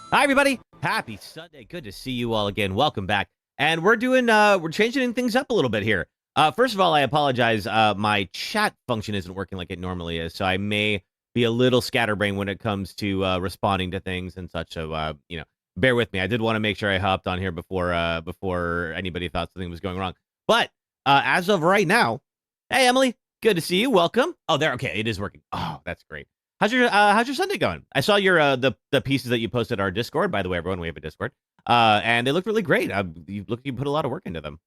Hi, everybody. Happy Sunday. Good to see you all again. Welcome back. And we're changing things up a little bit here. First of all, I apologize. My chat function isn't working like it normally is, so I may be a little scatterbrained when it comes to responding to things and such. So, bear with me. I did want to make sure I hopped on here before anybody thought something was going wrong. But as of right now, hey, Emily, good to see you. Welcome. Oh, there. Okay, it is working. Oh, that's great. How's your Sunday going? I saw your the pieces that you posted our Discord. By the way, everyone, we have a Discord. And they look really great. You put a lot of work into them.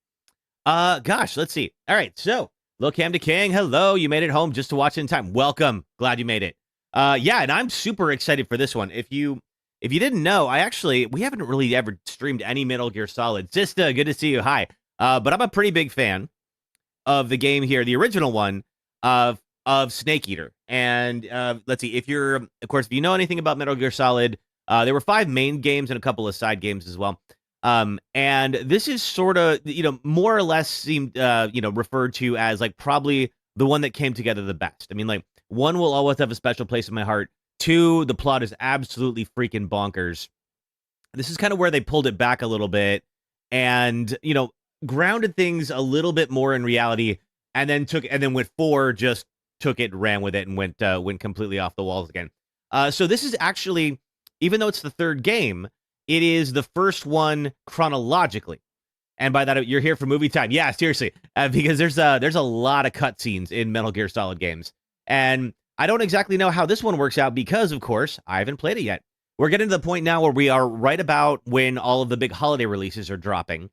Gosh, let's see. All right, so Lil Cam to King, hello. You made it home just to watch it in time. Welcome. Glad you made it. Yeah, and I'm super excited for this one. If you didn't know, we haven't really ever streamed any Metal Gear Solid. Sista, good to see you. Hi. But I'm a pretty big fan of the game here, the original one of Snake Eater. And let's see, if you know anything about Metal Gear Solid, there were 5 main games and a couple of side games as well. And this is sort of, more or less seemed, referred to as like probably the one that came together the best. I mean, like, 1 will always have a special place in my heart. 2, the plot is absolutely freaking bonkers. This is kind of where they pulled it back a little bit and, grounded things a little bit more in reality, and then with 4 just took it, ran with it, and went completely off the walls again. So this is actually, even though it's the 3rd game, it is the first one chronologically. And by that, you're here for movie time. Yeah, seriously, because there's a lot of cutscenes in Metal Gear Solid games, and I don't exactly know how this one works out because, of course, I haven't played it yet. We're getting to the point now where we are right about when all of the big holiday releases are dropping,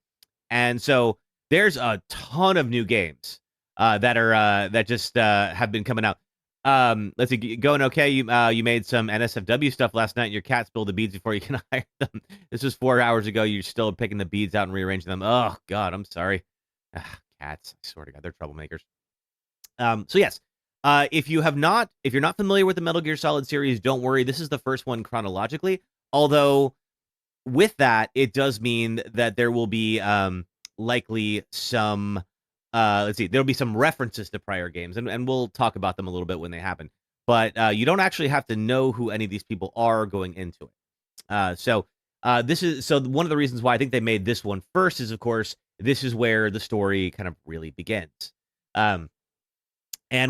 and so there's a ton of new games that just have been coming out. Let's see, going okay. You made some NSFW stuff last night. And your cat spilled the beads before you can hire them. This was 4 hours ago. You're still picking the beads out and rearranging them. Oh God, I'm sorry. Cats, I swear to God, they're troublemakers. So yes, if you're not familiar with the Metal Gear Solid series, don't worry. This is the first one chronologically. Although with that, it does mean that there will be likely some there'll be some references to prior games, and we'll talk about them a little bit when they happen. But you don't actually have to know who any of these people are going into it. So one of the reasons why I think they made this one first is, of course, this is where the story kind of really begins. And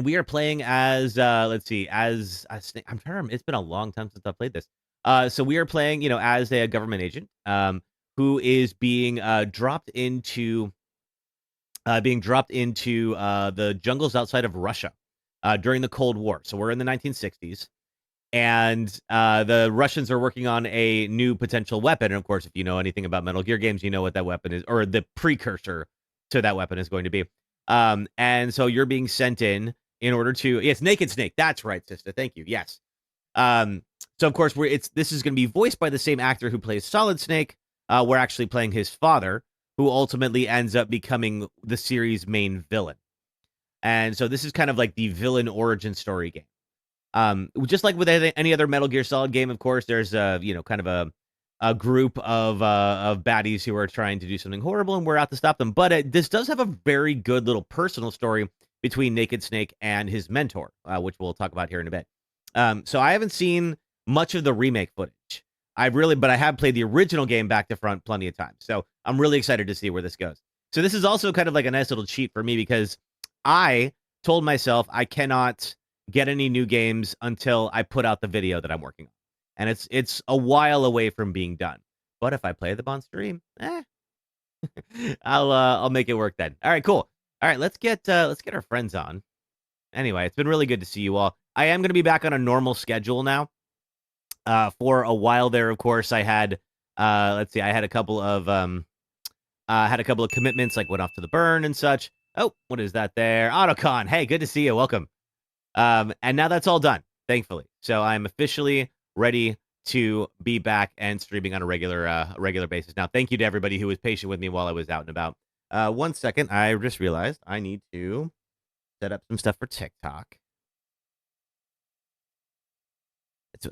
we are playing as I'm trying to remember, it's been a long time since I played this. So we are playing, as a government agent who is being dropped into the jungles outside of Russia during the Cold War. So we're in the 1960s, and the Russians are working on a new potential weapon. And of course, if you know anything about Metal Gear games, you know what that weapon is, or the precursor to that weapon is going to be. And so you're being sent in order to, it's Naked Snake. That's right, sister. Thank you. Yes. So of course this is going to be voiced by the same actor who plays Solid Snake. We're actually playing his father, who ultimately ends up becoming the series' main villain. And so this is kind of like the villain origin story game. Just like with any other Metal Gear Solid game, of course, there's kind of a group of baddies who are trying to do something horrible, and we're out to stop them. But this does have a very good little personal story between Naked Snake and his mentor, which we'll talk about here in a bit. So I haven't seen much of the remake footage. But I have played the original game back to front plenty of times. So I'm really excited to see where this goes. So this is also kind of like a nice little cheat for me because I told myself I cannot get any new games until I put out the video that I'm working on. And it's a while away from being done. But if I play them on stream, I'll make it work then. All right, cool. All right, let's get our friends on. Anyway, it's been really good to see you all. I am going to be back on a normal schedule now. For a while there, of course, I had I had a couple of commitments, like went off to the burn and such. Oh, what is that there? Autocon. Hey, good to see you. Welcome. And now that's all done, thankfully. So I'm officially ready to be back and streaming on a regular basis. Now, thank you to everybody who was patient with me while I was out and about. 1 second, I just realized I need to set up some stuff for TikTok.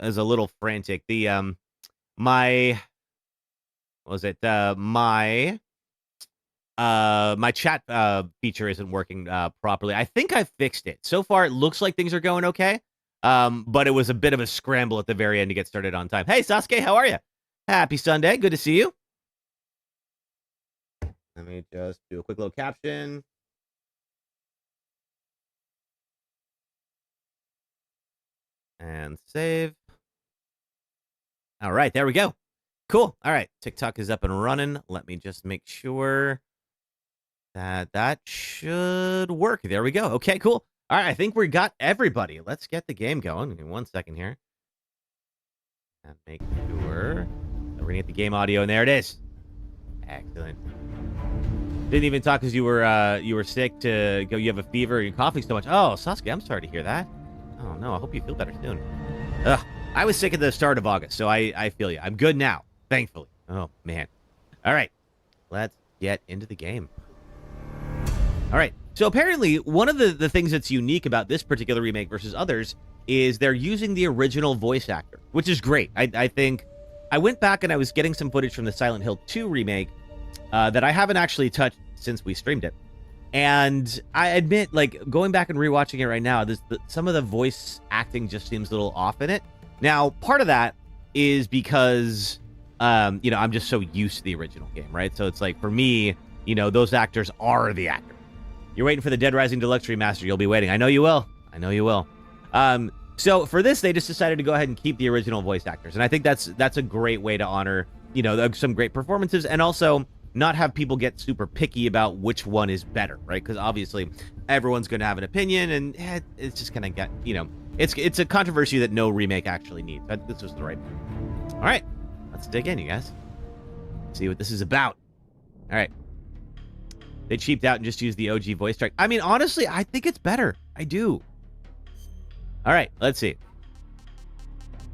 It's a little frantic. The my my chat feature isn't working properly. I think I fixed it. So far, it looks like things are going okay. But it was a bit of a scramble at the very end to get started on time. Hey, Sasuke, how are you? Happy Sunday. Good to see you. Let me just do a quick little caption. And save. All right, there we go. Cool. All right, TikTok is up and running. Let me just make sure that should work. There we go. Okay, cool. All right, I think we got everybody. Let's get the game going. Give me 1 second here. And make sure that we're gonna get the game audio, and there it is. Excellent. Didn't even talk because you were sick to go. You have a fever. You're coughing so much. Oh, Sasuke, I'm sorry to hear that. Oh no, I hope you feel better soon. Ugh, I was sick at the start of August, so I feel you. I'm good now, thankfully. Oh man. All right, let's get into the game. All right. So apparently, one of the things that's unique about this particular remake versus others is they're using the original voice actor, which is great. I think I went back and I was getting some footage from the Silent Hill 2 remake that I haven't actually touched since we streamed it. And I admit, like, going back and rewatching it right now, some of the voice acting just seems a little off in it. Now, part of that is because, I'm just so used to the original game, right? So it's like, for me, those actors are the actors. You're waiting for the Dead Rising Deluxe remaster. You'll be waiting. I know you will. I know you will. So for this, they just decided to go ahead and keep the original voice actors. And I think that's a great way to honor, some great performances, and also not have people get super picky about which one is better, right? Because obviously everyone's going to have an opinion, and it's just going to get, it's a controversy that no remake actually needs. But this was the right one. All right, let's dig in, you guys. See what this is about. All right. They cheaped out and just used the OG voice track. I mean, honestly, I think it's better. I do. All right, let's see.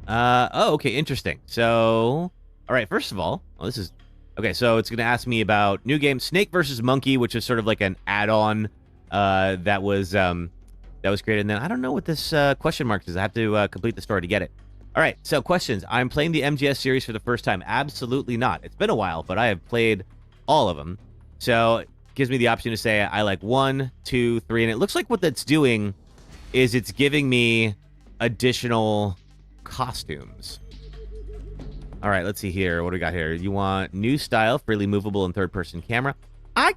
Okay, interesting. So, all right, first of all, this is... Okay, so it's going to ask me about new game, Snake versus Monkey, which is sort of like an add-on that was created. And then I don't know what this question mark is. I have to complete the story to get it. All right, so questions. I'm playing the MGS series for the first time. Absolutely not. It's been a while, but I have played all of them. So it gives me the option to say I like 1, 2, 3, and it looks like what that's doing is it's giving me additional costumes. All right, let's see here. What do we got here? You want new style, freely movable, and third-person camera. I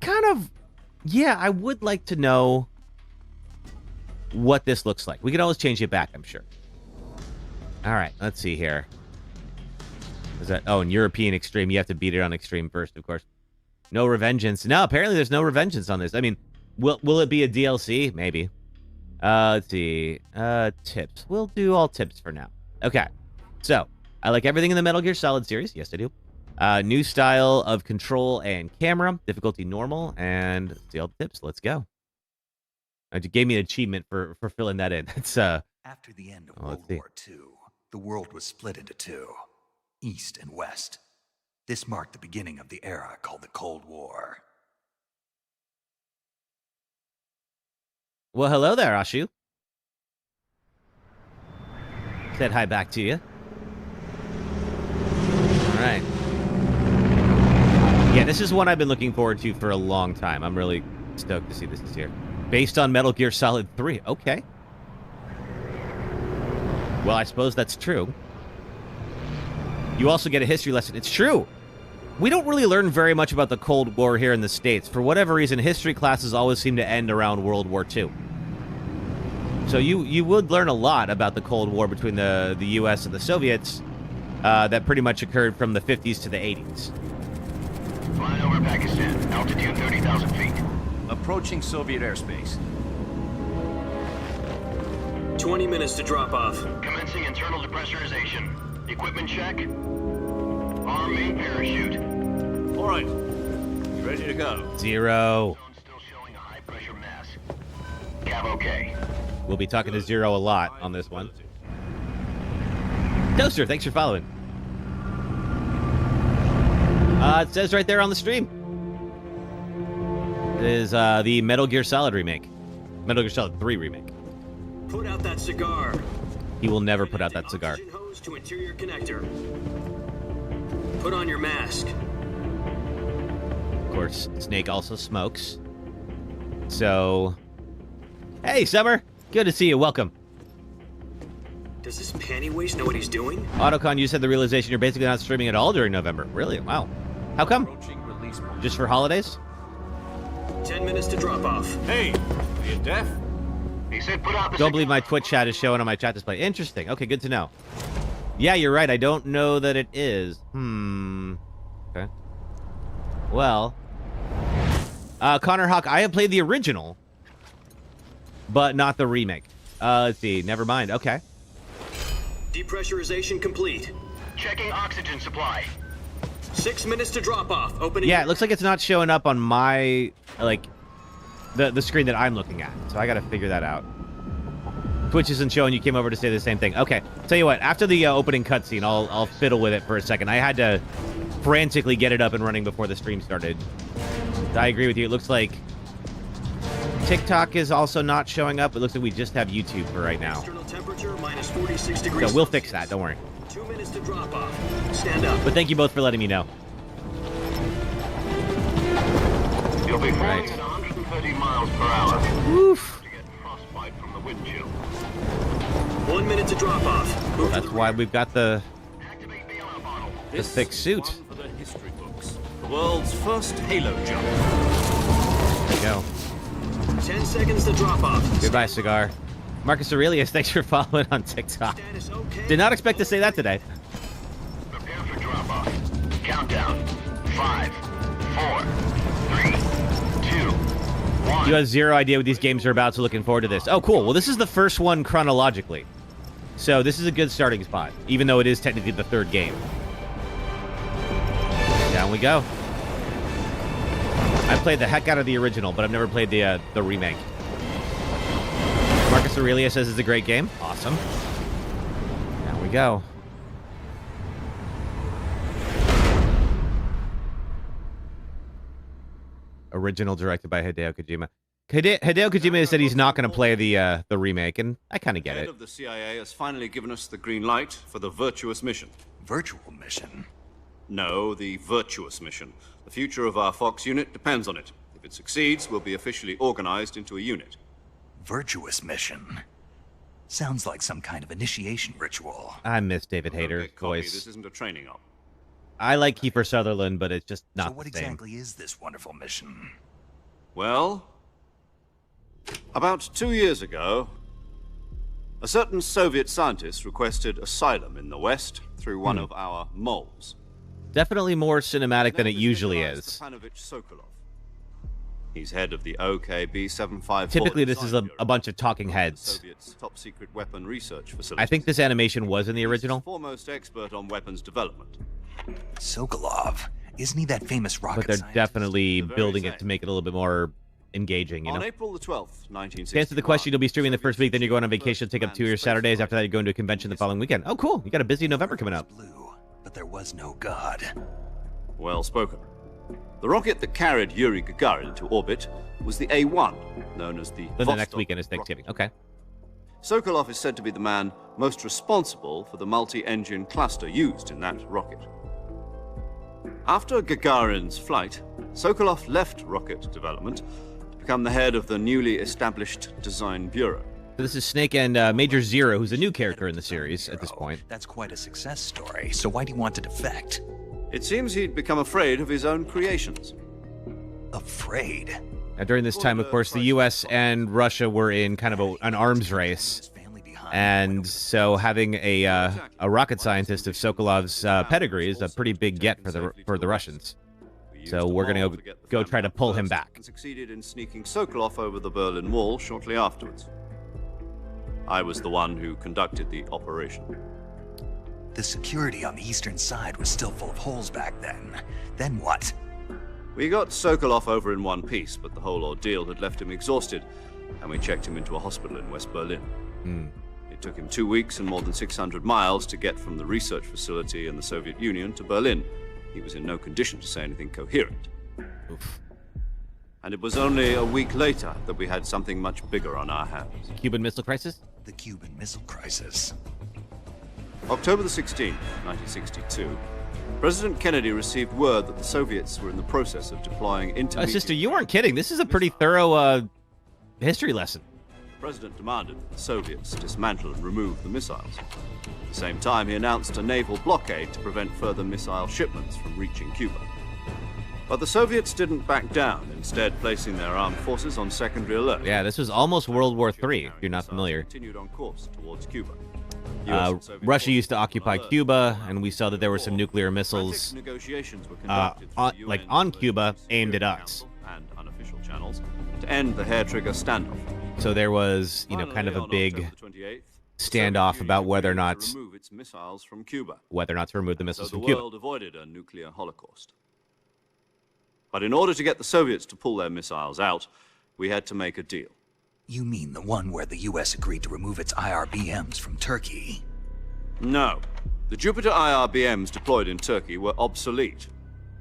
would like to know what this looks like. We can always change it back, I'm sure. All right, let's see here. Is that... Oh, in European Extreme, you have to beat it on Extreme first, of course. No Revengeance. No, apparently there's no Revengeance on this. I mean, will it be a DLC? Maybe. Let's see. Tips. We'll do all tips for now. Okay. So, I like everything in the Metal Gear Solid series. Yes, I do. New style of control and camera. Difficulty normal. And let's see all the tips. Let's go. It gave me an achievement for filling that in. It's After the end of World War II, the world was split into two, East and West. This marked the beginning of the era called the Cold War. Well, hello there, Ashu. Said hi back to you. All right. Yeah, this is one I've been looking forward to for a long time. I'm really stoked to see this is here. Based on Metal Gear Solid 3. Okay. Well, I suppose that's true. You also get a history lesson. It's true. We don't really learn very much about the Cold War here in the States. For whatever reason, history classes always seem to end around World War II. So you would learn a lot about the Cold War between the U.S. and the Soviets that pretty much occurred from the 50s to the 80s. Flying over Pakistan, altitude 30,000 feet. Approaching Soviet airspace. 20 minutes to drop off. Commencing internal depressurization. Equipment check. Arm main parachute. All right. Ready to go. 0. Still showing a high pressure mass. Cav okay. We'll be talking to 0 a lot on this one. Toaster, thanks for following. It says right there on the stream. It is the Metal Gear Solid remake. Metal Gear Solid 3 remake. Put out that cigar. He will never put out that cigar. Oxygen hose to interior connector. Put on your mask. Of course, Snake also smokes. So, hey, Summer. Good to see you. Welcome. Does this panty waste know what he's doing? Autocon, you said the realization you're basically not streaming at all during November. Really? Wow. How come? Approaching release point. Just for holidays? 10 minutes to drop off. Hey, are you deaf? He said put out the Don't believe my Twitch chat is showing on my chat display. Interesting. Okay, good to know. Yeah, you're right. I don't know that it is. Okay. Well, Connor Hawk, I have played the original, but not the remake. Let's see. Never mind. Okay. Depressurization complete. Checking oxygen supply. 6 minutes to drop off. Opening. Yeah, it looks like it's not showing up on my, like, the screen that I'm looking at. So I got to figure that out. Twitch isn't showing. You came over to say the same thing. Okay. Tell you what, after the opening cutscene, I'll fiddle with it for a second. I had to frantically get it up and running before the stream started. I agree with you. It looks like TikTok is also not showing up. It looks like we just have YouTube for right now. External temperature minus 46 degrees. So we'll fix that. Don't worry. 2 minutes to drop off. Stand up. But thank you both for letting me know. You'll be falling Right. at 130 miles per hour. Oof. To get frostbite from the wind chill. 1 minute to drop off. Move to That's the why right. we've got the Activate bailout bottle. This thick is suit. one for the history books. The world's first Halo jump. There you go. 10 seconds to drop off. Goodbye, Cigar. Marcus Aurelius, thanks for following on TikTok. Status okay. Did not expect to say that today. Prepare for drop off. Countdown. 5, 4, 3, 2, 1. You have zero idea what these games are about, so looking forward to this. Oh, cool. Well, this is the first one chronologically. So this is a good starting spot, even though it is technically the third game. Down we go. I played the heck out of the original, but I've never played the remake. Marcus Aurelius says it's a great game. Awesome. Down we go. Original directed by Hideo Kojima. Hideo Kojima said he's not going to play the remake, and I kind of get Head it. of the CIA has finally given us the green light for the virtuous mission. Virtual mission? No, the virtuous mission. The future of our Fox unit depends on it. If it succeeds, we'll be officially organized into a unit. Virtuous mission? Sounds like some kind of initiation ritual. I miss David Don't Hayter's get cocky, voice. This isn't a training op. I like Kiefer Sutherland, but it's just not So what the same. exactly is this wonderful mission? Well, about 2 years ago, a certain Soviet scientist requested asylum in the West through one of our moles. Definitely more cinematic than it Name usually Nikolai is. Stepanovich Sokolov. He's head of the OKB 754. Typically, this is Design a Bureau, bunch of talking the heads. Soviet's top secret weapon research facility. I think this animation was in the original, Foremost expert on weapons development. Sokolov. Isn't he that famous rocket but they're scientist? definitely The very building same. it to make it a little bit more engaging, you On know? April the 12th, 1961. To answer the question, you'll be streaming the first week, then you're going on vacation, take up 2 of your Saturdays. After that, you go into a convention the following weekend. Oh, cool. You got a busy November coming up. Blue, but there was no god. Well spoken. The rocket that carried Yuri Gagarin into orbit was the A-1, known as the Then the next Vostok weekend is rocket. Thanksgiving. Okay. Sokolov is said to be the man most responsible for the multi-engine cluster used in that rocket. After Gagarin's flight, Sokolov left rocket development to become the head of the newly established Design Bureau. So this is Snake and Major Zero, who's a new character in the series at this point. That's quite a success story. So why do you want to defect? It seems he'd become afraid of his own creations. Afraid? Now, during this time, of course, the U.S. and Russia were in kind of an arms race. His family behind. And so having a rocket scientist of Sokolov's pedigree is a pretty big get for the Russians. We used So a we're gonna mole go- to get the go family try to up pull him first back. And succeeded in sneaking Sokolov over the Berlin Wall shortly afterwards. I was the one who conducted the operation. The security on the eastern side was still full of holes back then. Then what? We got Sokolov over in one piece, but the whole ordeal had left him exhausted, and we checked him into a hospital in West Berlin. It took him 2 weeks and more than 600 miles to get from the research facility in the Soviet Union to Berlin. He was in no condition to say anything coherent. Oof. And it was only a week later that we had something much bigger on our hands. Cuban Missile Crisis? The Cuban Missile Crisis. October the 16th, 1962, President Kennedy received word that the Soviets were in the process of deploying intermediate... Sister, you weren't kidding. This is a pretty thorough history lesson. President demanded the Soviets dismantle and remove the missiles. At the same time, he announced a naval blockade to prevent further missile shipments from reaching Cuba. But the Soviets didn't back down, instead placing their armed forces on secondary alert. Yeah, this was almost World War III, if you're not familiar. Continued on course towards Cuba. Russia used to occupy Cuba, and we saw that there were some nuclear missiles negotiations were conducted on Cuba aimed at us. And unofficial channels to end the hair-trigger standoff. So there was, you know, kind of a big standoff about whether or not to remove the missiles from Cuba. The world avoided a nuclear holocaust. But in order to get the Soviets to pull their missiles out, we had to make a deal. You mean the one where the US agreed to remove its IRBMs from Turkey? No. The Jupiter IRBMs deployed in Turkey were obsolete,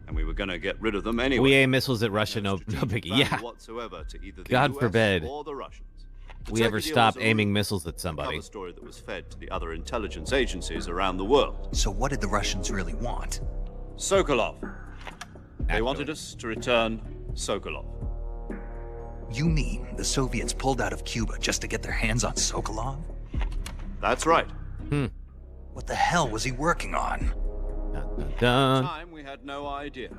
and we were going to get rid of them anyway. We aim missiles at Russia, no biggie. Yeah. Whatsoever to either the God US forbid or the Russians. we ever stop aiming missiles at somebody. A story that was fed to the other intelligence agencies around the world. So what did the Russians really want? Sokolov. They wanted us to return Sokolov. You mean the Soviets pulled out of Cuba just to get their hands on Sokolov? That's right. What the hell was he working on? Dun, dun, At dun. the time, we had no idea.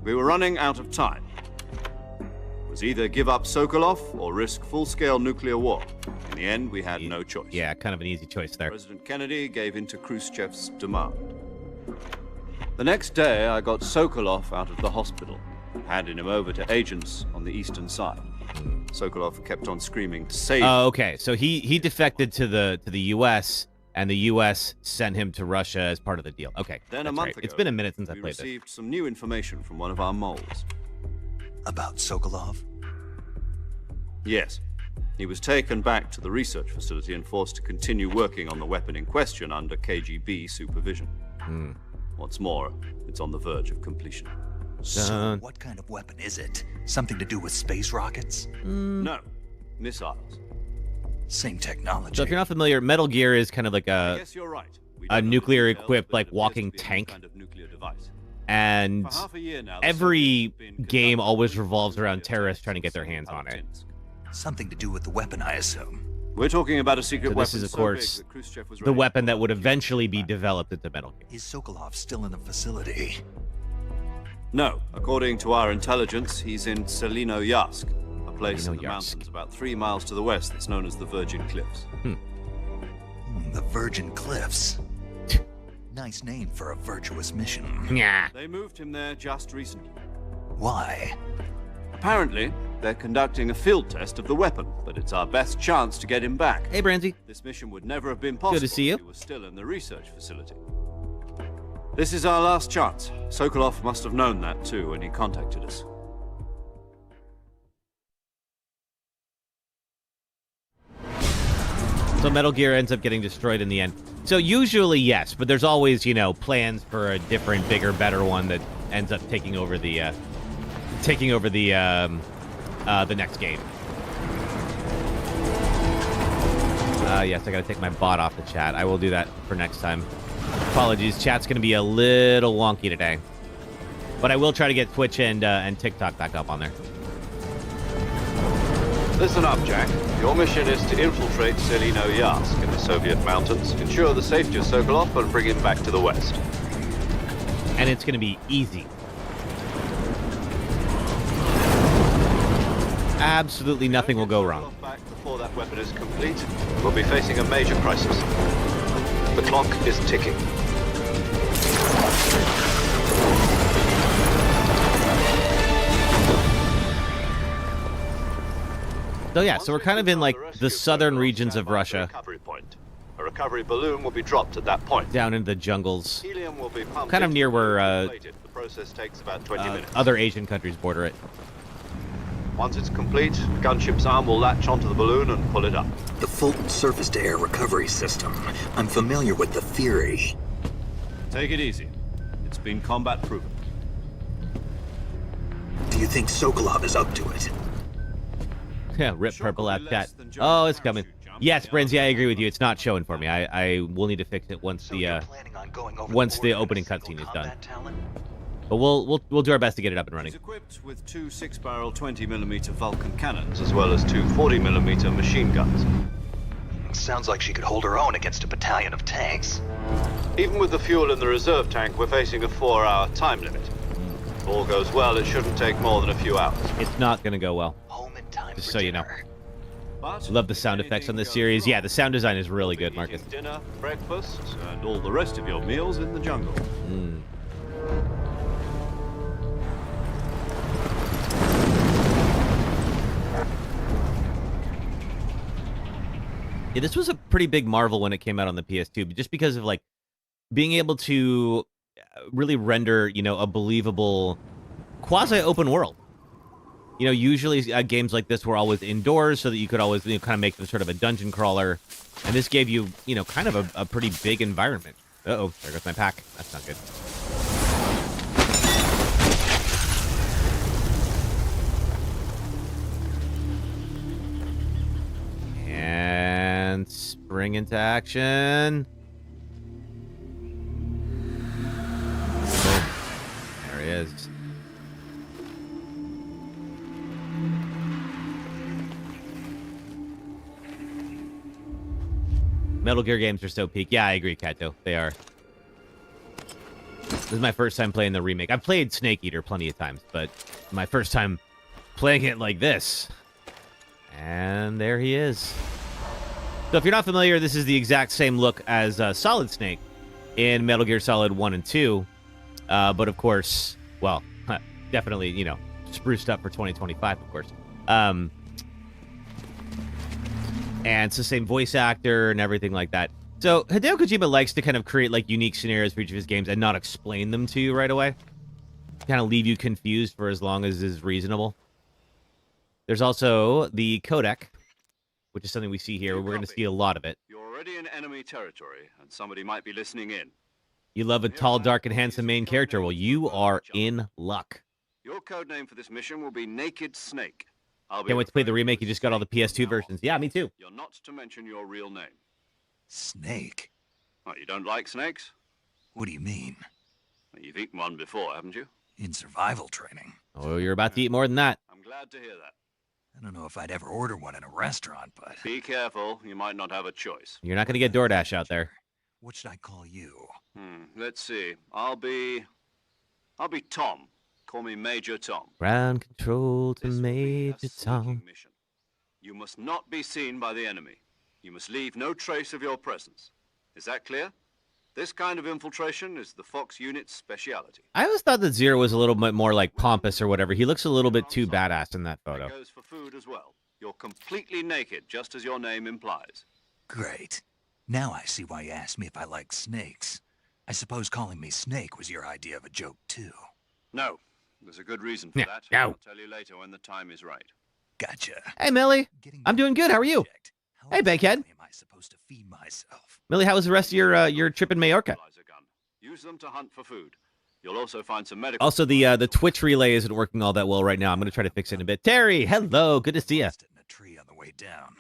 We were running out of time. It was either give up Sokolov or risk full-scale nuclear war. In the end, we had no choice. Yeah, kind of an easy choice there. President Kennedy gave in to Khrushchev's demand. The next day, I got Sokolov out of the hospital, handing him over to agents on the eastern side. Sokolov kept on screaming to save him. Oh, okay. So he defected to the U.S. and the U.S. sent him to Russia as part of the deal. Okay, Then that's a month right. ago, It's been a minute since I we played this. received some new information from one of our moles. About Sokolov? Yes. He was taken back to the research facility and forced to continue working on the weapon in question under KGB supervision. What's more, it's on the verge of completion. So what kind of weapon is it? Something to do with space rockets? No, missiles. Same technology. So if you're not familiar, Metal Gear is kind of like a Yes, you're right. We a don't know the nuclear-equipped, details, but like, it appears walking to be a new tank. kind of nuclear device. and For half a year now, the every Soviets have been game conducting always revolves nuclear around terrorists tests trying to get their in hands on it. Palestine. Something to do with the weapon, I assume. We're talking about a secret So weapon this is, of so course, big that Khrushchev was the ready weapon to that would blow eventually be back. developed into Metal Gear. Is Sokolov still in the facility? No, according to our intelligence, he's in Selino-Yarsk, a place in the Selino-Yarsk. mountains about 3 miles to the west that's known as the Virgin Cliffs. The Virgin Cliffs. Nice name for a virtuous mission. Yeah. They moved him there just recently. Why? Apparently, they're conducting a field test of the weapon, but it's our best chance to get him back. Hey, Brandy. This mission would never have been possible to see you. if he was still in the research facility. This is our last chance. Sokolov must have known that too when he contacted us. So Metal Gear ends up getting destroyed in the end. So usually, yes, but there's always, you know, plans for a different, bigger, better one that ends up taking over the next game. Yes, I gotta take my bot off the chat. I will do that for next time. Apologies, chat's gonna be a little wonky today, but I will try to get Twitch and TikTok back up on there. Listen up, Jack. Your mission is to infiltrate Selino-Yarsk in the Soviet mountains, ensure the safety of Sokolov, and bring him back to the west. And it's gonna be easy. Absolutely nothing will go wrong. Back before that weapon is complete, we'll be facing a major crisis. The clock is ticking. So yeah, so we're kind of in like the southern regions of Russia, Recovery point. A recovery balloon will be dropped at that point. down into the jungles, Helium will be pumped kind of into near the where balloon and inflated. The process takes about 20 minutes. other Asian countries border it. Once it's complete, the gunship's arm will latch onto the balloon and pull it up. The Fulton surface-to-air recovery system. I'm familiar with the theory. Take it easy. It's been combat proven. Do you think Sokolov is up to it? Yeah, rip purple at chat. Oh, it's coming. Yes, Brenzy, I agree with you. It's not showing for me. I will need to fix it once the opening cutscene is done. But we'll do our best to get it up and running. It's equipped with two 6-barrel 20mm Vulcan cannons, as well as two 40mm machine guns. Sounds like she could hold her own against a battalion of tanks. Even with the fuel in the reserve tank, we're facing a 4-hour time limit. If all goes well, it shouldn't take more than a few hours. It's not going to go well. Home in time Just for so you know. dinner. But Love the sound effects on this series. Yeah, the sound design is really good, Marcus. Dinner, breakfast, and all the rest of your meals in the jungle. Yeah, this was a pretty big marvel when it came out on the PS2, just because of like being able to really render, you know, a believable quasi-open world. You know, usually games like this were always indoors, so that you could always, you know, kind of make them sort of a dungeon crawler, and this gave you, you know, kind of a pretty big environment. Uh-oh, there goes my pack. That's not good. And spring into action. Boom. There he is. Metal Gear games are so peak. Yeah, I agree, Kato. They are. This is my first time playing the remake. I've played Snake Eater plenty of times, but my first time playing it like this. And there he is. So if you're not familiar, this is the exact same look as Solid Snake in Metal Gear Solid 1 and 2. But of course, well, definitely, you know, spruced up for 2025, of course. And it's the same voice actor and everything like that. So Hideo Kojima likes to kind of create like unique scenarios for each of his games and not explain them to you right away. Kind of leave you confused for as long as is reasonable. There's also the codec, which is something we see here. We're going to see a lot of it. You're already in enemy territory, and somebody might be listening in. You love a tall, dark, and handsome main character. Well, you are in luck. Your code name for this mission will be Naked Snake. Can't wait to play the remake. You just got all the PS2 versions. Yeah, me too. You're not to mention your real name. Snake? Oh, you don't like snakes? What do you mean? Well, you've eaten one before, haven't you? In survival training. Oh, you're about to eat more than that. I'm glad to hear that. I don't know if I'd ever order one in a restaurant, but... Be careful, you might not have a choice. You're not going to get DoorDash out there. What should I call you? Let's see. I'll be Tom. Call me Major Tom. Ground control to This will be a Major Tom. sneaking mission. You must not be seen by the enemy. You must leave no trace of your presence. Is that clear? This kind of infiltration is the Fox unit's speciality. I always thought that Zero was a little bit more like pompous or whatever. He looks a little bit too badass in that photo. That goes for food as well. You're completely naked, just as your name implies. Great. Now I see why you asked me if I like snakes. I suppose calling me Snake was your idea of a joke, too. No, there's a good reason for Yeah, that. no. I'll tell you later when the time is right. Gotcha. Hey, Millie. Getting I'm doing good. How are you? subject. How Hey, Bankhead. exactly am I supposed to feed myself? Millie, how was the rest of your trip in Majorca? Fertilizer gun. Use them to hunt for food. You'll also find some medical... Also, the Twitch relay isn't working all that well right now. I'm going to try to fix it in a bit. Terry, hello. Good to see you. Lost it in a tree on the way down.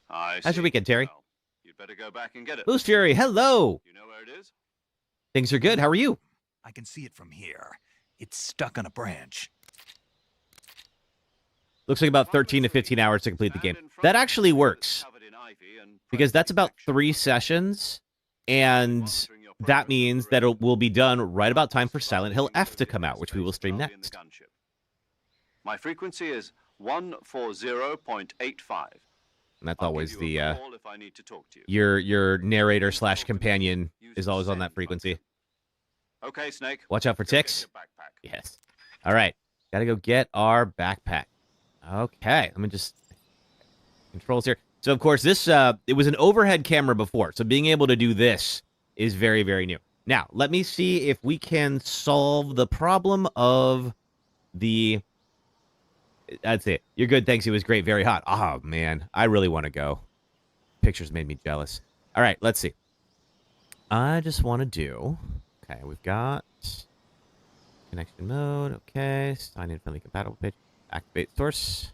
I How's see. your weekend, Terry? Well, you'd better go back and get it. Boost Fury, hello. You know where it is? Things are good. How are you? I can see it from here. It's stuck on a branch. Looks like about 13 to 15 hours to complete the game. That actually works, because that's about 3 sessions, and that means that it will be done right about time for Silent Hill F to come out, which we will stream next. My frequency is 140.85. And that's always the if I need to talk to you. your narrator slash companion is always on that frequency. Okay, Snake. Watch out for Go get ticks. your backpack. Yes. All right. Got to go get our backpack. Okay. Let me just controls here. So of course this it was an overhead camera before, so being able to do this is very, very new. Now let me see if we can solve the problem of the. That's it. You're good. Thanks. It was great. Very hot. Oh man, I really want to go. Pictures made me jealous. All right. Let's see. I just want to do. Okay, we've got connection mode. Okay, sign in friendly compatible page. Activate source.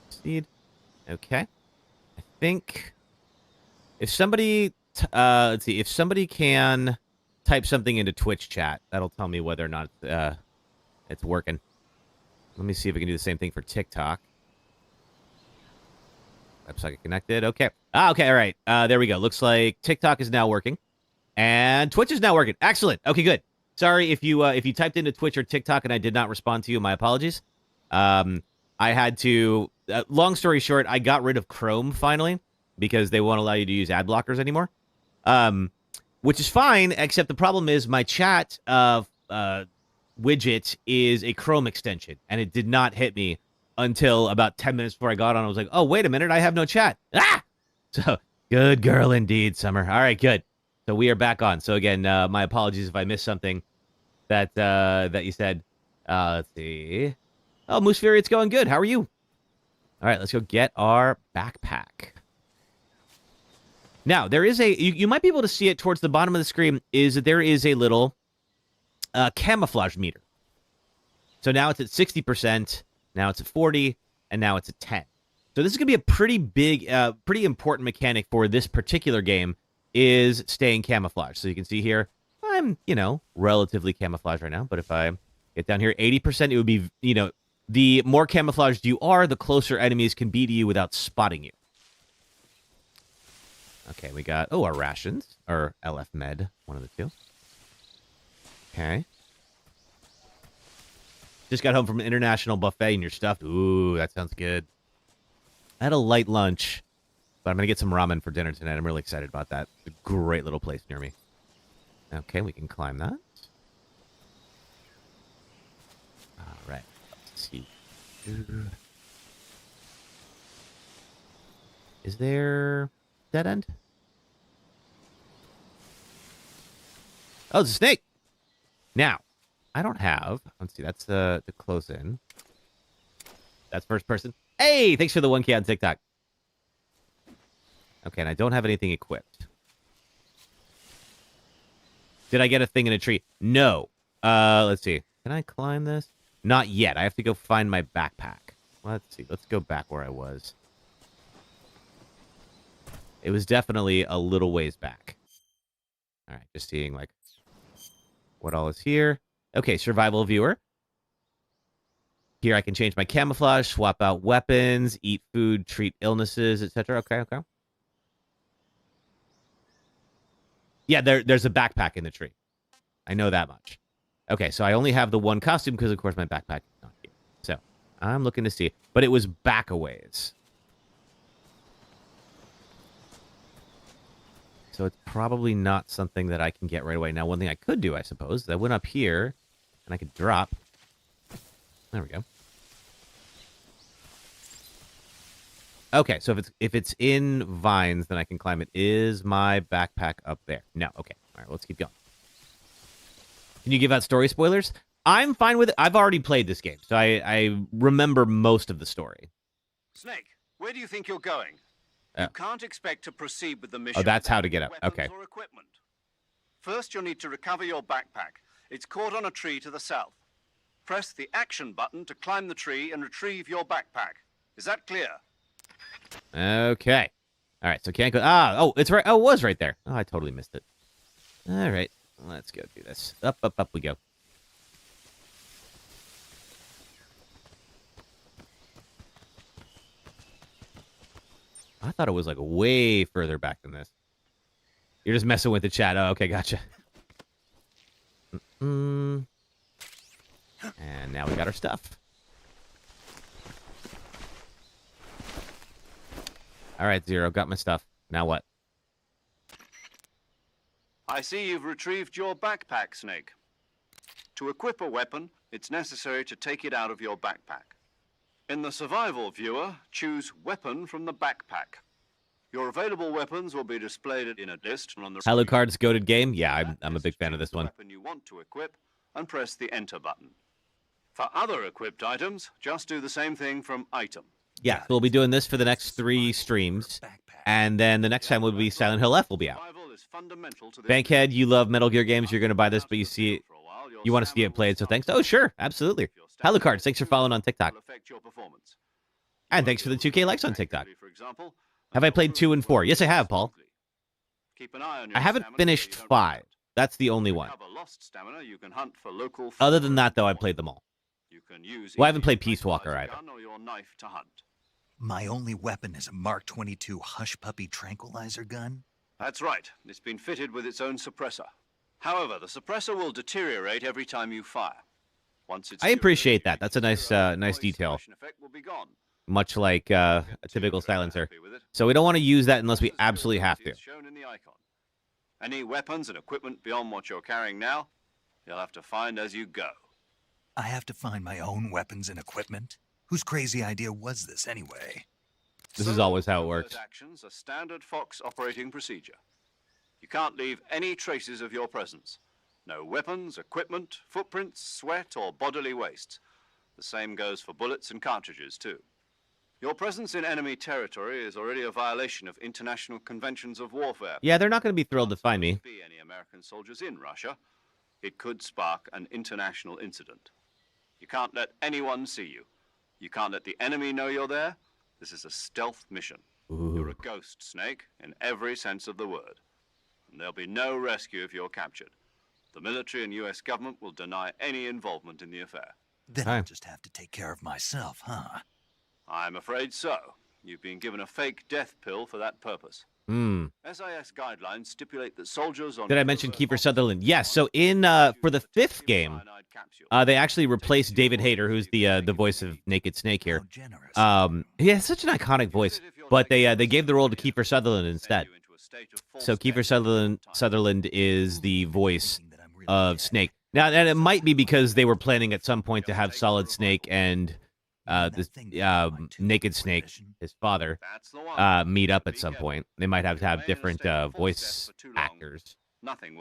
Proceed. Okay. I think if somebody, let's see, if somebody can type something into Twitch chat. That'll tell me whether or not it's working. Let me see if we can do the same thing for TikTok. WebSocket connected. Okay. Okay, all right. There we go. Looks like TikTok is now working. And Twitch is now working. Excellent. Okay, good. Sorry if you typed into Twitch or TikTok and I did not respond to you. My apologies. I had to... long story short, I got rid of Chrome finally because they won't allow you to use ad blockers anymore. Which is fine, except the problem is my chat widget is a Chrome extension, and it did not hit me until about 10 minutes before I got on. I was like, oh, wait a minute, I have no chat. Ah! So, good girl indeed, Summer. All right, good. So we are back on. So again, my apologies if I missed something that you said. Let's see. Oh, Moose Fury, it's going good. How are you? All right, let's go get our backpack. Now, there is a... You might be able to see it towards the bottom of the screen, is that there is a little camouflage meter. So now it's at 60%, now it's at 40, and now it's at 10. So this is going to be a pretty big, pretty important mechanic for this particular game, is staying camouflaged. So you can see here, I'm, relatively camouflaged right now, but if I get down here, 80%, it would be, the more camouflaged you are, the closer enemies can be to you without spotting you. Okay, we got, our rations, or LF Med, one of the two. Okay. Just got home from an international buffet and you're stuffed. Ooh, that sounds good. I had a light lunch, but I'm going to get some ramen for dinner tonight. I'm really excited about that. It's a great little place near me. Okay, we can climb that. All right. Let's see. Is there... dead end? Oh, it's a snake. Now, I don't have... let's see, that's the close in. That's first person. Hey, thanks for the 1K on TikTok. Okay, and I don't have anything equipped. Did I get a thing in a tree? No. Let's see. Can I climb this? Not yet. I have to go find my backpack. Let's see. Let's go back where I was. It was definitely a little ways back. All right, just seeing, like, what all is here. Okay, survival viewer. Here I can change my camouflage, swap out weapons, eat food, treat illnesses, etc. Okay. Yeah, there's a backpack in the tree. I know that much. Okay, so I only have the one costume because, of course, my backpack is not here. So I'm looking to see. But it was back a ways. So it's probably not something that I can get right away. Now, one thing I could do, I suppose, is I went up here, and I could drop. There we go. Okay, so if it's in vines, then I can climb it. Is my backpack up there? No. Okay. All right, let's keep going. Can you give out story spoilers? I'm fine with it. I've already played this game, so I remember most of the story. Snake, where do you think you're going? You can't expect to proceed with the mission. Oh, that's how to get up. Okay. Or equipment. First, you'll need to recover your backpack. It's caught on a tree to the south. Press the action button to climb the tree and retrieve your backpack. Is that clear? Okay. All right, so can't go... oh, it's right. Oh, it was right there. Oh, I totally missed it. All right, let's go do this. Up we go. I thought it was, like, way further back than this. You're just messing with the chat. Oh, okay, gotcha. And now we got our stuff. All right, Zero, got my stuff. Now what? I see you've retrieved your backpack, Snake. To equip a weapon, it's necessary to take it out of your backpack. In the survival viewer, choose Weapon from the backpack. Your available weapons will be displayed in a list on the... Alucard's goated game? Yeah, I'm a big fan of this one. Weapon you want to equip and press the Enter button. For other equipped items, just do the same thing from Item. Yeah, so we'll be doing this for the next 3 streams, and then the next time will be Silent Hill F will be out. Bankhead, you love Metal Gear games, you're going to buy this, but you see it, you want to see it played, so thanks. Oh, sure, absolutely. Alucard, thanks for following on TikTok. And thanks for the 2K likes on TikTok. Have I played 2 and 4? Yes, I have, Paul. I haven't finished 5. That's the only one. Recover lost stamina, you can hunt for local Other than that, though, I played them all. You can use Well, I haven't played either Peace your Walker tranquilizer either. gun or your knife to hunt. My only weapon is a Mark 22 Hush Puppy tranquilizer gun? That's right. It's been fitted with its own suppressor. However, the suppressor will deteriorate every time you fire. Once it's I appreciate that. deteriorated, That's a nice, zero, nice noise detail. suppression effect will be gone. Much like a typical silencer. Happy with it? So we don't want to use that unless we Zero absolutely have to. is shown in the icon. Any weapons and equipment beyond what you're carrying now, you'll have to find as you go. I have to find my own weapons and equipment? Whose crazy idea was this anyway? This is always how it works. Actions are standard Fox operating procedure. You can't leave any traces of your presence. No weapons, equipment, footprints, sweat, or bodily waste. The same goes for bullets and cartridges, too. Your presence in enemy territory is already a violation of international conventions of warfare. Yeah, they're not going to be thrilled to find me. Be any American soldiers in Russia, it could spark an international incident. You can't let anyone see you. You can't let the enemy know you're there. This is a stealth mission. You're a ghost, Snake, in every sense of the word. And there'll be no rescue if you're captured. The military and U.S. government will deny any involvement in the affair. Then I'll just have to take care of myself, huh? I'm afraid so. You've been given a fake death pill for that purpose. SIS guidelines stipulate that soldiers on... Did I mention Kiefer Sutherland? Yes. So in for the 5th game, they actually replaced David Hayter, who's the voice of Naked Snake here. He has such an iconic voice, but they gave the role to Kiefer Sutherland instead. So Kiefer Sutherland is the voice of Snake. Now, and it might be because they were planning at some point to have Solid Snake and this Naked Snake, his father, meet up at some point. They might have to have different voice actors.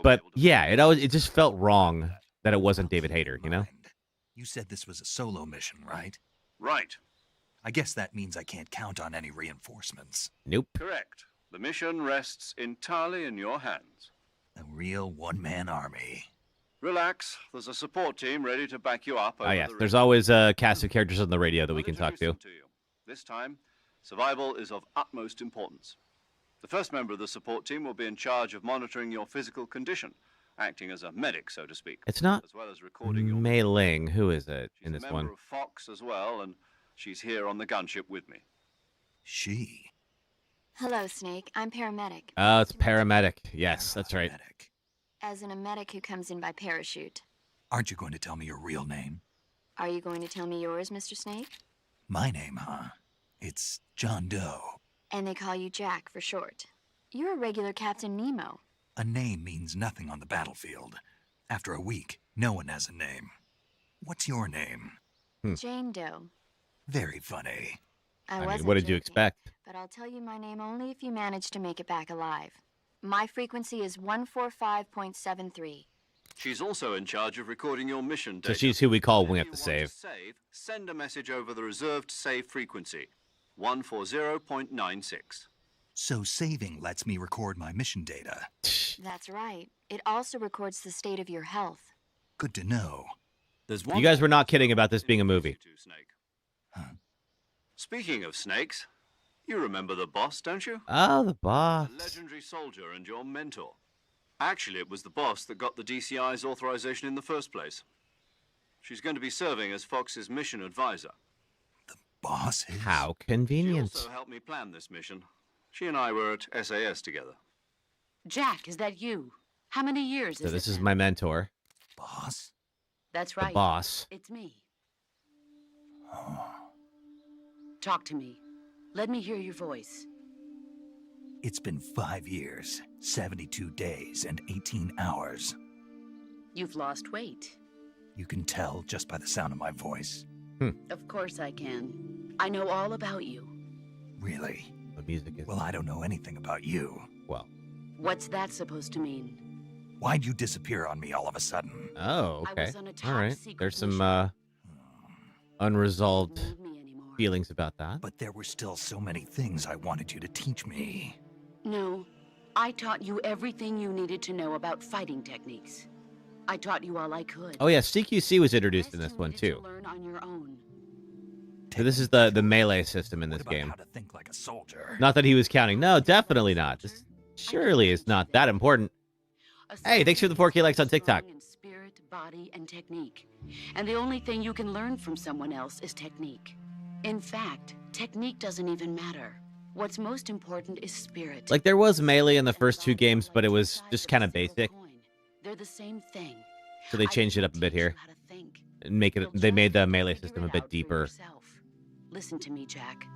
But yeah, it just felt wrong that it wasn't David Hayter, you know? You said this was a solo mission, right? Right. I guess that means I can't count on any reinforcements. Nope. Correct. The mission rests entirely in your hands. A real one-man army. Relax. There's a support team ready to back you up. Oh, yes. There's always a cast of characters on the radio that we can talk to. This time, survival is of utmost importance. The first member of the support team will be in charge of monitoring your physical condition, acting as a medic, so to speak. It's not as well as recording your... Mei Ling. Who is it in this She's a one? member of Fox as well, and she's here on the gunship with me. She? Hello, Snake. I'm paramedic. Oh, it's paramedic. Yes, that's right. Medic. As in a medic who comes in by parachute. Aren't you going to tell me your real name? Are you going to tell me yours, Mr. Snake? My name, huh? It's John Doe. And they call you Jack for short. You're a regular Captain Nemo. A name means nothing on the battlefield. After a week, no one has a name. What's your name? Jane Doe. Very funny. I mean, what did you expect? But I'll tell you my name only if you manage to make it back alive. My frequency is 145.73. She's also in charge of recording your mission data. So she's who we call when we If have to you want save. Send a message over the reserved save frequency, 140.96. So saving lets me record my mission data. That's right. It also records the state of your health. Good to know. You guys were not kidding about this being a movie. Snake. Huh? Speaking of snakes, you remember the boss, don't you? Oh, the boss. A legendary soldier and your mentor. Actually, it was the boss that got the DCI's authorization in the first place. She's going to be serving as Fox's mission advisor. The boss is? How She convenient. also helped me plan this mission. She and I were at SAS together. Jack, is that you? How many years So is this it is then? my mentor, Boss? That's the right. boss. It's me. Talk to me. Let me hear your voice. It's been 5 years, 72 days, and 18 hours. You've lost weight. You can tell just by the sound of my voice. Of course I can. I know all about you. Really? The music is Well, I don't know anything about you. well. What's that supposed to mean? Why'd you disappear on me all of a sudden? Oh, I okay. was on a top All right. secret There's some mission. unresolved Don't need me anymore. feelings about that. But there were still so many things I wanted you to teach me. No. I taught you everything you needed to know about fighting techniques. I taught you all I could. Oh yeah, CQC was introduced in The this rest one you needed too. to learn on your own. So this is the melee system in What this about game. how to think like a soldier? Not that he was counting. No, definitely not. This surely is not that important. Hey, thanks for the 4K likes on TikTok. In spirit, body, and technique. And the only thing you can learn from someone else is technique. In fact, technique doesn't even matter. What's most important is spirit. Like, there was melee in the first 2 games, but it was just kind of basic. They're the same thing. So they changed it up a bit here. And they made the melee system a bit deeper. Listen to me, Jack.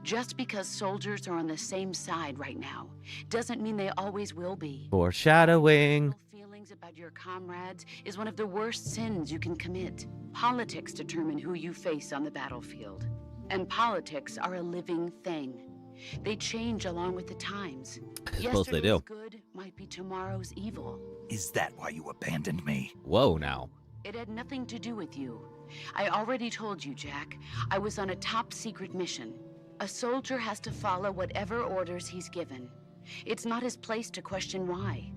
Just because soldiers are on the same side right now doesn't mean they always will be. Foreshadowing. Feelings about your comrades is one of the worst sins you can commit. Politics determine who you face on the battlefield. And politics are a living thing. They change along with the times. I suppose they do. Good might be tomorrow's evil. Is that why you abandoned me? Whoa, now. It had nothing to do with you. I already told you, Jack. I was on a top secret mission. A soldier has to follow whatever orders he's given. It's not his place to question why.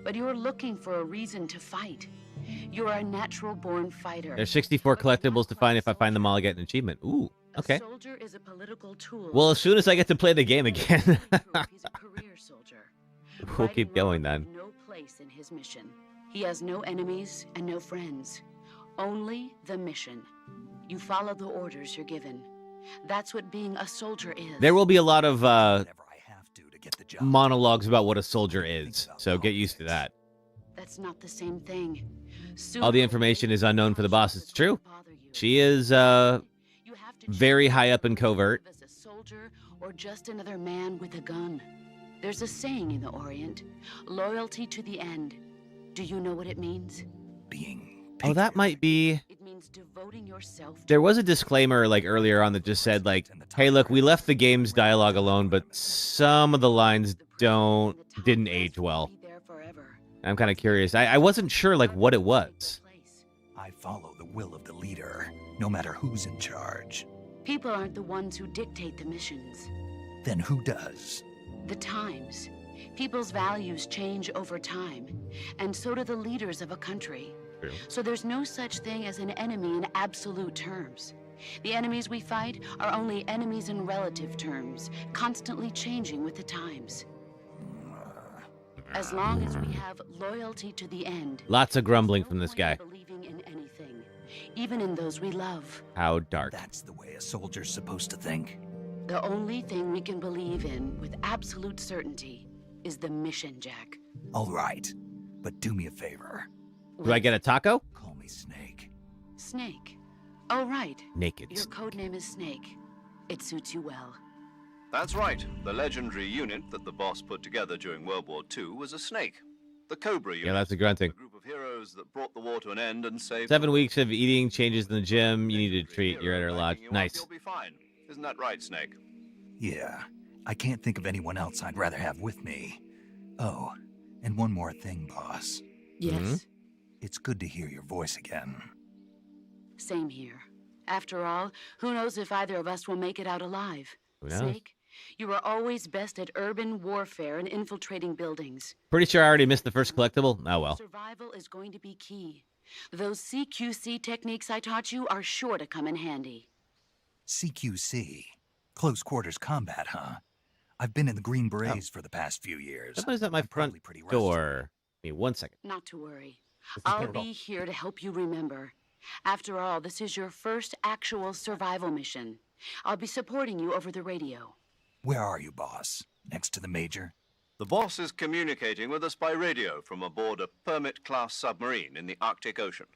But you're looking for a reason to fight. You're a natural-born fighter. There's 64 collectibles to find. If I find them all, I get an achievement. Ooh, okay. A soldier is a political tool. Well, as soon as I get to play the game again. He's a career soldier. We'll keep going then. No place in his mission. He has no enemies and no friends. Only the mission. You follow the orders you're given. That's what being a soldier is. There will be a lot of Whatever I have to get the job. monologues about what a soldier is, so get used to that. That's not the same thing. All the information is unknown for the boss. It's true. She is very high up in covert. As a soldier or just another man with a gun. There's a saying in the Orient, loyalty to the end. Do you know what it means? Being Oh, that might be... It means devoting yourself to... There was a disclaimer like earlier on that just said like, hey, look, we left the game's dialogue alone, but some of the lines didn't age well. I'm kind of curious. I wasn't sure like what it was. I follow the will of the leader, no matter who's in charge. People aren't the ones who dictate the missions. Then who does? The times. People's values change over time, and so do the leaders of a country. True. So there's no such thing as an enemy in absolute terms. The enemies we fight are only enemies in relative terms, constantly changing with the times. As long as we have loyalty to the end. Lots of grumbling from this guy. Believing in anything, even in those we love. How dark. That's the way a soldier's supposed to think. The only thing we can believe in with absolute certainty is the mission, Jack. All right, but do me a favor. Do I get a taco? Call me Snake. Snake. Oh, right. Naked. Your code name is Snake. It suits you well. That's right. The legendary unit that the boss put together during World War II was a snake. The Cobra unit. Yeah, that's a grunting. A group of heroes that brought the war to an end and saved... 7 weeks of eating, changes in the gym. You need a treat. You're at our lodge. Nice. You'll be fine. Isn't that right, Snake? Yeah, I can't think of anyone else I'd rather have with me. Oh, and one more thing, boss. Yes. It's good to hear your voice again. Same here. After all, who knows if either of us will make it out alive? Who knows? Snake, you were always best at urban warfare and infiltrating buildings. Pretty sure I already missed the first collectible. Oh, well. Survival is going to be key. Those CQC techniques I taught you are sure to come in handy. CQC? Close quarters combat, huh? I've been in the Green Berets for the past few years. Somebody's at my I'm front probably pretty rusty. door. Give me 1 second. Not to worry. I'll be here to help you remember. After all, this is your first actual survival mission. I'll be supporting you over the radio. Where are you, boss? Next to the Major? The boss is communicating with us by radio from aboard a Permit-class submarine in the Arctic Ocean.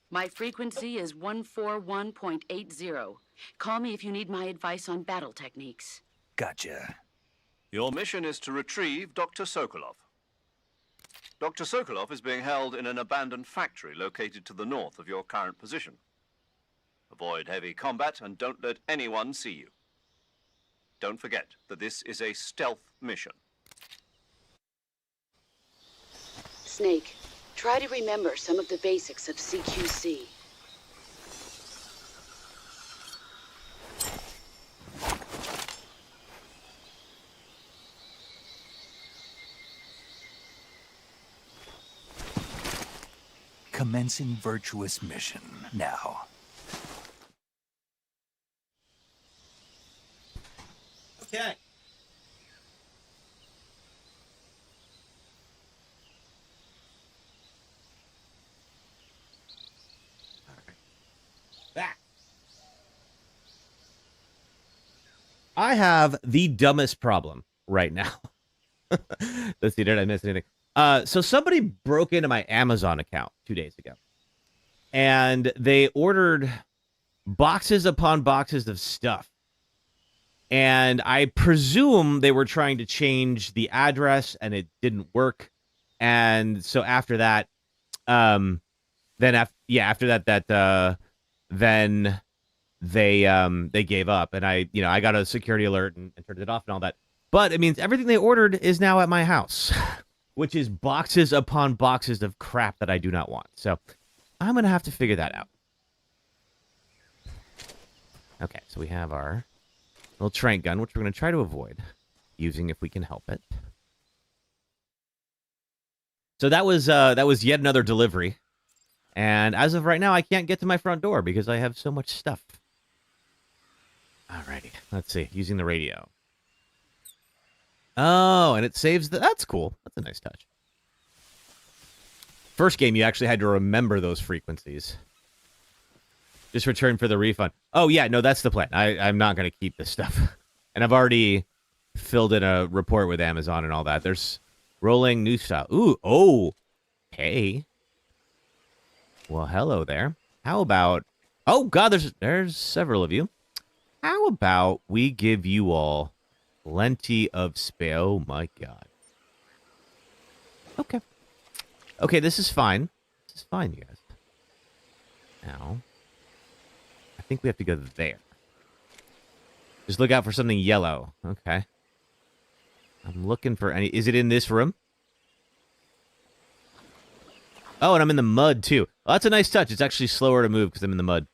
My frequency is 141.80. Call me if you need my advice on battle techniques. Gotcha. Your mission is to retrieve Dr. Sokolov. Dr. Sokolov is being held in an abandoned factory located to the north of your current position. Avoid heavy combat and don't let anyone see you. Don't forget that this is a stealth mission. Snake, try to remember some of the basics of CQC. Commencing virtuous mission now. Okay. I have the dumbest problem right now. Let's see, did I miss anything? So somebody broke into my Amazon account 2 days ago, and they ordered boxes upon boxes of stuff. And I presume they were trying to change the address, and it didn't work. And so after that, then they gave up, and I got a security alert and turned it off and all that. But it means everything they ordered is now at my house, which is boxes upon boxes of crap that I do not want. So I'm going to have to figure that out. Okay, so we have our little trank gun, which we're going to try to avoid using if we can help it. So that was yet another delivery. And as of right now, I can't get to my front door because I have so much stuff. Alrighty, let's see. Using the radio. Oh, and it saves the... That's cool. That's a nice touch. First game, you actually had to remember those frequencies. Just return for the refund. Oh, yeah, no, that's the plan. I'm not going to keep this stuff. And I've already filled in a report with Amazon and all that. There's rolling new style. Ooh, oh, hey. Well, hello there. How about... Oh, God, there's several of you. How about we give you all plenty of space? Oh, my God. Okay. Okay, this is fine. This is fine, you guys. Now, I think we have to go there. Just look out for something yellow. Okay. I'm looking for any... Is it in this room? Oh, and I'm in the mud, too. Well, that's a nice touch. It's actually slower to move because I'm in the mud.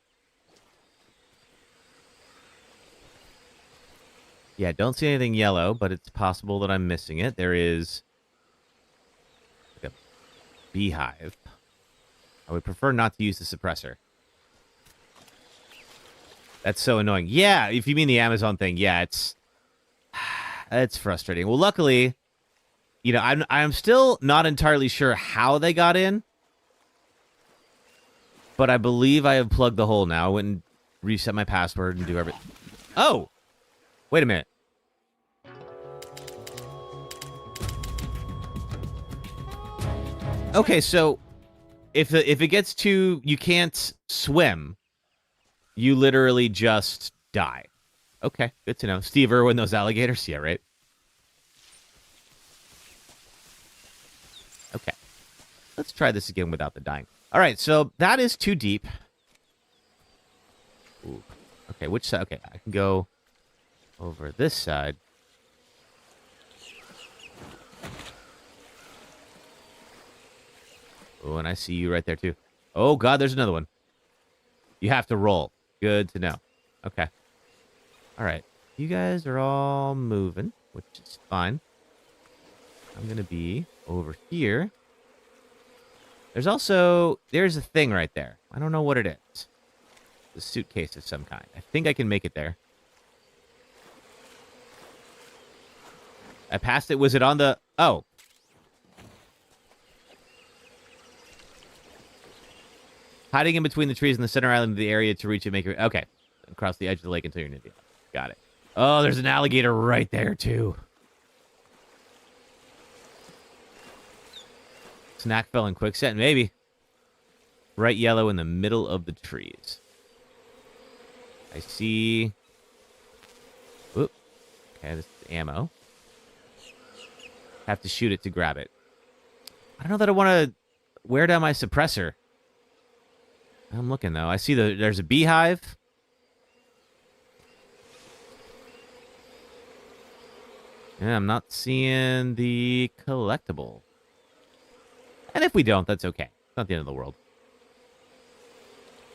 Yeah, don't see anything yellow, but it's possible that I'm missing it. There is like a beehive. I would prefer not to use the suppressor. That's so annoying. Yeah, if you mean the Amazon thing, yeah, it's frustrating. Well, luckily, you know, I'm still not entirely sure how they got in, but I believe I have plugged the hole now. I went and reset my password and do everything. Oh, wait a minute. Okay, so if it gets to you can't swim, you literally just die. Okay, good to know. Steve Irwin, those alligators? Yeah, right? Okay. Let's try this again without the dying. All right, so that is too deep. Ooh. Okay, which side? Okay, I can go over this side. Oh, and I see you right there, too. Oh, God, there's another one. You have to roll. Good to know. Okay. All right. You guys are all moving, which is fine. I'm going to be over here. There's a thing right there. I don't know what it is. A suitcase of some kind. I think I can make it there. I passed it. Was it on the... Oh. Hiding in between the trees in the center island of the area to reach it, make it... Okay. Across the edge of the lake until you're near the... Got it. Oh, there's an alligator right there, too. Snack fell in quicksand, maybe. Bright yellow in the middle of the trees. I see... Whoop. Okay, this is ammo. Have to shoot it to grab it. I don't know that I want to wear down my suppressor. I'm looking, though. I see there's a beehive. Yeah, I'm not seeing the collectible. And if we don't, that's okay. It's not the end of the world.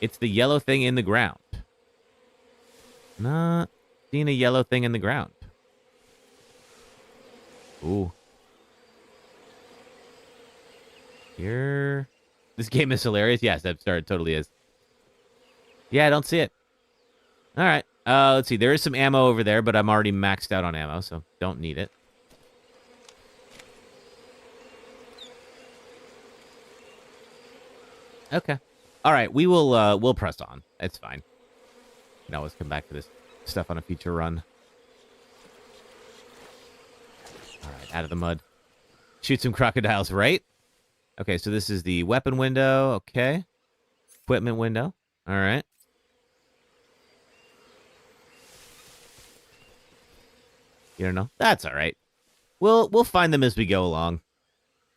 It's the yellow thing in the ground. Not seeing a yellow thing in the ground. Ooh. Here. This game is hilarious. Yes, it totally is. Yeah, I don't see it. All right. Let's see. There is some ammo over there, but I'm already maxed out on ammo, so don't need it. Okay. All right. We'll press on. It's fine. We can always come back to this stuff on a future run. Out of the mud. Shoot some crocodiles, right? Okay, so this is the weapon window. Okay. Equipment window. All right. You don't know? That's all right. We'll find them as we go along.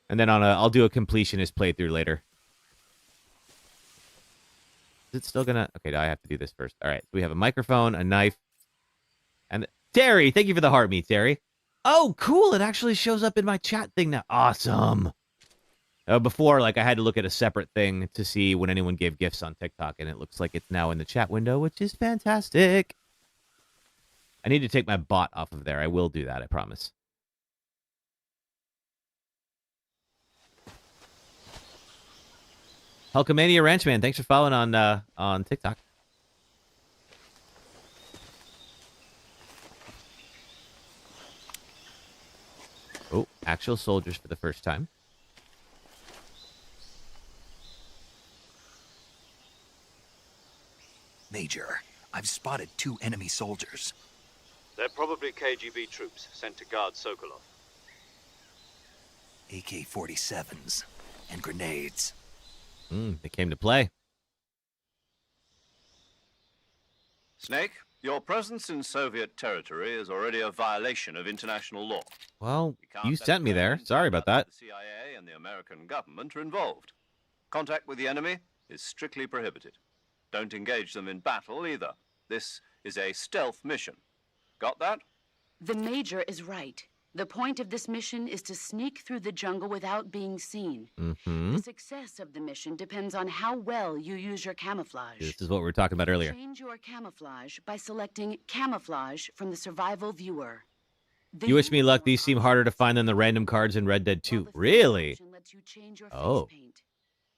And then I'll do a completionist playthrough later. Is it still gonna... Okay, I have to do this first. All right, so we have a microphone, a knife, and... Terry, thank you for the heart meat, Terry. Oh, cool, it actually shows up in my chat thing now. Awesome. Before, like, I had to look at a separate thing to see when anyone gave gifts on TikTok, and it looks like it's now in the chat window, which is fantastic. I need to take my bot off of there. I will do that, I promise. Hulkamania Ranchman, thanks for following on TikTok. Oh, actual soldiers for the first time. Major, I've spotted 2 enemy soldiers. They're probably KGB troops sent to guard Sokolov. AK-47s and grenades. They came to play. Snake, your presence in Soviet territory is already a violation of international law. Well, can't you let sent me there. friends Sorry about that. The CIA and the American government are involved. Contact with the enemy is strictly prohibited. Don't engage them in battle either. This is a stealth mission. Got that? The Major is right. The point of this mission is to sneak through the jungle without being seen. Mm-hmm. The success of the mission depends on how well you use your camouflage. This is what we were talking about earlier. Change your camouflage by selecting Camouflage from the Survival Viewer. You wish me luck. These seem harder to find than the random cards in Red Dead 2. Really? Lets you change your Oh. face paint.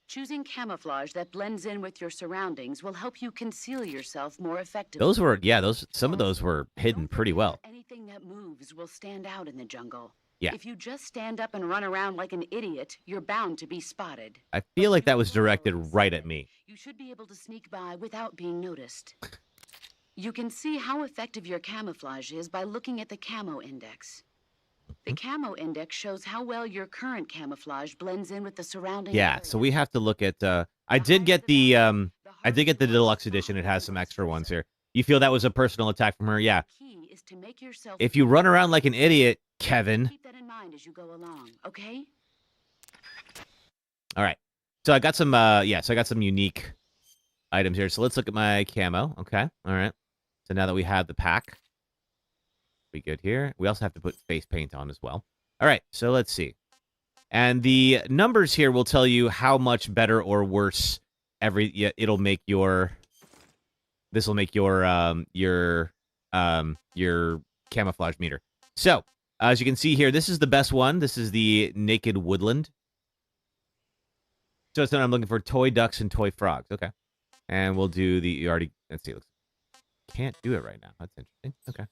Choosing camouflage that blends in with your surroundings will help you conceal yourself more effectively. Those were, yeah, some of those were hidden pretty well. Anything that moves will stand out in the jungle. Yeah. If you just stand up and run around like an idiot, you're bound to be spotted. I feel like that was directed right at me. You should be able to sneak by without being noticed. You can see how effective your camouflage is by looking at the camo index. The camo index shows how well your current camouflage blends in with the surrounding Yeah, area. so we have to look at I did get the deluxe edition. It has some extra ones here. You feel that was a personal attack from her? Yeah. Key is to make yourself If you run around like an idiot, Kevin. keep that in mind as you go along, okay? All right. So I got some so I got some unique items here. So let's look at my camo. Okay. All right. So now that we have the pack, we good here. We also have to put face paint on as well. All right. So let's see. And the numbers here will tell you how much better or worse it'll make your your camouflage meter. So, as you can see here, this is the best one. This is the Naked Woodland. So it's what I'm looking for: toy ducks and toy frogs. Okay, and we'll do the let's see. Can't do it right now. That's interesting. Okay.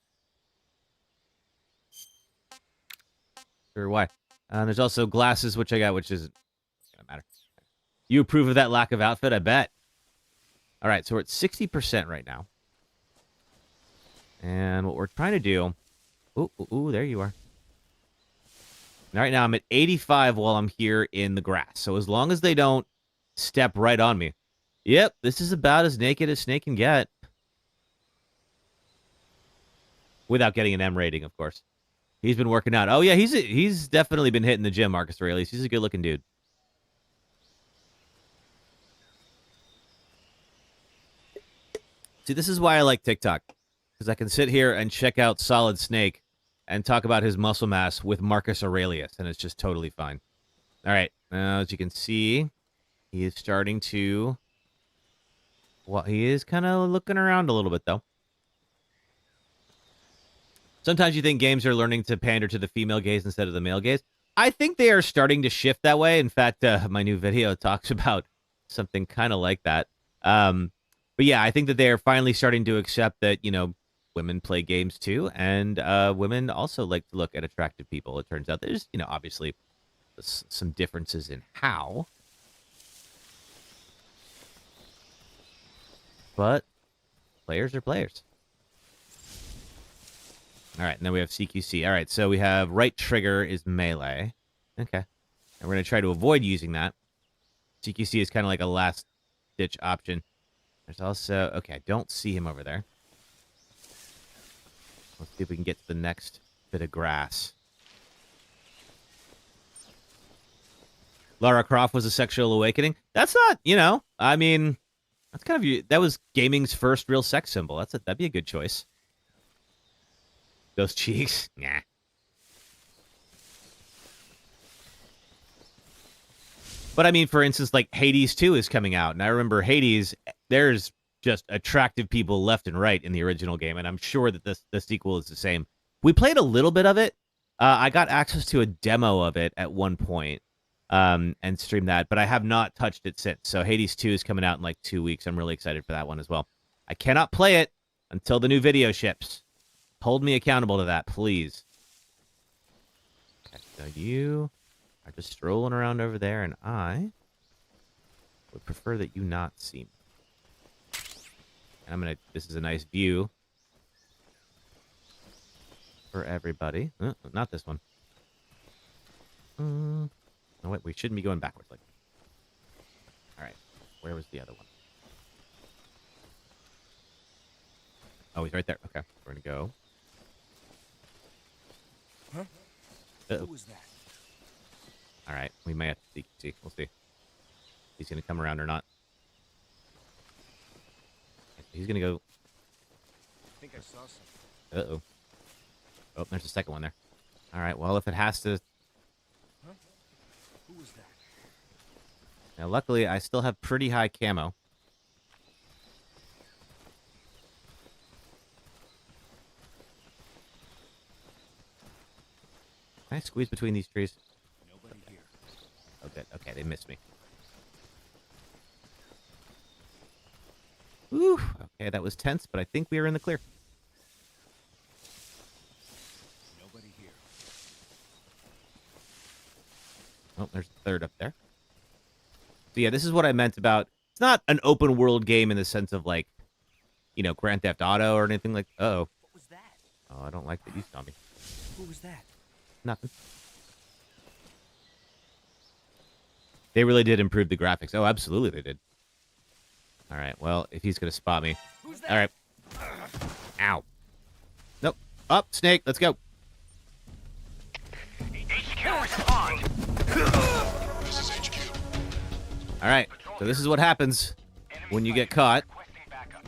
Sure, why? There's also glasses, which I got, which isn't gonna matter. You approve of that lack of outfit? I bet. All right, so we're at 60% right now. And what we're trying to do... Ooh, there you are. Right now I'm at 85 while I'm here in the grass. So as long as they don't step right on me. Yep, this is about as naked as Snake can get. Without getting an M rating, of course. He's been working out. Oh, yeah, he's definitely been hitting the gym, Marcus Aurelius. He's a good-looking dude. See, this is why I like TikTok. Because I can sit here and check out Solid Snake and talk about his muscle mass with Marcus Aurelius, and it's just totally fine. All right. Now, as you can see, he is starting to... Well, he is kind of looking around a little bit, though. Sometimes you think games are learning to pander to the female gaze instead of the male gaze. I think they are starting to shift that way. In fact, my new video talks about something kind of like that. But yeah, I think that they are finally starting to accept that, you know, women play games too, and women also like to look at attractive people. It turns out there's, you know, obviously some differences in how. But players are players. All right, and then we have CQC. All right, so we have right trigger is melee. Okay. And we're going to try to avoid using that. CQC is kind of like a last-ditch option. There's also... Okay, I don't see him over there. Let's see if we can get to the next bit of grass. Lara Croft was a sexual awakening. That's not, I mean, that's kind of... That was gaming's first real sex symbol. That'd be a good choice. Those cheeks? Nah. But I mean, for instance, like Hades 2 is coming out. And I remember Hades, there's just attractive people left and right in the original game. And I'm sure that the sequel is the same. We played a little bit of it. I got access to a demo of it at one point and streamed that. But I have not touched it since. So Hades 2 is coming out in like 2 weeks. I'm really excited for that one as well. I cannot play it until the new video ships. Hold me accountable to that, please. Okay, so you are just strolling around over there, and I would prefer that you not see me. And I'm going to... This is a nice view for everybody. Not this one. Oh, wait, we shouldn't be going backwards. Like. All right, where was the other one? Oh, he's right there. Okay, we're going to go. Huh? Uh-oh. Who was that? All right, we may have to see. We'll see. He's going to come around or not. He's going to go... I think I saw something. Uh-oh. Oh, there's a second one there. All right, well, if it has to... Huh? Who was that? Now, luckily, I still have pretty high camo. Can I squeeze between these trees? Nobody here. Oh, good. Okay, they missed me. Whew. Okay, that was tense, but I think we are in the clear. Nobody here. Oh, there's a third up there. So yeah, this is what I meant about... It's not an open world game in the sense of like, Grand Theft Auto or anything like... Uh-oh. What was that? Oh, I don't like that you saw me. Who was that? Nothing. They really did improve the graphics. Oh, absolutely they did. All right, well, if he's going to spot me. Who's that? All right. Ow. Nope. Up, snake. Let's go. HQ respond. This is HQ. All right. So this is what happens when you get caught. Requesting backup.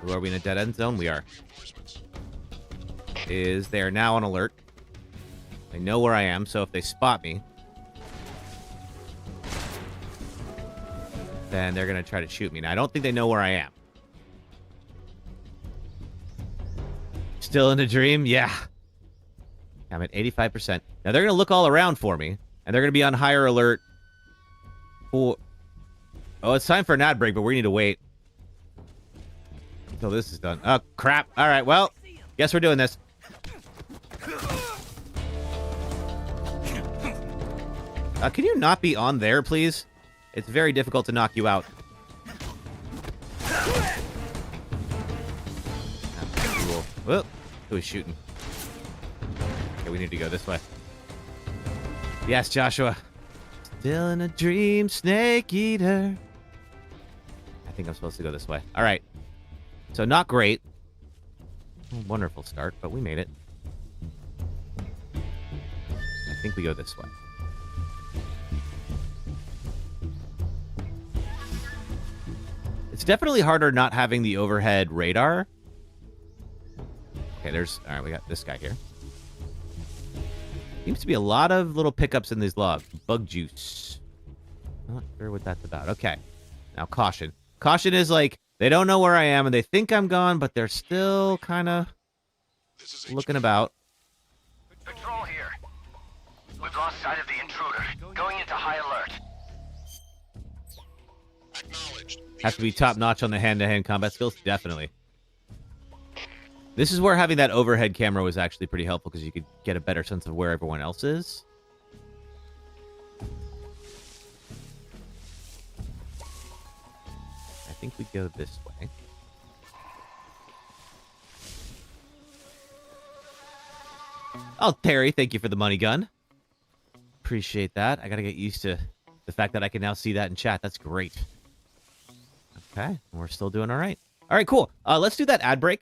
Who are we in a dead-end zone? We are. Reinforcements. They are now on alert. They know where I am, so if they spot me, then they're going to try to shoot me. Now, I don't think they know where I am. Still in a dream? Yeah. I'm at 85%. Now, they're going to look all around for me, and they're going to be on higher alert for... Oh, it's time for an ad break, but we need to wait until this is done. Oh, crap. All right, well, guess we're doing this. Can you not be on there, please? It's very difficult to knock you out. Cool. Whoa. Who is shooting? Okay, we need to go this way. Yes, Joshua. Still in a dream, snake eater. I think I'm supposed to go this way. All right. So not great. Wonderful start, but we made it. I think we go this way. It's definitely harder not having the overhead radar. Okay, all right, we got this guy here. Seems to be a lot of little pickups in these logs. Bug juice. Not sure what that's about. Okay. Now, caution. Caution is like, they don't know where I am, and they think I'm gone, but they're still kind of looking about. Patrol here. We've lost sight of the intruder. Going into high alert. Acknowledged. Have to be top-notch on the hand-to-hand combat skills? Definitely. This is where having that overhead camera was actually pretty helpful, because you could get a better sense of where everyone else is. I think we go this way. Oh, Terry, thank you for the money gun. Appreciate that. I got to get used to the fact that I can now see that in chat. That's great. Okay, we're still doing all right. All right, cool. Let's do that ad break.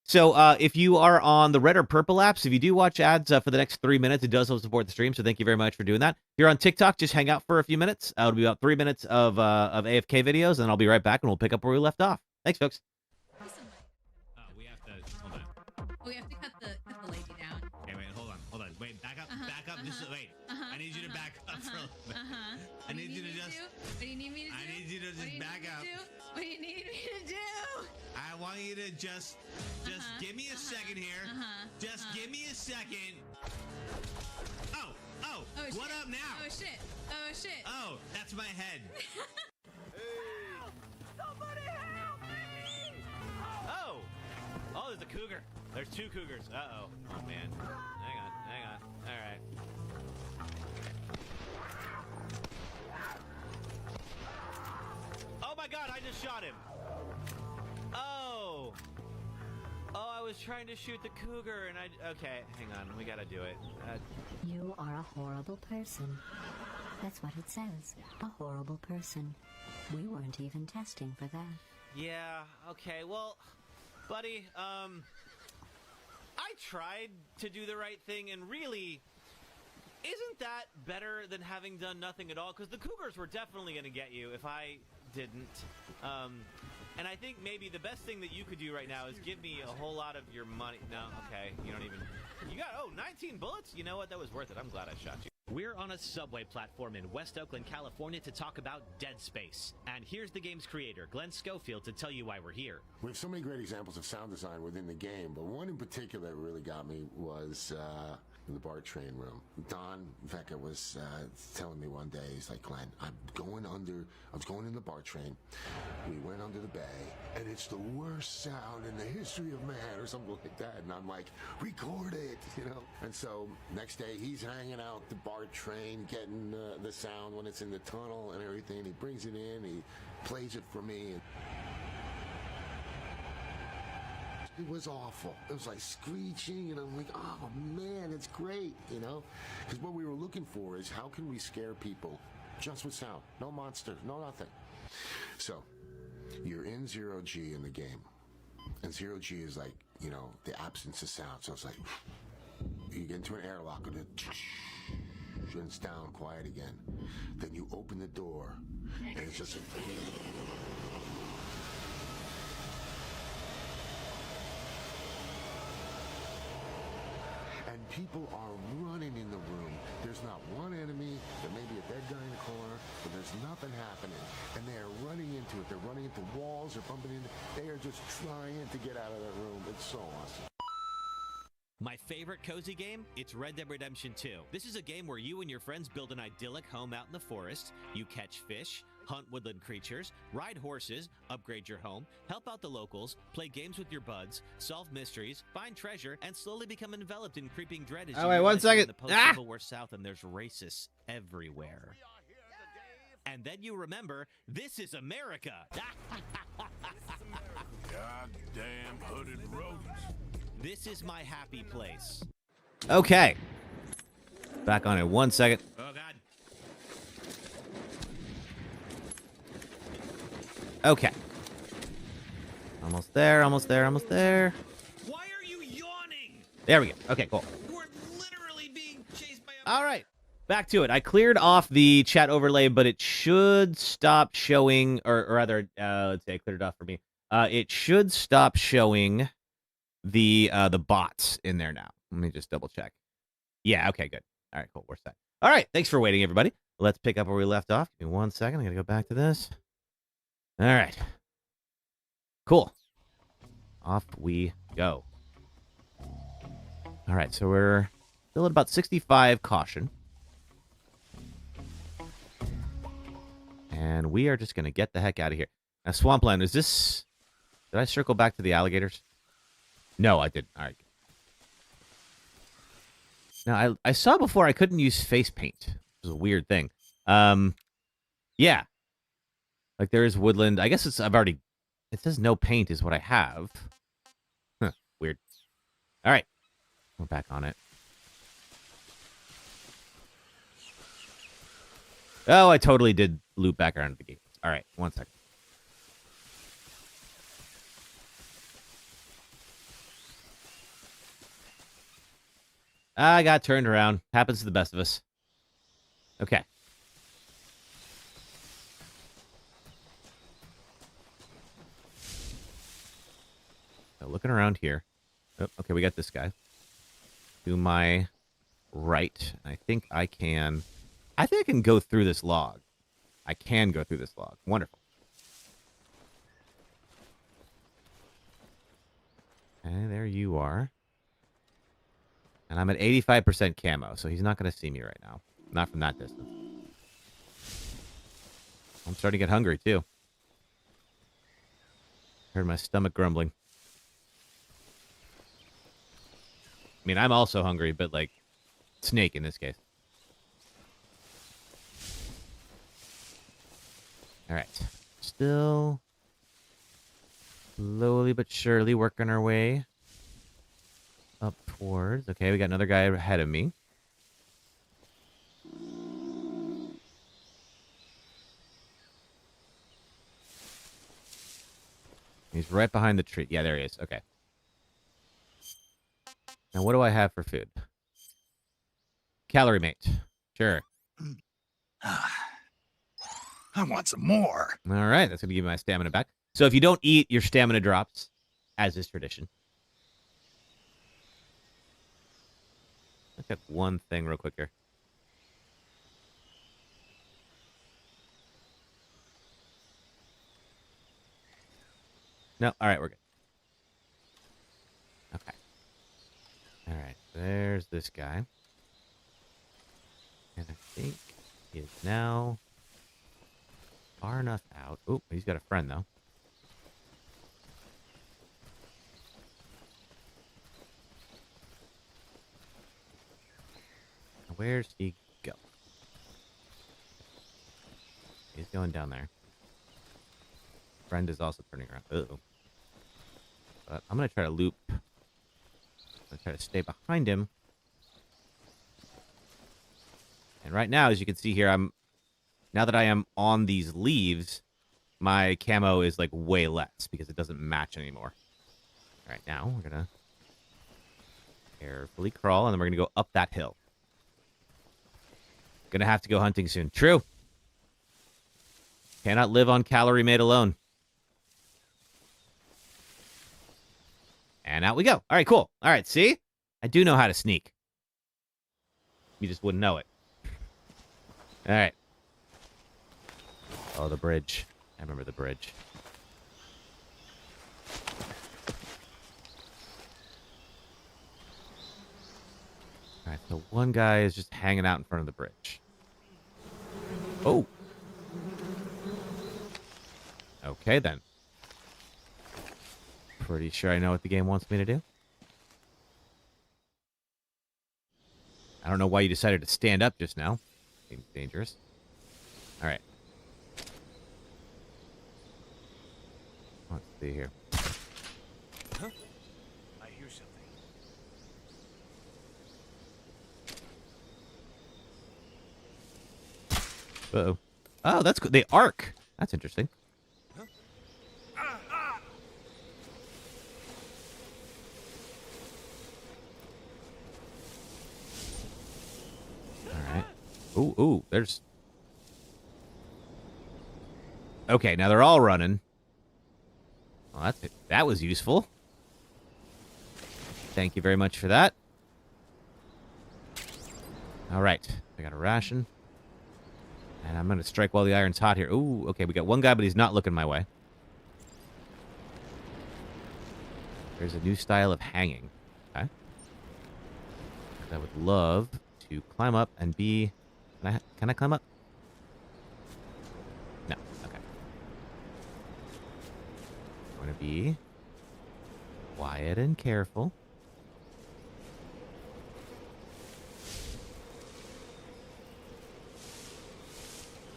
So if you are on the red or purple apps, if you do watch ads for the next 3 minutes, it does help support the stream, so thank you very much for doing that. If you're on TikTok, just hang out for a few minutes. It'll be about 3 minutes of AFK videos, and then I'll be right back, and we'll pick up where we left off. Thanks, folks. We have to hold on. We have to cut the lady down. Okay, wait, hold on. Wait, back up, back up. Just wait. I need you to back up for a little bit. I need you to just. What do you need me to do? I need you to just back up. What do you need me to do? I want you to just give me a second here. Just give me a second. Oh, what up now? Oh shit. Oh, that's my head. Somebody help me! Oh, there's a cougar. There's 2 cougars. Uh-oh. Oh, man. Hang on. All right. Oh, my God, I just shot him. Oh, I was trying to shoot the cougar, and okay, hang on. We got to do it. You are a horrible person. That's what it says. A horrible person. We weren't even testing for that. Yeah, okay, well, buddy, I tried to do the right thing, and really, isn't that better than having done nothing at all? Because the cougars were definitely going to get you if I didn't. And I think maybe the best thing that you could do right now is give me a whole lot of your money. No, okay, you don't even... You got, 19 bullets? You know what? That was worth it. I'm glad I shot you. We're on a subway platform in West Oakland, California to talk about Dead Space. And here's the game's creator, Glenn Schofield, to tell you why we're here. We have so many great examples of sound design within the game, but one in particular that really got me was in the BART train room. Don Vecca was telling me one day, he's like, Glenn, I was going in the BART train. We went under the bay, and it's the worst sound in the history of man, or something like that. And I'm like, record it, you know? And so next day, he's hanging out the BART train, getting the sound when it's in the tunnel and everything. He brings it in, he plays it for me. It was awful. It was like screeching, and I'm like, oh man, it's great, you know? Because what we were looking for is how can we scare people just with sound? No monster, no nothing. So, you're in 0G in the game. And 0G is like, you know, the absence of sound. So it's like, you get into an airlock and it it's down, quiet again. Then you open the door, and it's just and people are running in the room. There's not one enemy. There may be a dead guy in the corner, but there's nothing happening. And they are running into it. They're running into walls. They're bumping into. They are just trying to get out of that room. It's so awesome. My favorite cozy game? It's Red Dead Redemption 2. This is a game where you and your friends build an idyllic home out in the forest. You catch fish, hunt woodland creatures, ride horses, upgrade your home, help out the locals, play games with your buds, solve mysteries, find treasure, and slowly become enveloped in creeping dread as you realize you're in the post-Civil War South and there's racists everywhere. And then you remember, this is America. Goddamn hooded rodents. This is my happy place. Okay. Back on it 1 second. Oh, God. Okay. Almost there, almost there, almost there. Why are you yawning? There we go. Okay, cool. We're literally being chased by a... All right. Back to it. I cleared off the chat overlay, but it should stop showing, or rather, let's say I cleared it off for me. It should stop showing the bots in there now. Let me just double check. Yeah, okay, good. All right, cool. We're set. All right, thanks for waiting, everybody. Let's pick up where we left off. Give me 1 second. I gotta go back to this. All right. Cool. Off we go. All right, so we're still at about 65 caution. And we are just gonna get the heck out of here. Now, Swampland, is this... Did I circle back to the alligators? No, I didn't. All right. Now, I saw before I couldn't use face paint. It was a weird thing. Yeah. Like, there is woodland. I guess it's... I've already... It says no paint is what I have. Huh. Weird. All right. We're back on it. Oh, I totally did loop back around to the gate. All right, 1 second. I got turned around. Happens to the best of us. Okay. So looking around here. Oh, okay, we got this guy. To my right. I think I can go through this log. I can go through this log. Wonderful. Okay, there you are. And I'm at 85% camo, so he's not going to see me right now. Not from that distance. I'm starting to get hungry, too. Heard my stomach grumbling. I mean, I'm also hungry, but, like, snake in this case. All right. Still slowly but surely working our way up towards. Okay, we got another guy ahead of me. He's right behind the tree. Yeah, there he is. Okay. Now, what do I have for food? Calorie mate. Sure. I want some more. All right, that's going to give me my stamina back. So if you don't eat, your stamina drops, as is tradition. Look at one thing real quick here. No, all right, we're good. Okay. All right, there's this guy. And I think he is now far enough out. Oh, he's got a friend, though. Where's he go? He's going down there. Friend is also turning around. Uh-oh. But I'm going to try to loop. I'm going to try to stay behind him. And right now, as you can see here, now that I am on these leaves, my camo is like way less because it doesn't match anymore. All right, now we're going to carefully crawl, and then we're going to go up that hill. Gonna have to go hunting soon. True. Cannot live on calorie made alone. And out we go. All right, cool. All right, see? I do know how to sneak. You just wouldn't know it. All right. Oh, the bridge. I remember the bridge. All right, so one guy is just hanging out in front of the bridge. Oh. Okay, then. Pretty sure I know what the game wants me to do. I don't know why you decided to stand up just now. Seems dangerous. All right. Let's see here. Huh? I hear something. Uh-oh. Oh, that's good. They arc. That's interesting. All right. Ooh, there's... Okay, now they're all running. Well, that was useful. Thank you very much for that. All right. I got a ration. And I'm going to strike while the iron's hot here. Ooh, okay, we got one guy, but he's not looking my way. There's a new style of hanging. Okay. I would love to climb up and be... Can I climb up? No, okay. I'm going to be quiet and careful.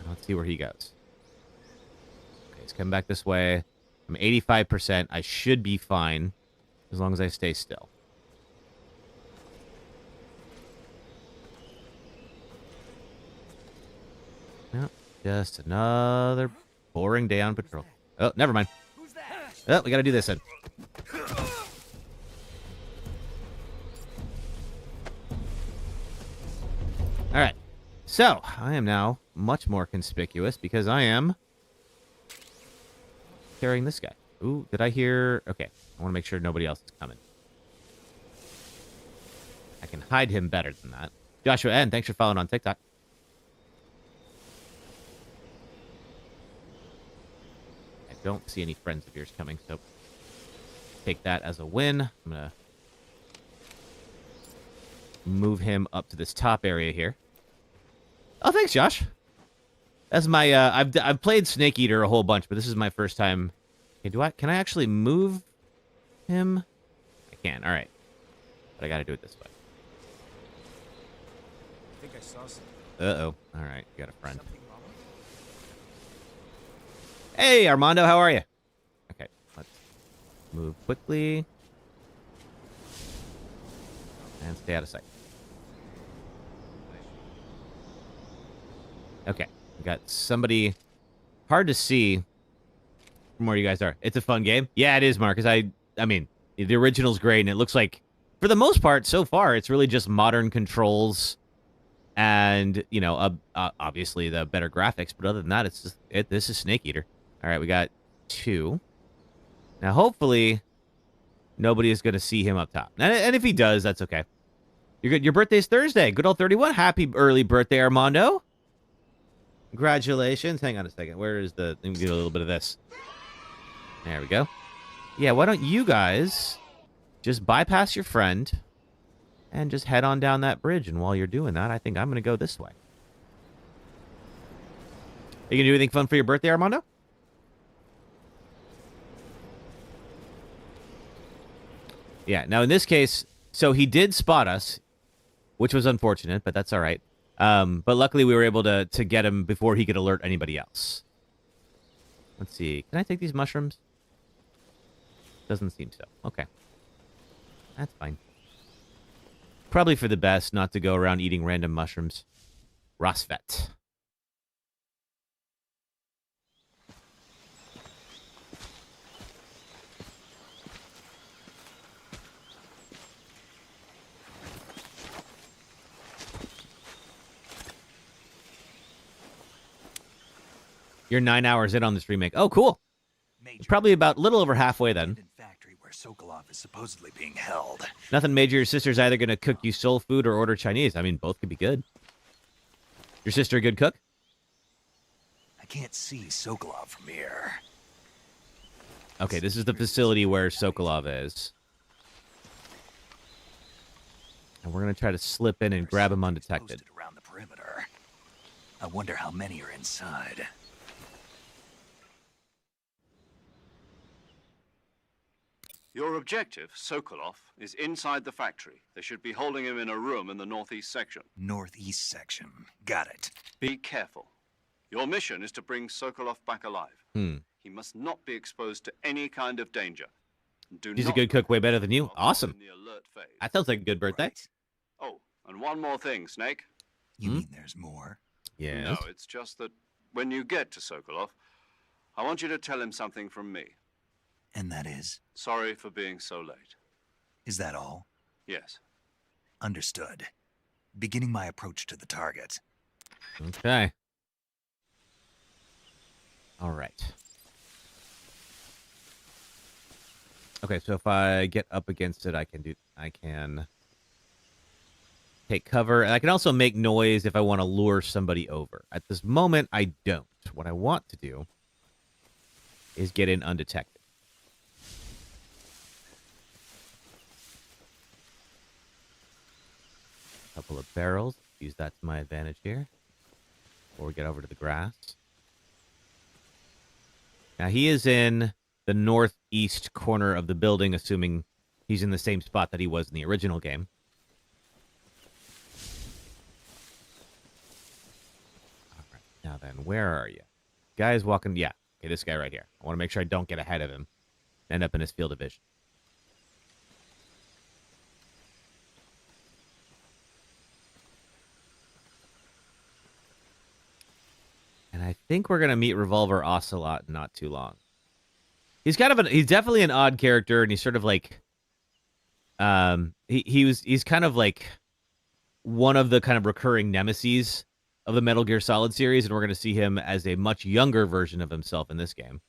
Let's see where he goes. Okay, he's coming back this way. I'm 85%. I should be fine as long as I stay still. No, Just another boring day on patrol. Oh, never mind. Oh, we gotta do this then. All right. So, I am now much more conspicuous because I am carrying this guy. Ooh, did I hear? Okay, I want to make sure nobody else is coming. I can hide him better than that. Joshua N., thanks for following on TikTok. I don't see any friends of yours coming, so take that as a win. I'm going to move him up to this top area here. Oh, thanks, Josh. That's my, I've played Snake Eater a whole bunch, but this is my first time. Okay, can I actually move him? I can, all right. But I got to do it this way. I think I saw something. Uh-oh. All right, you got a friend. Hey, Armando, how are you? Okay, let's move quickly. And stay out of sight. Okay, we got somebody hard to see from where you guys are. It's a fun game. Yeah, it is, Marcus. I mean, the original's great, and it looks like, for the most part, so far, it's really just modern controls and, you know, obviously the better graphics. But other than that, it's just, this is Snake Eater. All right, we got 2. Now, hopefully, nobody is going to see him up top. And if he does, that's okay. You're good. Your birthday's Thursday. Good old 31. Happy early birthday, Armando. Congratulations. Hang on a second. Where is the... Let me get a little bit of this. There we go. Yeah, why don't you guys just bypass your friend and just head on down that bridge. And while you're doing that, I think I'm going to go this way. Are you going to do anything fun for your birthday, Armando? Yeah, now in this case, so he did spot us, which was unfortunate, but that's all right. But luckily we were able to get him before he could alert anybody else. Let's see. Can I take these mushrooms? Doesn't seem so. Okay. That's fine. Probably for the best not to go around eating random mushrooms. Rosvet. You're 9 hours in on this remake. Oh, cool. Probably about a little over halfway then. Factory where Sokolov is supposedly being held. Nothing major. Your sister's either going to cook you soul food or order Chinese. I mean, both could be good. Your sister a good cook? I can't see Sokolov from here. Okay, this is the facility where Sokolov is. And we're going to try to slip in and grab him undetected. Around the perimeter. I wonder how many are inside. Your objective, Sokolov, is inside the factory. They should be holding him in a room in the northeast section. Northeast section. Got it. Be careful. Your mission is to bring Sokolov back alive. He must not be exposed to any kind of danger. He's a good cook, way better than you. Awesome. That sounds like a good birthday. Right. Oh, and one more thing, Snake. You mean there's more? Yes. No, it's just that when you get to Sokolov, I want you to tell him something from me. And that is? Sorry for being so late. Is that all? Yes. Understood. Beginning my approach to the target. Okay. All right. Okay, so if I get up against it, I can take cover, and I can also make noise if I want to lure somebody over. At this moment, I don't. What I want to do is get in undetected. Couple of barrels. Use that to my advantage here. Before we get over to the grass. Now he is in the northeast corner of the building, assuming he's in the same spot that he was in the original game. All right. Now then, where are you? Guy's walking. Yeah. Okay, this guy right here. I want to make sure I don't get ahead of him. End up in his field of vision. And I think we're gonna meet Revolver Ocelot in not too long. He's he's definitely an odd character, and he's sort of like, he's kind of like one of the kind of recurring nemeses of the Metal Gear Solid series, and we're gonna see him as a much younger version of himself in this game,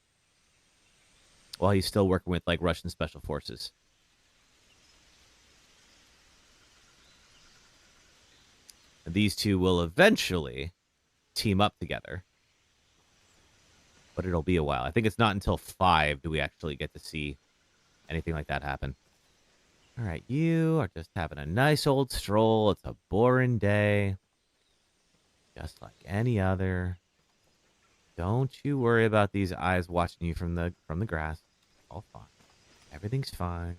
while he's still working with like Russian special forces. And these two will eventually team up together. But it'll be a while. I think it's not until 5 do we actually get to see anything like that happen. All right, you are just having a nice old stroll. It's a boring day. Just like any other. Don't you worry about these eyes watching you from the grass. All fine. Everything's fine.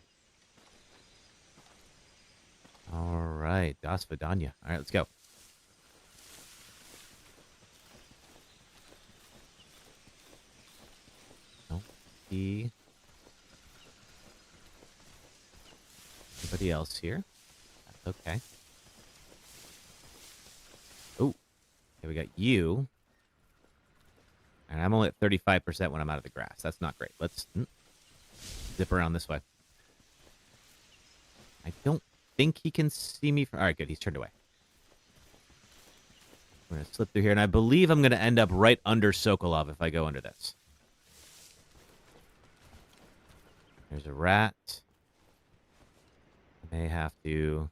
All right, Das Vidanya. All right, let's go. Anybody else here? That's okay. Oh, okay, we got you. And I'm only at 35% when I'm out of the grass. That's not great. Let's zip around this way. I don't think he can see me from... All right, good. He's turned away. I'm going to slip through here, and I believe I'm going to end up right under Sokolov if I go under this. There's a rat. I may have to...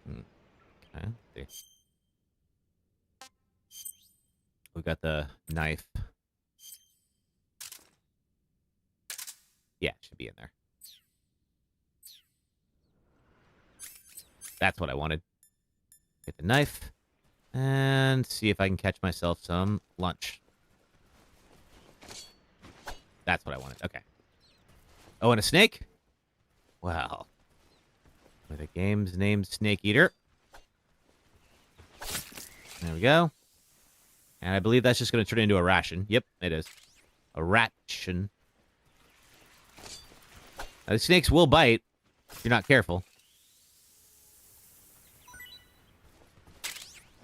Okay, let's see. We got the knife. Yeah, it should be in there. That's what I wanted. Get the knife. And see if I can catch myself some lunch. That's what I wanted. Okay. Oh, and a snake? Well. The game's named Snake Eater. There we go. And I believe that's just going to turn into a ration. Yep, it is. A ration. Now, the snakes will bite if you're not careful.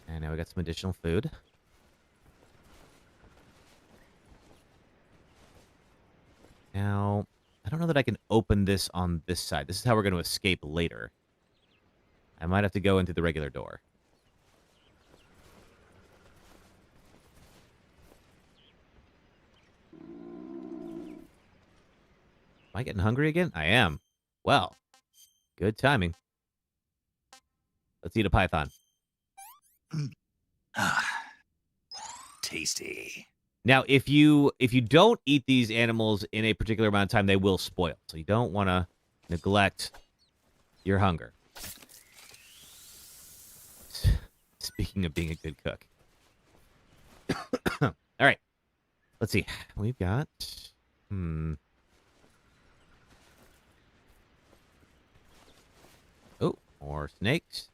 And now we got some additional food. Now, I don't know that I can open this on this side. This is how we're going to escape later. I might have to go into the regular door. Am I getting hungry again? I am. Well, good timing. Let's eat a python. Tasty. Now, if you don't eat these animals in a particular amount of time, they will spoil. So you don't want to neglect your hunger. Speaking of being a good cook. All right. Let's see. We've got... Oh, more snakes.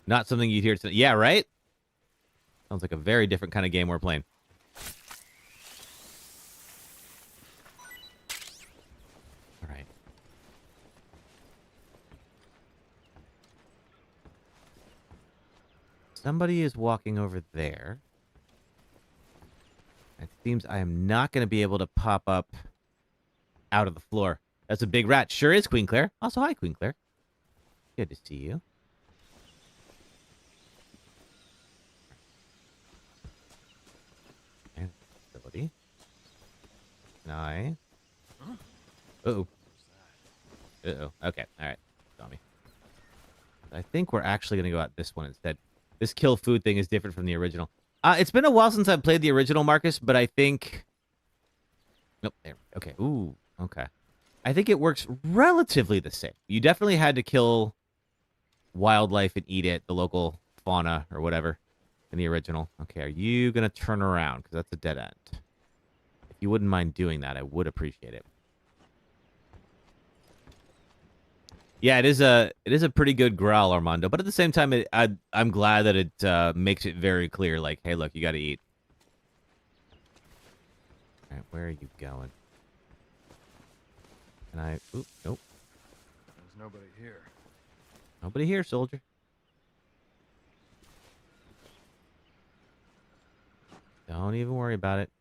Not something you'd hear tonight. Yeah, right? Sounds like a very different kind of game we're playing. All right. Somebody is walking over there. It seems I am not going to be able to pop up out of the floor. That's a big rat. Sure is, Queen Claire. Also, hi, Queen Claire. Good to see you. Ability. Nice. Uh-oh. Uh-oh. Okay. All right. Got me. I think we're actually going to go out this one instead. This kill food thing is different from the original. It's been a while since I've played the original, Marcus, but I think... Nope. There. Okay. Ooh. Okay. I think it works relatively the same. You definitely had to kill wildlife and eat it, the local fauna or whatever, in the original. Okay, are you going to turn around? Because that's a dead end. If you wouldn't mind doing that, I would appreciate it. Yeah, it is a pretty good growl, Armando. But at the same time, I'm glad that it makes it very clear, like, hey, look, you got to eat. All right, where are you going? Can I... Oop, nope. There's nobody here. Nobody here, soldier. Don't even worry about it.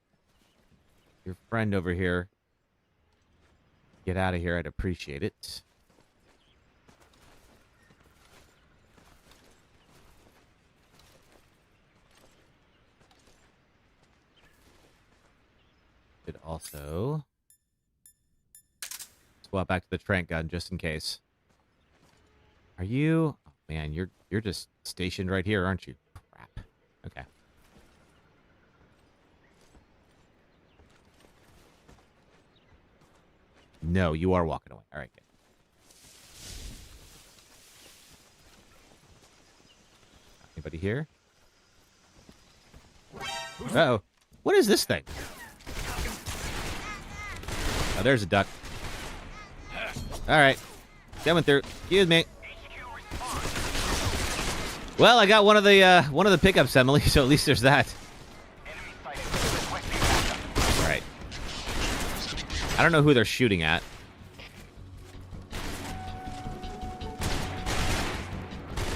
Your friend over here. Get out of here. I'd appreciate it. Could also swap back to the tranq gun just in case. Are you? Oh, man, you're just stationed right here, aren't you? Crap. Okay. No, you are walking away. All right, good. Anybody here? Uh-oh. What is this thing? Oh, there's a duck. All right. Coming through. Excuse me. Well, I got one of the pickups, Emily, so at least there's that. All right. I don't know who they're shooting at.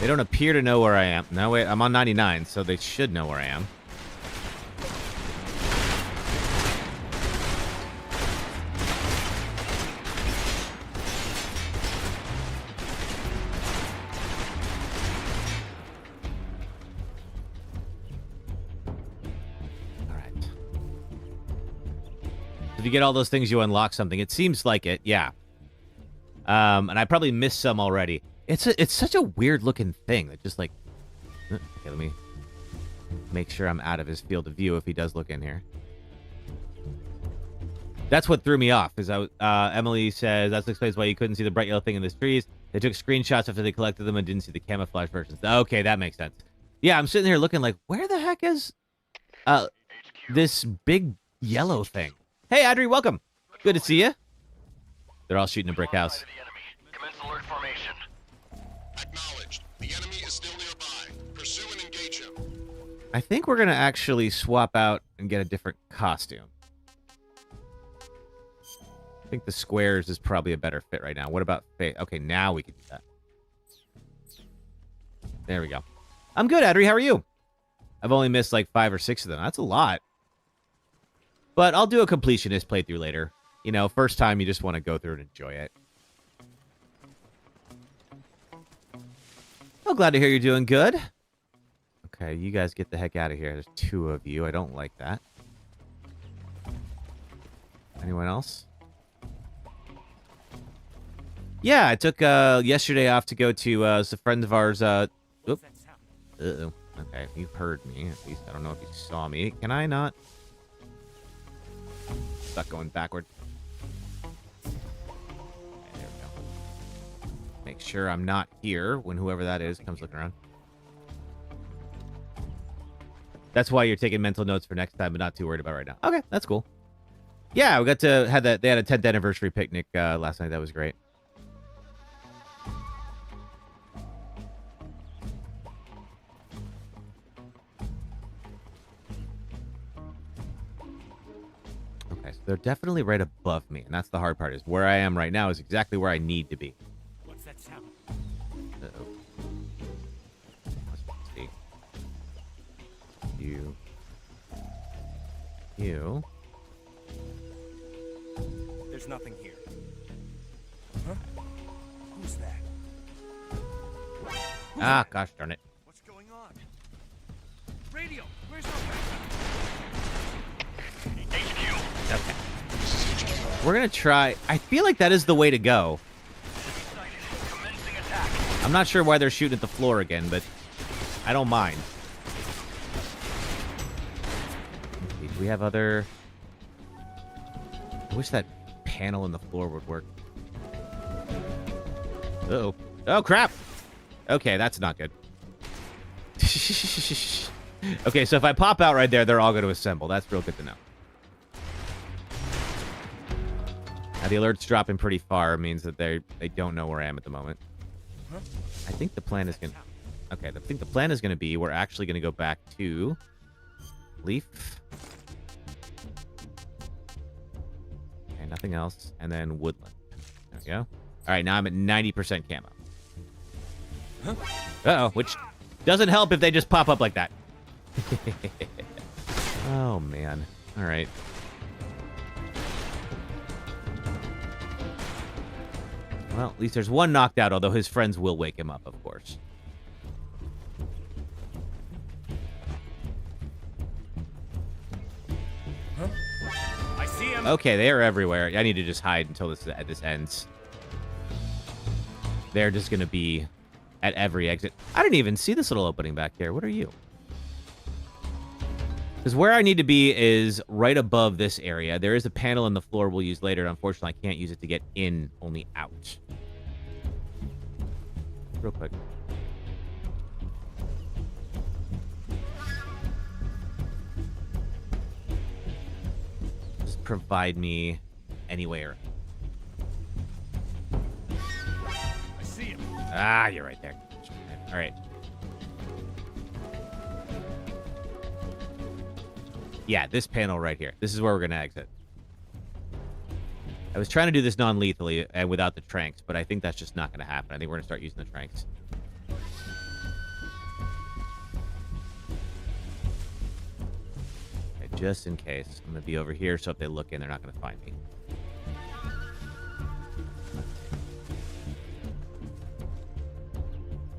They don't appear to know where I am. No, wait, I'm on 99, so they should know where I am. If you get all those things, you unlock something. It seems like it, yeah. And I probably missed some already. It's such a weird looking thing that just like. Okay, let me make sure I'm out of his field of view if he does look in here. That's what threw me off. Is Emily says that explains why you couldn't see the bright yellow thing in the trees. They took screenshots after they collected them and didn't see the camouflage versions. Okay, that makes sense. Yeah, I'm sitting here looking like, where the heck is this big yellow thing? Hey, Adri, welcome. Good to see you. They're all shooting a brick house. Commence alert formation. Acknowledged. The enemy is still nearby. Pursue and engage him. I think we're going to actually swap out and get a different costume. I think the squares is probably a better fit right now. What about face? Okay, now we can do that. There we go. I'm good, Adri. How are you? I've only missed like 5 or 6 of them. That's a lot. But I'll do a completionist playthrough later. You know, first time you just want to go through and enjoy it. Oh, glad to hear you're doing good. Okay, you guys get the heck out of here. There's 2 of you. I don't like that. Anyone else? Yeah, I took yesterday off to go to a friend of ours. Uh-oh. Okay, you heard me. At least I don't know if you saw me. Can I not? Stuck going backward. Okay, there we go. Make sure I'm not here when whoever that is comes looking around. That's why you're taking mental notes for next time, but not too worried about right now. Okay, that's cool. Yeah, we got to have that. They had a 10th anniversary picnic last night. That was great. Okay, so they're definitely right above me, and that's the hard part. Is where I am right now is exactly where I need to be. What's that sound? Uh-oh. Let's see. You. There's nothing here. Huh? Who's that? Ah, gosh darn it. What's going on? Radio, where's our HQ. Okay. We're going to try. I feel like that is the way to go. I'm not sure why they're shooting at the floor again, but I don't mind. Do we have other... I wish that panel in the floor would work. Uh-oh. Oh, crap! Okay, that's not good. Okay, so if I pop out right there, they're all going to assemble. That's real good to know. Now, the alert's dropping pretty far. It means that they don't know where I am at the moment. I think the plan is going to... Okay, I think the plan is going to be we're actually going to go back to Leaf. Okay, nothing else. And then Woodland. There we go. All right, now I'm at 90% camo. Uh-oh, which doesn't help if they just pop up like that. Oh, man. All right. Well, at least there's one knocked out, although his friends will wake him up, of course. I see him. Okay, they are everywhere. I need to just hide until this ends. They're just going to be at every exit. I didn't even see this little opening back here. What are you? Because where I need to be is right above this area. There is a panel in the floor we'll use later. Unfortunately, I can't use it to get in, only out. Real quick. Just provide me anywhere. I see him. Ah, you're right there. All right. Yeah, this panel right here. This is where we're going to exit. I was trying to do this non-lethally and without the tranks, but I think that's just not going to happen. I think we're going to start using the tranks. Okay, just in case. I'm going to be over here, so if they look in, they're not going to find me.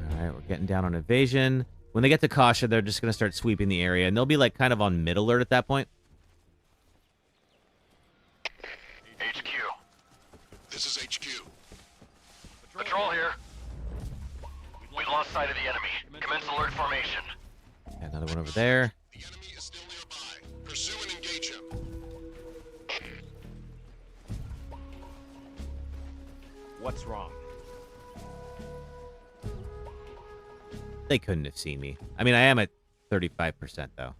All right, we're getting down on evasion. When they get to caution, they're just going to start sweeping the area, and they'll be like kind of on mid alert at that point. HQ. This is HQ. Patrol here. We've lost sight of the enemy. Commence alert formation. Another one over there. The enemy is still nearby. Pursue and engage him. What's wrong? They couldn't have seen me. I mean, I am at 35% though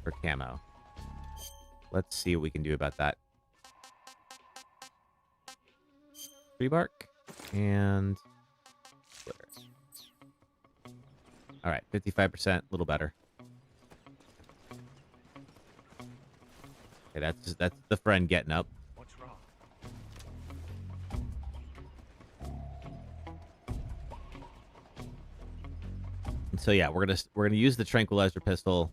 for camo. Let's see what we can do about that. Tree bark and glitter. All right, 55%, a little better. Okay, that's the friend getting up. What's wrong? And so yeah, we're gonna use the tranquilizer pistol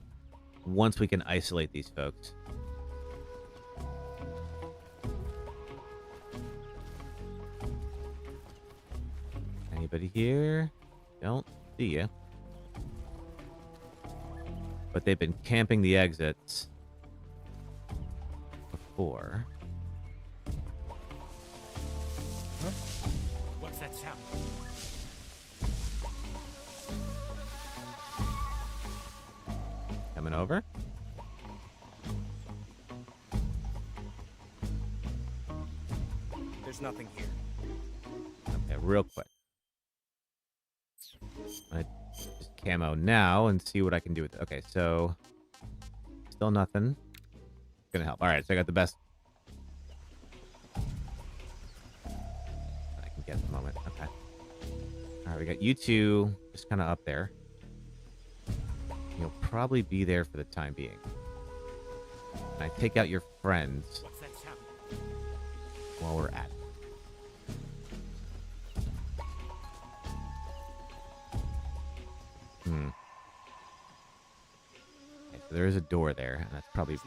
once we can isolate these folks. Anybody here? Don't see you. But they've been camping the exits before. Huh? What's that sound? Coming over. There's nothing here. Okay, real quick. I just camo now and see what I can do with it. Okay, so still nothing. Gonna help. All right, so I got the best I can get at the moment. Okay. All right, we got you two just kind of up there. You'll probably be there for the time being. And I take out your friends What's that sound? while we're at it. Okay, so there is a door there, and that's probably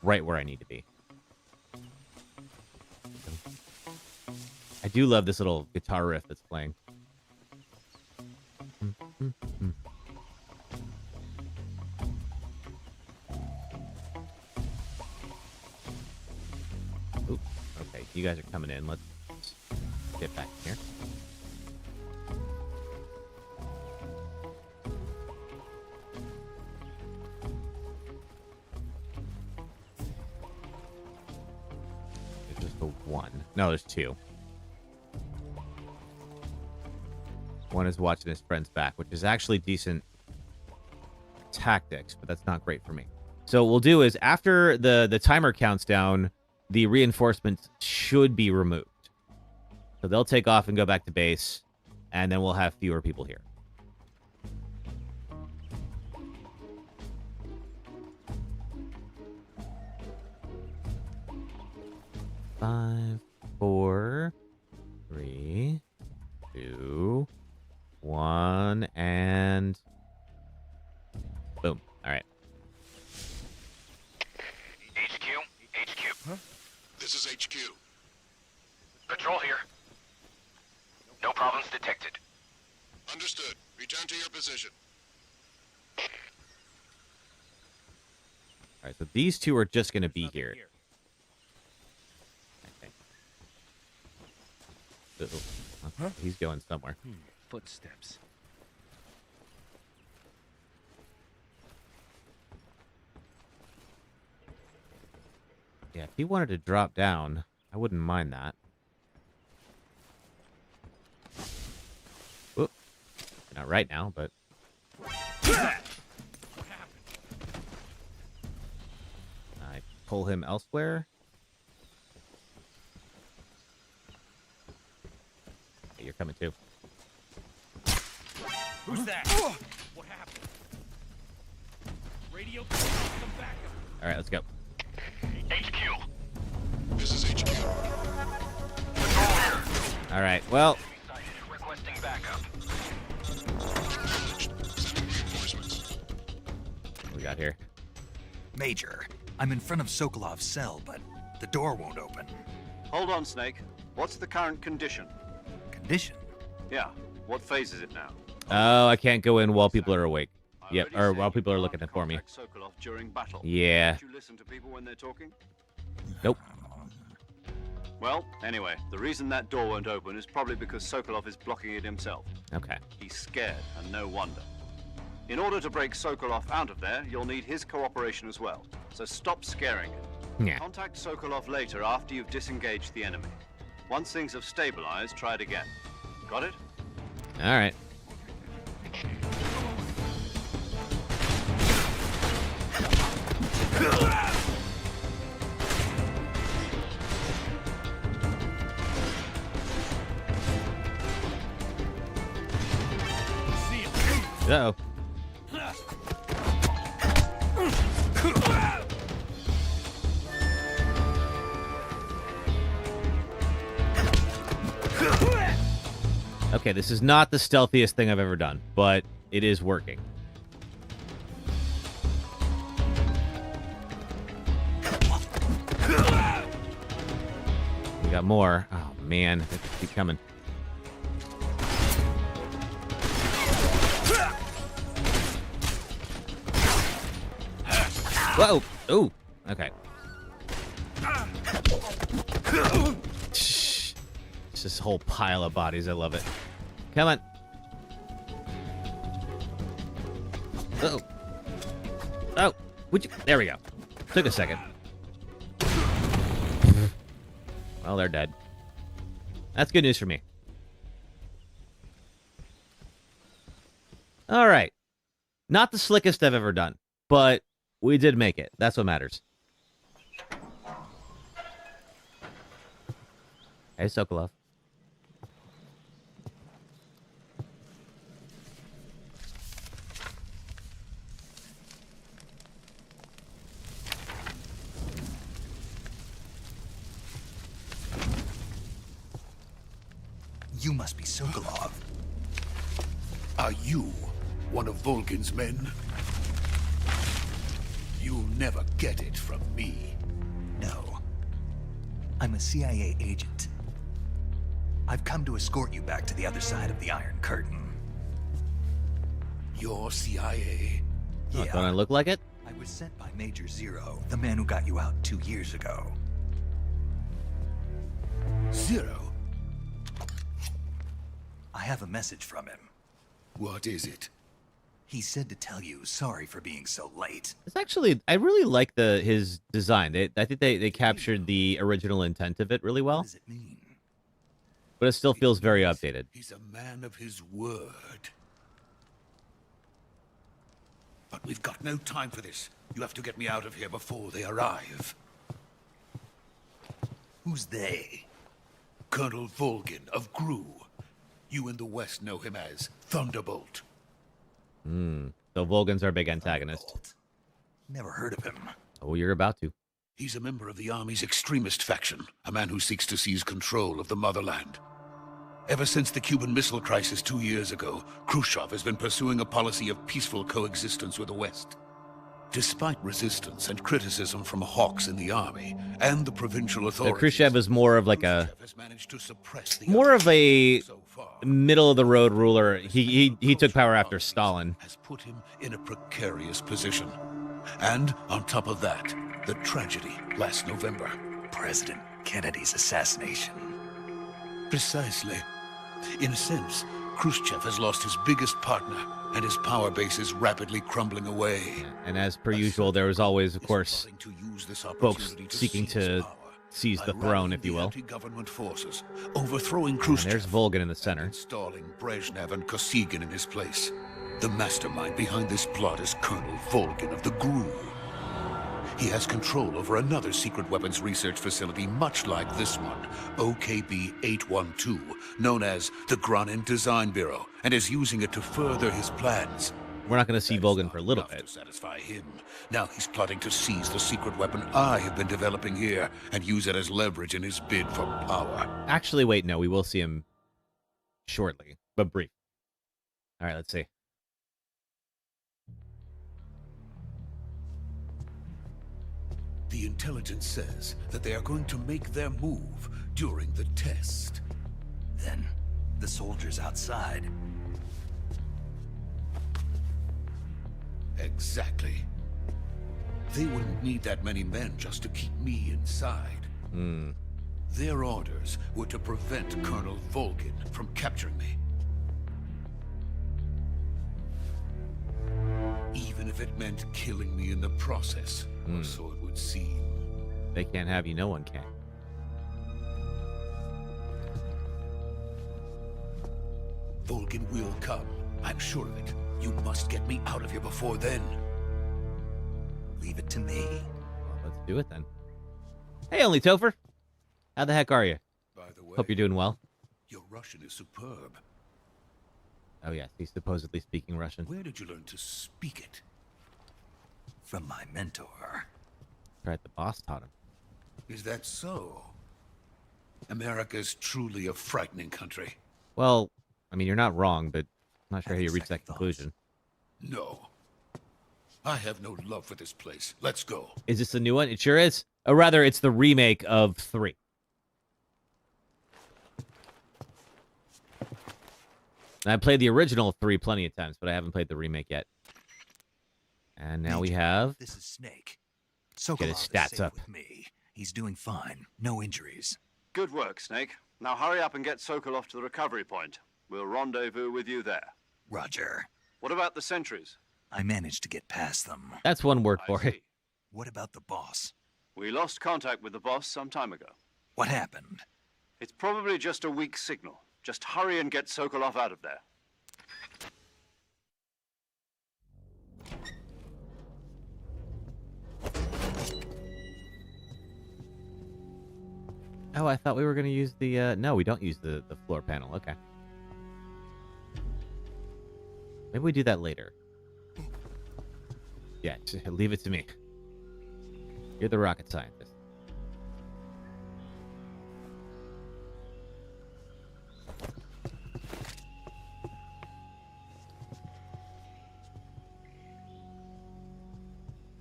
right where I need to be. I do love this little guitar riff that's playing. Ooh, okay, you guys are coming in. Let's get back here. There's just the one. No, there's two. One is watching his friend's back, which is actually decent tactics, but that's not great for me. So what we'll do is after the timer counts down, the reinforcements should be removed. So they'll take off and go back to base, and then we'll have fewer people here. Five, 4, 3, 2, 1 and boom. All right. HQ. Huh? This is HQ. Patrol here. No problems detected. Understood. Return to your position. All right, so these two are just going to be here. Okay. Huh? He's going somewhere. Footsteps. Yeah, if he wanted to drop down, I wouldn't mind that. Whoop. Not right now, but... I pull him elsewhere. Okay, you're coming too. Who's that? What happened? Radio, come back. All right, let's go. HQ. This is HQ. All right, well... Requesting backup. What we got here? Major, I'm in front of Sokolov's cell, but the door won't open. Hold on, Snake. What's the current condition? Condition? Yeah. What phase is it now? Oh, I can't go in while people are awake. Yep, or while people are looking for me. Sokolov during battle. Yeah. Did you listen to people when they're talking? Nope. Well, anyway, the reason that door won't open is probably because Sokolov is blocking it himself. Okay. He's scared, and no wonder. In order to break Sokolov out of there, you'll need his cooperation as well. So stop scaring him. Yeah. Contact Sokolov later after you've disengaged the enemy. Once things have stabilized, try it again. Got it? All right. Uh-oh. Okay, this is not the stealthiest thing I've ever done, but it is working. We got more. Oh, man. They keep coming. Whoa! Ooh! Okay. It's this whole pile of bodies. I love it. Come on. Oh. Oh. Would you? There we go. Took a second. Well, they're dead. That's good news for me. All right. Not the slickest I've ever done, but we did make it. That's what matters. Hey, Sokolov. You must be Sokolov. Are you one of Volgin's men? You'll never get it from me. No. I'm a CIA agent. I've come to escort you back to the other side of the Iron Curtain. You're CIA? Oh, don't I look like it? I was sent by Major Zero, the man who got you out 2 years ago. Zero? I have a message from him. What is it? He said to tell you sorry for being so late. It's actually, I really like his design. I think they captured the original intent of it really well. What does it mean? But it still feels very updated. He's a man of his word. But we've got no time for this. You have to get me out of here before they arrive. Who's they? Colonel Volgin of Gru. You in the West know him as Thunderbolt. So Volgin's our big antagonist. Never heard of him. Oh, you're about to. He's a member of the Army's extremist faction, a man who seeks to seize control of the motherland. Ever since the Cuban Missile Crisis 2 years ago, Khrushchev has been pursuing a policy of peaceful coexistence with the West. Despite resistance and criticism from hawks in the army and the provincial authorities, Khrushchev is more of like a middle of the road ruler. He took power after Stalin. Has put him in a precarious position. And on top of that, the tragedy last November. President Kennedy's assassination. Precisely. In a sense, Khrushchev has lost his biggest partner, and his power base is rapidly crumbling away. And as per usual, there was always, of course, folks seeking to seize the throne, if you will. Anti-government forces, overthrowing Khrushchev. And there's Volgin in the center. Installing Brezhnev and Kosygin in his place. The mastermind behind this plot is Colonel Volgin of the GRU. He has control over another secret weapons research facility much like this one, OKB-812, known as the Granin Design Bureau, and is using it to further his plans. We're not going to see Volgin for a little bit. To satisfy him. Now he's plotting to seize the secret weapon I have been developing here and use it as leverage in his bid for power. Actually, wait, no, we will see him shortly, but brief. All right, let's see. The intelligence says that they are going to make their move during the test. Then, the soldiers outside. Exactly. They wouldn't need that many men just to keep me inside. Their orders were to prevent Colonel Volgin from capturing me. Even if it meant killing me in the process, or so it would seem. They can't have you, no one can. Volgin will come. I'm sure of it. You must get me out of here before then. Leave it to me. Well, let's do it then. Hey, Only Topher. How the heck are you? By the way, hope you're doing well. Your Russian is superb. Oh, yes, he's supposedly speaking Russian. Where did you learn to speak it? From my mentor. Right, the boss taught him. Is that so? America's truly a frightening country. Well, I mean, you're not wrong, but I'm not sure how you reached that conclusion. No. I have no love for this place. Let's go. Is this the new one? It sure is. Or rather, it's the remake of 3. I played the original 3 plenty of times, but I haven't played the remake yet. And now we have... This is Snake. Get his stats up. With me. He's doing fine. No injuries. Good work, Snake. Now hurry up and get Sokolov to the recovery point. We'll rendezvous with you there. Roger. What about the sentries? I managed to get past them. That's one word for it. What about the boss? We lost contact with the boss some time ago. What happened? It's probably just a weak signal. Just hurry and get Sokolov out of there. Oh, I thought we were going to use the... No, we don't use the floor panel. Okay. Maybe we do that later. Yeah, leave it to me. You're the rocket scientist.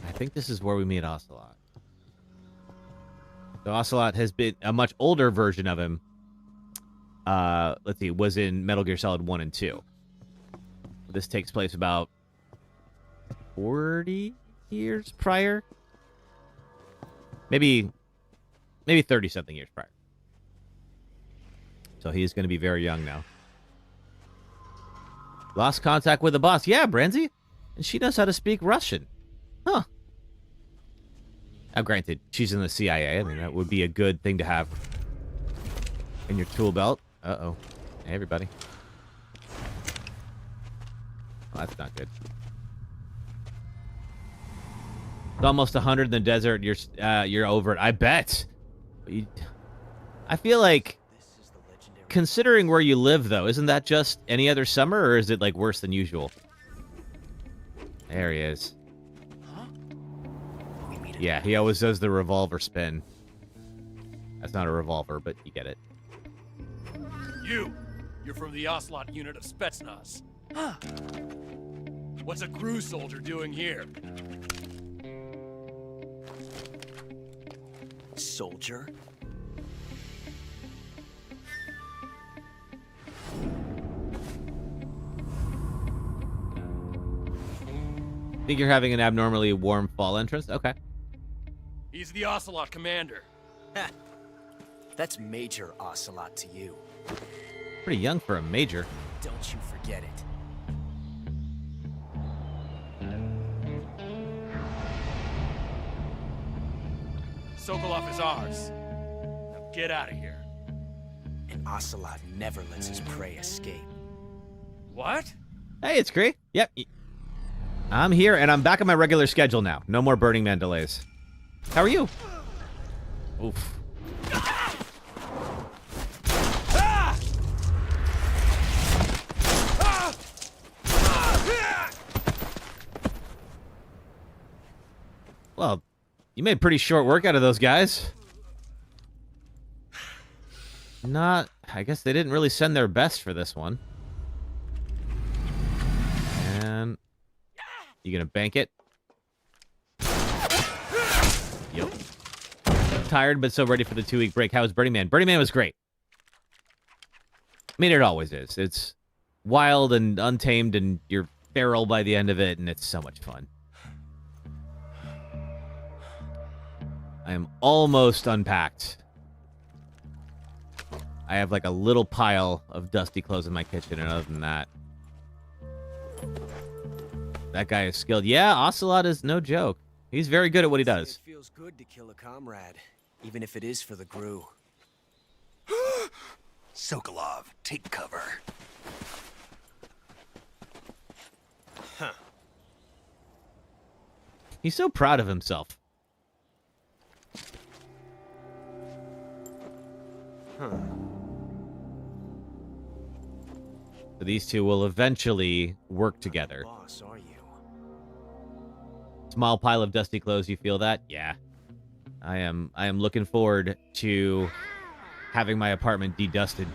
I think this is where we meet Ocelot. So Ocelot has been a much older version of him. Let's see, was in Metal Gear Solid 1 and 2. This takes place about 40 years prior. Maybe 30-something years prior. So he's going to be very young now. Lost contact with the boss. Yeah, Branzy. And she knows how to speak Russian. Huh. Now, granted, she's in the CIA. I mean, that would be a good thing to have in your tool belt. Uh-oh. Hey, everybody. Oh, that's not good. It's almost 100 in the desert. You're over it. I bet. I feel like, considering where you live, though, isn't that just any other summer, or is it, like, worse than usual? There he is. Yeah, he always does the revolver spin. That's not a revolver, but you get it. You! You're from the Ocelot unit of Spetsnaz. What's a crew soldier doing here? Soldier? Think you're having an abnormally warm fall entrance? Okay. He's the Ocelot commander. That's Major Ocelot to you. Pretty young for a major. Don't you forget it. Sokolov is ours. Now get out of here. And Ocelot never lets his prey escape. What? Hey, it's Cree. Yep. I'm here, and I'm back on my regular schedule now. No more Burning Man delays. How are you? Oof. Well, you made pretty short work out of those guys. I guess they didn't really send their best for this one. And you gonna bank it? Yep. Tired, but so ready for the 2-week break. How was Burning Man? Burning Man was great. I mean, it always is. It's wild and untamed, and you're feral by the end of it, and it's so much fun. I am almost unpacked. I have like a little pile of dusty clothes in my kitchen, and other than that, that guy is skilled. Yeah, Ocelot is no joke. He's very good at what he does. It feels good to kill a comrade, even if it is for the GRU. Sokolov, take cover. Huh. He's so proud of himself. Huh. So these two will eventually work together. Boss, are you? Small pile of dusty clothes, you feel that? Yeah. I am looking forward to having my apartment dedusted.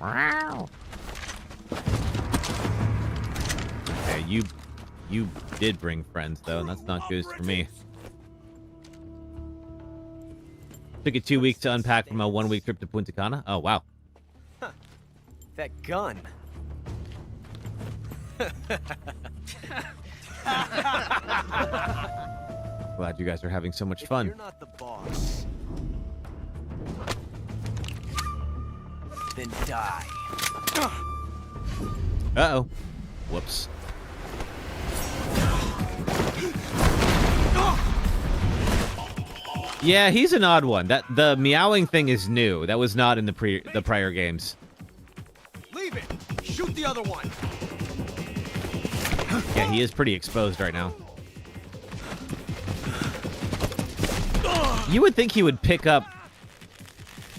Wow. Okay, you did bring friends though, and that's not good for me. Took it 2 weeks to unpack from a 1-week trip to Punta Cana. Oh, wow. Huh. That gun. Glad you guys are having so much fun. You're not the boss. Then die. Uh-oh. Whoops. Yeah, he's an odd one. The meowing thing is new. That was not in the prior games. Leave it. Shoot the other one. Yeah, he is pretty exposed right now. You would think he would pick up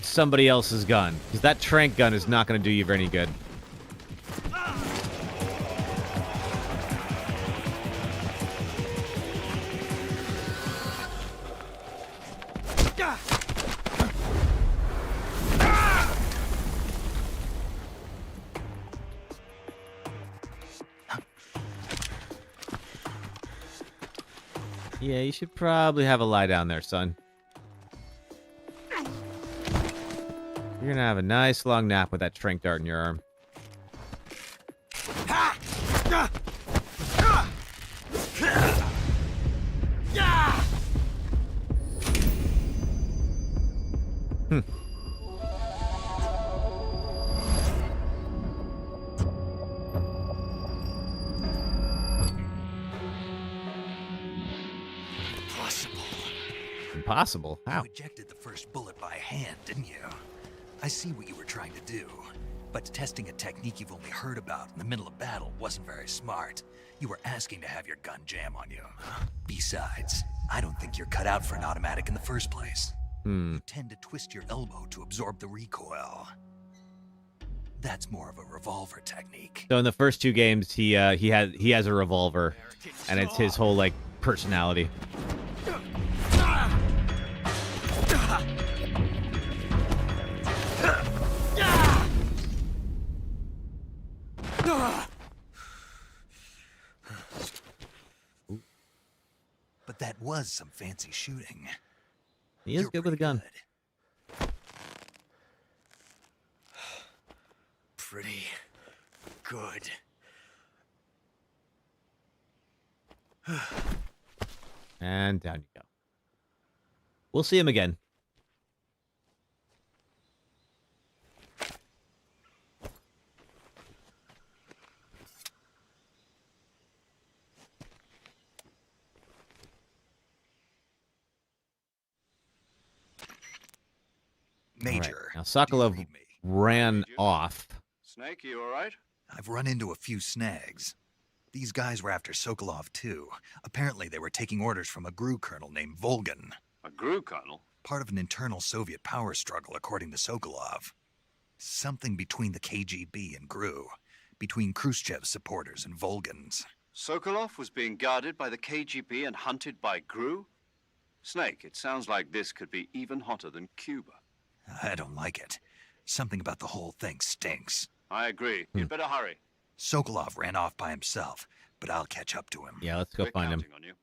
somebody else's gun, because that trank gun is not going to do you any good. Yeah, you should probably have a lie down there, son. You're gonna have a nice long nap with that trank dart in your arm. Hmm. Impossible? How? You ejected the first bullet by hand, didn't you? I see what you were trying to do, but testing a technique you've only heard about in the middle of battle wasn't very smart. You were asking to have your gun jam on you. Besides, I don't think you're cut out for an automatic in the first place. You tend to twist your elbow to absorb the recoil. That's more of a revolver technique. So in the first 2 games, he has a revolver, and it's his whole like personality. But that was some fancy shooting. He is good with a gun. Pretty good. And down you go. We'll see him again. Major. Right. Now, Sokolov ran off. Snake, you all right? I've run into a few snags. These guys were after Sokolov, too. Apparently, they were taking orders from a GRU colonel named Volgan. A GRU colonel? Part of an internal Soviet power struggle, according to Sokolov. Something between the KGB and GRU. Between Khrushchev's supporters and Volgan's. Sokolov was being guarded by the KGB and hunted by GRU? Snake, it sounds like this could be even hotter than Cuba. I don't like it. Something about the whole thing stinks. I agree. You'd better hurry. Sokolov ran off by himself, but I'll catch up to him. Yeah, let's go We're find him. counting on you.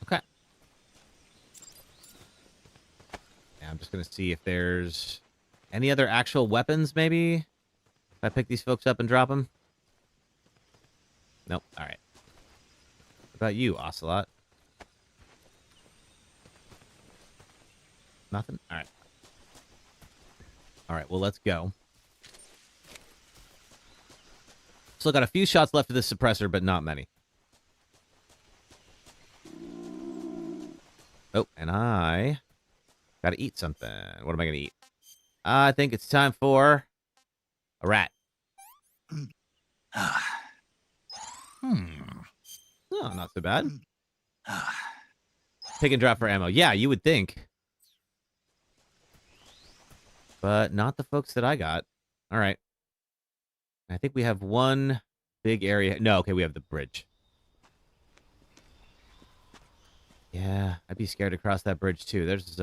Okay. Yeah, I'm just going to see if there's any other actual weapons, maybe? If I pick these folks up and drop them? Nope. All right. What about you, Ocelot? Nothing? All right. All right, well, let's go. Still got a few shots left of this suppressor, but not many. Oh, and I gotta eat something. What am I gonna eat? I think it's time for a rat. Oh, not so bad. Pick and drop for ammo. Yeah, you would think. But not the folks that I got. All right. I think we have one big area. No, okay, we have the bridge. Yeah, I'd be scared to cross that bridge too. There's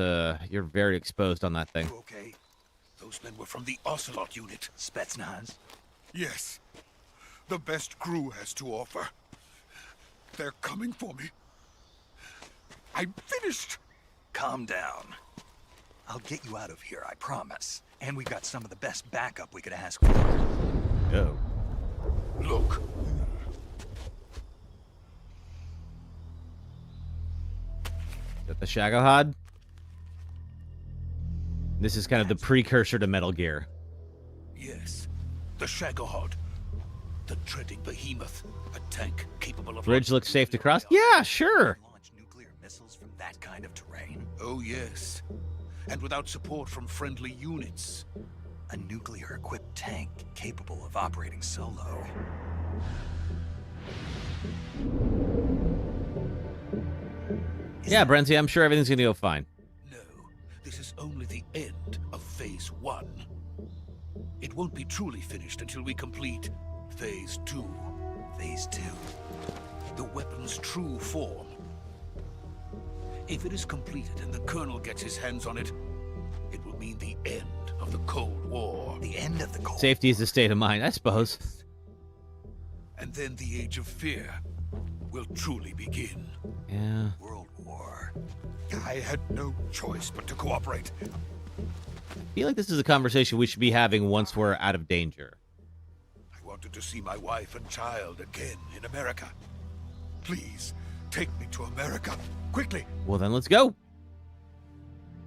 you're very exposed on that thing. Okay. Those men were from the Ocelot unit. Spetsnaz? Yes. The best GRU has to offer. They're coming for me. I'm finished. Calm down. I'll get you out of here, I promise. And we've got some of the best backup we could ask for. Oh. Look. Is that the Shagohod? This is kind of the precursor to Metal Gear. Yes. The Shagohod. The treading behemoth. A tank capable of... Bridge looks safe to cross? Yeah, sure. Launch nuclear missiles from that kind of terrain? Oh, yes. And without support from friendly units. A nuclear-equipped tank capable of operating solo. Yeah, Brenty, I'm sure everything's gonna go fine. No, this is only the end of Phase 1. It won't be truly finished until we complete Phase 2. Phase 2? The weapon's true form. If it is completed and the Colonel gets his hands on it, it will mean the end of the Cold War. The end of the Cold War? Safety is a state of mind, I suppose. And then the Age of Fear will truly begin. Yeah. World War. I had no choice but to cooperate. I feel like this is a conversation we should be having once we're out of danger. I wanted to see my wife and child again in America. Please, take me to America, quickly. Well, then let's go.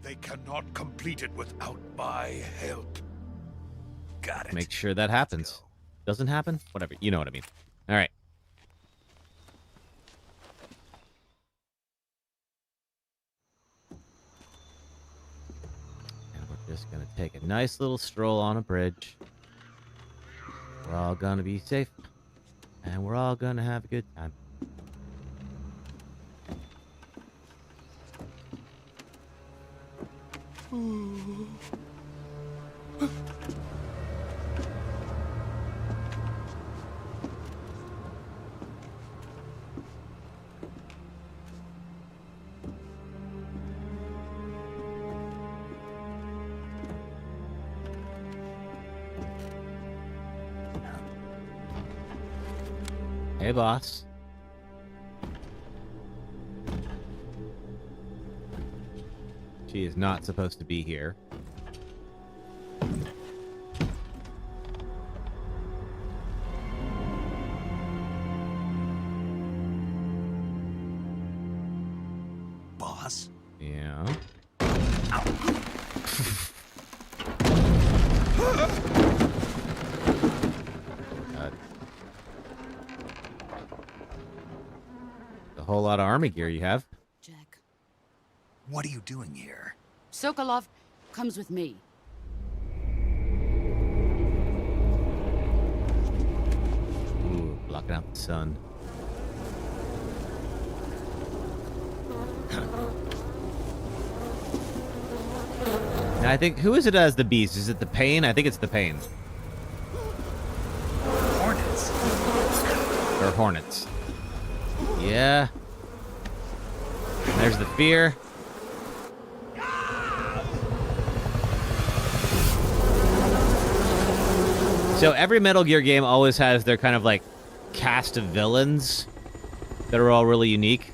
They cannot complete it without my help. Got it. Make sure that happens. Doesn't happen? Whatever. You know what I mean. All right. And we're just going to take a nice little stroll on a bridge. We're all going to be safe. And we're all going to have a good time. Hey, boss. She is not supposed to be here. Boss? Yeah. A whole lot of army gear you have. Jack. What are you doing here? Sokolov comes with me. Ooh, blocking out the sun. Now, I think, who is it as the beast? Is it the Pain? I think it's the Pain. Hornets. Or Hornets. Yeah. There's the Fear. So every Metal Gear game always has their kind of like cast of villains that are all really unique.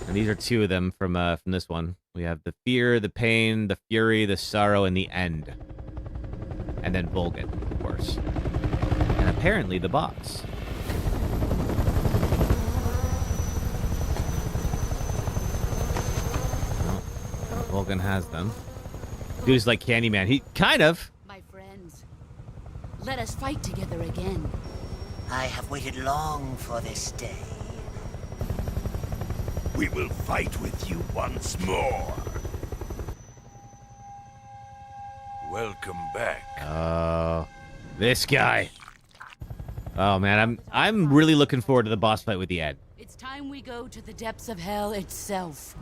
And these are two of them from this one. We have the Fear, the Pain, the Fury, the Sorrow, and the End. And then Vulcan, of course. And apparently the boss. Well, Vulcan has them. Dude's like Candyman. He kind of. My friends, let us fight together again. I have waited long for this day. We will fight with you once more. Welcome back. This guy. Oh man, I'm really looking forward to the boss fight with the Ed. It's time we go to the depths of hell itself.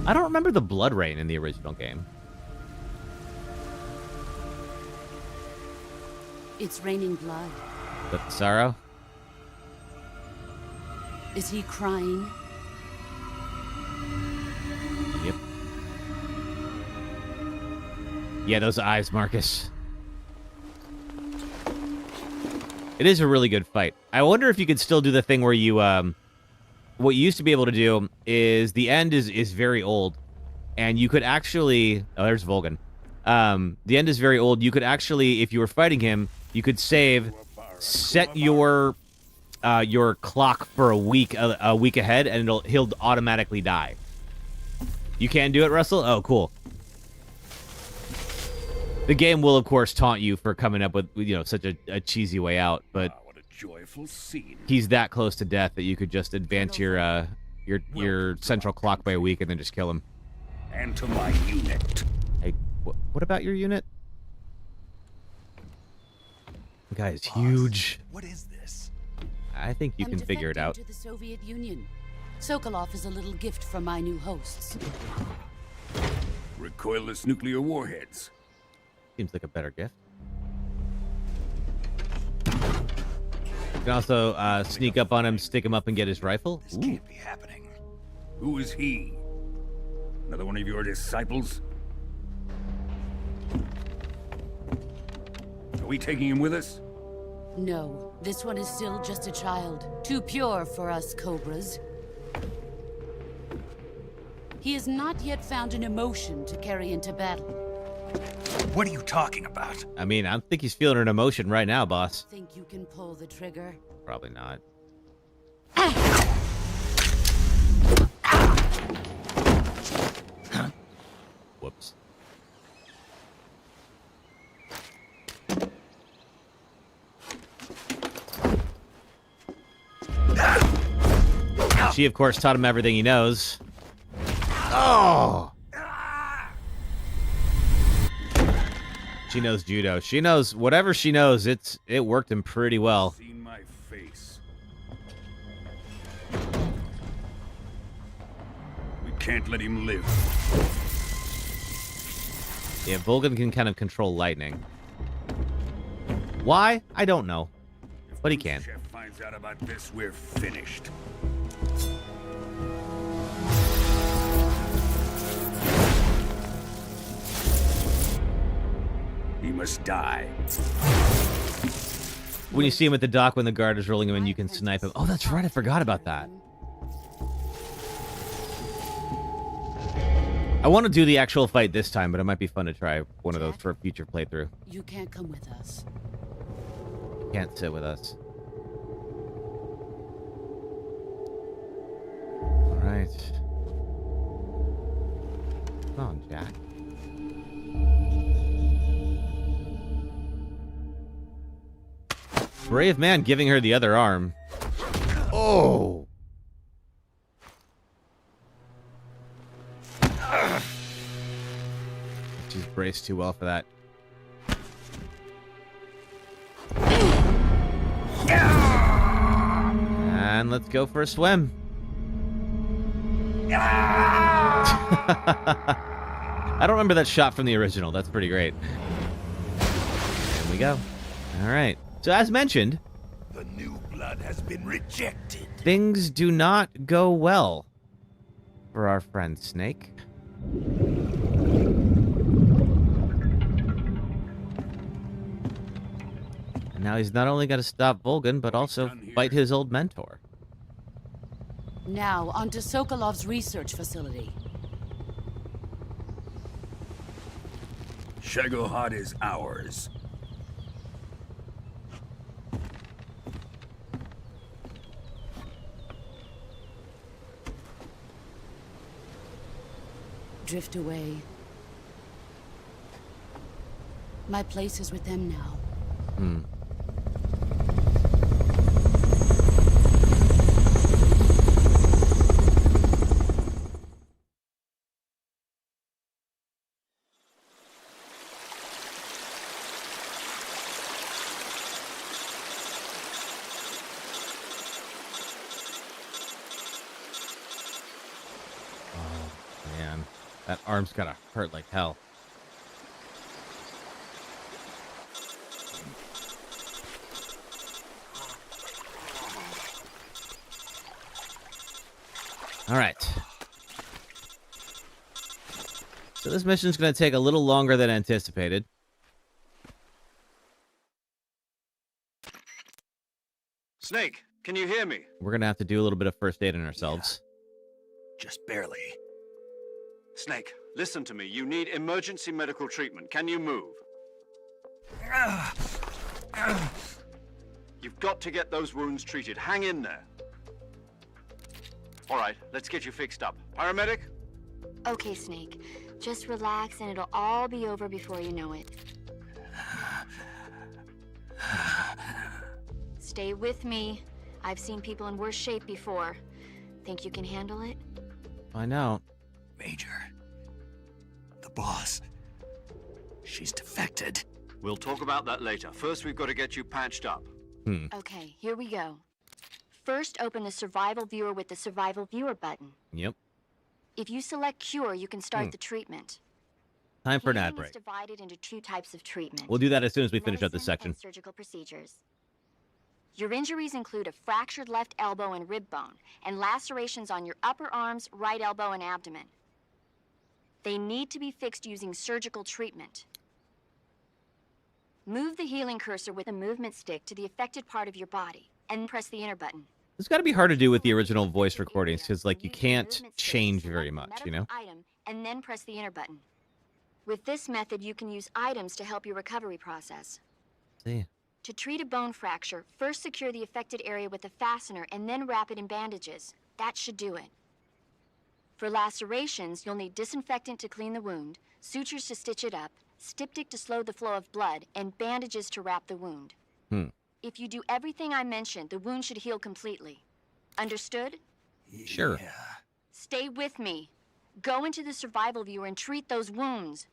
I don't remember the blood rain in the original game. It's raining blood. But the Sorrow? Is he crying? Yep. Yeah, those eyes, Marcus. It is a really good fight. I wonder if you could still do the thing where you, what you used to be able to do is the End is very old, and you could actually, oh, there's Vulcan. The End is very old. You could actually, if you were fighting him, you could save, set your clock for a week ahead, and he'll automatically die. You can do it, Russell? Oh, cool. The game will, of course, taunt you for coming up with, you know, such a cheesy way out, but what a joyful scene. He's that close to death that you could just advance your central clock by a week and then just kill him. And to my unit. Hey, what about your unit? The guy is huge. What is this? I think you can figure it out. To the Soviet Union. Sokolov is a little gift from my new hosts. Recoilless nuclear warheads. Seems like a better gift. You can also sneak up on him, stick him up, and get his rifle. This can't be happening. Who is he? Another one of your disciples? Are we taking him with us? No, this one is still just a child. Too pure for us Cobras. He has not yet found an emotion to carry into battle. What are you talking about? I mean, I think he's feeling an emotion right now, boss. Think you can pull the trigger? Probably not. Whoops. She, of course, taught him everything he knows. Oh! She knows judo. She knows whatever she knows. It worked him pretty well. Seen my face. We can't let him live. Yeah, Vulcan can kind of control lightning. Why? I don't know. But he can. If Chef finds out about this, we're finished. He must die. when you see him at the dock when the guard is rolling him in, you can snipe him. Oh, that's right. I forgot about that. I want to do the actual fight this time, but it might be fun to try one of those for a future playthrough. You can't come with us. Can't sit with us. All right. Come on, Jack. Brave man giving her the other arm. Oh. She's braced too well for that. And let's go for a swim. I don't remember that shot from the original. That's pretty great. There we go. All right. So as mentioned, the new blood has been rejected. Things do not go well for our friend Snake. And now he's not only got to stop Volgin, but also fight his old mentor. Now, on to Sokolov's research facility. Shagohod is ours. Drift away. My place is with them now. That arm's gotta hurt like hell. All right. So this mission's gonna take a little longer than anticipated. Snake, can you hear me? We're gonna have to do a little bit of first aid on ourselves. Just barely. Snake, listen to me. You need emergency medical treatment. Can you move? You've got to get those wounds treated. Hang in there. All right, let's get you fixed up. Paramedic? Okay, Snake. Just relax and it'll all be over before you know it. Stay with me. I've seen people in worse shape before. Think you can handle it? I know. Major, the boss, she's defected. We'll talk about that later. First, we've got to get you patched up. Okay, here we go. First, open the survival viewer with the survival viewer button. Yep. If you select cure, you can start the treatment. Time for an Healing ad break. is divided into two types of treatment. We'll do that as soon as we finish up this Medicine section. and surgical procedures. Your injuries include a fractured left elbow and rib bone, and lacerations on your upper arms, right elbow, and abdomen. They need to be fixed using surgical treatment. Move the healing cursor with a movement stick to the affected part of your body, and press the enter button. It's got to be hard to do with the original voice recordings, because, like, you can't change very much, you know? Item, and then press the enter button. With this method, you can use items to help your recovery process. See. To treat a bone fracture, first secure the affected area with a fastener and then wrap it in bandages. That should do it. For lacerations, you'll need disinfectant to clean the wound, sutures to stitch it up, styptic to slow the flow of blood, and bandages to wrap the wound. If you do everything I mentioned, the wound should heal completely. Understood? Sure. Stay with me. Go into the survival viewer and treat those wounds.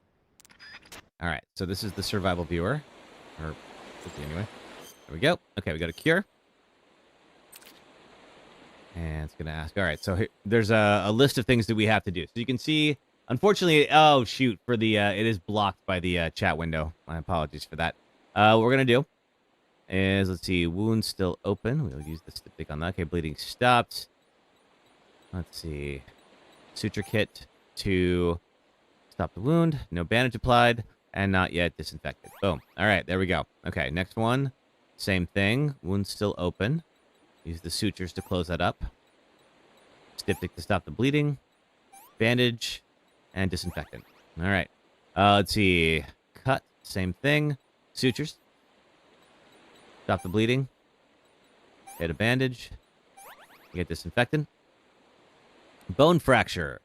All right, so this is the survival viewer. Or, anyway. There we go. Okay, we got a cure. And it's going to ask, all right, so here, there's a list of things that we have to do. So you can see, unfortunately, oh, shoot, for the, it is blocked by the chat window. My apologies for that. What we're going to do is, let's see, wound still open. We'll use the styptic on that. Okay, bleeding stopped. Let's see. Suture kit to stop the wound. No bandage applied. And not yet disinfected. Boom. All right, there we go. Okay, next one. Same thing. Wound's still open. Use the sutures to close that up. Styptic to stop the bleeding. Bandage. And disinfectant. All right. Let's see. Cut. Same thing. Sutures. Stop the bleeding. Get a bandage. Get disinfectant. Bone fracture.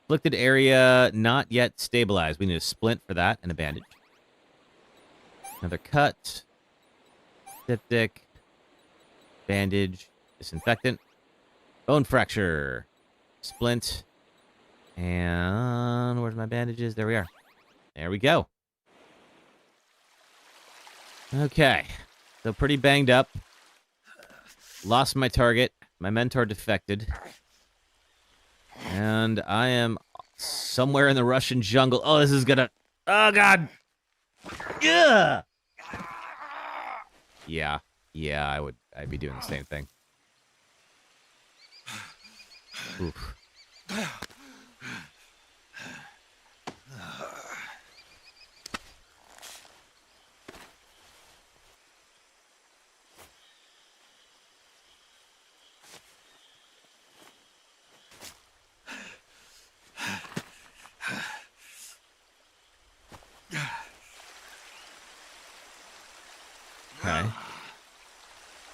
Afflicted area not yet stabilized. We need a splint for that and a bandage. Another cut. Styptic. Bandage. Disinfectant. Bone fracture. Splint. And where's my bandages? There we are. There we go. Okay. So pretty banged up. Lost my target. My mentor defected. And I am somewhere in the Russian jungle. Oh, this is gonna... Oh, God! Yeah! Yeah, I'd be doing the same thing. Oof. Okay.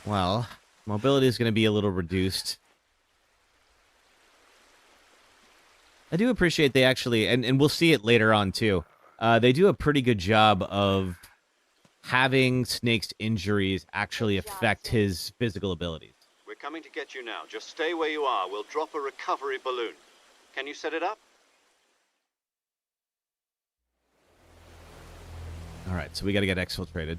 Well, mobility is going to be a little reduced. I do appreciate they actually, and we'll see it later on too, they do a pretty good job of having Snake's injuries actually affect his physical abilities. We're coming to get you now. Just stay where you are. We'll drop a recovery balloon. Can you set it up? All right, so we got to get exfiltrated.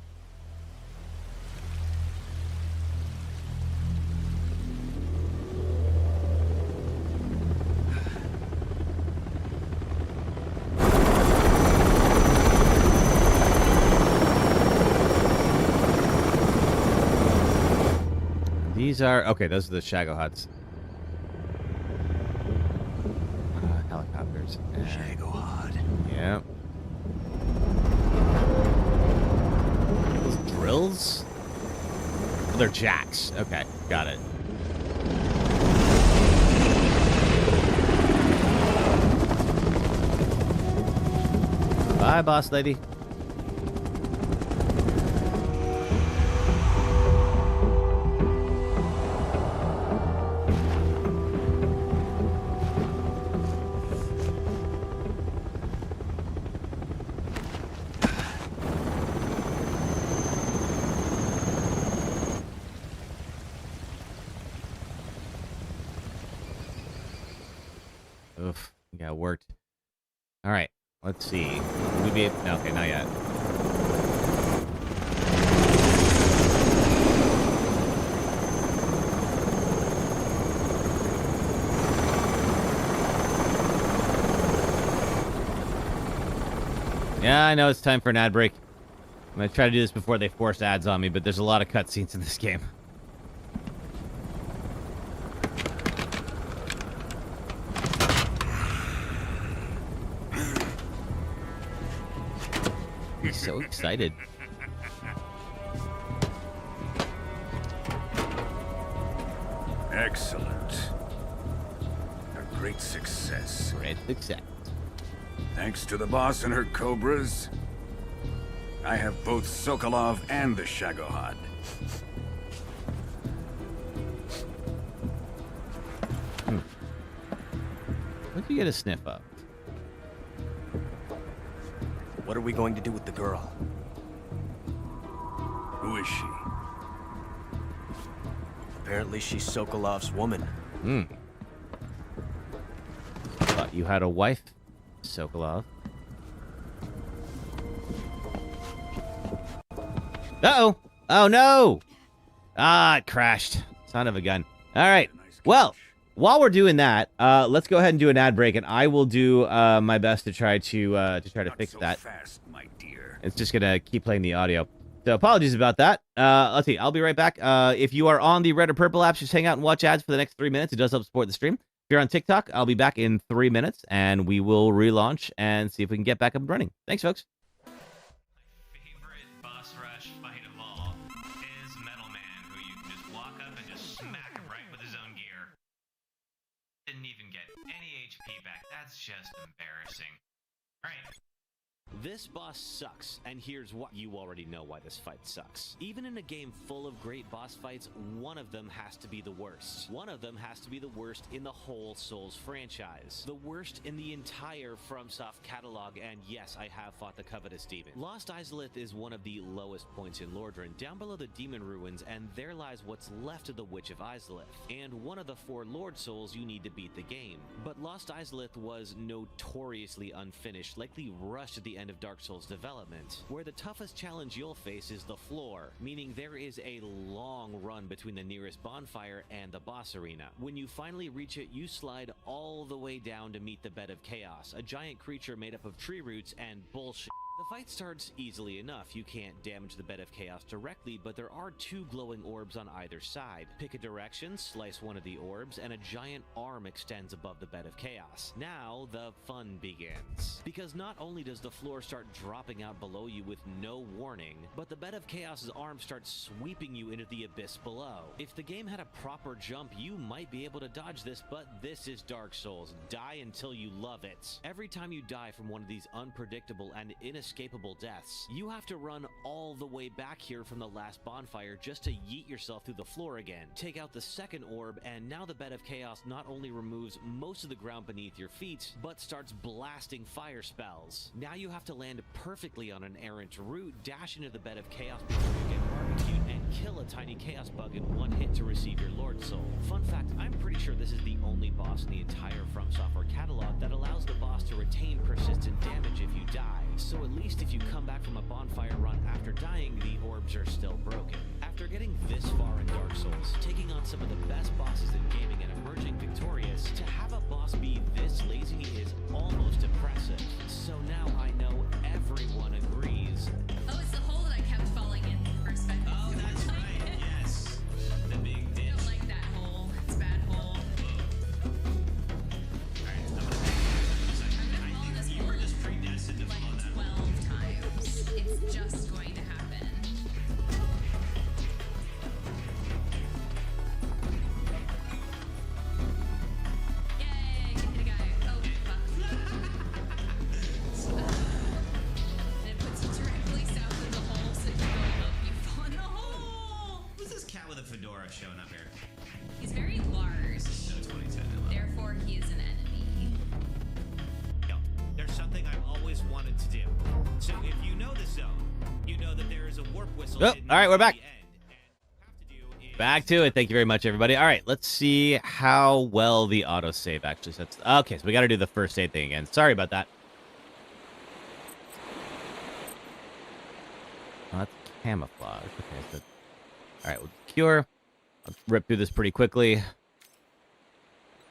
These are... Okay, those are the Shago huts. Helicopters. Shago hut. Yeah. Those drills? Oh, they're jacks. Okay, got it. Bye, boss lady. Oof, yeah, it worked. All right, let's see. Will we be... No, okay, not yet. Yeah, I know it's time for an ad break. I'm going to try to do this before they force ads on me, but there's a lot of cutscenes in this game. He's so excited. Excellent. A great success. Great success. Thanks to the boss and her cobras, I have both Sokolov and the Shagohod. What'd you get a sniff of? What are we going to do with the girl? Who is she? Apparently she's Sokolov's woman. Thought you had a wife, Sokolov. Uh-oh! Oh, no! Ah, it crashed. Son of a gun. All right. Well, while we're doing that, let's go ahead and do an ad break, and I will do my best to try to fix that. Fast, my dear. It's just gonna keep playing the audio. So apologies about that. Let's see. I'll be right back. If you are on the Red or Purple apps, just hang out and watch ads for the next 3 minutes. It does help support the stream. If you're on TikTok, I'll be back in 3 minutes, and we will relaunch and see if we can get back up and running. Thanks, folks. My favorite boss rush fight of all is That's just embarrassing. All right. This boss sucks, and here's why. You already know why this fight sucks. Even in a game full of great boss fights, one of them has to be the worst. One of them has to be the worst in the whole Souls franchise. The worst in the entire FromSoft catalog, and yes, I have fought the Covetous Demon. Lost Izalith is one of the lowest points in Lordran, down below the Demon Ruins, and there lies what's left of the Witch of Izalith, and one of the 4 Lord Souls you need to beat the game. But Lost Izalith was notoriously unfinished, likely rushed at the end of Dark Souls development, where the toughest challenge you'll face is the floor, meaning there is a long run between the nearest bonfire and the boss arena. When you finally reach it, you slide all the way down to meet the Bed of Chaos, a giant creature made up of tree roots and bullshit. The fight starts easily enough. You can't damage the Bed of Chaos directly, but there are 2 glowing orbs on either side. Pick a direction, slice one of the orbs, and a giant arm extends above the Bed of Chaos. Now the fun begins. Because not only does the floor start dropping out below you with no warning, but the Bed of Chaos's arm starts sweeping you into the abyss below. If the game had a proper jump, you might be able to dodge this, but this is Dark Souls. Die until you love it. Every time you die from one of these unpredictable and inescapable deaths, you have to run all the way back here from the last bonfire just to yeet yourself through the floor again. Take out the second orb, and now the Bed of Chaos not only removes most of the ground beneath your feet, but starts blasting fire spells. Now you have to land perfectly on an errant route, dash into the Bed of Chaos before you get barbecued, and kill a tiny chaos bug in one hit to receive your Lord Soul. Fun fact, I'm pretty sure this is the only boss in the entire From Software catalog that allows the boss to retain persistent damage if you die. So at least if you come back from a bonfire run after dying, the orbs are still broken. After getting this far in Dark Souls, taking on some of the best bosses in gaming and emerging victorious, to have a boss be this lazy is almost impressive. So now I know everyone agrees. Oh, it's the hole that I kept falling in for a second. Oh, that's right, yes. The big ditch. I don't like that hole. It's a bad hole. I think you were just predestined to fall that 12 times. It's just going to happen. Yay! Hit a guy. Oh, fuck. And it puts you directly south of the hole, so if you go up, you fall in the hole. Who's this cat with a fedora showing up here? He's very large. So 2010. Therefore, he is an enemy. Yo, there's something I've always wanted to do. So if you know the zone, you know that there is a warp whistle. Oh, all right, we're back. Back to it. Thank you very much, everybody. All right, let's see how well the autosave actually sets. Okay, so we got to do the first aid thing again. Sorry about that. Oh, that's camouflage. Okay, so all right, we'll cure. I'll rip through this pretty quickly.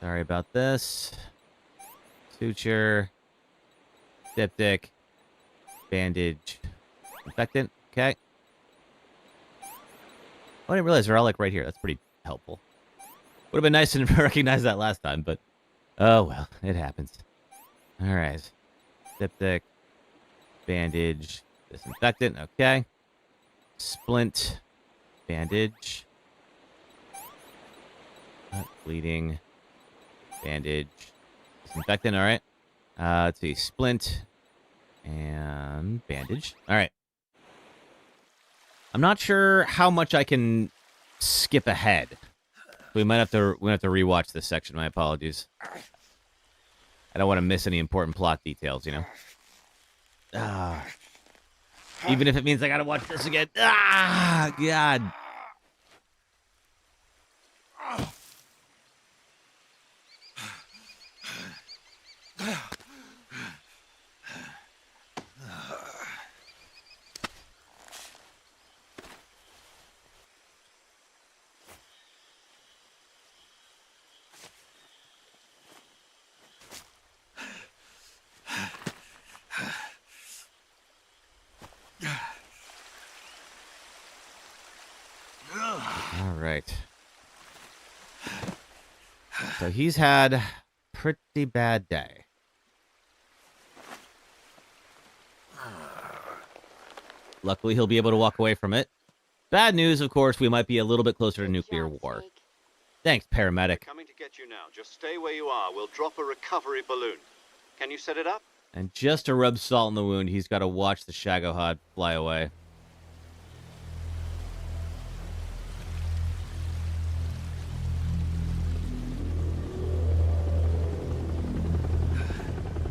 Sorry about this. Suture. Diptych. Bandage. Infectant. Okay. Oh, I didn't realize they're all like right here. That's pretty helpful. Would have been nice to recognize that last time, but oh well, it happens. All right. Diptych. Bandage. Disinfectant. Okay. Splint. Bandage. Bleeding. Bandage. Disinfectant. All right. Let's see. Splint. And bandage. All right. I'm not sure how much I can skip ahead. We might have to rewatch this section. My apologies. I don't want to miss any important plot details, you know. Even if it means I gotta watch this again. God. All right. So he's had a pretty bad day. Luckily, he'll be able to walk away from it. Bad news, of course, we might be a little bit closer to nuclear war. Thanks, paramedic. Coming to get you now. Just stay where you are. We'll drop a recovery balloon. Can you set it up? And just to rub salt in the wound, he's got to watch the Shagohod fly away.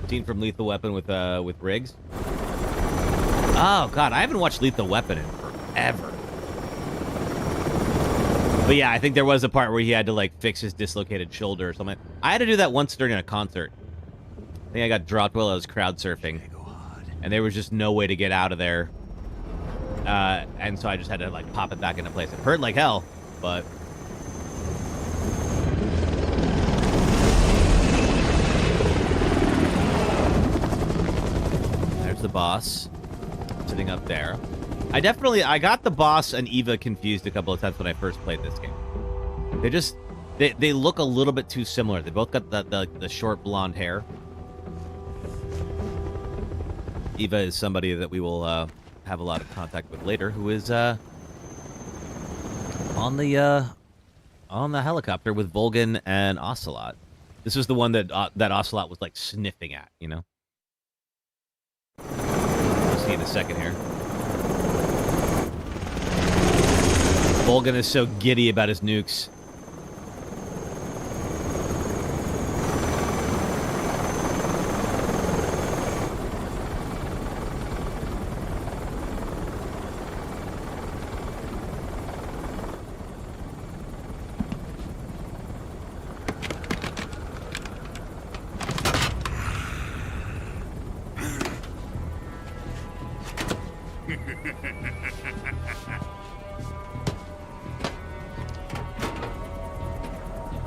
Scene from Lethal Weapon with Riggs. Oh god, I haven't watched Lethal Weapon in forever. But yeah, I think there was a part where he had to like fix his dislocated shoulder or something. I had to do that once during a concert. I think I got dropped while I was crowd surfing, and there was just no way to get out of there. And so I just had to like pop it back into place. It hurt like hell, but. There's the boss sitting up there. I got the boss and Eva confused a couple of times when I first played this game. They look a little bit too similar. They both got the short blonde hair. Eva is somebody that we will have a lot of contact with later, who is on the helicopter with Volgan and Ocelot. This is the one that Ocelot was like sniffing at, you know. We'll see in a second here. Volgan is so giddy about his nukes.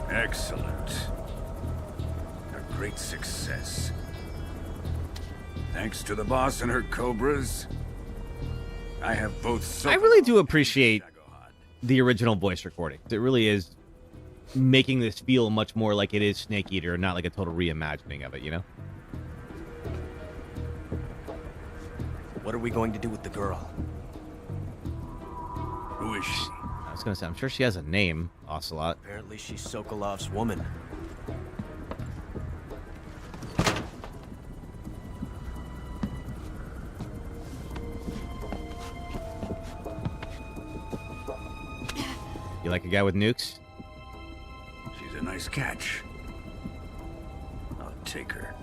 Excellent. A great success. Thanks to the boss and her cobras, I have both. I really do appreciate the original voice recording. It really is making this feel much more like it is Snake Eater and not like a total reimagining of it, you know? What are we going to do with the girl? Who is she? I was gonna say, I'm sure she has a name, Ocelot. Apparently she's Sokolov's woman. You like a guy with nukes? She's a nice catch. I'll take her.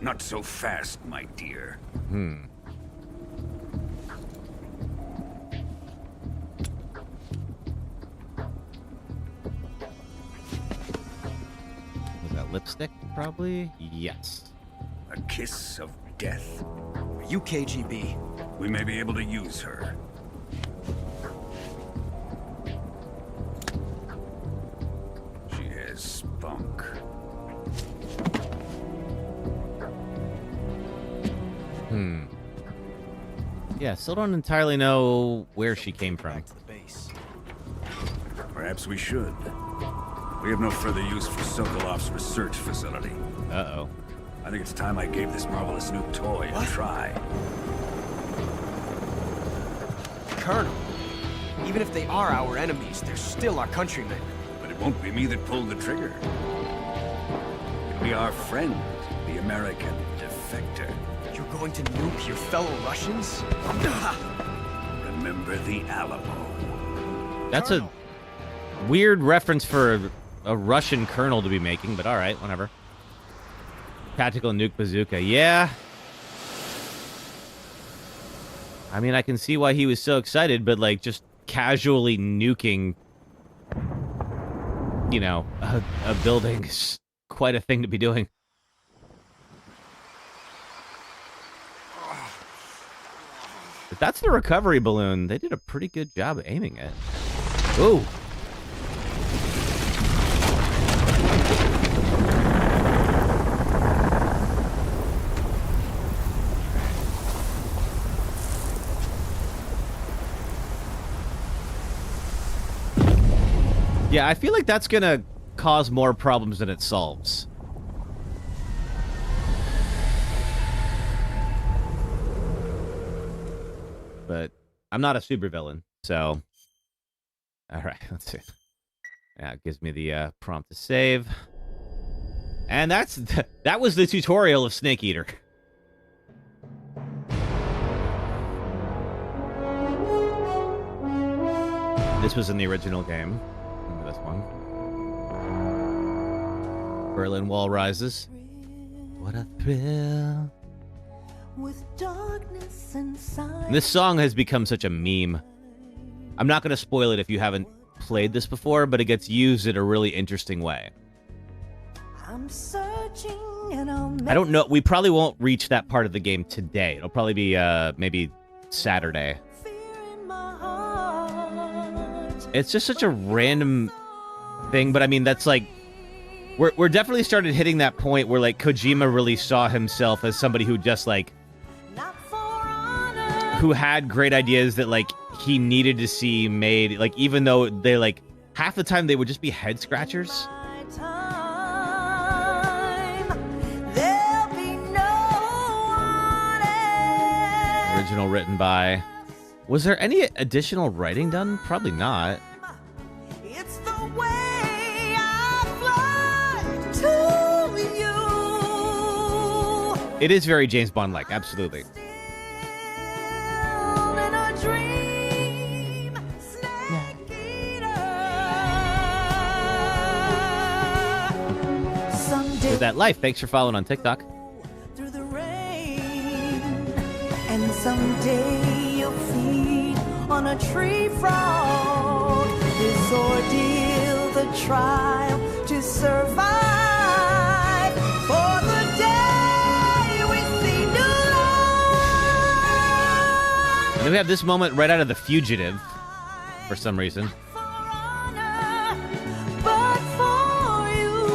Not so fast, my dear. Was that lipstick, probably? Yes. A kiss of death? Are you KGB? We may be able to use her. She has spunk. Yeah, still don't entirely know where she came from. Perhaps we should. We have no further use for Sokolov's research facility. Uh-oh. I think it's time I gave this marvelous new toy a try. Colonel, even if they are our enemies, they're still our countrymen. But it won't be me that pulled the trigger. It'll be our friend, the American defector. You're going to nuke your fellow Russians? Remember the Alamo. That's a weird reference for a Russian colonel to be making, but all right, whatever. Tactical nuke bazooka. Yeah. I mean, I can see why he was so excited, but like just casually nuking, you know, a building is quite a thing to be doing. If that's the recovery balloon, they did a pretty good job aiming it. Ooh. Yeah, I feel like that's gonna cause more problems than it solves. But I'm not a supervillain, so... Alright, let's see. Yeah, it gives me the prompt to save. And that was the tutorial of Snake Eater. This was in the original game. Remember this one? Berlin Wall rises. What a thrill. With darkness inside. This song has become such a meme. I'm not going to spoil it if you haven't played this before, but it gets used in a really interesting way. I'm searching and I'll I don't know. We probably won't reach that part of the game today. It'll probably be maybe Saturday. It's just such a random thing, but I mean, that's like, we're definitely started hitting that point where like Kojima really saw himself as somebody who just like, who had great ideas that like he needed to see made, like even though they like half the time they would just be head scratchers. Original written by. Was there any additional writing done? Probably not. It's the way I fly to you. It is very James Bond-like, absolutely. In a dream, snake eater. Someday With that life, thanks for following on TikTok. through the rain, and someday you'll feed on a tree frog. This ordeal, the trial to survive. For the day we see new life. And then we have this moment right out of The Fugitive, for some reason. But for you,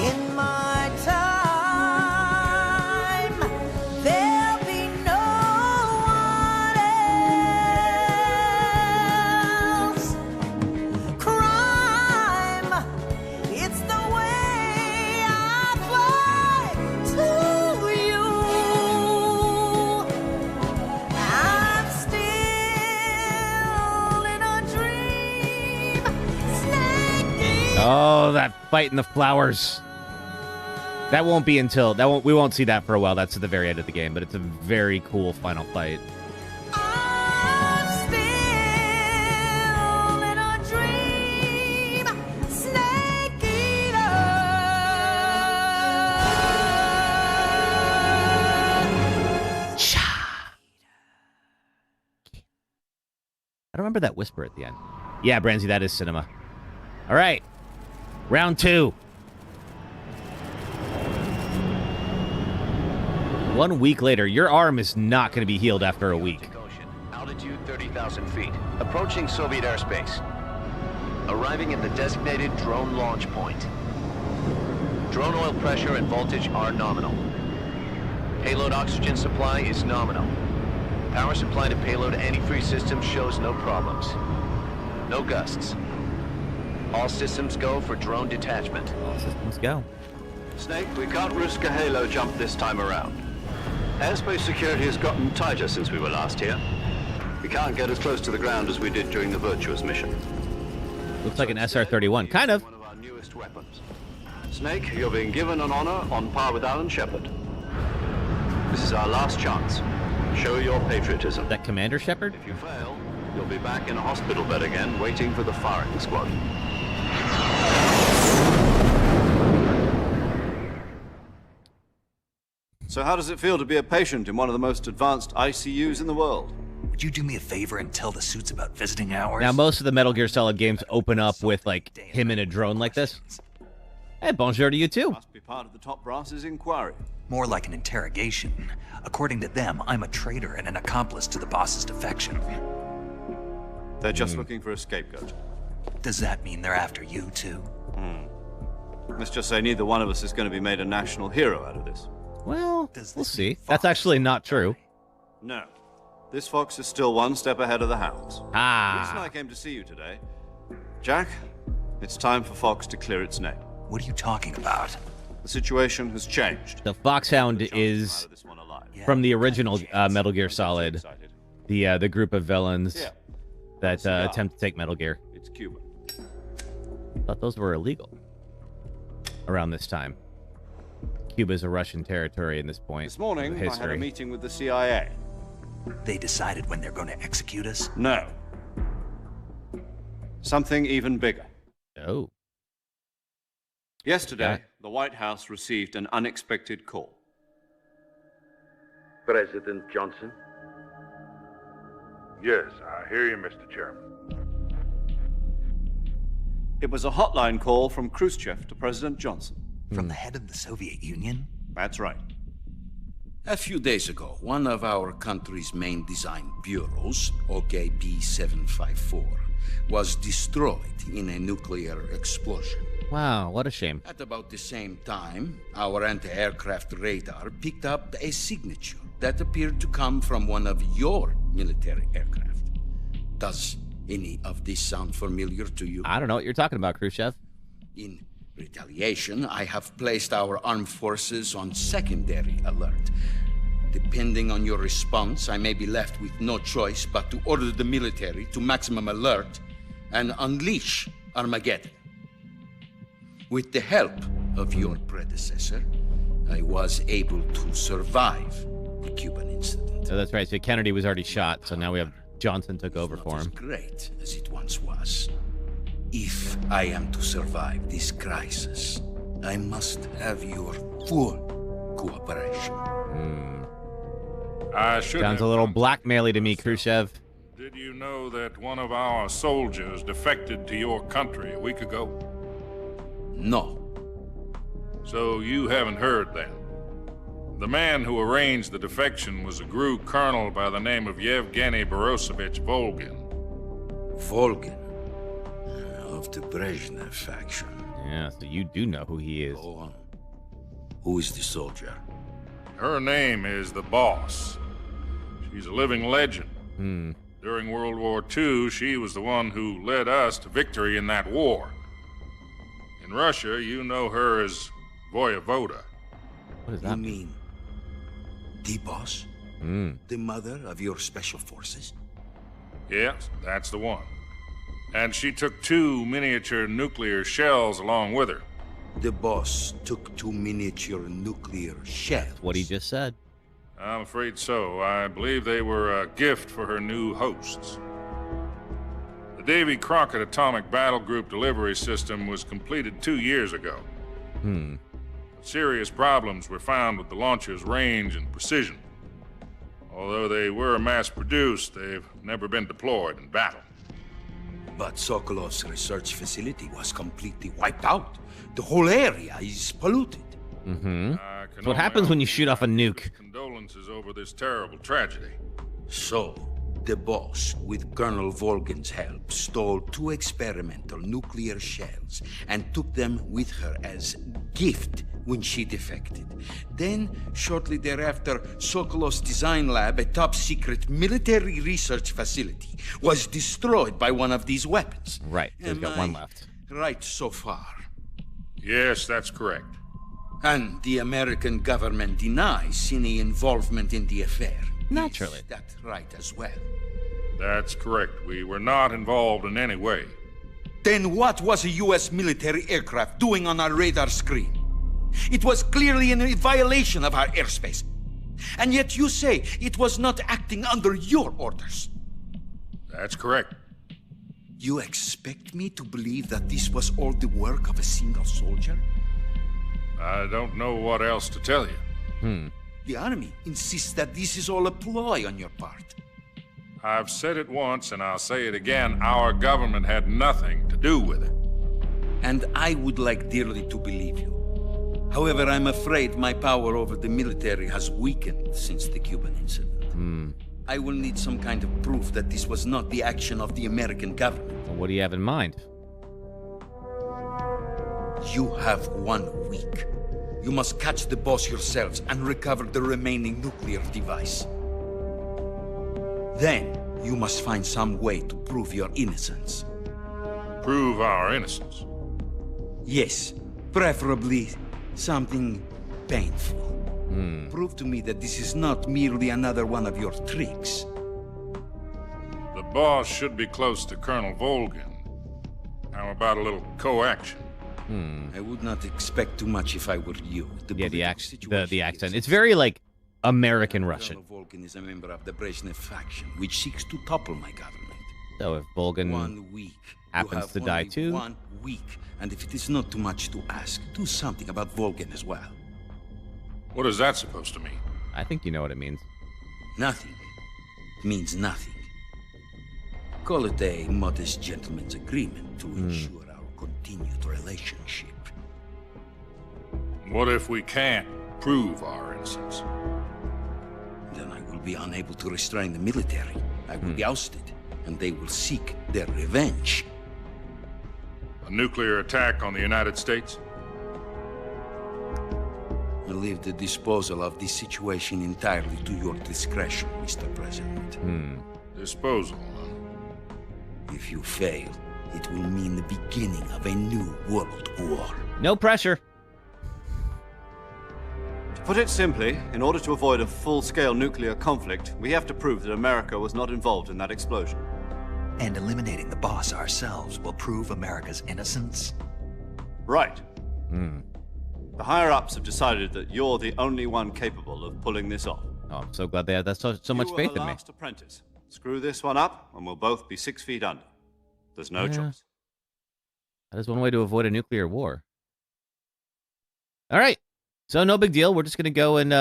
in my time, there'll be no one else. Crime, it's the way I fly to you. I'm still in a dream, snake. Oh, that fight in the flowers. That won't be until we won't see that for a while. That's at the very end of the game, but it's a very cool final fight. I'm still in a dream, snake eater. I don't remember that whisper at the end. Yeah, Branzy, that is cinema. All right. Round 2. 1 week later, your arm is not going to be healed after a week. Altitude 30,000 feet. Approaching Soviet airspace. Arriving at the designated drone launch point. Drone oil pressure and voltage are nominal. Payload oxygen supply is nominal. Power supply to payload antifreeze system shows no problems. No gusts. All systems go for drone detachment. All systems go. Snake, we can't risk a halo jump this time around. Airspace security has gotten tighter since we were last here. We can't get as close to the ground as we did during the Virtuous mission. Looks like an SR-31. Kind of. One of our newest weapons. Snake, you're being given an honor on par with Alan Shepard. This is our last chance. Show your patriotism. That Commander Shepard? If you fail, you'll be back in a hospital bed again, waiting for the firing squad. So how does it feel to be a patient in one of the most advanced ICUs in the world? Would you do me a favor and tell the suits about visiting hours? Now, most of the Metal Gear Solid games open up with, like, him in a drone like this. Hey, bonjour to you, too. Must be part of the top brass's inquiry. More like an interrogation. According to them, I'm a traitor and an accomplice to the boss's defection. They're just looking for a scapegoat. Does that mean they're after you, too? Let's just say neither one of us is going to be made a national hero out of this. Well, we'll see. That's actually not true. No. This fox is still one step ahead of the hounds. Ah. The reason I came to see you today, Jack, it's time for Fox to clear its name. What are you talking about? The situation has changed. The Foxhound is from the original Metal Gear Solid, the group of villains that attempt to take Metal Gear. It's Cuban. thought those were illegal around this time. Cuba's a Russian territory in this point. This morning, of I had a history. meeting with the CIA. They decided when they're going to execute us? No. Something even bigger. Oh. Yesterday, the White House received an unexpected call. President Johnson? Yes, I hear you, Mr. Chairman. It was a hotline call from Khrushchev to President Johnson. From the head of the Soviet Union? That's right. A few days ago, one of our country's main design bureaus, OKB 754, was destroyed in a nuclear explosion. Wow, what a shame. At about the same time, our anti-aircraft radar picked up a signature that appeared to come from one of your military aircraft. Does any of this sound familiar to you? I don't know what you're talking about, Khrushchev. In retaliation, I have placed our armed forces on secondary alert. Depending on your response, I may be left with no choice but to order the military to maximum alert and unleash Armageddon. With the help of your predecessor, I was able to survive the Cuban incident. Oh, that's right. So Kennedy was already shot, so now we have Johnson took over for him. Great as it once was. If I am to survive this crisis, I must have your full cooperation. I should Sounds have a little blackmaily to me, Khrushchev. Did you know that one of our soldiers defected to your country a week ago? No. So you haven't heard then? The man who arranged the defection was a GRU colonel by the name of Yevgeny Borisovich Volgin. Volgin? Of the Brezhnev faction. Yeah, so you do know who he is. Go on. Who is the soldier? Her name is the Boss. She's a living legend. During World War II, she was the one who led us to victory in that war. In Russia, you know her as Voyevoda. What does that mean? The Boss? The mother of your special forces? Yes, that's the one. And she took 2 miniature nuclear shells along with her. The Boss took 2 miniature nuclear shells? What he just said. I'm afraid so. I believe they were a gift for her new hosts. The Davy Crockett Atomic Battle Group delivery system was completed 2 years ago. Serious problems were found with the launcher's range and precision. Although they were mass-produced, they've never been deployed in battle. But Sokolov's research facility was completely wiped out. The whole area is polluted. That's what happens when you shoot off a nuke. Condolences over this terrible tragedy. So, the Boss, with Colonel Volgin's help, stole 2 experimental nuclear shells and took them with her as gift when she defected. Then, shortly thereafter, Sokolov's design lab, a top-secret military research facility, was destroyed by one of these weapons. Right, there's got one left. Right so far. Yes, that's correct. And the American government denies any involvement in the affair. Naturally. Is that right as well? That's correct. We were not involved in any way. Then what was a U.S. military aircraft doing on our radar screen? It was clearly in violation of our airspace. And yet you say it was not acting under your orders. That's correct. You expect me to believe that this was all the work of a single soldier? I don't know what else to tell you. The Army insists that this is all a ploy on your part. I've said it once and I'll say it again. Our government had nothing to do with it. And I would like dearly to believe you. However, I'm afraid my power over the military has weakened since the Cuban incident. I will need some kind of proof that this was not the action of the American government. Well, what do you have in mind? You have 1 week. You must catch the Boss yourselves and recover the remaining nuclear device. Then, you must find some way to prove your innocence. Prove our innocence? Yes, preferably something painful. Prove to me that this is not merely another one of your tricks. The Boss should be close to Colonel Volgin. How about a little co-action? I would not expect too much if I were you. Yeah, the accent. It's very, like, American Russian. Volgin is a member of the Brezhnev faction, which seeks to topple my government. So if Volgin 1 week. happens to die too. 1 week. And if it is not too much to ask, do something about Volgin as well. What is that supposed to mean? I think you know what it means. Nothing. It means nothing. Call it a modest gentleman's agreement to ensure our continued relationship. What if we can't prove our innocence? Then I will be unable to restrain the military. I will be ousted, and they will seek their revenge. A nuclear attack on the United States? I leave the disposal of this situation entirely to your discretion, Mr. President. Disposal, If you fail, it will mean the beginning of a new world war. No pressure. To put it simply, in order to avoid a full-scale nuclear conflict, we have to prove that America was not involved in that explosion. And eliminating the boss ourselves will prove America's innocence? Right. The higher-ups have decided that you're the only one capable of pulling this off. Oh, I'm so glad they had that so much faith in me. Last apprentice. Screw this one up, and we'll both be 6 feet under. There's no choice. That is one way to avoid a nuclear war. All right. So no big deal. We're just going to go and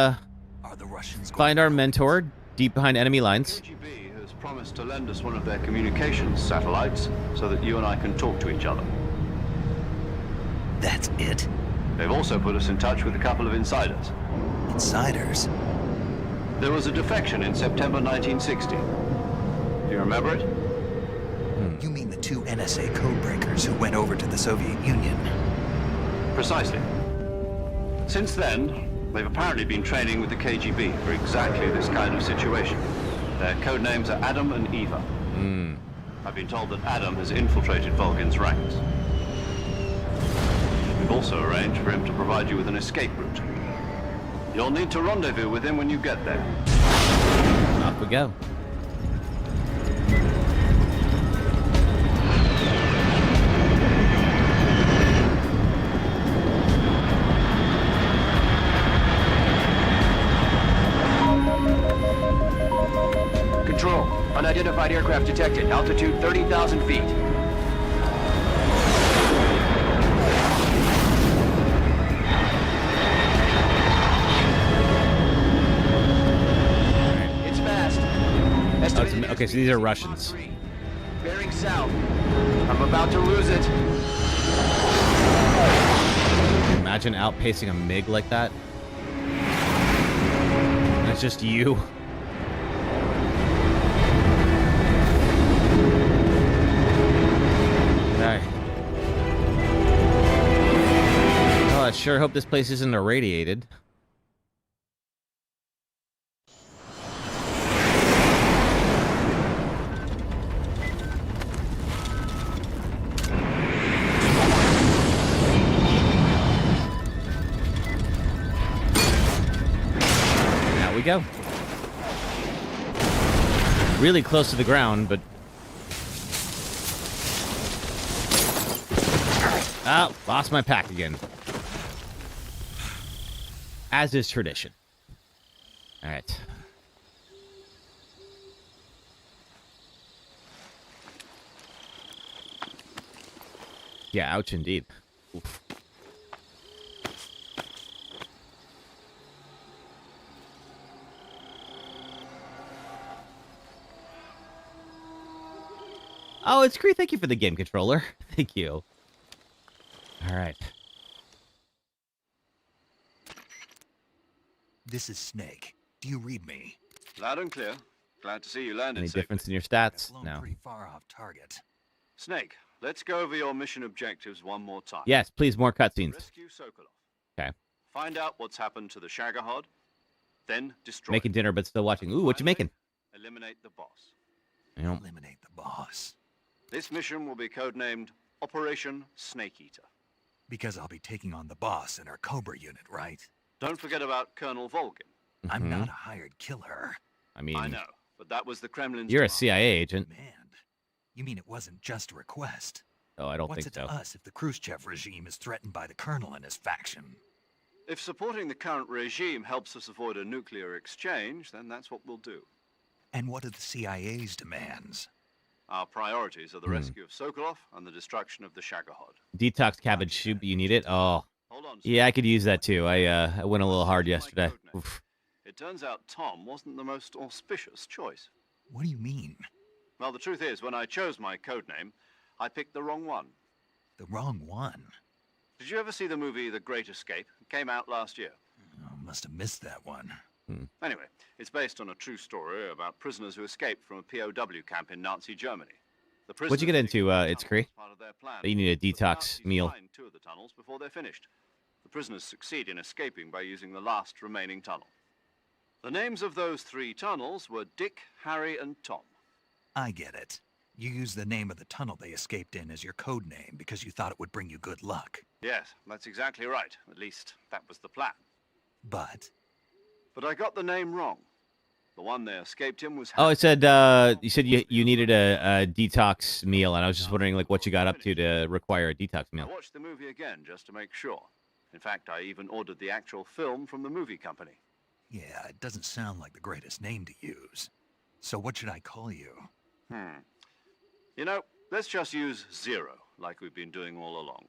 find our mentor deep behind enemy lines. KGB has promised to lend us one of their communications satellites so that you and I can talk to each other. That's it? They've also put us in touch with a couple of insiders. Insiders? There was a defection in September 1960. Do you remember it? You mean the 2 NSA codebreakers who went over to the Soviet Union? Precisely. Since then, they've apparently been training with the KGB for exactly this kind of situation. Their code names are Adam and Eva. I've been told that Adam has infiltrated Volgin's ranks. We've also arranged for him to provide you with an escape route. You'll need to rendezvous with him when you get there. Off we go. Control, unidentified aircraft detected. Altitude 30,000 feet. It's fast. Okay, so these are Russians. Bearing south. I'm about to lose it. Imagine outpacing a MiG like that. And it's just you. Okay. Well, I sure hope this place isn't irradiated. We go. Really close to the ground, but... Oh, lost my pack again. As is tradition. Alright. Yeah, ouch indeed. Oof. Oh, it's great. Thank you for the game controller. Thank you. All right. This is Snake. Do you read me? Loud and clear. Glad to see you landed Any safely. difference in your stats? No. Pretty far off target. Snake, let's go over your mission objectives one more time. Yes, please, more cutscenes. Rescue Sokolov. Okay. Find out what's happened to the Shagohod. Then destroy Making dinner, but still watching. Ooh, what you making? Eliminate the boss. Yep. Eliminate the boss. This mission will be codenamed Operation Snake Eater. Because I'll be taking on the boss in our Cobra unit, right? Don't forget about Colonel Volgin. I'm not a hired killer. I mean... I know, but that was the Kremlin's You're a demand. CIA agent. You mean it wasn't just a request? Oh, I don't What's think it to so. us if the Khrushchev regime is threatened by the Colonel and his faction? If supporting the current regime helps us avoid a nuclear exchange, then that's what we'll do. And what are the CIA's demands? Our priorities are the rescue of Sokolov and the destruction of the Shagohod. Detox cabbage soup. You need it? Oh, yeah, I could use that too. I went a little hard yesterday. Oof. It turns out Tom wasn't the most auspicious choice. What do you mean? Well, the truth is, when I chose my codename, I picked the wrong one. The wrong one? Did you ever see the movie The Great Escape? It came out last year. Oh, must have missed that one. Anyway, it's based on a true story about prisoners who escaped from a POW camp in Nazi Germany. The What'd you get into, It's Cree? part of their plan. You need a detox meal. Find 2 of the tunnels before they're finished. The prisoners succeed in escaping by using the last remaining tunnel. The names of those 3 tunnels were Dick, Harry, and Tom. I get it. You used the name of the tunnel they escaped in as your code name because you thought it would bring you good luck. Yes, that's exactly right. At least, that was the plan. But I got the name wrong. The one they escaped in was... Oh, it said you said you needed a detox meal, and I was just wondering like what you got up to require a detox meal. I watched the movie again just to make sure. In fact, I even ordered the actual film from the movie company. yeah, it doesn't sound like the greatest name to use. So what should I call you? You know, let's just use Zero, like we've been doing all along.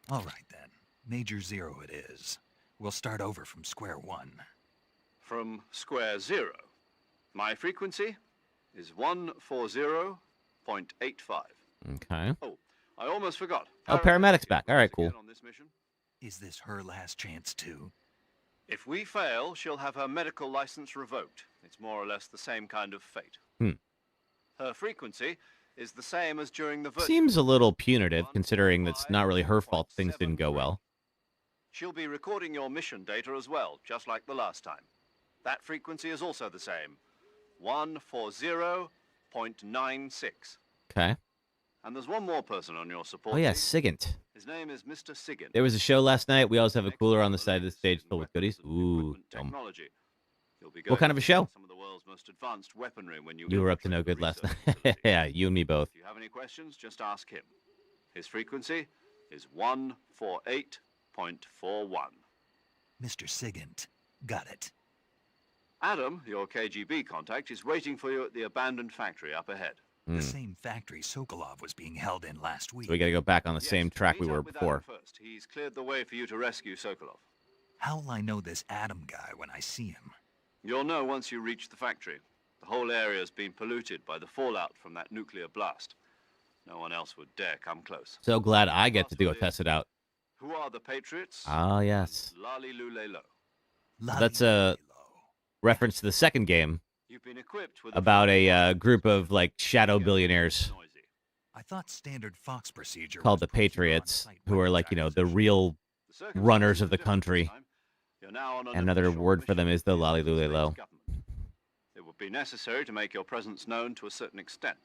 All right then. Major Zero it is. We'll start over from square one. From square 0. My frequency is 140.85. Okay. Oh, I almost forgot. Oh, paramedic's back. All right, cool. On this mission. Is this her last chance too? If we fail, she'll have her medical license revoked. It's more or less the same kind of fate. Her frequency is the same as during the virtual. Seems a little punitive, considering that's not really her fault things didn't go well. She'll be recording your mission data as well, just like the last time. That frequency is also the same. 140.96. Okay. And there's one more person on your support Oh, yeah, team. Sigint. His name is Mr. Sigint. There was a show last night. We always have a cooler on the side of the stage filled with goodies. Ooh, Technology. He'll be what kind of a show? some of the world's most advanced weaponry when you You were up to no good last night. Yeah, you and me both. If you have any questions, just ask him. His frequency is 148.41. Mr. Sigint. Got it. Adam, your KGB contact, is waiting for you at the abandoned factory up ahead. The same factory Sokolov was being held in last week. So we got to go back on the same track we were With before. Adam first. He's cleared the way for you to rescue Sokolov. How will I know this Adam guy when I see him? You'll know once you reach the factory. The whole area's been polluted by the fallout from that nuclear blast. No one else would dare come close. So glad I get to do it, test it out. Who are the Patriots? Ah, yes. Lali Lule Lo. That's a reference to the second game You've been equipped with about a group of like shadow billionaires I thought standard Fox procedure called the Patriots, who are like, you know, the real runners of the country. You're now on And another word for them is the Lali Lule Lo. It would be necessary to make your presence known to a certain extent,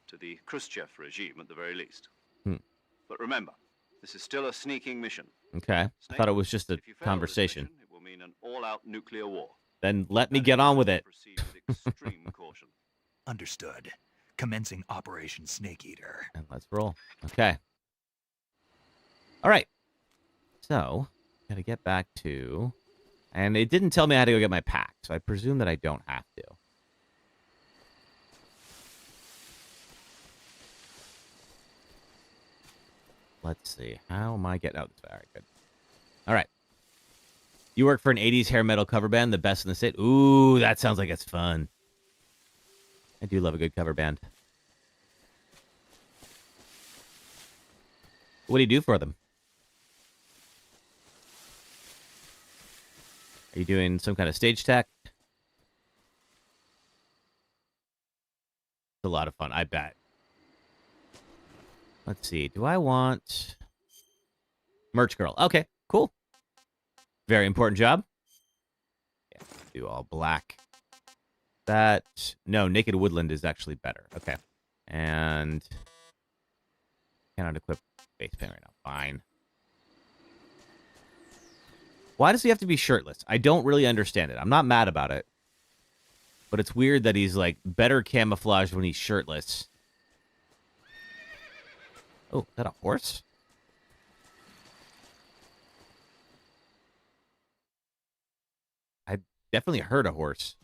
to the Khrushchev regime at the very least. But remember, this is still a sneaking mission. Okay. I thought it was just a If you fail conversation. this mission, it will mean an all-out nuclear war. Then let me get on with it. Proceed with extreme caution. Understood. Commencing Operation Snake Eater. And let's roll. Okay. All right. So, got to get back to... And it didn't tell me I had to go get my pack, so I presume that I don't have to. Let's see. How am I getting out this way? All right, good. All right. You work for an 80s hair metal cover band, the best in the state? Ooh, that sounds like it's fun. I do love a good cover band. What do you do for them? Are you doing some kind of stage tech? It's a lot of fun, I bet. Let's see. Do I want... Merch girl. Okay, cool. Very important job. Yeah, do all black. That... No, Naked Woodland is actually better. Okay. And... Cannot equip face paint right now. Fine. Why does he have to be shirtless? I don't really understand it. I'm not mad about it. But it's weird that he's, like, better camouflaged when he's shirtless. Oh, is that a horse? I definitely heard a horse.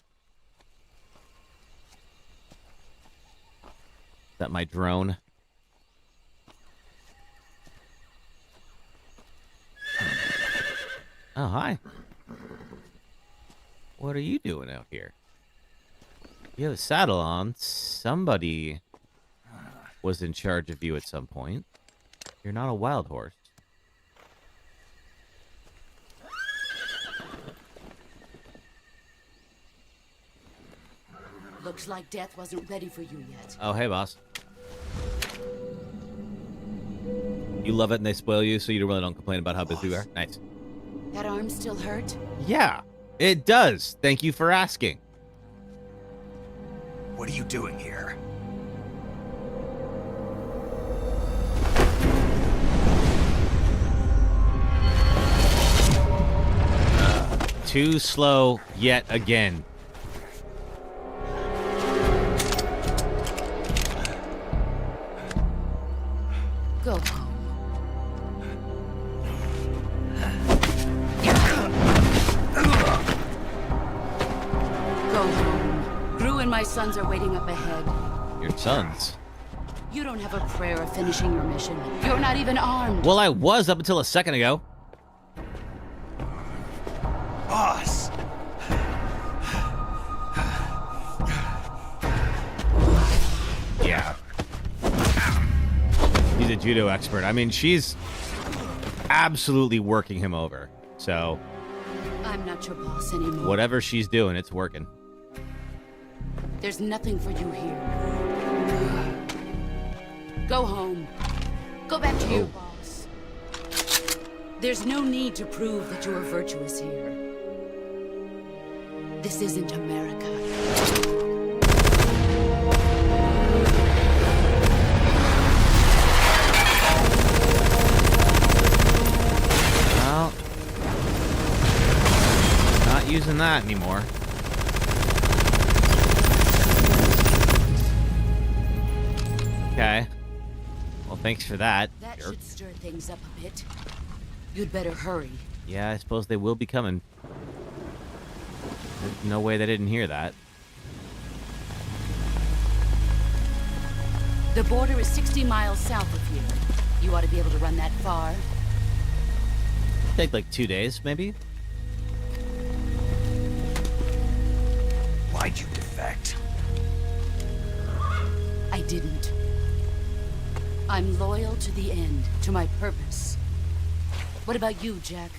Is that my drone? Oh, hi. What are you doing out here? You have a saddle on. Somebody was in charge of you at some point. You're not a wild horse. Looks like death wasn't ready for you yet. Oh, hey, boss. You love it and they spoil you, so you really don't complain about how busy we are? Nice. That arm still hurt? Yeah, it does. Thank you for asking. What are you doing here? Too slow yet again. Go home. Go home. Gru and my sons are waiting up ahead. Your sons? You don't have a prayer of finishing your mission. You're not even armed. Well, I was up until a second ago. Boss! Yeah. He's a judo expert. I mean, she's absolutely working him over. So, I'm not your boss anymore. whatever she's doing, it's working. There's nothing for you here. Go home. Go back to your boss. There's no need to prove that you are virtuous here. This isn't America. Well, not using that anymore. Okay. Well, thanks for that. That should stir things up a bit. You'd better hurry. Yeah, I suppose they will be coming. There's no way they didn't hear that. The border is 60 miles south of here. You ought to be able to run that far. Take like 2 days, maybe? Why'd you defect? I didn't. I'm loyal to the end, to my purpose. What about you, Jack?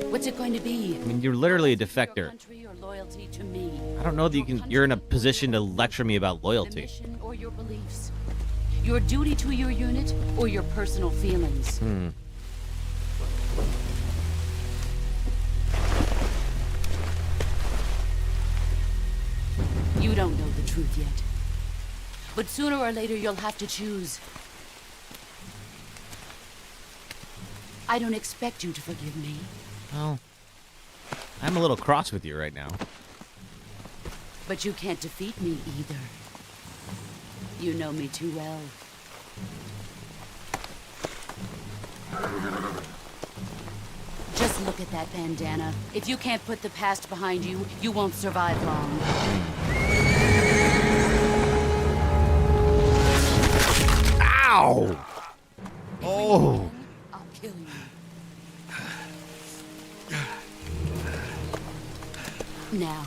What's it going to be? I mean, you're literally a defector. Country or loyalty to me? I don't know that you're in a position to lecture me about loyalty. Mission or your beliefs? Your duty to your unit or your personal feelings? You don't know the truth yet. But sooner or later you'll have to choose. I don't expect you to forgive me. Well, I'm a little cross with you right now. But you can't defeat me either. You know me too well. Just look at that bandana. If you can't put the past behind you, you won't survive long. Ow! Oh! I'll kill you. Now,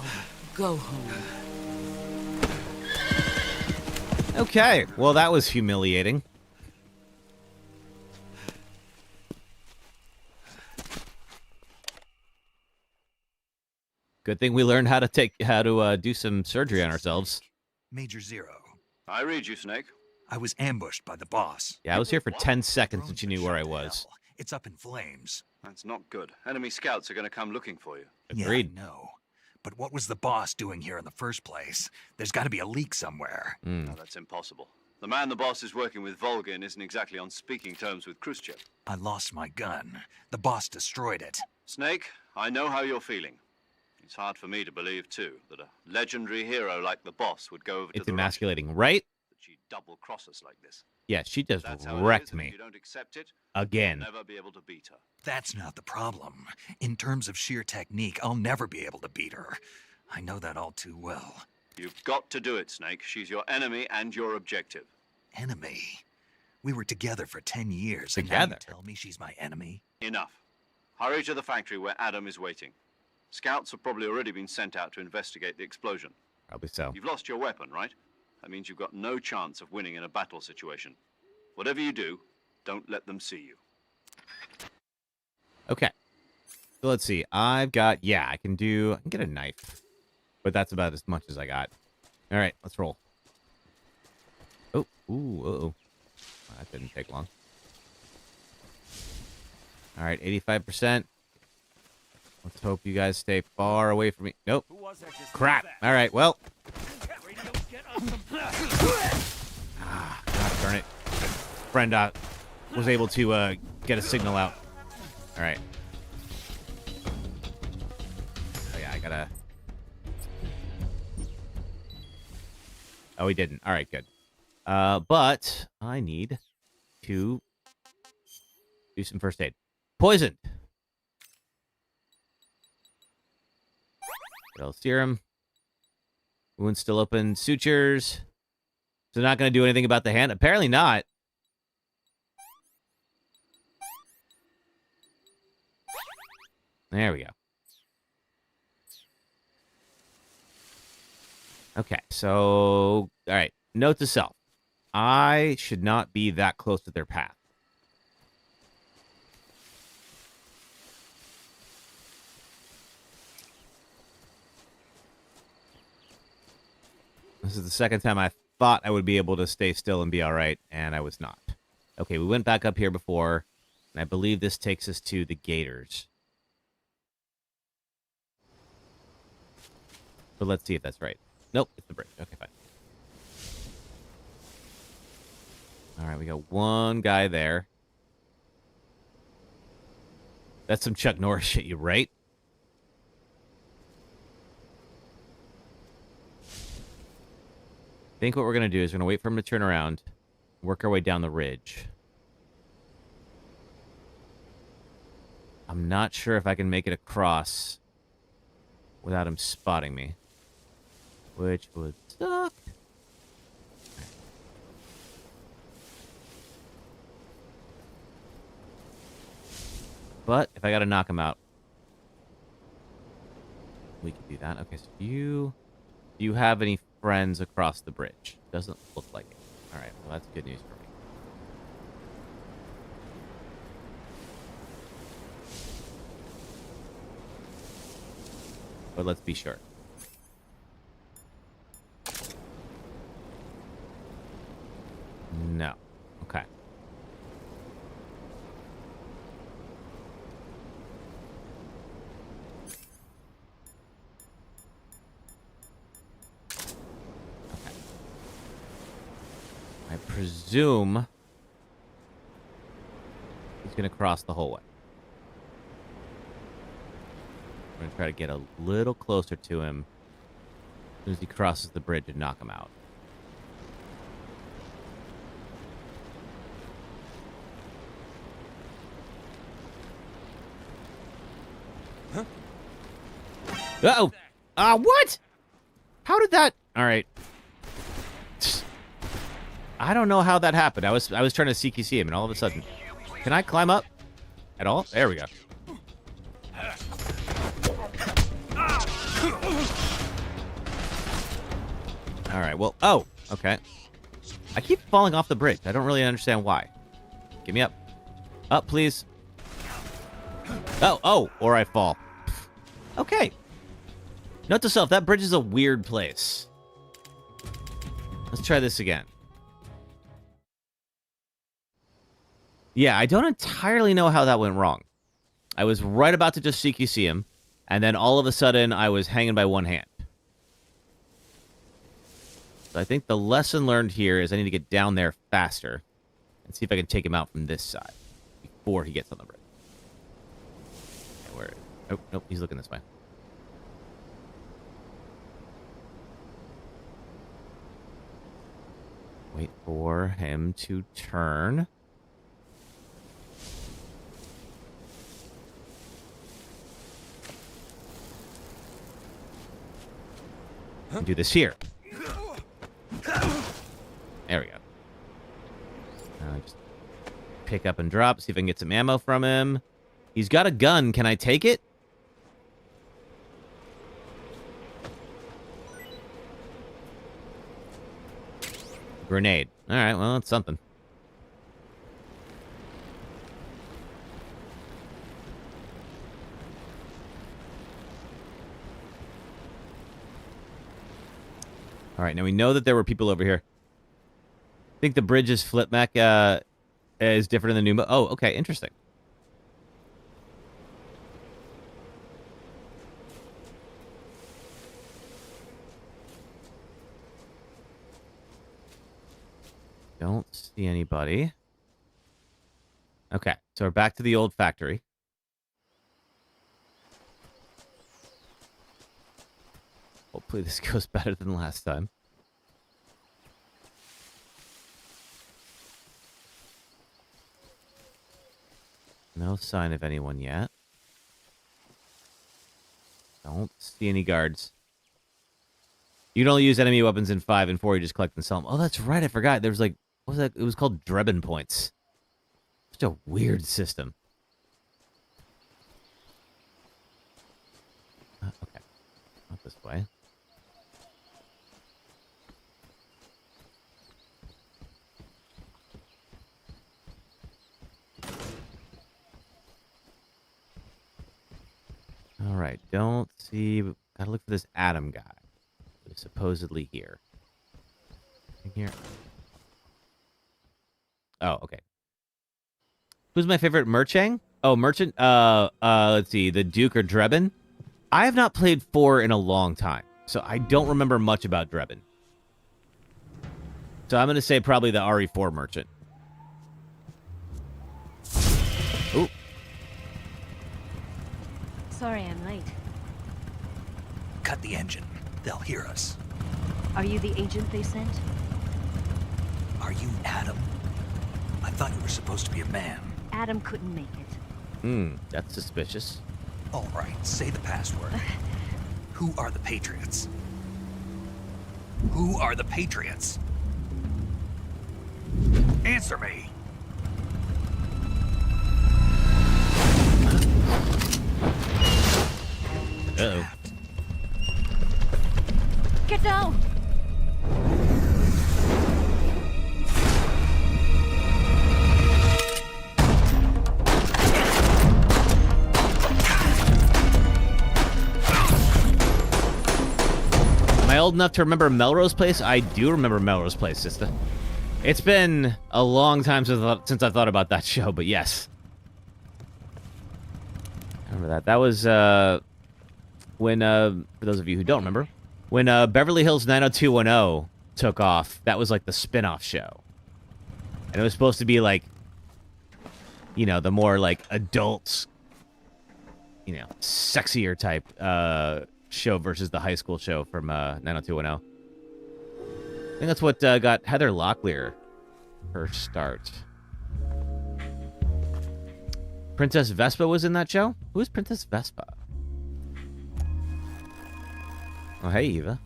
go home. Okay, well, that was humiliating. Good thing we learned how to do some surgery on ourselves. Major Zero. I read you, Snake. I was ambushed by the boss. Yeah, I was here for 10 seconds since you knew where I was. It's up in flames. That's not good. Enemy scouts are going to come looking for you. Agreed. Yeah, no. But what was the boss doing here in the first place? There's got to be a leak somewhere. No, that's impossible. The man the boss is working with, Volgin, isn't exactly on speaking terms with Khrushchev. I lost my gun. The boss destroyed it. Snake, I know how you're feeling. It's hard for me to believe, too, that a legendary hero like the boss would go over to It's the emasculating, right? The she'd double-cross us like this. Yeah, she just That's how it wrecked is, and if me. you don't accept it, Again. you'll never be able to beat her. That's not the problem. In terms of sheer technique, I'll never be able to beat her. I know that all too well. You've got to do it, Snake. She's your enemy and your objective. Enemy? We were together for 10 years, Together? and now you tell me she's my enemy? Enough. Hurry to the factory where Adam is waiting. Scouts have probably already been sent out to investigate the explosion. Probably so. You've lost your weapon, right? That means you've got no chance of winning in a battle situation. Whatever you do, don't let them see you. Okay. So let's see. I've got, I can get a knife. But that's about as much as I got. All right, let's roll. Oh, ooh, uh-oh. That didn't take long. All right, 85%. Let's hope you guys stay far away from me. Nope. Crap. All right, well. God darn it. Friend was able to get a signal out. All right. Oh, yeah, I gotta... Oh, he didn't. All right, good. But I need to do some first aid. Poisoned. Serum. Wound still open. Sutures. So not going to do anything about the hand? Apparently not. There we go. Okay, so... All right. Note to self. I should not be that close to their path. This is the second time I thought I would be able to stay still and be all right, and I was not. Okay, we went back up here before, and I believe this takes us to the Gators. But let's see if that's right. Nope, it's the bridge. Okay, fine. All right, we got one guy there. That's some Chuck Norris shit, you right? I think what we're going to do is we're going to wait for him to turn around, work our way down the ridge. I'm not sure if I can make it across without him spotting me, which would suck. But if I got to knock him out, we can do that. Okay, so do you have any friends across the bridge? Doesn't look like it. All right, well, that's good news for me. But let's be sure. No. Okay. I presume he's going to cross the whole way. I'm going to try to get a little closer to him as soon as he crosses the bridge and knock him out. Huh? Uh-oh! What? How did that... All right. I don't know how that happened. I was trying to CQC him, and all of a sudden... Can I climb up? At all? There we go. All right, well... Oh! Okay. I keep falling off the bridge. I don't really understand why. Get me up. Up, please. Oh! Or I fall. Okay. Note to self, that bridge is a weird place. Let's try this again. Yeah, I don't entirely know how that went wrong. I was right about to just CQC him, and then all of a sudden, I was hanging by one hand. So I think the lesson learned here is I need to get down there faster and see if I can take him out from this side before he gets on the bridge. Okay, where? Oh, nope, he's looking this way. Wait for him to turn. And do this here. There we go. Just pick up and drop. See if I can get some ammo from him. He's got a gun. Can I take it? Grenade. All right, well, that's something. All right, now we know that there were people over here. I think the bridge's flip mech is different in the new... Oh, okay, interesting. Don't see anybody. Okay, so we're back to the old factory. Hopefully this goes better than last time. No sign of anyone yet. Don't see any guards. You can only use enemy weapons in 5 and 4. You just collect and sell them. Oh, that's right. I forgot. There was like... What was that? It was called Drebin points. Such a weird system. Okay. Not this way. All right. Don't see... Gotta look for this Adam guy. Who's supposedly here. In here. Oh, okay. Who's my favorite merchant? Oh, merchant. Let's see, the Duke or Drebin. I have not played 4 in a long time, so I don't remember much about Drebin. So I'm gonna say probably the RE4 merchant. Ooh. Sorry, I'm late. Cut the engine. They'll hear us. Are you the agent they sent? Are you Adam? I thought you were supposed to be a man. Adam couldn't make it. That's suspicious. All right, say the password. Who are the Patriots? Who are the Patriots? Answer me. Uh-oh. Get down! Am I old enough to remember Melrose Place? I do remember Melrose Place, sister. It's been a long time since I thought about that show, but yes. I remember that. That was when, for those of you who don't remember, when Beverly Hills 90210 took off. That was like the spin-off show. And it was supposed to be like, you know, the more like adults, you know, sexier type show versus the high school show from 90210. I think that's what got Heather Locklear her start. Princess Vespa was in that show? Who is Princess Vespa? Oh, hey, Eva.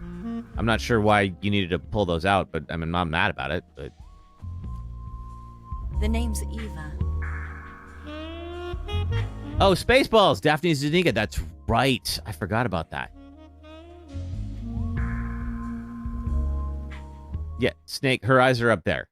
I'm not sure why you needed to pull those out, but I mean, I'm not mad about it, but... The name's Eva. Oh, Spaceballs! Daphne Zuniga, that's right. I forgot about that. Yeah, Snake, her eyes are up there.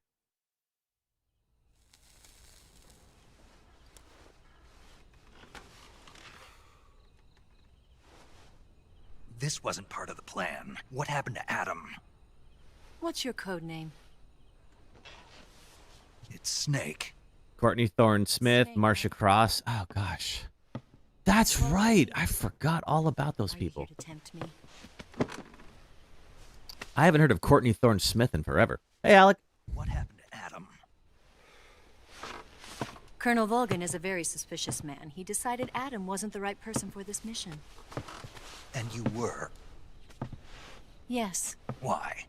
This wasn't part of the plan. What happened to Adam? What's your code name? It's Snake. Courtney Thorne Smith, Marcia Cross. Oh, gosh. That's right. I forgot all about those people. To tempt me? I haven't heard of Courtney Thorne Smith in forever. Hey, Alec. What happened to Adam? Colonel Volgan is a very suspicious man. He decided Adam wasn't the right person for this mission. And you were? Yes. Why?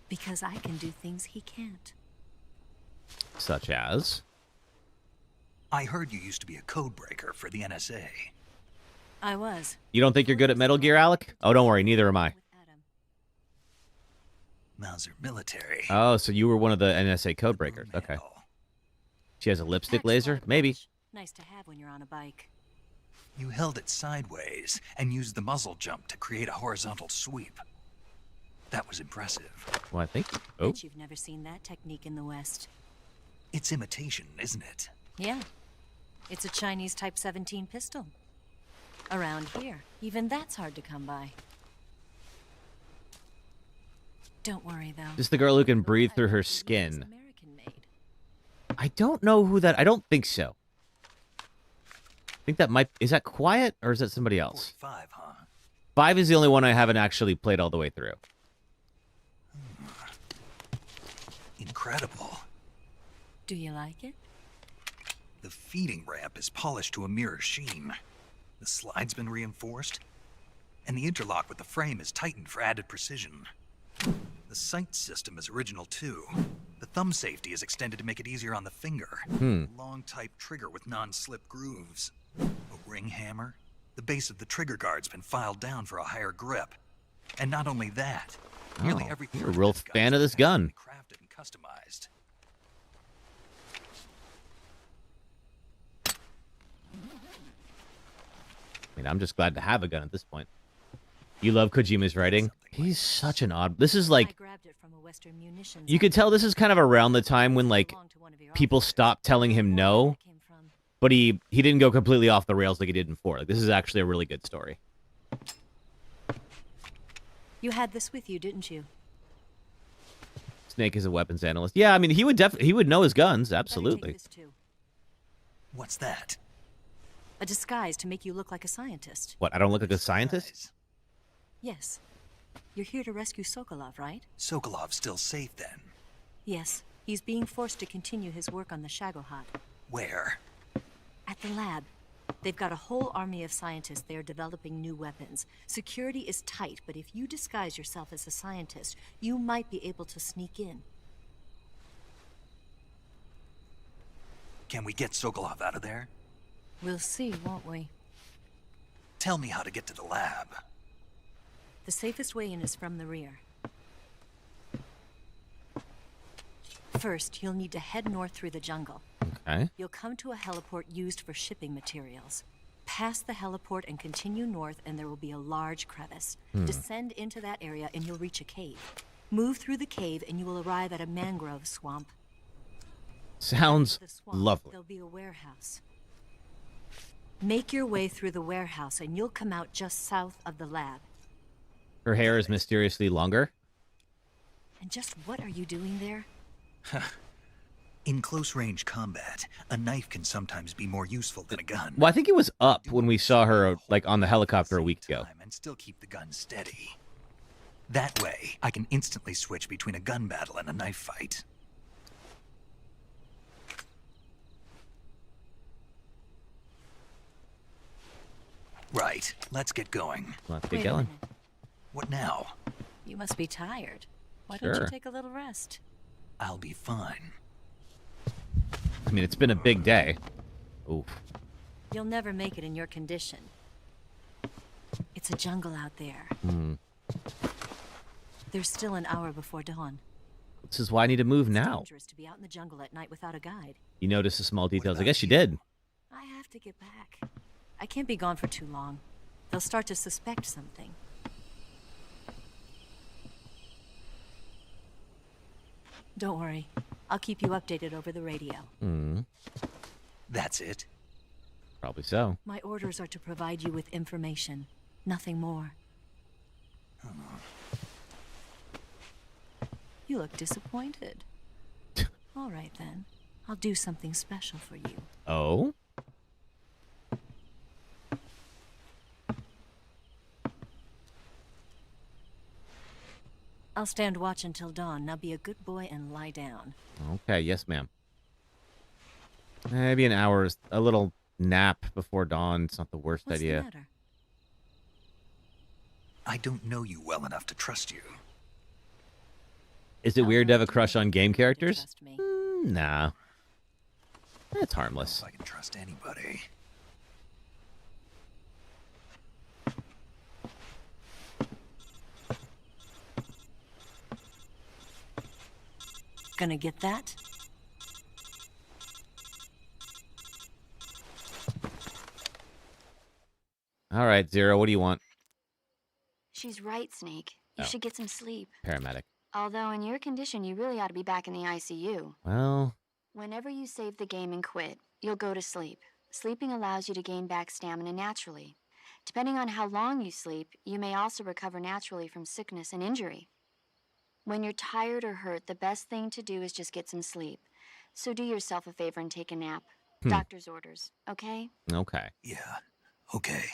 Because I can do things he can't. Such as? I heard you used to be a code breaker for the NSA. I was. You don't think you're good at Metal Gear, Alec? Oh, don't worry, neither am I. Mauser military. Oh, so you were one of the NSA code breakers. Okay. She has a lipstick laser? Maybe. Nice to have when you're on a bike. You held it sideways and used the muzzle jump to create a horizontal sweep. That was impressive. Well, I think... Oh. Bet you've never seen that technique in the West. It's imitation, isn't it? Yeah. It's a Chinese Type 17 pistol. Around here, even that's hard to come by. Don't worry, though. Just the girl who can breathe through her skin. I don't know who that... I don't think so. I think that might... Is that Quiet, or is that somebody else? 5, huh? 5 is the only one I haven't actually played all the way through. Incredible. Do you like it? The feeding ramp is polished to a mirror sheen. The slide's been reinforced, and the interlock with the frame is tightened for added precision. The sight system is original too. The thumb safety is extended to make it easier on the finger. Long type trigger with non-slip grooves. A ring hammer. The base of the trigger guard's been filed down for a higher grip. And not only that, nearly every You're a real fan of this gun. crafted and customized. I mean, I'm just glad to have a gun at this point. You love Kojima's writing? He's such an odd... This is like... You could tell this is kind of around the time when, like, people stopped telling him no, but he didn't go completely off the rails like he did in 4. Like, this is actually a really good story. You had this with you, didn't you? Snake is a weapons analyst. Yeah, I mean, he would know his guns, absolutely. What's that? A disguise to make you look like a scientist. What, I don't look like a scientist? Yes. You're here to rescue Sokolov, right? Sokolov's still safe then? Yes. He's being forced to continue his work on the Shagohod. Where? At the lab. They've got a whole army of scientists there developing new weapons. Security is tight, but if you disguise yourself as a scientist, you might be able to sneak in. Can we get Sokolov out of there? We'll see, won't we? Tell me how to get to the lab. The safest way in is from the rear. First, you'll need to head north through the jungle. Okay. You'll come to a heliport used for shipping materials. Pass the heliport and continue north, and there will be a large crevice. Descend into that area, and you'll reach a cave. Move through the cave, and you will arrive at a mangrove swamp. Sounds The swamp, lovely. There'll be a warehouse. Make your way through the warehouse, and you'll come out just south of the lab. Her hair is mysteriously longer. And just what are you doing there? In close-range combat, a knife can sometimes be more useful than a gun. Well, I think it was up when we saw her, like, on the helicopter a week ago. And still keep the gun steady. That way, I can instantly switch between a gun battle and a knife fight. Right, let's get going. Let's get going. What now? You must be tired. Why don't Sure. you take a little rest? I'll be fine. I mean, it's been a big day. Oof. You'll never make it in your condition. It's a jungle out there. There's still an hour before dawn. This is why I need to move It's now. dangerous to be out in the jungle at night without a guide. You notice the small details. I guess you did. I have to get back. I can't be gone for too long. They'll start to suspect something. Don't worry. I'll keep you updated over the radio. That's it? Probably so. My orders are to provide you with information. Nothing more. You look disappointed. All right, then. I'll do something special for you. Oh? I'll stand watch until dawn. Now be a good boy and lie down. Okay, yes, ma'am. Maybe an hour, a little nap before dawn. It's not the worst What's idea. the matter? I don't know you well enough to trust you. Is it weird to have a crush on game characters? Nah. It's harmless. I can trust anybody. Gonna get that? All right, Zero, what do you want? She's right, Snake. You Oh. should get some sleep. Paramedic. Although, in your condition, you really ought to be back in the ICU. Well, Whenever you save the game and quit, you'll go to sleep. Sleeping allows you to gain back stamina naturally. Depending on how long you sleep, you may also recover naturally from sickness and injury. When you're tired or hurt, the best thing to do is just get some sleep. So do yourself a favor and take a nap. Doctor's orders, okay? okay. Yeah, okay.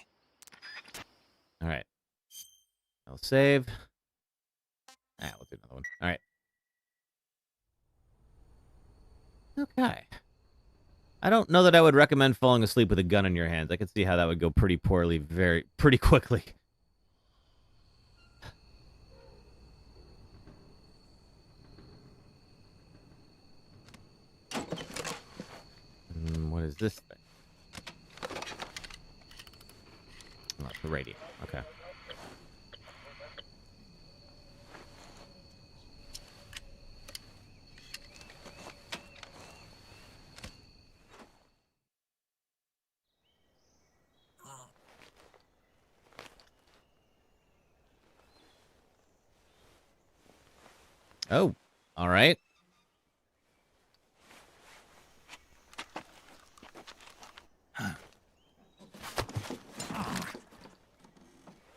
All right. I'll save. We'll do another one. All right. Okay. I don't know that I would recommend falling asleep with a gun in your hands. I could see how that would go pretty poorly pretty quickly. What is this thing? Oh, it's the radio. Okay. Oh, all right.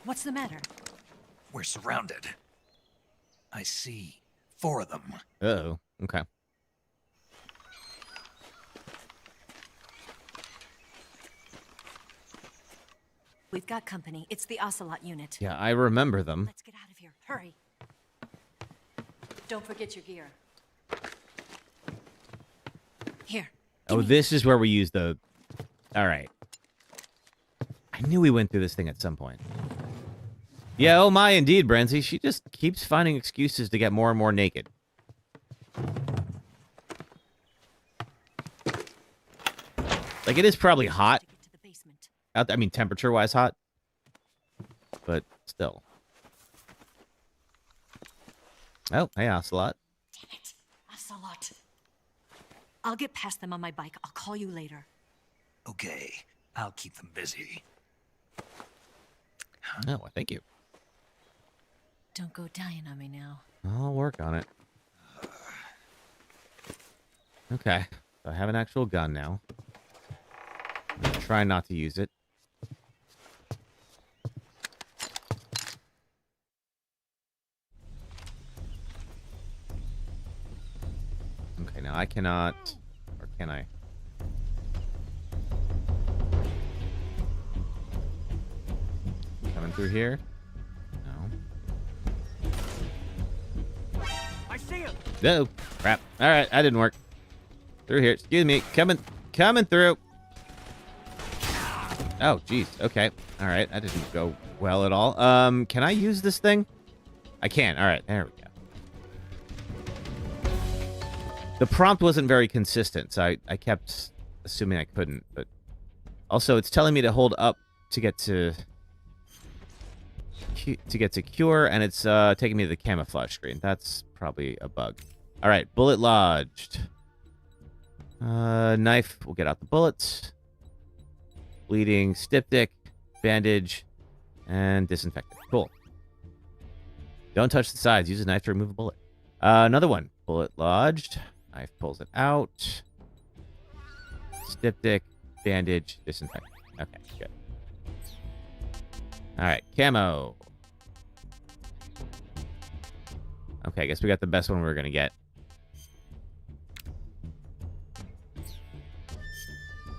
What's the matter? We're surrounded. I see 4 of them. Uh-oh. Okay. We've got company. It's the Ocelot unit. Yeah, I remember them. Let's get out of here. Hurry. Don't forget your gear. Here. Oh, this is where we use the... All right. I knew we went through this thing at some point. Yeah, oh my, indeed, Brenzy. She just keeps finding excuses to get more and more naked. Like, it is probably hot. I mean, temperature-wise hot. But still. Oh, hey, Ocelot. Damn it. Ocelot. I'll get past them on my bike. I'll call you later. Okay, I'll keep them busy. Oh, well, thank you. Don't go dying on me now. I'll work on it. Okay, so I have an actual gun now. I'm gonna try not to use it. Okay, now I cannot... Or can I? Coming through here? No. I see him. No. Crap. All right, that didn't work. Through here. Excuse me. Coming through. Oh, jeez. Okay. All right. That didn't go well at all. Can I use this thing? I can. All right. There we go. The prompt wasn't very consistent, so I kept assuming I couldn't, but also it's telling me to hold up to get to cure, and it's taking me to the camouflage screen. That's probably a bug. All right, bullet lodged. Knife. We'll get out the bullets. Bleeding, styptic, bandage, and disinfectant. Cool. Don't touch the sides. Use a knife to remove a bullet. Another one. Bullet lodged. Knife pulls it out. Styptic, bandage, disinfectant. Okay, good. All right, camo. Okay, I guess we got the best one we were gonna get.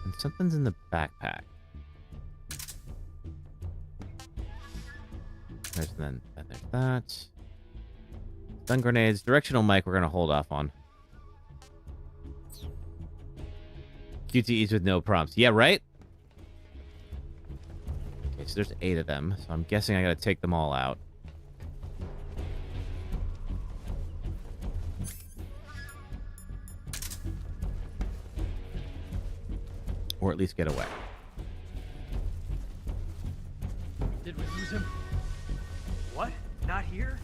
And something's in the backpack. There's there's that. Stun grenades, directional mic. We're gonna hold off on. QTEs with no prompts. Yeah, right? Okay, so there's 8 of them. So I'm guessing I gotta take them all out. at least get away. Did we lose him? What? Not here?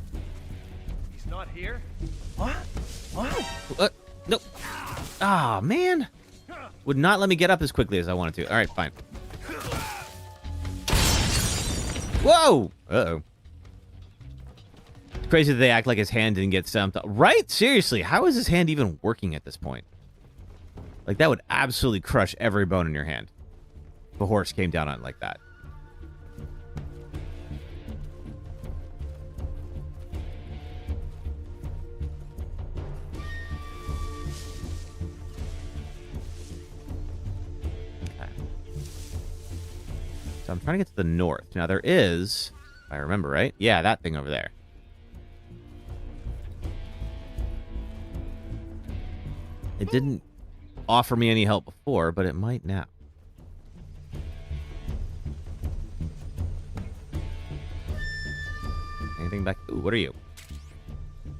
He's not here? What? What? No. Ah, man. Would not let me get up as quickly as I wanted to. All right, fine. Whoa! Uh-oh. It's crazy that they act like his hand didn't get stumped. Right? Seriously, how is his hand even working at this point? Like, that would absolutely crush every bone in your hand. If a horse came down on it like that. So I'm trying to get to the north. Now there is, if I remember right, yeah, that thing over there. It didn't offer me any help before, but it might now. Anything back? Ooh, what are you?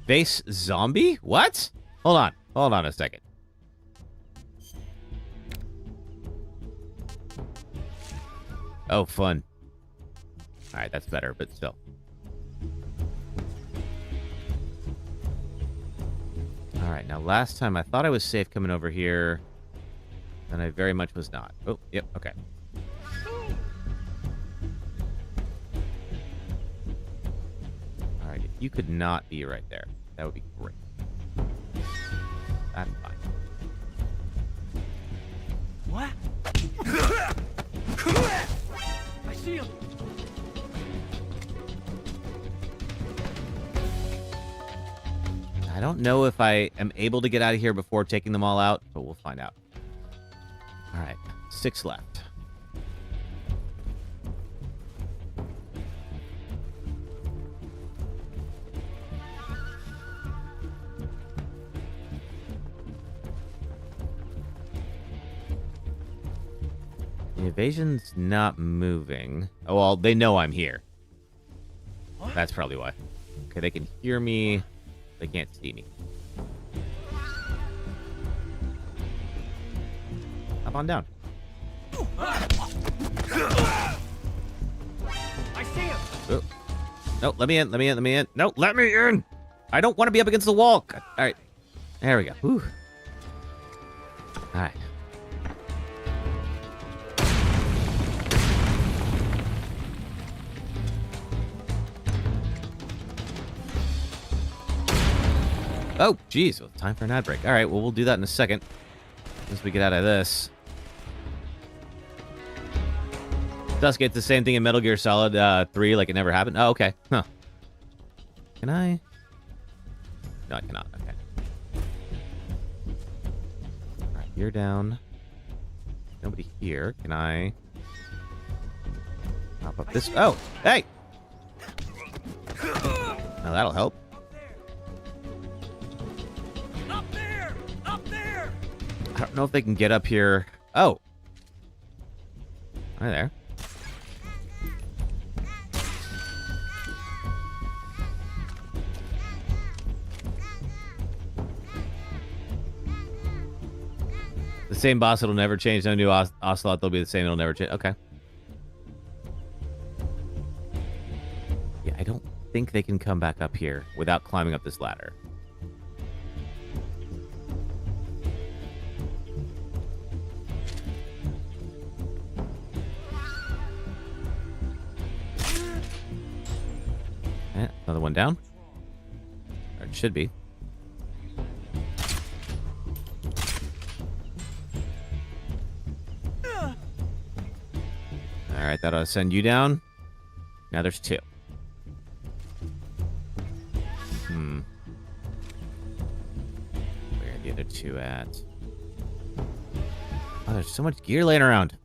Base zombie? What? Hold on a second. Oh, fun. All right, that's better, but still. All right, now last time I thought I was safe coming over here, and I very much was not. Oh, yep, okay. All right, if you could not be right there, that would be great. That's fine. What? I see him. I don't know if I am able to get out of here before taking them all out, but we'll find out. All right, 6 left. The evasion's not moving. Oh, well, they know I'm here. What? That's probably why. Okay, they can hear me. They can't see me. Hop on down. I see him. Oh. No, let me in. No, let me in. I don't want to be up against the wall. All right. There we go. Whew. All right. Oh, geez. Well, time for an ad break. All right, well, we'll do that in a second. Once we get out of this. Does get the same thing in Metal Gear Solid 3, like it never happened. Oh, okay. Huh. Can I? No, I cannot. Okay. All right, you're down. Nobody here. Can I? Hop up this. Oh, hey! Now that'll help. I don't know if they can get up here. Oh. Hi there. The same boss, it'll never change. No new Ocelot, they'll be the same, it'll never change. Okay. Yeah, I don't think they can come back up here without climbing up this ladder. Yeah, another one down. Or it should be. Alright, that ought to send you down. Now there's 2. Where are the other 2 at? Oh, there's so much gear laying around.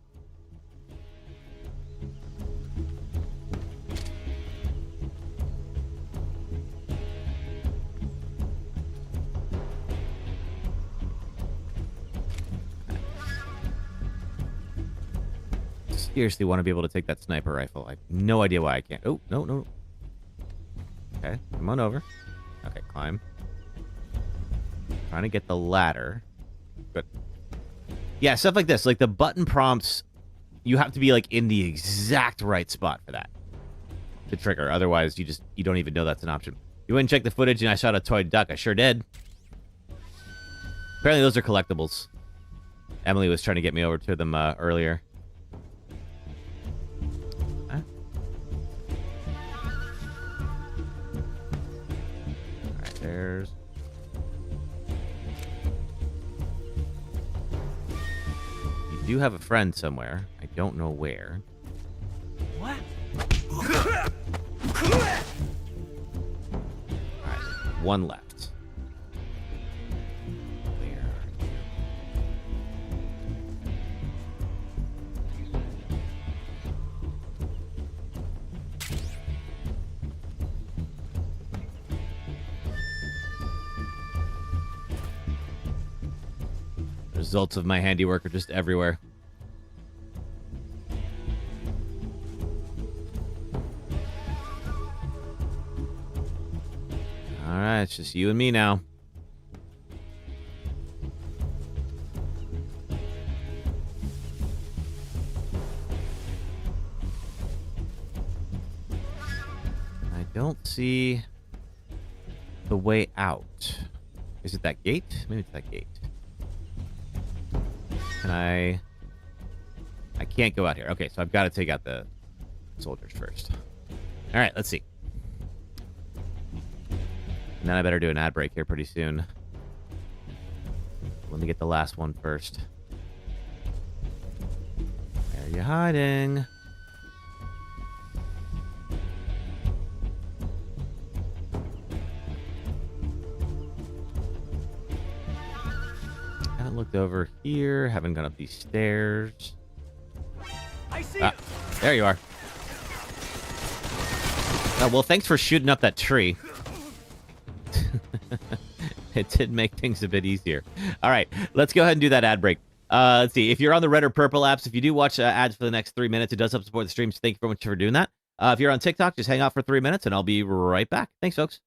Seriously want to be able to take that sniper rifle. I have no idea why I can't. Oh, no. Okay, come on over. Okay, climb. Trying to get the ladder. Good. Yeah, stuff like this. Like the button prompts, you have to be like in the exact right spot for that to trigger. Otherwise, you don't even know that's an option. You went and checked the footage and I shot a toy duck. I sure did. Apparently those are collectibles. Emily was trying to get me over to them earlier. Huh? All right, there's... You do have a friend somewhere. I don't know where. What? Alright, one left. Results of my handiwork are just everywhere. Alright, it's just you and me now. I don't see the way out. Is it that gate? Maybe it's that gate. Can I can't go out here. Okay, so I've got to take out the soldiers first. All right, let's see. And then I better do an ad break here pretty soon. Let me get the last one first. Where are you hiding? Haven't looked over here. Haven't gone up these stairs. I see. There you are. Oh, well, thanks for shooting up that tree. It did make things a bit easier. All right, let's go ahead and do that ad break. Let's see. If you're on the red or purple apps, if you do watch ads for the next 3 minutes, it does help support the streams. Thank you very much for doing that. If you're on TikTok, just hang out for 3 minutes, and I'll be right back. Thanks, folks.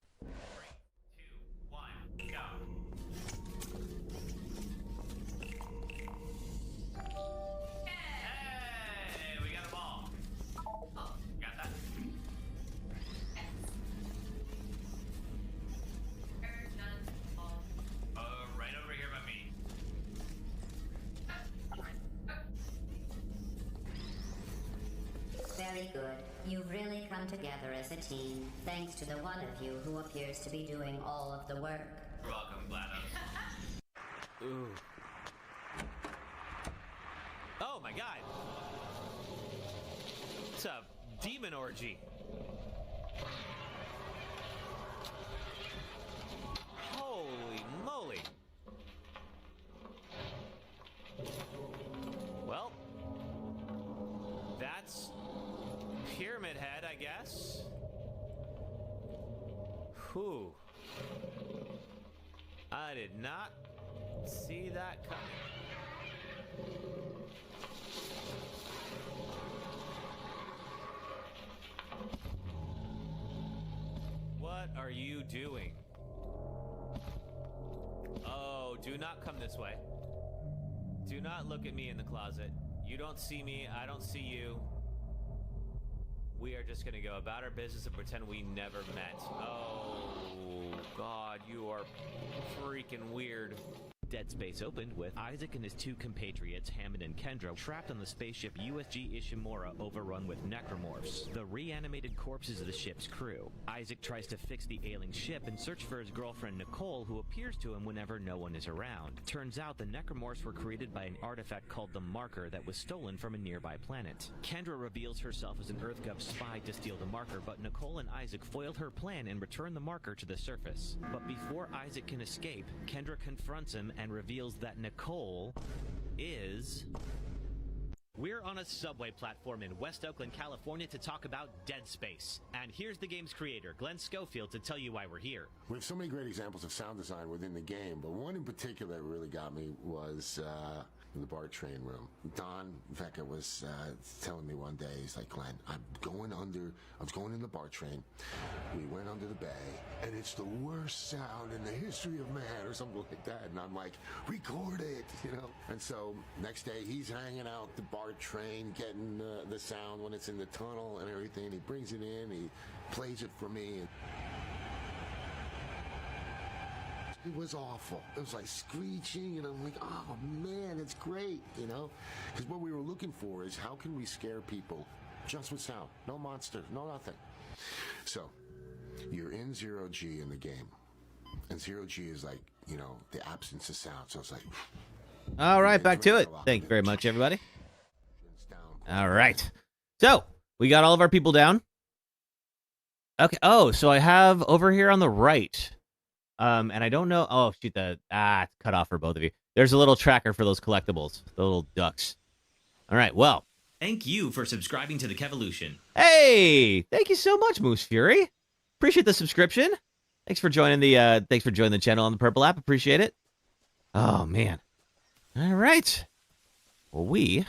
Very good. You've really come together as a team, thanks to the one of you who appears to be doing all of the work. You're welcome, GLaDOS. Ooh. Oh my god. It's a demon orgy. Holy moly. Well, that's Pyramid Head, I guess. Whew. I did not see that coming. What are you doing? Oh, do not come this way. Do not look at me in the closet. You don't see me, I don't see you. We are just gonna go about our business and pretend we never met. Oh, God, you are freaking weird. Dead Space opened with Isaac and his two compatriots, Hammond and Kendra, trapped on the spaceship USG Ishimura, overrun with necromorphs, the reanimated corpses of the ship's crew. Isaac tries to fix the ailing ship and search for his girlfriend Nicole, who appears to him whenever no one is around. Turns out the necromorphs were created by an artifact called the Marker that was stolen from a nearby planet. Kendra reveals herself as an EarthGov spy to steal the Marker, but Nicole and Isaac foil her plan and return the Marker to the surface. But before Isaac can escape, Kendra confronts him and reveals that Nicole is... We're on a subway platform in West Oakland, California to talk about Dead Space. And here's the game's creator, Glenn Schofield, to tell you why we're here. We have so many great examples of sound design within the game, but one in particular that really got me was in the BART train room. Don Vecca was telling me one day, he's like, Glenn, I was going in the BART train. We went under the bay, and it's the worst sound in the history of man, or something like that. And I'm like, record it, you know? And so next day, he's hanging out the BART train, getting the sound when it's in the tunnel and everything. He brings it in, he plays it for me. It was awful. It was like screeching, and I'm like, oh man, it's great, you know? Because what we were looking for is how can we scare people just with sound? No monster, no nothing. So, you're in 0G in the game. And 0G is like, you know, the absence of sound. So it's like... All right, back to it. Thank you very much, everybody. All right. So, we got all of our people down. Okay. Oh, so I have over here on the right... and I don't know. Oh, shoot, it's cut off for both of you. There's a little tracker for those collectibles, the little ducks. All right, well. Thank you for subscribing to the Kevolution. Hey, thank you so much, Moose Fury. Appreciate the subscription. Thanks for joining the channel on the Purple app. Appreciate it. Oh man. All right. Well, we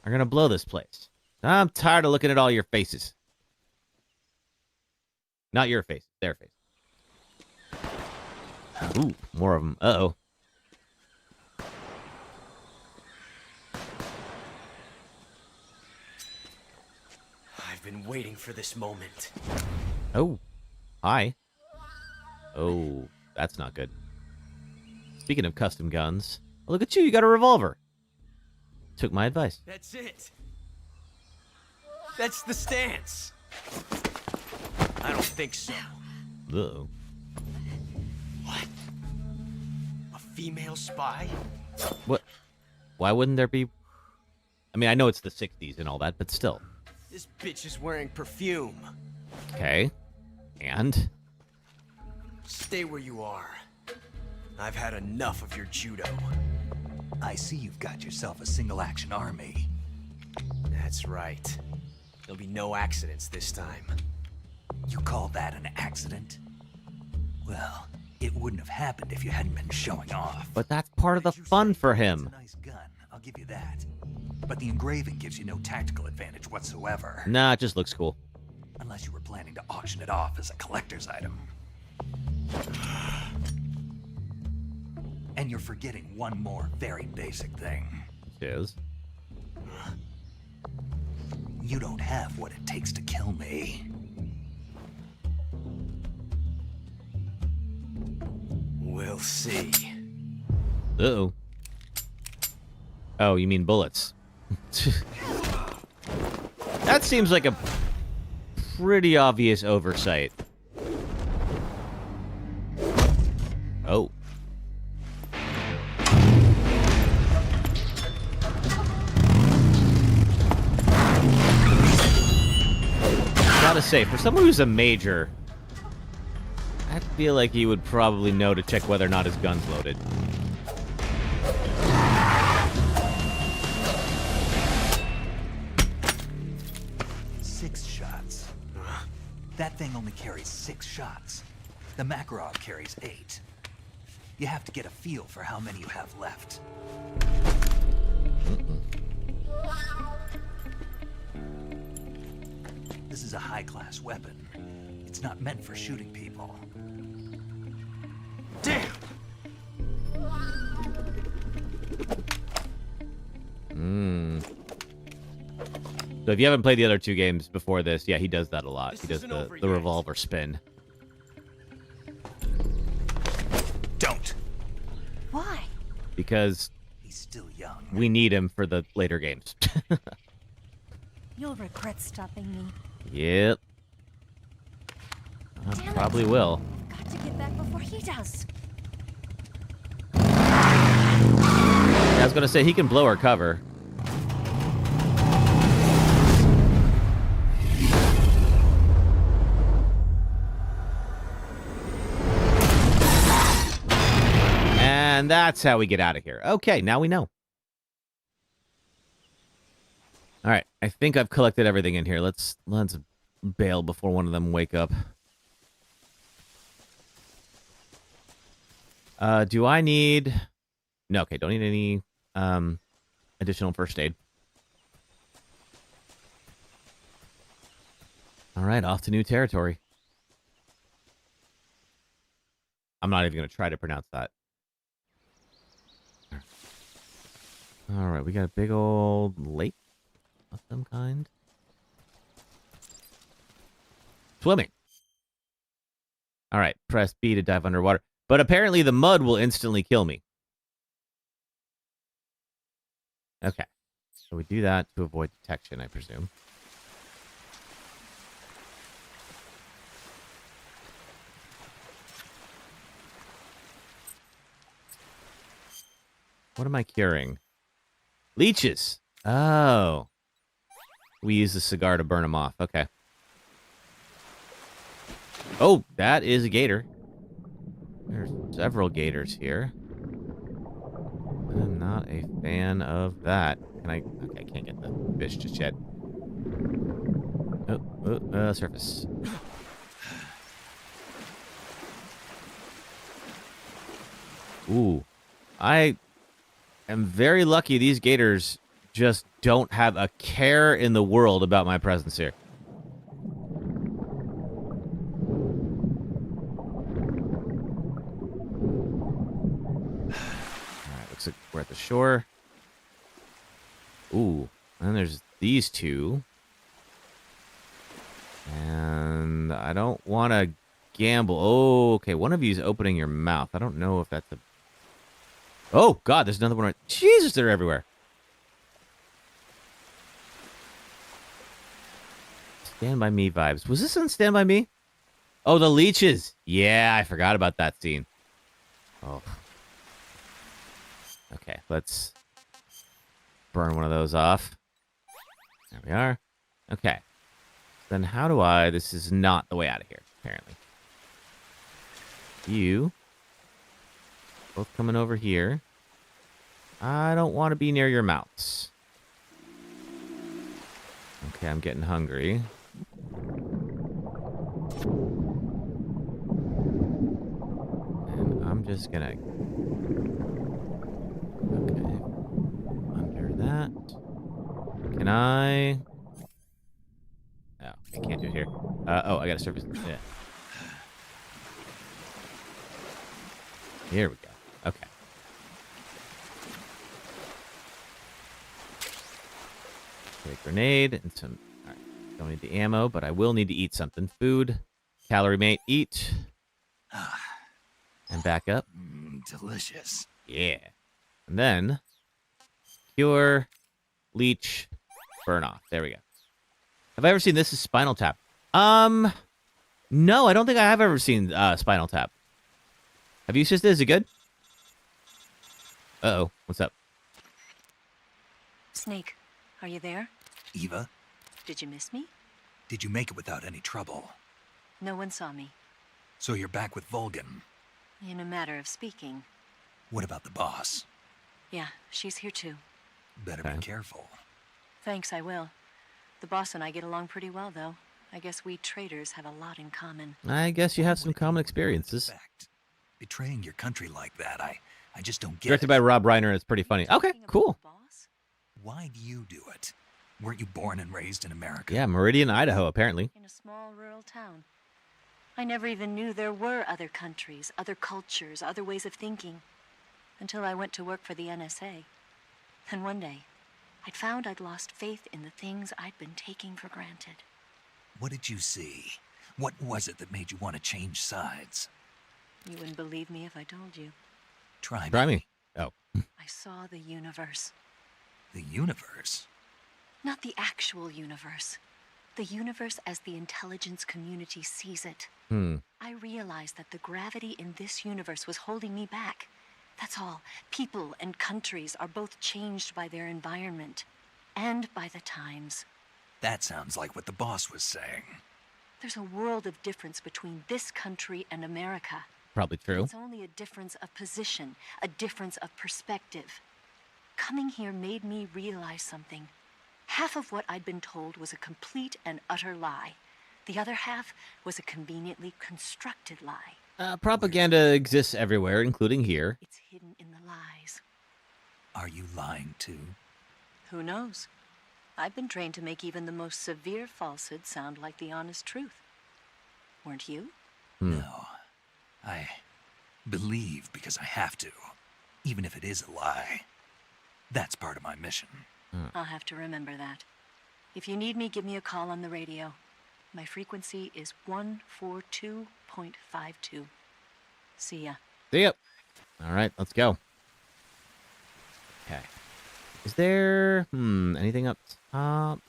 are gonna blow this place. I'm tired of looking at all your faces. Not your face, their face. Ooh, more of them. Uh-oh. I've been waiting for this moment. Oh. Hi. Oh, that's not good. Speaking of custom guns, look at you. You got a revolver. Took my advice. That's it. That's the stance. I don't think so. Uh-oh. What? A female spy? What? Why wouldn't there be... I mean, I know it's the 60s and all that, but still. This bitch is wearing perfume. Okay. And? Stay where you are. I've had enough of your judo. I see you've got yourself a single-action army. That's right. There'll be no accidents this time. You call that an accident? Well, it wouldn't have happened if you hadn't been showing off. But that's part of the fun for him. It's a nice gun, I'll give you that. But the engraving gives you no tactical advantage whatsoever. Nah, it just looks cool. Unless you were planning to auction it off as a collector's item. And you're forgetting one more very basic thing. Yes. You don't have what it takes to kill me. We'll see. Uh-oh. Oh, you mean bullets. That seems like a pretty obvious oversight. Oh. Gotta say, for someone who's a major, I feel like he would probably know to check whether or not his gun's loaded. That thing only carries 6 shots. The Makarov carries 8. You have to get a feel for how many you have left. This is a high-class weapon. It's not meant for shooting people. Damn! So if you haven't played the other 2 games before this, yeah, he does that a lot. He does the revolver spin. Don't. Why? Because he's still young. We need him for the later games. You'll regret stopping me. Yep. Damn Probably it. will. Got to get back before he does. I was gonna say he can blow our cover. And that's how we get out of here. Okay, now we know. All right, I think I've collected everything in here. Let's bail before one of them wake up. Do I need... No, okay, don't need any additional first aid. All right, off to new territory. I'm not even going to try to pronounce that. All right, we got a big old lake of some kind. Swimming. All right, press B to dive underwater. But apparently the mud will instantly kill me. Okay. So we do that to avoid detection, I presume. What am I curing? Leeches. Oh. We use the cigar to burn them off. Okay. Oh, that is a gator. There's several gators here. I'm not a fan of that. Can I? Okay, I can't get the fish just yet. Surface. Ooh. I am very lucky these gators just don't have a care in the world about my presence here. Alright, looks like we're at the shore. Ooh, and there's these two. And I don't want to gamble. Oh, okay, one of you is opening your mouth. I don't know if that's a... Oh, God, there's another one right... Jesus, they're everywhere. Stand By Me vibes. Was this on Stand By Me? Oh, the leeches. Yeah, I forgot about that scene. Oh. Okay, let's burn one of those off. There we are. Okay. Then how do I... This is not the way out of here, apparently. You... both coming over here. I don't want to be near your mouths. Okay, I'm getting hungry. And I'm just gonna... Okay. Under that. Can I... Oh, I can't do it here. Oh, I gotta surface... Yeah. Here we go. Okay. Okay, grenade and some... Alright, don't need the ammo, but I will need to eat something. Food. Calorie mate. Eat. And back up. Delicious. Yeah. And then... Cure. Leech. Burn off. There we go. Have I ever seen this as Spinal Tap? No, I don't think I have ever seen Spinal Tap. Have you, sister? Is it good? Uh-oh. What's up? Snake, are you there? Eva, Did you miss me? did you make it without any trouble? No one saw me. So you're back with Vulcan. In a matter of speaking. What about the boss? Yeah, she's here too. Better be careful. Thanks, I will. The boss and I get along pretty well, though. I guess we traders have a lot in common. I guess you have some common experiences. Betraying your country like that, I just don't get Directed by Rob Reiner, it's pretty funny. Okay, cool. Why do you do it? Weren't you born and raised in America? Yeah, Meridian, Idaho, apparently. In a small rural town. I never even knew there were other countries, other cultures, other ways of thinking. Until I went to work for the NSA. Then one day, I'd found I'd lost faith in the things I'd been taking for granted. What did you see? What was it that made you want to change sides? You wouldn't believe me if I told you. Try me. Oh. I saw the universe. The universe? Not the actual universe. The universe as the intelligence community sees it. I realized that the gravity in this universe was holding me back. That's all. People and countries are both changed by their environment. And by the times. That sounds like what the boss was saying. There's a world of difference between this country and America. Probably true. It's only a difference of position, a difference of perspective. Coming here made me realize something. Half of what I'd been told was a complete and utter lie. The other half was a conveniently constructed lie. Propaganda exists everywhere, including here. It's hidden in the lies. Are you lying too? Who knows? I've been trained to make even the most severe falsehood sound like the honest truth. Weren't you? No. I believe because I have to, even if it is a lie. That's part of my mission. I'll have to remember that. If you need me, give me a call on the radio. My frequency is 142.52. See ya. See ya. All right, let's go. Okay. Is there anything up top?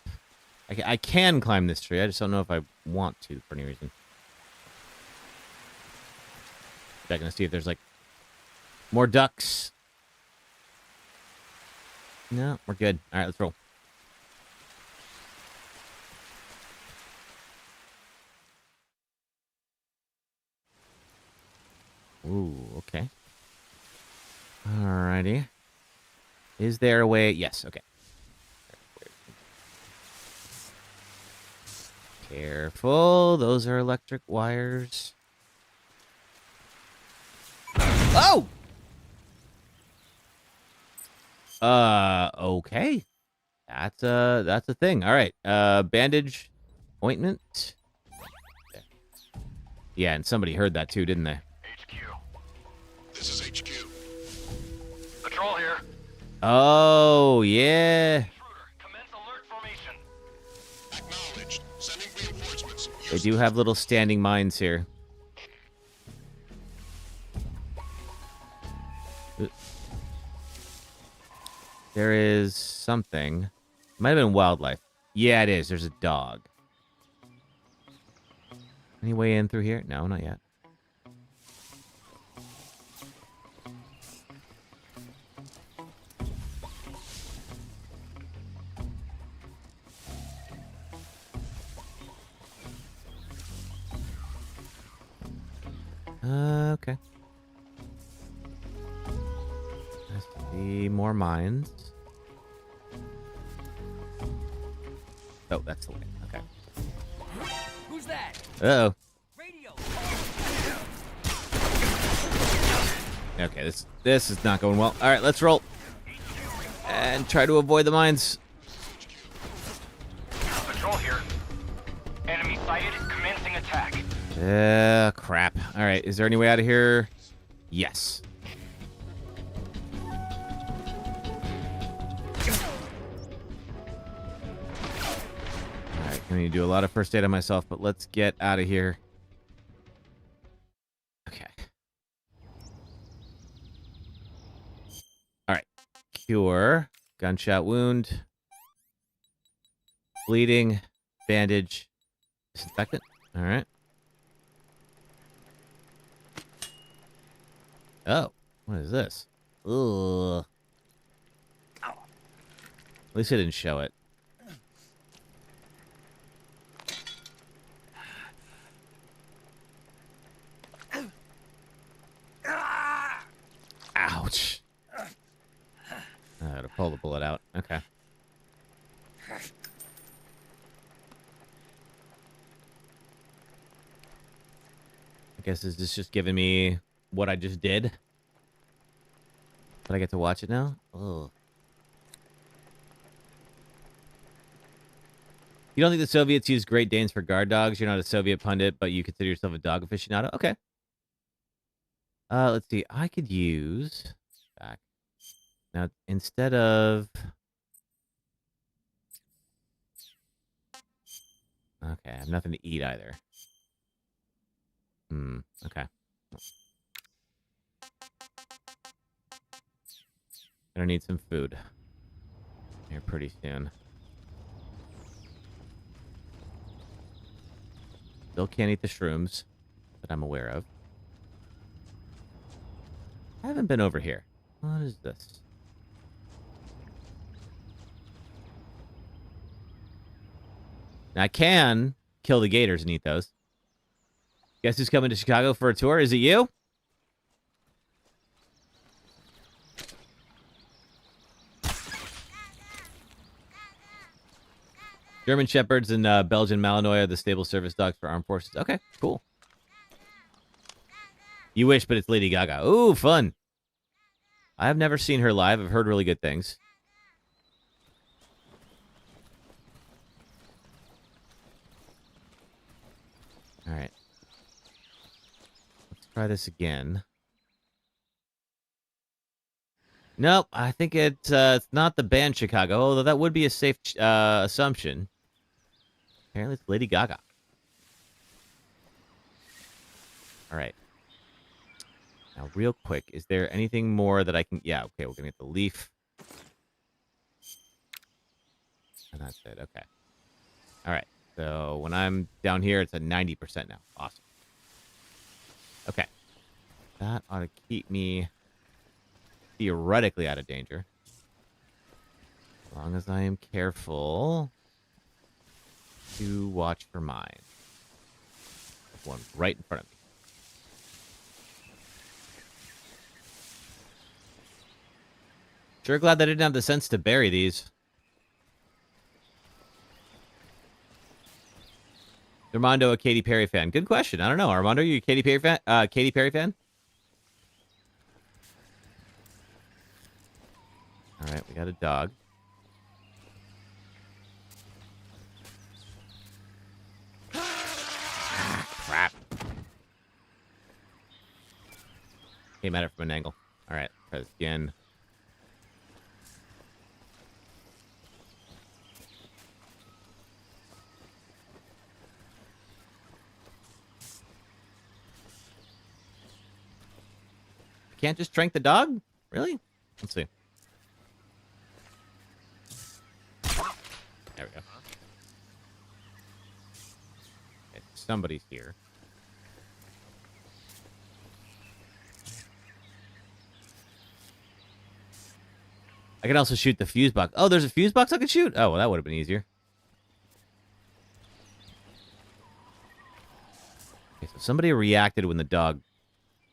I can climb this tree. I just don't know if I want to for any reason. Checking to see if there's like more ducks. No, we're good. All right, let's roll. Ooh, okay. Alrighty. Is there a way? Yes, okay. Careful. Those are electric wires. Oh! Okay. That's a thing. All right. Bandage, ointment. There. Yeah, and somebody heard that too, didn't they? This is HQ. Patrol here. Oh, yeah. Acknowledged. Sending reinforcements. They do have little standing mines here. There is something. Might have been wildlife. Yeah, it is. There's a dog. Any way in through here? No, not yet. Okay. I see more mines. Oh, that's the way. Okay. Who's that? Uh-oh. Radio. Okay, this is not going well. All right, let's roll. And try to avoid the mines. Patrol here. Enemy sighted. Commencing attack. Crap. All right, is there any way out of here? Yes. Alright, I need to do a lot of first aid on myself, but let's get out of here. Okay. Alright. Cure. Gunshot wound. Bleeding. Bandage. Disinfectant. Alright. Oh, what is this? Ugh. At least I didn't show it. Ouch. I had to pull the bullet out. Okay. I guess is this just giving me what I just did? But I get to watch it now? Oh. You don't think the Soviets used Great Danes for guard dogs? You're not a Soviet pundit, but you consider yourself a dog aficionado? Okay. Let's see. I could use... Back. Now, instead of... Okay, I have nothing to eat either. Okay. Gonna need some food here pretty soon. Still can't eat the shrooms that I'm aware of. I haven't been over here. What is this? Now, I can kill the gators and eat those. Guess who's coming to Chicago for a tour? Is it you? German Shepherds and Belgian Malinois are the stable service dogs for armed forces. Okay, cool. You wish, but it's Lady Gaga. Ooh, fun. I've never seen her live. I've heard really good things. All right. Let's try this again. Nope, I think it's not the band Chicago, although that would be a safe assumption. Apparently it's Lady Gaga. All right. Now, real quick, is there anything more that I can... Yeah, okay, we're going to get the leaf. And that's it, okay. All right, so when I'm down here, it's at 90% now. Awesome. Okay. That ought to keep me theoretically out of danger. As long as I am careful to watch for mine. One right in front of me. Sure glad they didn't have the sense to bury these. Armando, a Katy Perry fan? Good question. I don't know. Armando, you a Katy Perry fan? Katy Perry fan? All right, we got a dog. Crap. Came at it from an angle. All right, try this again. Can't just trank the dog? Really? Let's see. There we go. Okay, somebody's here. I can also shoot the fuse box. Oh, there's a fuse box I can shoot? Oh, well, that would have been easier. Okay, so somebody reacted when the dog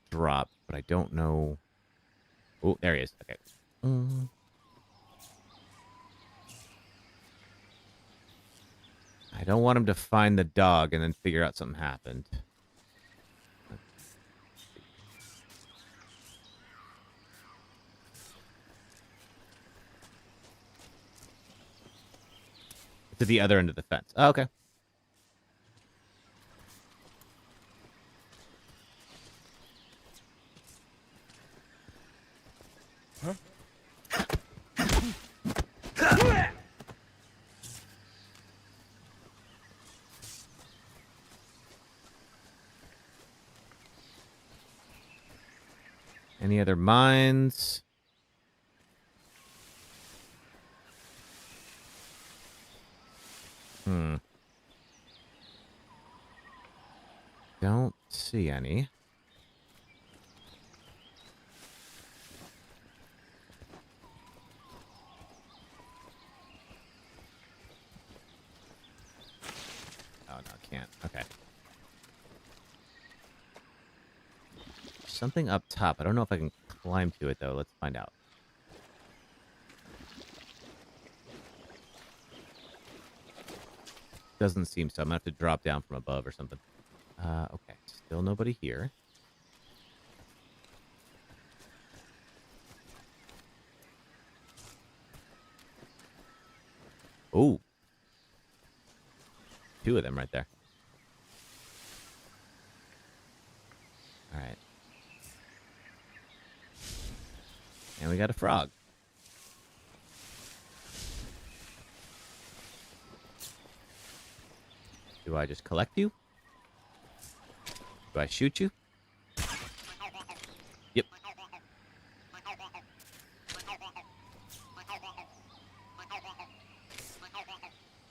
dropped, but I don't know. Oh, there he is. Okay. I don't want him to find the dog and then figure out something happened. To the other end of the fence. Oh, okay. Huh? Any other mines? Don't see any. Oh, no, can't. Okay. Something up top. I don't know if I can climb to it, though. Let's find out. Doesn't seem so. I'm going to have to drop down from above or something. Okay. Still nobody here. Ooh. Two of them right there. All right. And we got a frog. Do I just collect you? Do I shoot you? Yep.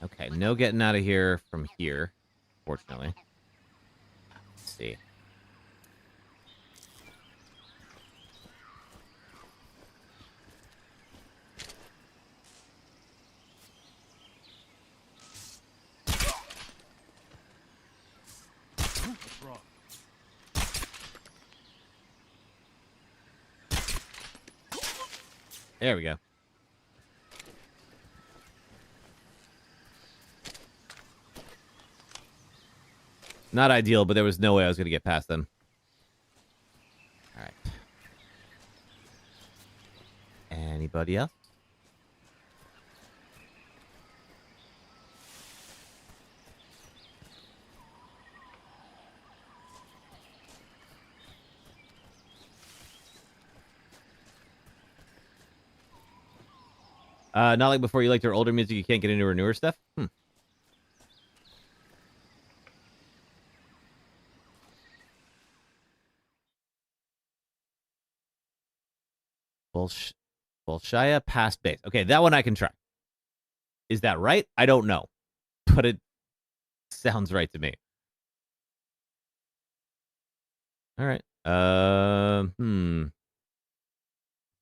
Okay, no getting out of here from here, fortunately. Let's see. There we go. Not ideal, but there was no way I was going to get past them. All right. Anybody else? Not like before you liked her older music, you can't get into her newer stuff? Bolshaya past base. Okay, that one I can try. Is that right? I don't know. But it sounds right to me. All right.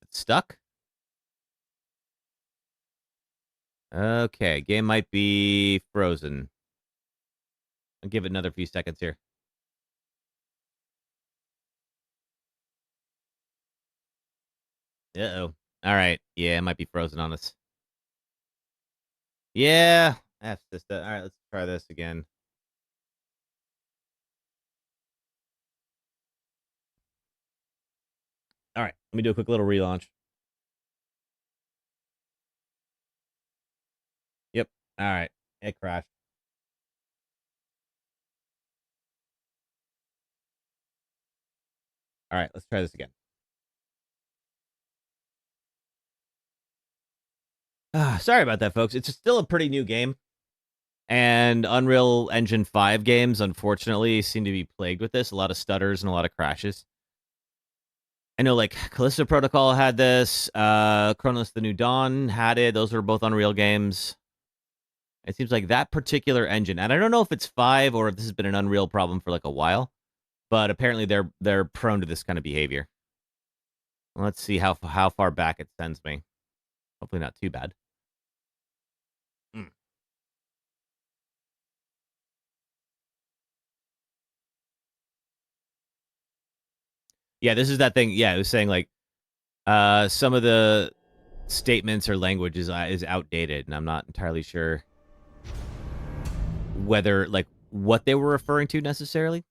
It's stuck? Okay, game might be frozen. I'll give it another few seconds here. Uh-oh. All right. Yeah, it might be frozen on us. Yeah. That's just all right, let's try this again. All right, let me do a quick little relaunch. Yep. All right. It crashed. All right, let's try this again. Sorry about that, folks. It's still a pretty new game. And Unreal Engine 5 games, unfortunately, seem to be plagued with this. A lot of stutters and a lot of crashes. I know, like, Callisto Protocol had this. Chronos the New Dawn had it. Those were both Unreal games. It seems like that particular engine, and I don't know if it's 5 or if this has been an Unreal problem for, like, a while, but apparently they're prone to this kind of behavior. Let's see how far back it sends me. Hopefully not too bad. Yeah, this is that thing. Yeah, it was saying, like, some of the statements or language is outdated, and I'm not entirely sure whether, like, what they were referring to necessarily.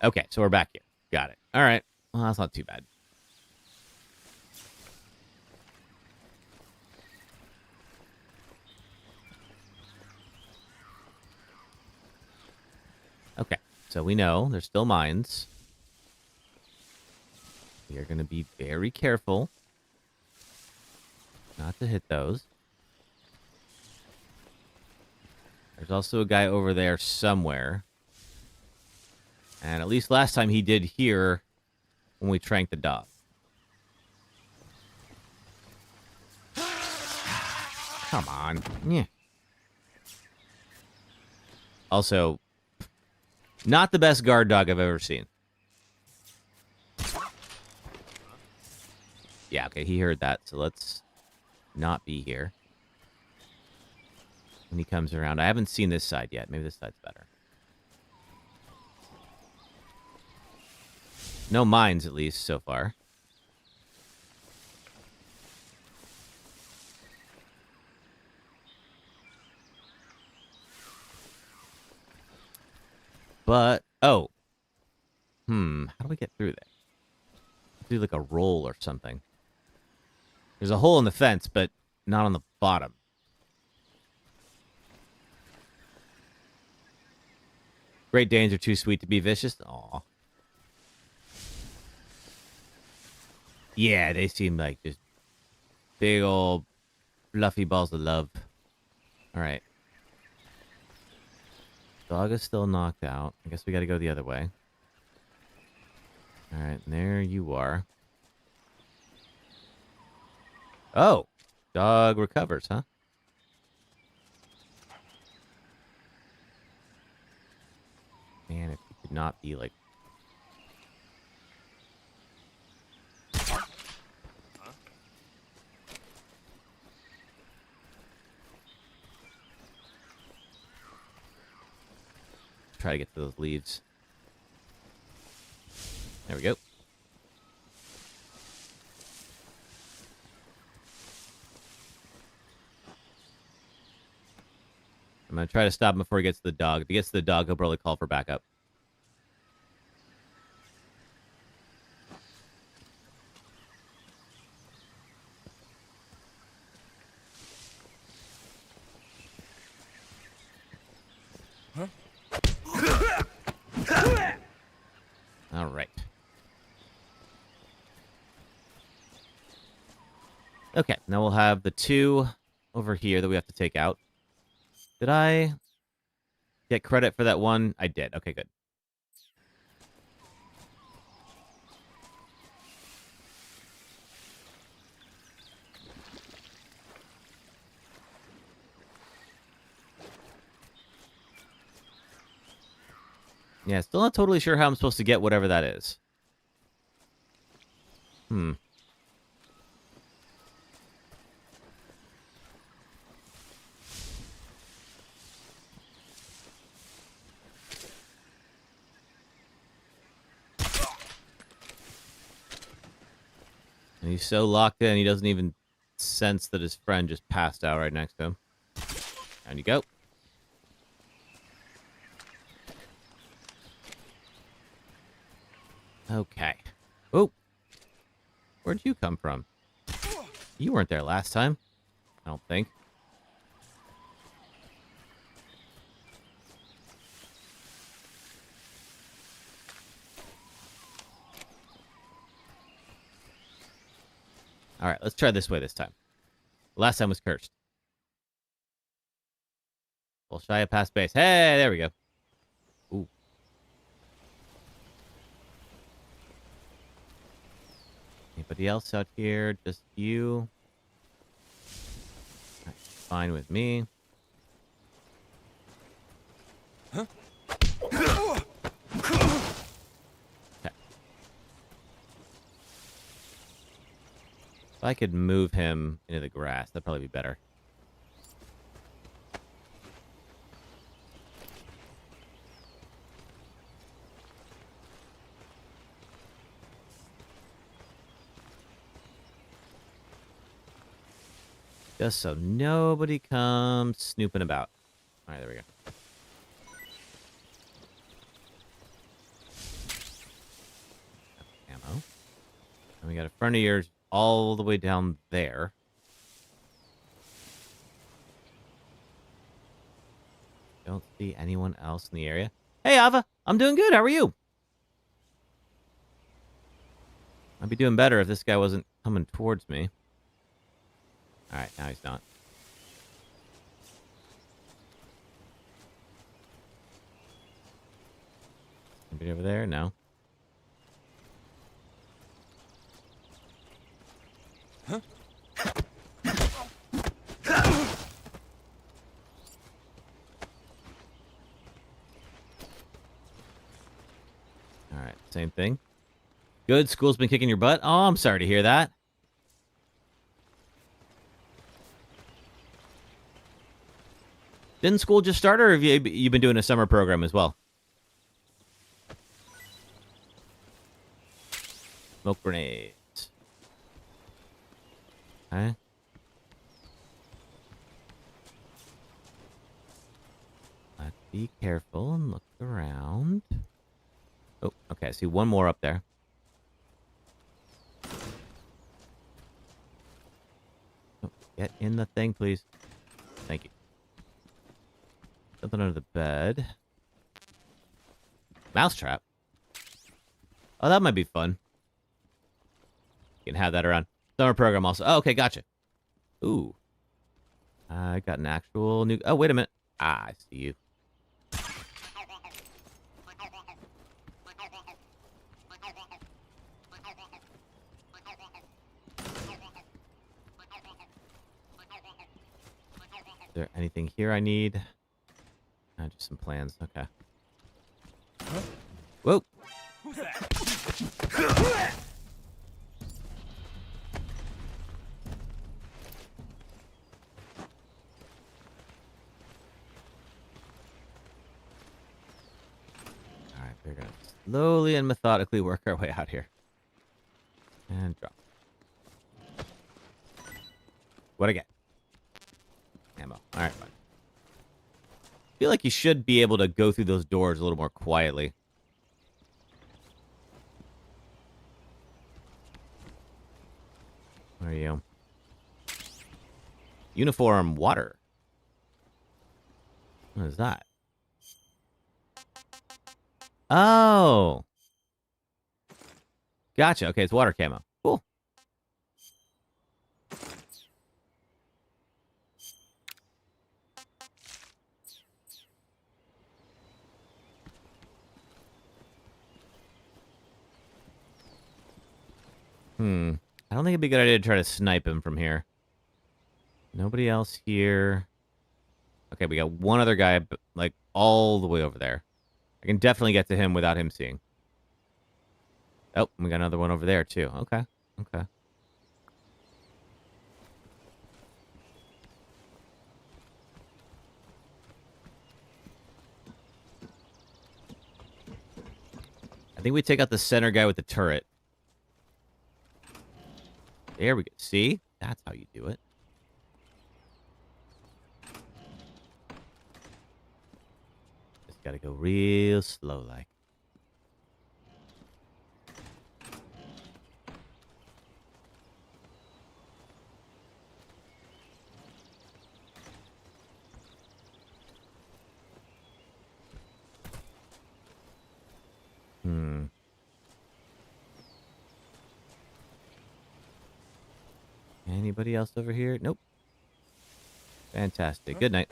Okay, so we're back here. Got it. All right. Well, that's not too bad. Okay, so we know there's still mines. We are going to be very careful not to hit those. There's also a guy over there somewhere. And at least last time he did here when we tranked the dog. Come on. Yeah. Also, not the best guard dog I've ever seen. Yeah, okay, he heard that, so let's not be here. When he comes around. I haven't seen this side yet. Maybe this side's better. No mines, at least, so far. But, oh. How do we get through there? Do like a roll or something. There's a hole in the fence, but not on the bottom. Great Danes are too sweet to be vicious. Aw. Yeah, they seem like just big old fluffy balls of love. All right. Dog is still knocked out. I guess we got to go the other way. All right, and there you are. Oh, dog recovers, huh? Man, if you could not be like... Try to get to those leaves. There we go. I'm going to try to stop him before he gets to the dog. If he gets to the dog, he'll probably call for backup. All right. Okay, now we'll have the two over here that we have to take out. Did I get credit for that one? I did. Okay, good. Yeah, still not totally sure how I'm supposed to get whatever that is. And he's so locked in, he doesn't even sense that his friend just passed out right next to him. Down you go. Okay. Oh. Where'd you come from? You weren't there last time. I don't think. All right, let's try this way this time. Last time was cursed. Well, shy of past base. Hey, there we go. Ooh. Anybody else out here? Just you? That's fine with me. Huh? If I could move him into the grass, that'd probably be better. Just so nobody comes snooping about. All right, there we go. Ammo. And we got a front of yours all the way down there. Don't see anyone else in the area. Hey, Ava. I'm doing good. How are you? I'd be doing better if this guy wasn't coming towards me. All right, now he's not. Anybody over there? No. Huh? All right, same thing. Good. School's been kicking your butt. Oh, I'm sorry to hear that. Didn't school just start, or have you been doing a summer program as well? Smoke grenades. Okay. Let's be careful and look around. Oh, okay. I see one more up there. Oh, get in the thing, please. Thank you. Something under the bed. Mousetrap. Oh, that might be fun. You can have that around. Summer program also. Oh, okay, gotcha. Ooh. I got an actual new... Oh, wait a minute. Ah, I see you. Is there anything here I need? Just some plans. Okay. Huh? Whoa. Who's that? All right, we're gonna slowly and methodically work our way out here. And drop. What'd I get? Ammo. All right, fine. I feel like you should be able to go through those doors a little more quietly. Where are you? Uniform water. What is that? Oh. Gotcha. Okay, it's water camo. Cool. I don't think it'd be a good idea to try to snipe him from here. Nobody else here. Okay, we got one other guy, like, all the way over there. I can definitely get to him without him seeing. Oh, we got another one over there, too. Okay, okay. I think we take out the center guy with the turret. There we go. See? That's how you do it. Just gotta go real slow, like. Anybody else over here? Nope. Fantastic. Good night.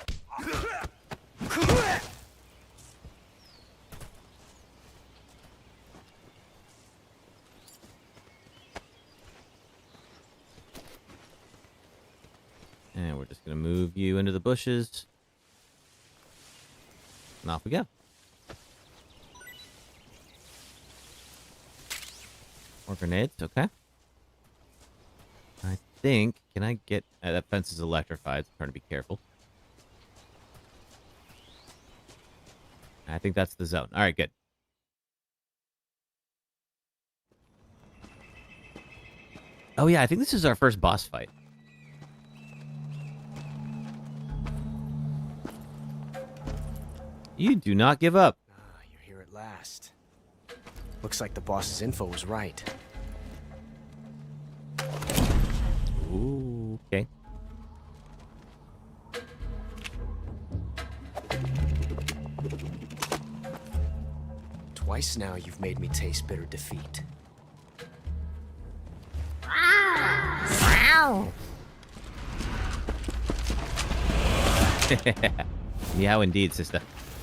And we're just going to move you into the bushes. And off we go. More grenades. Okay. I think, can I get... that fence is electrified, so I'm trying to be careful. I think that's the zone. All right, good. Oh, yeah, I think this is our first boss fight. You do not give up. You're here at last. Looks like the boss's info was right. Ooh, okay. Twice now you've made me taste bitter defeat. Yeah, indeed, sister.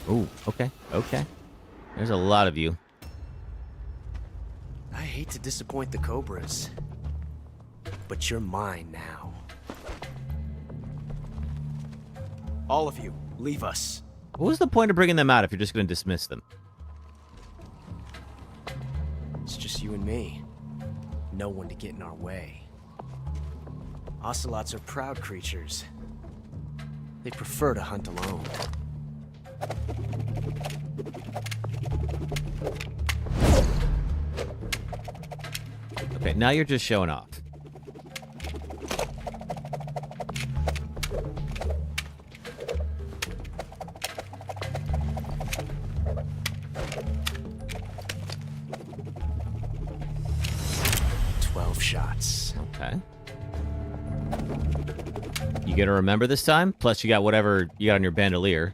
Ooh, okay, okay. There's a lot of you. I hate to disappoint the Cobras, but you're mine now. All of you, leave us. What was the point of bringing them out if you're just going to dismiss them? It's just you and me. No one to get in our way. Ocelots are proud creatures. They prefer to hunt alone. Okay, now you're just showing off. Shots. Okay. You gotta remember this time? Plus you got whatever you got on your bandolier.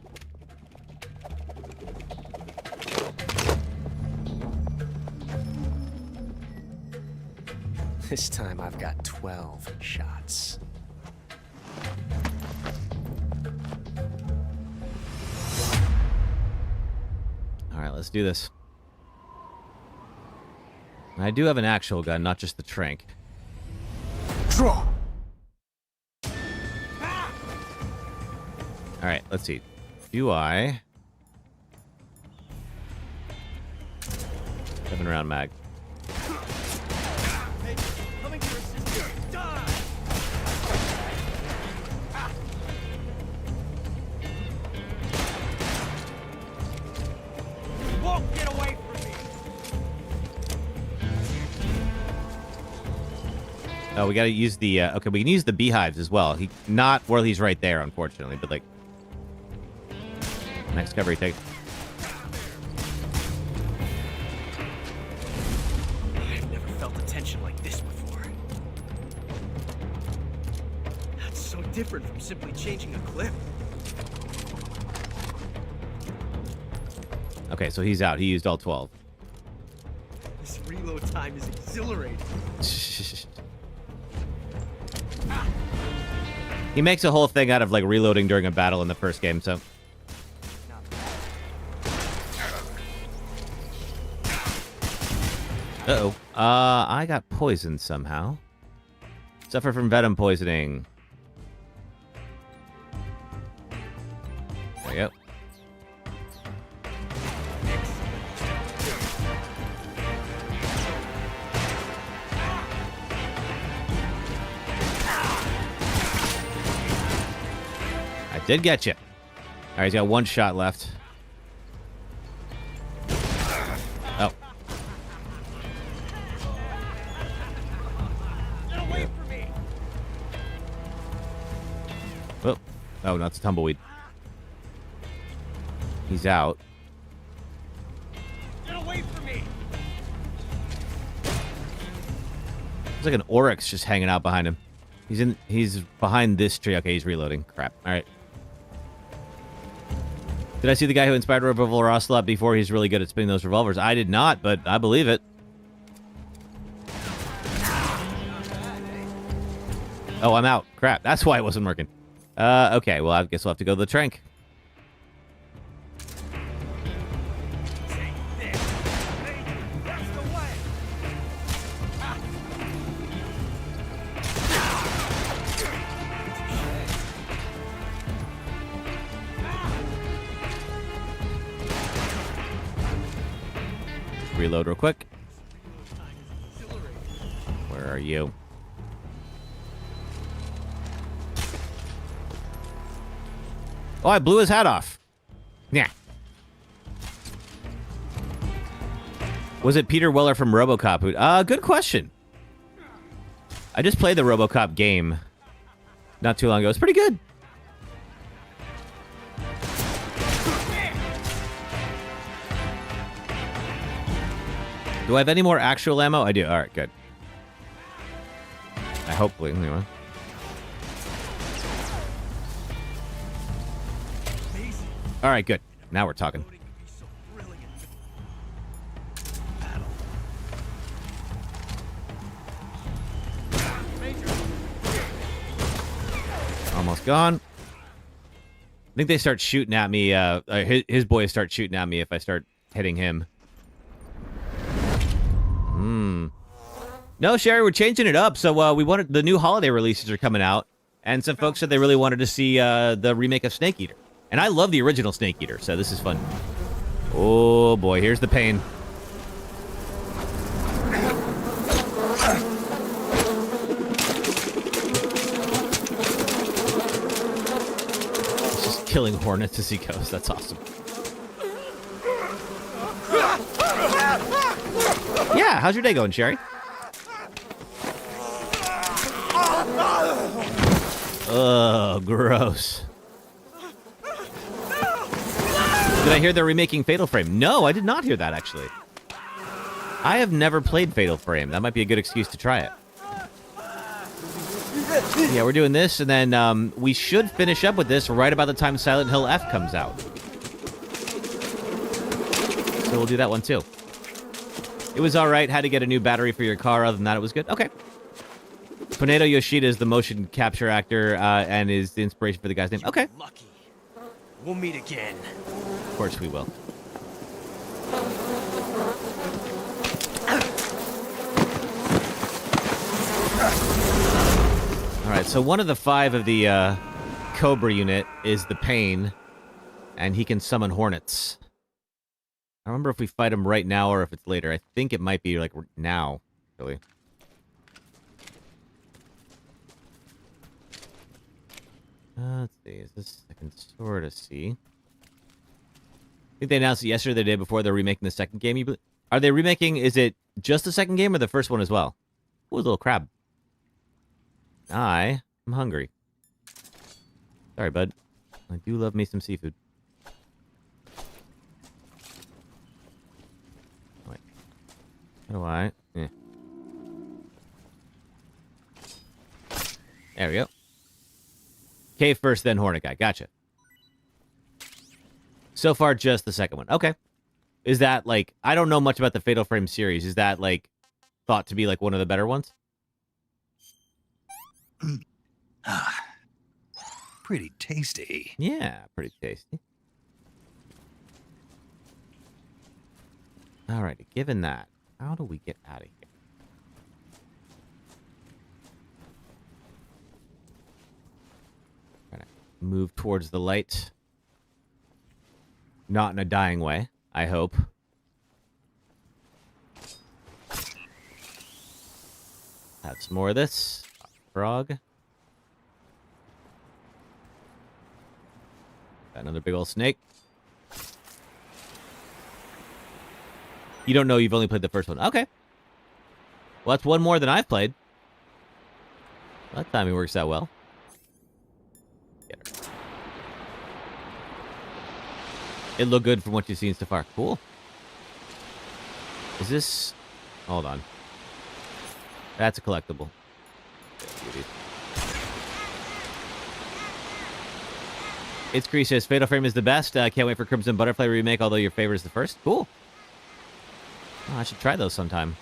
This time I've got 12 shots. Alright, let's do this. I do have an actual gun, not just the trank. Draw. Alright, let's see. Do I... 7-round mag. Won't get away from me. Oh, we gotta use the, okay, we can use the beehives as well. Not while he's right there, unfortunately, but, like... Next cover he takes. I've never felt a tension like this before. That's so different from simply changing a clip. Okay, so he's out. He used all 12. This reload time is exhilarating. He makes a whole thing out of like reloading during a battle in the first game, so. Uh-oh. I got poisoned somehow. Suffer from venom poisoning. There you go. I did get you. All right, he's got one shot left. Oh. Oh, oh, no, it's a tumbleweed. He's out. Get away from me! There's like an oryx just hanging out behind him. He's behind this tree. Okay, he's reloading. Crap. All right. Did I see the guy who inspired Revolver Ocelot before? He's really good at spinning those revolvers. I did not, but I believe it. Oh, I'm out. Crap. That's why it wasn't working. Okay. Well, I guess we'll have to go to the trank. Reload real quick. Where are you? Oh, I blew his hat off. Yeah. Was it Peter Weller from RoboCop? Good question. I just played the RoboCop game not too long ago. It's pretty good. Do I have any more actual ammo? I do. All right, good. Hopefully, anyway. All right, good. Now we're talking. Almost gone. I think they start shooting at me. His boys start shooting at me if I start hitting him. No, Sherry, we're changing it up. So we wanted the new holiday releases are coming out, and some folks said they really wanted to see the remake of Snake Eater. And I love the original Snake Eater, so this is fun. Oh boy, here's the pain. Just killing hornets as he goes. That's awesome. Yeah, how's your day going, Sherry? Ugh, gross. Did I hear they're remaking Fatal Frame? No, I did not hear that, actually. I have never played Fatal Frame. That might be a good excuse to try it. Yeah, we're doing this, and then we should finish up with this right about the time Silent Hill F comes out. So we'll do that one, too. It was all right. Had to get a new battery for your car. Other than that, it was good. Okay. Pinedo Yoshida is the motion capture actor and is the inspiration for the guy's name. Okay. Lucky. We'll meet again. Of course we will. All right, so one of the 5 of the Cobra unit is the Pain, and he can summon hornets. I don't remember if we fight him right now or if it's later. I think it might be like now, really. Let's see. Is this? I can sort of see. I think they announced it yesterday, the day before. They're remaking the second game. Are they remaking? Is it just the second game or the first one as well? Ooh, a little crab. I am hungry. Sorry, bud. I do love me some seafood. Wait. How do I? Eh. There we go. Cave first, then Hornet guy. Gotcha. So far, just the second one. Okay. Is that, like, I don't know much about the Fatal Frame series. Is that, like, thought to be, like, one of the better ones? Pretty tasty. Yeah, pretty tasty. Alrighty, given that, how do we get out of here? Gonna move towards the light. Not in a dying way, I hope. Have some more of this. Frog. Got another big old snake. You don't know, you've only played the first one. Okay. Well, that's one more than I've played. That timing works out well. Get her. It looked good from what you've seen so far. Cool. Is this... Hold on. That's a collectible. It's Cree says, Fatal Frame is the best. Can't wait for Crimson Butterfly remake, although your favorite is the first. Cool. Oh, I should try those sometime.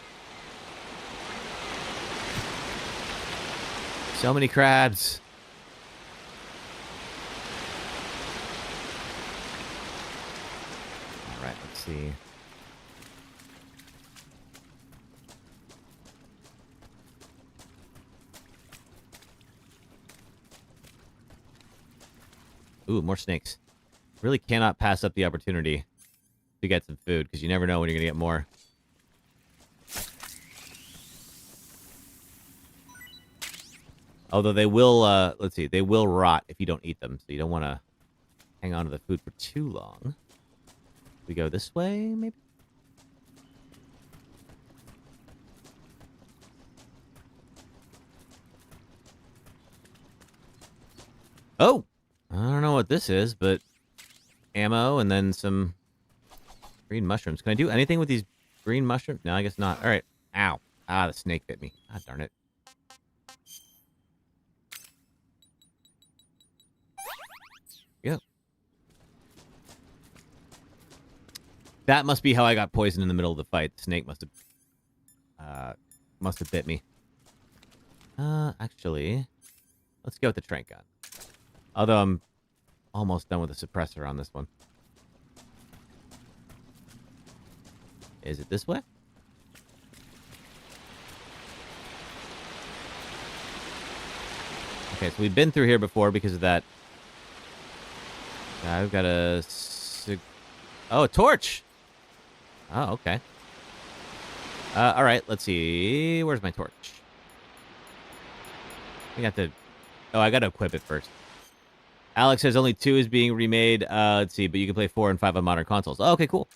So many crabs. All right, let's see. Ooh, more snakes. Really cannot pass up the opportunity to get some food, because you never know when you're going to get more. Although they will, let's see, they will rot if you don't eat them, so you don't want to hang on to the food for too long. We go this way, maybe? Oh! I don't know what this is, but ammo and then some green mushrooms. Can I do anything with these green mushrooms? No, I guess not. All right. Ow. Ah, the snake bit me. God darn it. Yep. That must be how I got poisoned in the middle of the fight. The snake must have bit me. Actually, let's go with the trank gun. Although I'm almost done with the suppressor on this one. Is it this way? Okay, so we've been through here before because of that. I've got a... Oh, a torch! Oh, okay. Alright, let's see. Where's my torch? I got to... Oh, I gotta equip it first. Alex says only 2 is being remade. Let's see, but you can play 4 and 5 on modern consoles. Oh, okay, cool.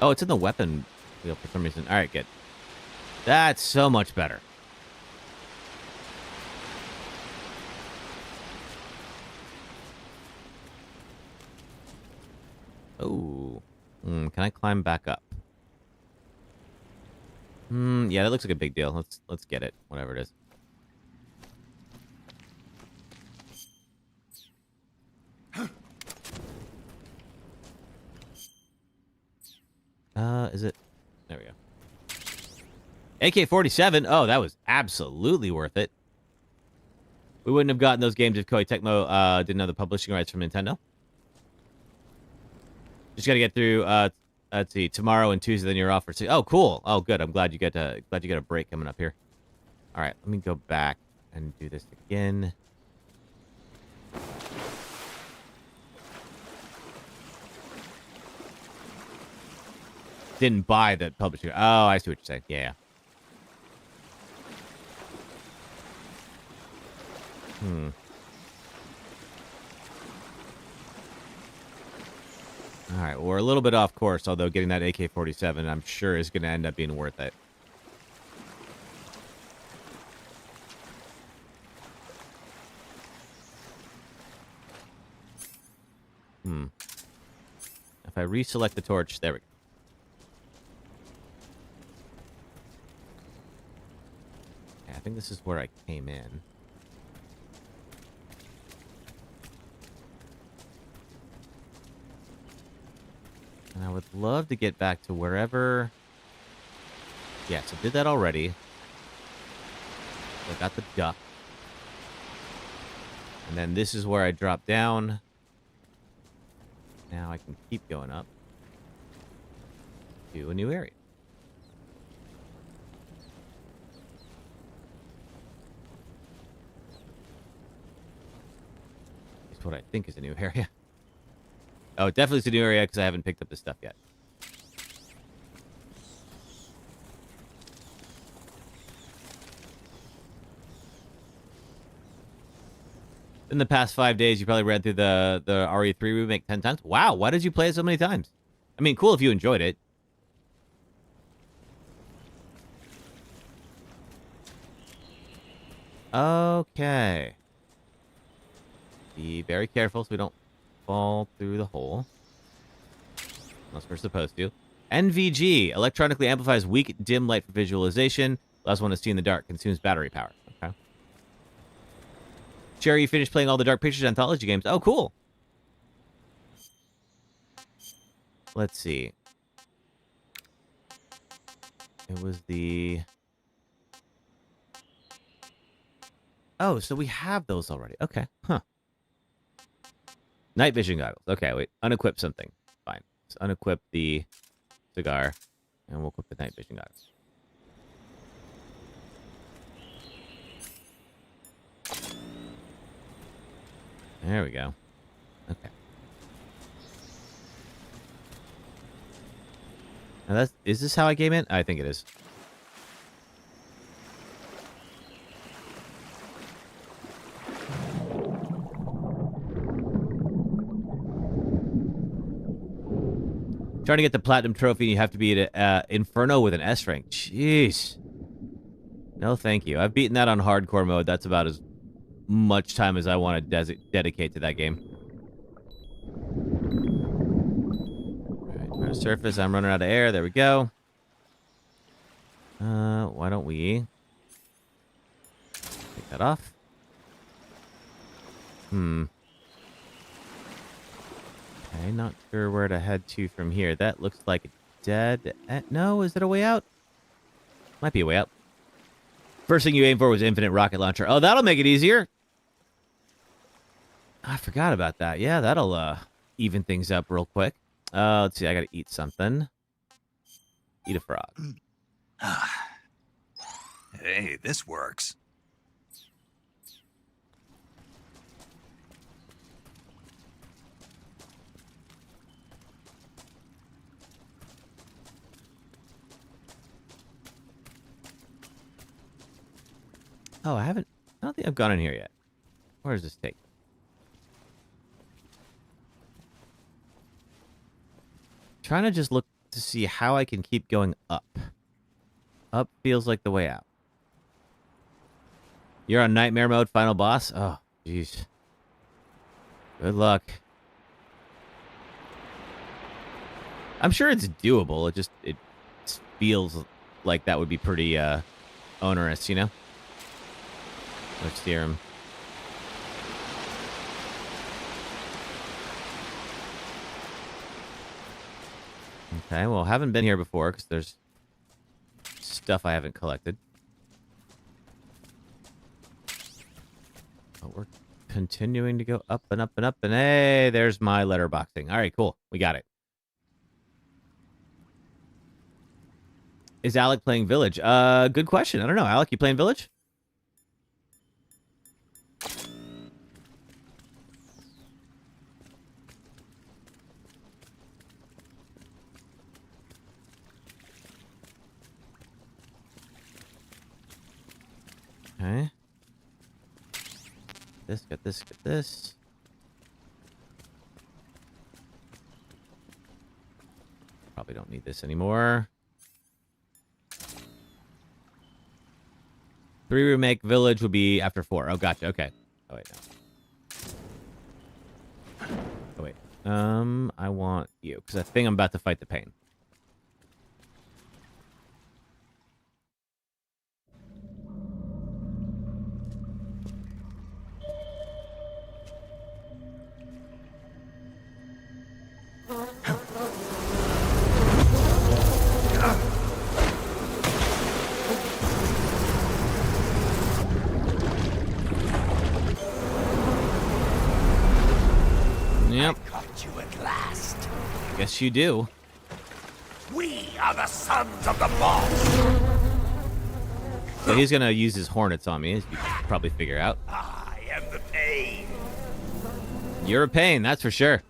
Oh, it's in the weapon wheel for some reason. All right, good. That's so much better. Oh. Can I climb back up? Yeah, that looks like a big deal. Let's get it, whatever it is. Is it? There we go. AK-47. Oh, that was absolutely worth it. We wouldn't have gotten those games if Koei Tecmo didn't have the publishing rights from Nintendo. Just got to get through. Let's see, tomorrow and Tuesday. Then you're off for 6. Oh, cool. Oh, good. I'm glad you get a break coming up here. All right, let me go back and do this again. Didn't buy the publisher. Oh, I see what you're saying. Yeah. All right, well, we're a little bit off course, although getting that AK-47, I'm sure, is going to end up being worth it. If I reselect the torch, there we go. I think this is where I came in. And I would love to get back to wherever... Yeah, so did that already. I got the duck. And then this is where I drop down. Now I can keep going up to a new area. It's what I think is a new area. Oh, definitely it's a new area because I haven't picked up this stuff yet. In the past 5 days, you probably read through the RE3 remake 10 times. Wow, why did you play it so many times? I mean, cool if you enjoyed it. Okay. Be very careful so we don't fall through the hole. Unless we're supposed to. NVG, electronically amplifies weak dim light for visualization. Allows one to see in the dark. Consumes battery power. Okay. Jerry, you finished playing all the Dark Pictures anthology games. Oh, cool. Let's see. It was the... Oh, so we have those already. Okay. Huh. Night vision goggles. Okay, wait. Unequip something. Fine. Let's unequip the cigar. And we'll equip the night vision goggles. There we go. Okay. Now is this how I came in? I think it is. Trying to get the platinum trophy, you have to be at Inferno with an S rank. Jeez. No, thank you. I've beaten that on hardcore mode. That's about as much time as I want to dedicate to that game. Alright, trying to surface. I'm running out of air. There we go. Why don't we take that off? Okay, not sure where to head to from here. That looks like a dead... no, is it a way out? Might be a way out. First thing you aim for was infinite rocket launcher. Oh, that'll make it easier. I forgot about that. Yeah, that'll even things up real quick. Let's see. I gotta eat something. Eat a frog. Hey, this works. Oh, I don't think I've gone in here yet. Where does this take? Trying to just look to see how I can keep going up. Up feels like the way out. You're on nightmare mode, final boss? Oh, jeez. Good luck. I'm sure it's doable. It feels like that would be pretty onerous, you know? Let's steer him. Okay, well, haven't been here before because there's stuff I haven't collected. But we're continuing to go up and up and up, and hey, there's my letterboxing. All right, cool. We got it. Is Alec playing Village? Good question. I don't know. Alec, you playing Village? Okay. Get this. Probably don't need this anymore. 3 remake Village would be after 4. Oh, gotcha. Okay. Oh, wait. No. Oh, wait. I want you, because I think I'm about to fight the pain. Yes, you do. We are the sons of the boss. So he's gonna use his hornets on me, as you can probably figure out. I am the pain. You're a pain, that's for sure.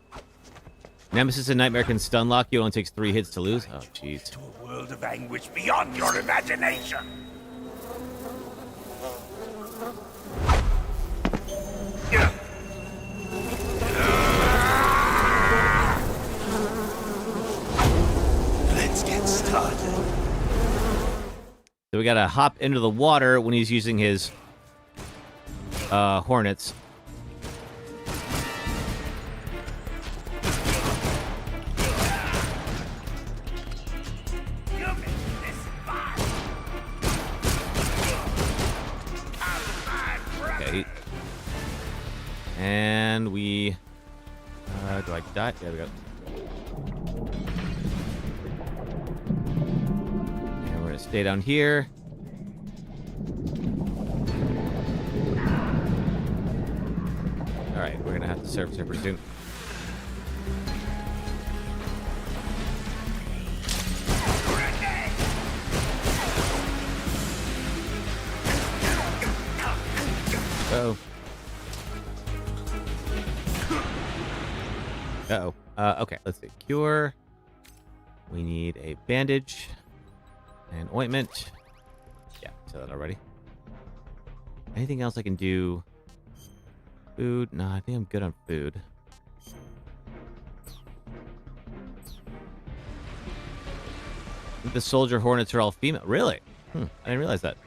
Nemesis and Nightmare can stun lock you. Only takes 3 hits to lose. Oh, jeez. To a world of anguish beyond your imagination. Let's get started. So we gotta hop into the water when he's using his hornets. Okay. And we... do I die? There we go. And we're gonna stay down here. Alright, we're gonna have to surface here pretty soon. Uh-oh. Uh-oh. Okay, let's see. Cure. We need a bandage. And ointment. Yeah, said that already. Anything else I can do? Food? No, I think I'm good on food. I think the soldier hornets are all female. Really? I didn't realize that.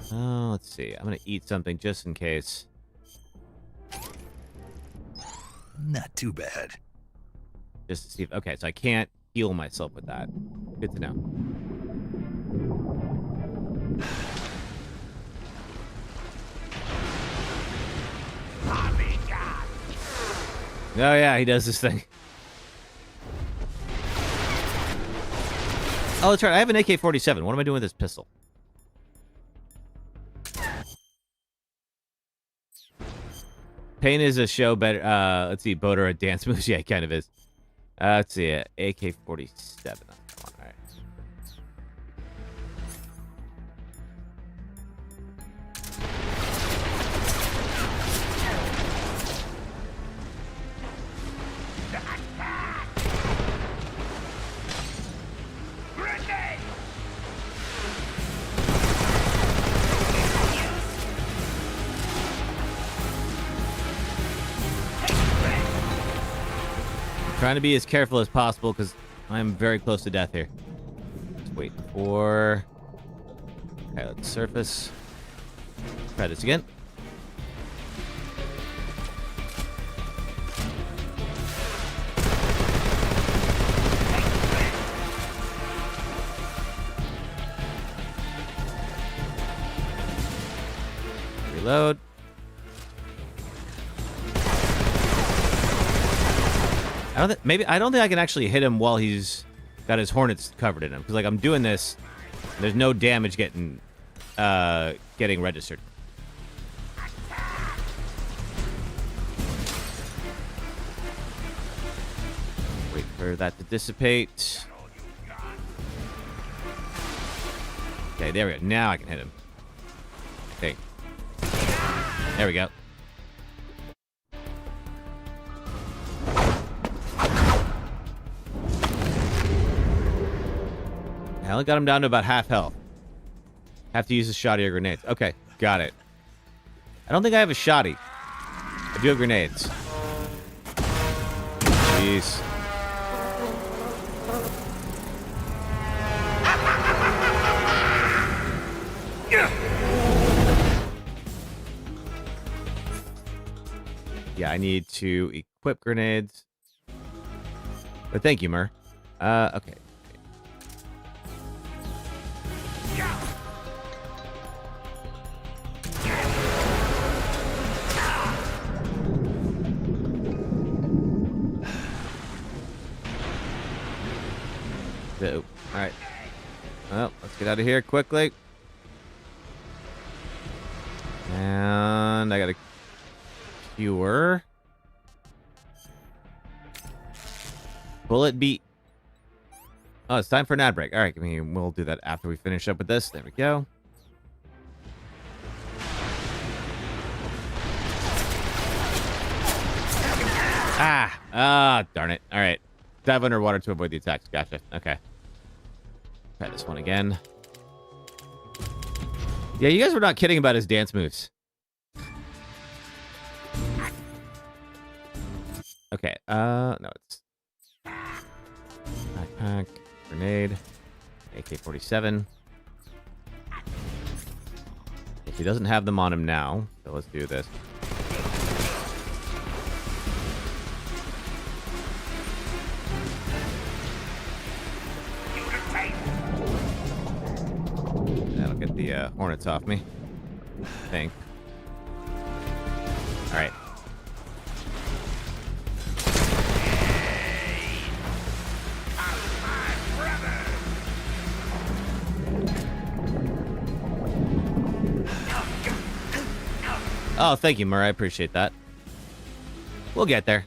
Oh, let's see. I'm gonna eat something just in case. Not too bad. Just to see if... Okay, so I can't heal myself with that. Good to know. Oh, yeah, he does this thing. Oh, that's right. I have an AK-47. What am I doing with this pistol? Pain is a show better. Let's see, Boat or a dance moves. Yeah, it kind of is. Let's see, AK-47. All right. Trying to be as careful as possible because I'm very close to death here. Let's wait for... Okay, let's surface. Try this again. Reload. I don't think I can actually hit him while he's got his hornets covered in him. Because like I'm doing this, there's no damage getting registered. Wait for that to dissipate. Okay, there we go. Now I can hit him. Okay. There we go. I only got him down to about half health. Have to use a shotty or grenades. Okay, got it. I don't think I have a shotty. I do have grenades. Jeez. Yeah, I need to equip grenades. But thank you, Mur. Okay. Oh, let's get out of here quickly. And I got a cure. Bullet beat. Oh, it's time for an ad break. All right, we'll do that after we finish up with this. There we go. Darn it. All right. Dive underwater to avoid the attacks. Gotcha. Okay. Try this one again. Yeah, you guys were not kidding about his dance moves. Okay. No, it's backpack, grenade, AK-47. He doesn't have them on him now, so let's do this. That'll get the hornets off me, I think. All right. Oh, thank you, Murray. I appreciate that. We'll get there.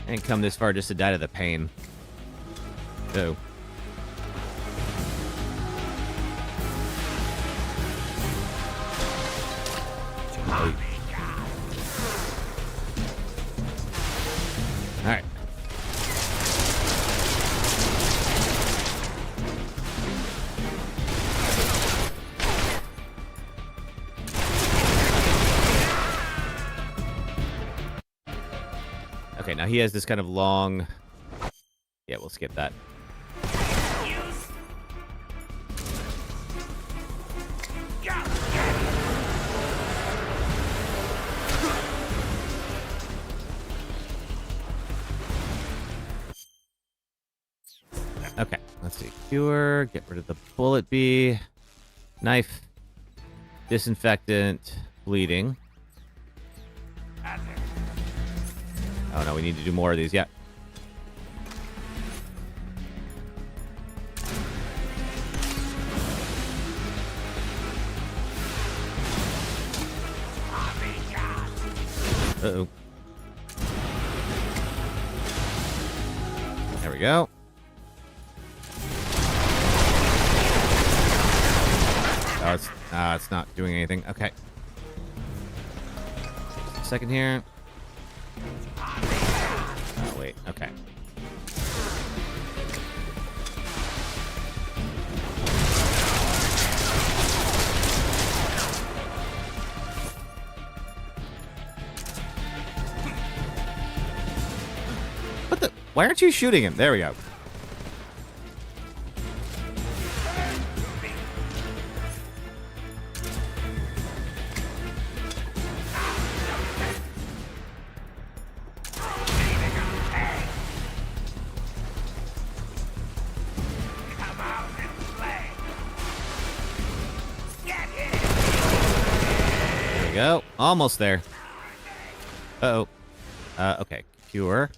I didn't come this far just to die to the pain. So. All right. Okay, now he has this kind of long... Yeah, we'll skip that. Okay, let's see. Cure, get rid of the bullet bee, knife, disinfectant, bleeding. Oh no, we need to do more of these. Yeah. Uh-oh. There we go. Oh, it's not doing anything. Okay. Second here. Oh, wait. Okay. What the? Why aren't you shooting him? There we go. Go. Almost there. Uh-oh. Okay. Cure.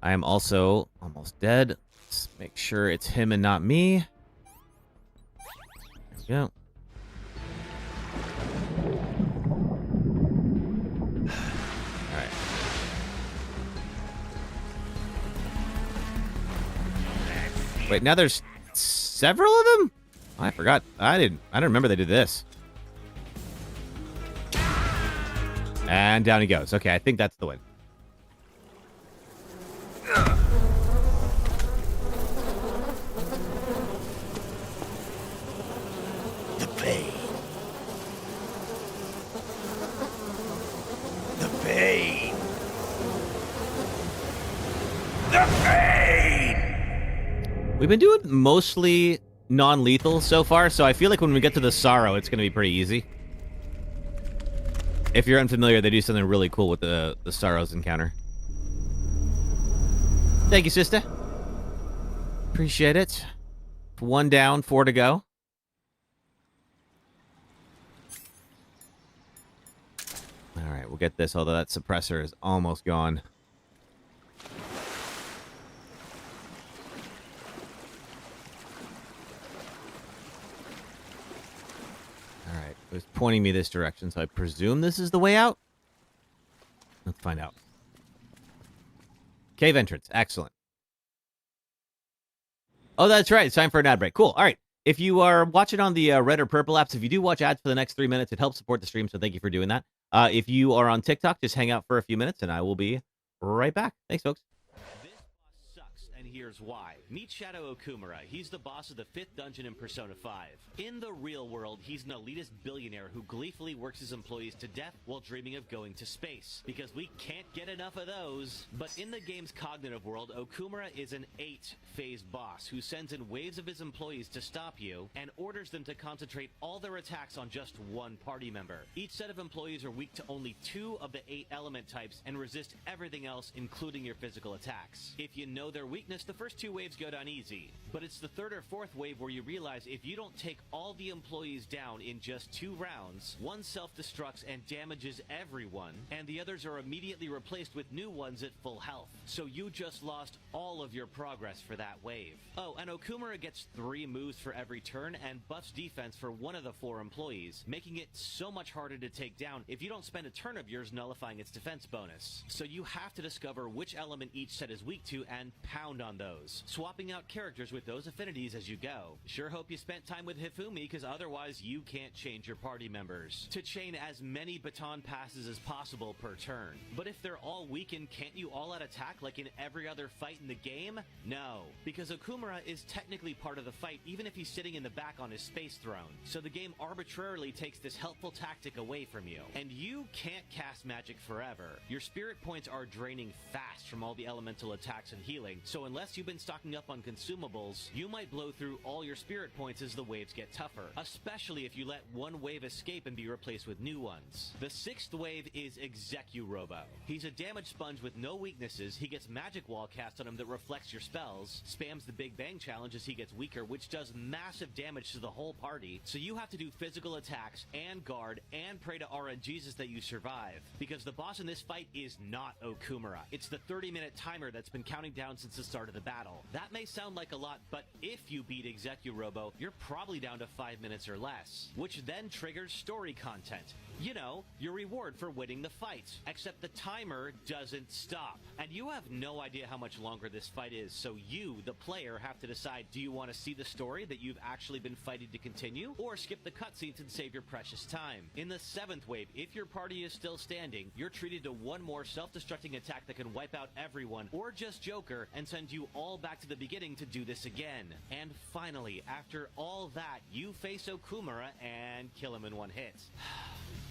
I am also almost dead. Let's make sure it's him and not me. There we go. Alright. Wait, now there's several of them? Oh, I forgot. I don't remember they did this. And down he goes. Okay, I think that's the win. The pain. The pain. The pain! We've been doing mostly non-lethal so far, so I feel like when we get to the sorrow, it's going to be pretty easy. If you're unfamiliar, they do something really cool with the Sorrows encounter. Thank you, sister. Appreciate it. 1 down, 4 to go. All right, we'll get this, although that suppressor is almost gone. It was pointing me this direction, so I presume this is the way out. Let's find out. Cave entrance. Excellent. Oh, that's right. It's time for an ad break. Cool. All right. If you are watching on the red or purple apps, if you do watch ads for the next 3 minutes, it helps support the stream, so thank you for doing that. If you are on TikTok, just hang out for a few minutes, and I will be right back. Thanks, folks. And here's why. Meet Shadow Okumura. He's the boss of the 5th dungeon in Persona 5. In the real world, he's an elitist billionaire who gleefully works his employees to death while dreaming of going to space. Because we can't get enough of those. But in the game's cognitive world, Okumura is an 8-phase boss who sends in waves of his employees to stop you and orders them to concentrate all their attacks on just one party member. Each set of employees are weak to only 2 of the 8 element types and resist everything else, including your physical attacks. If you know their weakness, the first 2 waves go down easy, but it's the 3rd or 4th wave where you realize if you don't take all the employees down in just 2 rounds, one self-destructs and damages everyone, and the others are immediately replaced with new ones at full health. So you just lost all of your progress for that wave. Oh, and Okumura gets 3 moves for every turn and buffs defense for 1 of the 4 employees, making it so much harder to take down if you don't spend a turn of yours nullifying its defense bonus. So you have to discover which element each set is weak to and pound on those, swapping out characters with those affinities as you go. Sure hope you spent time with Hifumi, because otherwise you can't change your party members to chain as many baton passes as possible per turn. But if they're all weakened, can't you all out attack like in every other fight in the game? No, because Okumura is technically part of the fight even if he's sitting in the back on his space throne. So the game arbitrarily takes this helpful tactic away from you. And you can't cast magic forever. Your spirit points are draining fast from all the elemental attacks and healing, so unless you've been stocking up on consumables, you might blow through all your spirit points as the waves get tougher, especially if you let one wave escape and be replaced with new ones. The 6th wave is Execurobo. He's a damage sponge with no weaknesses. He gets magic wall cast on him that reflects your spells, spams the Big Bang challenge as he gets weaker, which does massive damage to the whole party, so you have to do physical attacks and guard and pray to RNGesus that you survive, because the boss in this fight is not Okumura. It's the 30-minute timer that's been counting down since the start of the battle. That may sound like a lot, but if you beat Execurobo, you're probably down to 5 minutes or less, which then triggers story content. You know, your reward for winning the fight. Except the timer doesn't stop. And you have no idea how much longer this fight is, so you, the player, have to decide, do you want to see the story that you've actually been fighting to continue, or skip the cutscenes and save your precious time? In the 7th wave, if your party is still standing, you're treated to one more self-destructing attack that can wipe out everyone, or just Joker, and send you all back to the beginning to do this again. And finally, after all that, you face Okumura and kill him in one hit.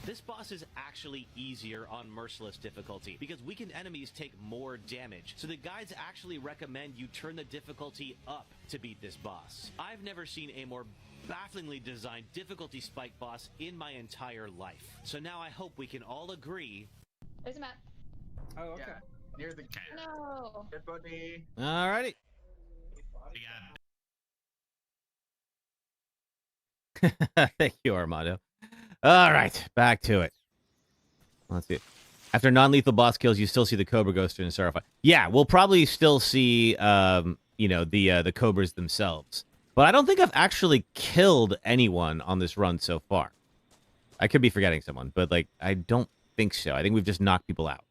This boss is actually easier on Merciless difficulty, because weakened enemies take more damage, so the guides actually recommend you turn the difficulty up to beat this boss. I've never seen a more bafflingly designed difficulty spike boss in my entire life. So now I hope we can all agree. There's a map. Oh, okay. Yeah. Near the No. Good buddy. Alrighty. Thank you, Armando. All right, back to it. Let's see. After non-lethal boss kills, you still see the Cobra Ghost in Starfire. Yeah, we'll probably still see, you know, the Cobras themselves. But I don't think I've actually killed anyone on this run so far. I could be forgetting someone, but like I don't think so. I think we've just knocked people out.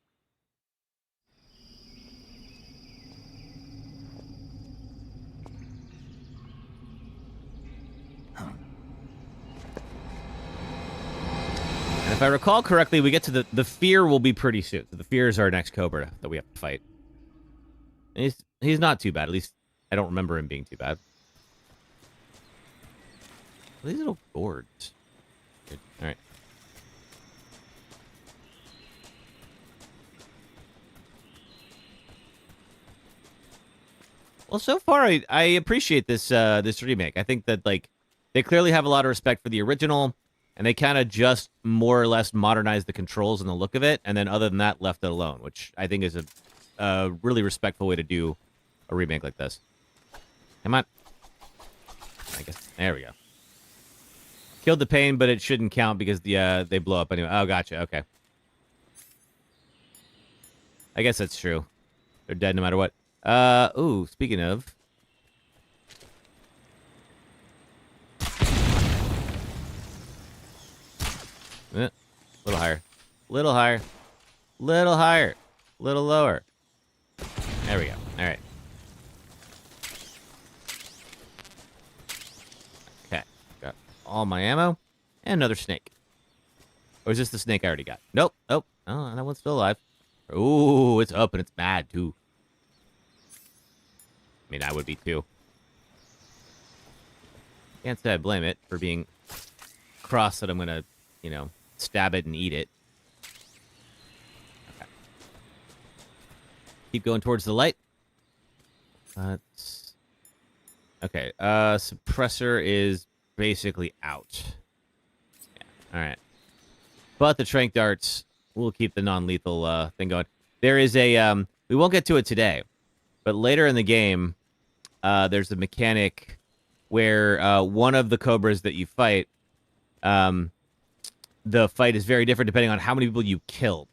And if I recall correctly, we get to the Fear will be pretty soon. So the Fear is our next Cobra that we have to fight. And he's not too bad. At least I don't remember him being too bad. These little gourds. Good. All right. Well, so far I appreciate this this remake. I think that like they clearly have a lot of respect for the original, and they kind of just more or less modernized the controls and the look of it, and then other than that, left it alone, which I think is a really respectful way to do a remake like this. Come on. I guess there we go. Killed the pain, but it shouldn't count because they blow up anyway. Oh, gotcha. Okay. I guess that's true. They're dead no matter what. Ooh, speaking of. Little higher. Little higher. Little higher. Little lower. There we go. All right. Okay. Got all my ammo. And another snake. Or is this the snake I already got? Nope. Oh, that one's still alive. Ooh, it's up and it's mad, too. I mean, I would be, too. Can't say I blame it for being cross that I'm going to, you know, stab it and eat it. Okay. Keep going towards the light. Okay, suppressor is basically out. Yeah, all right. But the tranq darts will keep the non-lethal thing going. There is a, we won't get to it today, but later in the game, there's a mechanic where one of the cobras that you fight, the fight is very different depending on how many people you killed.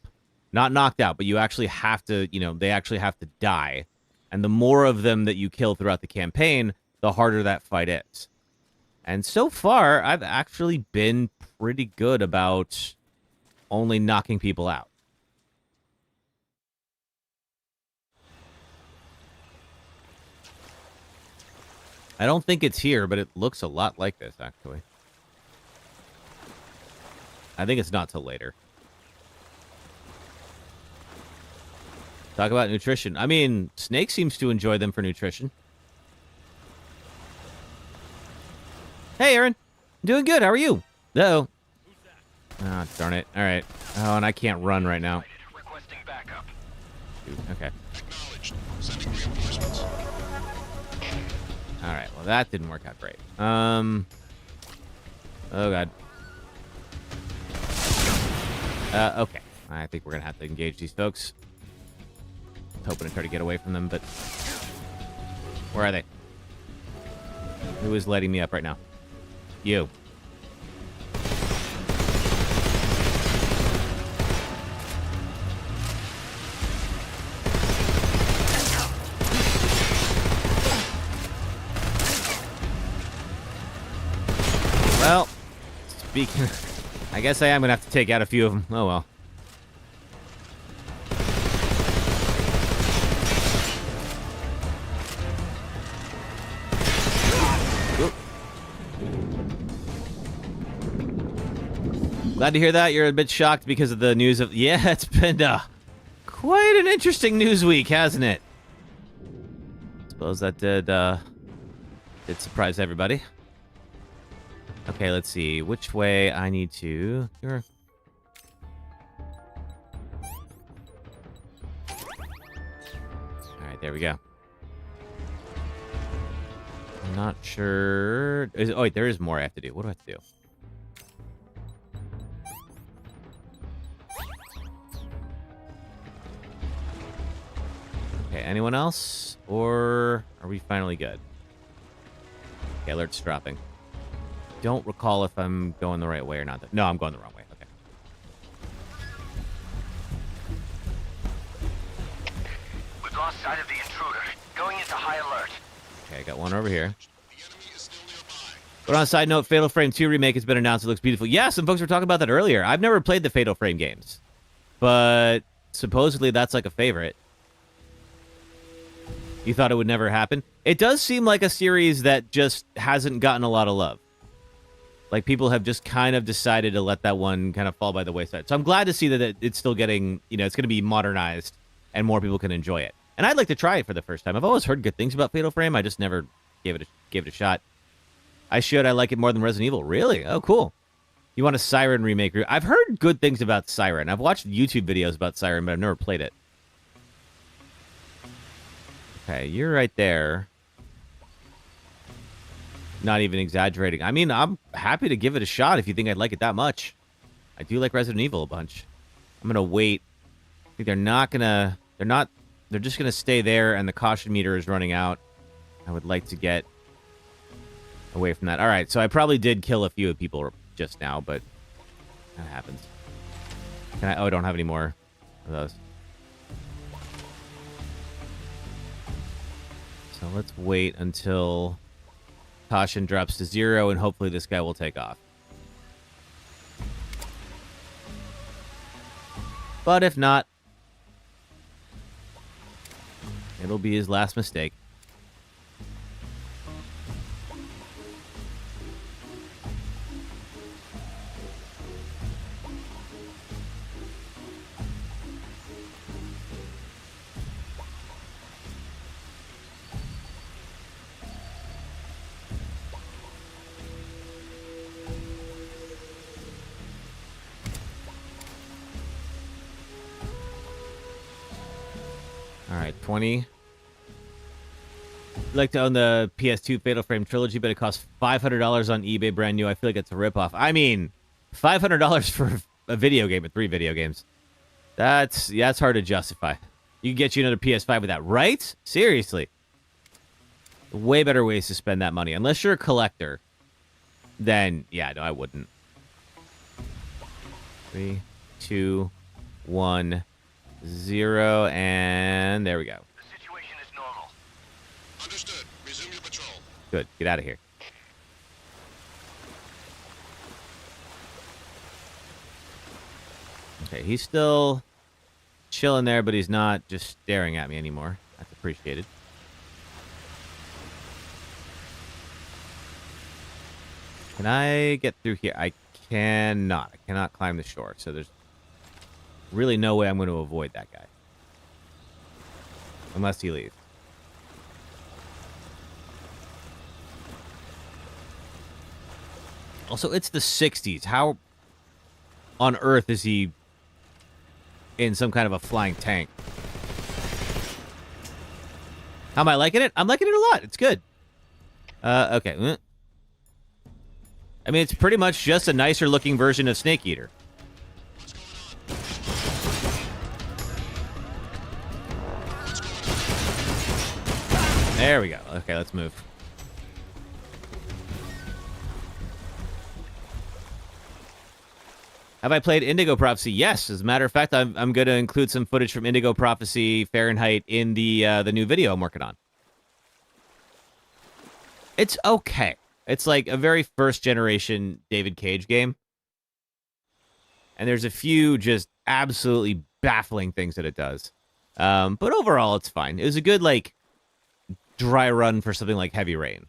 Not knocked out, but you actually have to, you know, they actually have to die. And the more of them that you kill throughout the campaign, the harder that fight is. And so far, I've actually been pretty good about only knocking people out. I don't think it's here, but it looks a lot like this, actually. I think it's not till later. Talk about nutrition. I mean, Snake seems to enjoy them for nutrition. Hey, Aaron. Doing good. How are you? Uh-oh. Ah, darn it. All right. Oh, and I can't run right now. Dude, okay. All right. Well, that didn't work out great. Oh, God. Okay. I think we're going to have to engage these folks. Hoping to try to get away from them, but where are they? Who is lighting me up right now? You. Well, speaking, I guess I am gonna have to take out a few of them. Oh well. Glad to hear that. You're a bit shocked because of the news of... Yeah, it's been quite an interesting news week, hasn't it? Suppose that did surprise everybody. Okay, let's see. Which way I need to... Sure. Alright, there we go. I'm not sure... Oh, wait, there is more I have to do. What do I have to do? Okay, anyone else? Or are we finally good? Okay, alert's dropping. Don't recall if I'm going the right way or not. No, I'm going the wrong way. Okay. We've lost sight of the intruder. Going into high alert. Okay, I got one over here. But on a side note, Fatal Frame 2 remake has been announced. It looks beautiful. Yeah, some folks were talking about that earlier. I've never played the Fatal Frame games. But supposedly that's like a favorite. You thought it would never happen? It does seem like a series that just hasn't gotten a lot of love. Like, people have just kind of decided to let that one kind of fall by the wayside. So I'm glad to see that it's still getting, you know, it's going to be modernized and more people can enjoy it. And I'd like to try it for the first time. I've always heard good things about Fatal Frame. I just never gave it a shot. I should. I like it more than Resident Evil. Really? Oh, cool. You want a Siren remake? I've heard good things about Siren. I've watched YouTube videos about Siren, but I've never played it. Okay, you're right there. Not even exaggerating. I mean, I'm happy to give it a shot if you think I'd like it that much. I do like Resident Evil a bunch. I'm going to wait. I think they're just going to stay there and the caution meter is running out. I would like to get away from that. All right, so I probably did kill a few people just now, but that happens. I don't have any more of those. So let's wait until caution drops to 0, and hopefully this guy will take off. But if not, it'll be his last mistake. All right, 20. I'd like to own the PS2 Fatal Frame Trilogy, but it costs $500 on eBay brand new. I feel like it's a ripoff. I mean, $500 for a video game at 3 video games. That's hard to justify. You can get you another PS5 with that, right? Seriously. Way better ways to spend that money. Unless you're a collector, then, yeah, no, I wouldn't. 3, 2, 1, 0, and there we go. The situation is normal. Understood. Resume your patrol. Good. Get out of here. Okay, he's still chilling there, but he's not just staring at me anymore. That's appreciated. Can I get through here? I cannot. I cannot climb the shore, so there's really no way I'm going to avoid that guy. Unless he leaves. Also, it's the 60s. How on earth is he in some kind of a flying tank? How am I liking it? I'm liking it a lot. It's good. Okay. I mean, it's pretty much just a nicer looking version of Snake Eater. There we go. Okay, let's move. Have I played Indigo Prophecy? Yes. As a matter of fact, I'm going to include some footage from Indigo Prophecy Fahrenheit in the new video I'm working on. It's okay. It's like a very first generation David Cage game. And there's a few just absolutely baffling things that it does. But overall, it's fine. It was a good, like, dry run for something like Heavy Rain.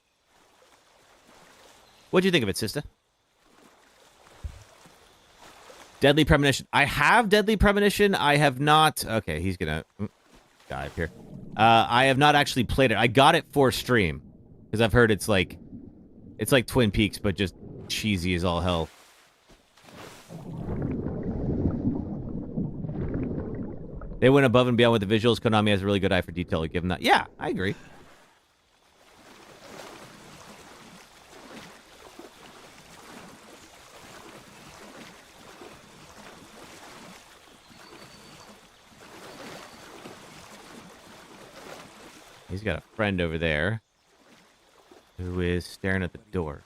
What'd you think of it, sister? Deadly Premonition. I have Deadly Premonition. I have not... Okay, he's gonna die up here. I have not actually played it. I got it for stream. Because I've heard it's like Twin Peaks, but just cheesy as all hell. They went above and beyond with the visuals. Konami has a really good eye for detail. Give them that. Yeah, I agree. He's got a friend over there who is staring at the door.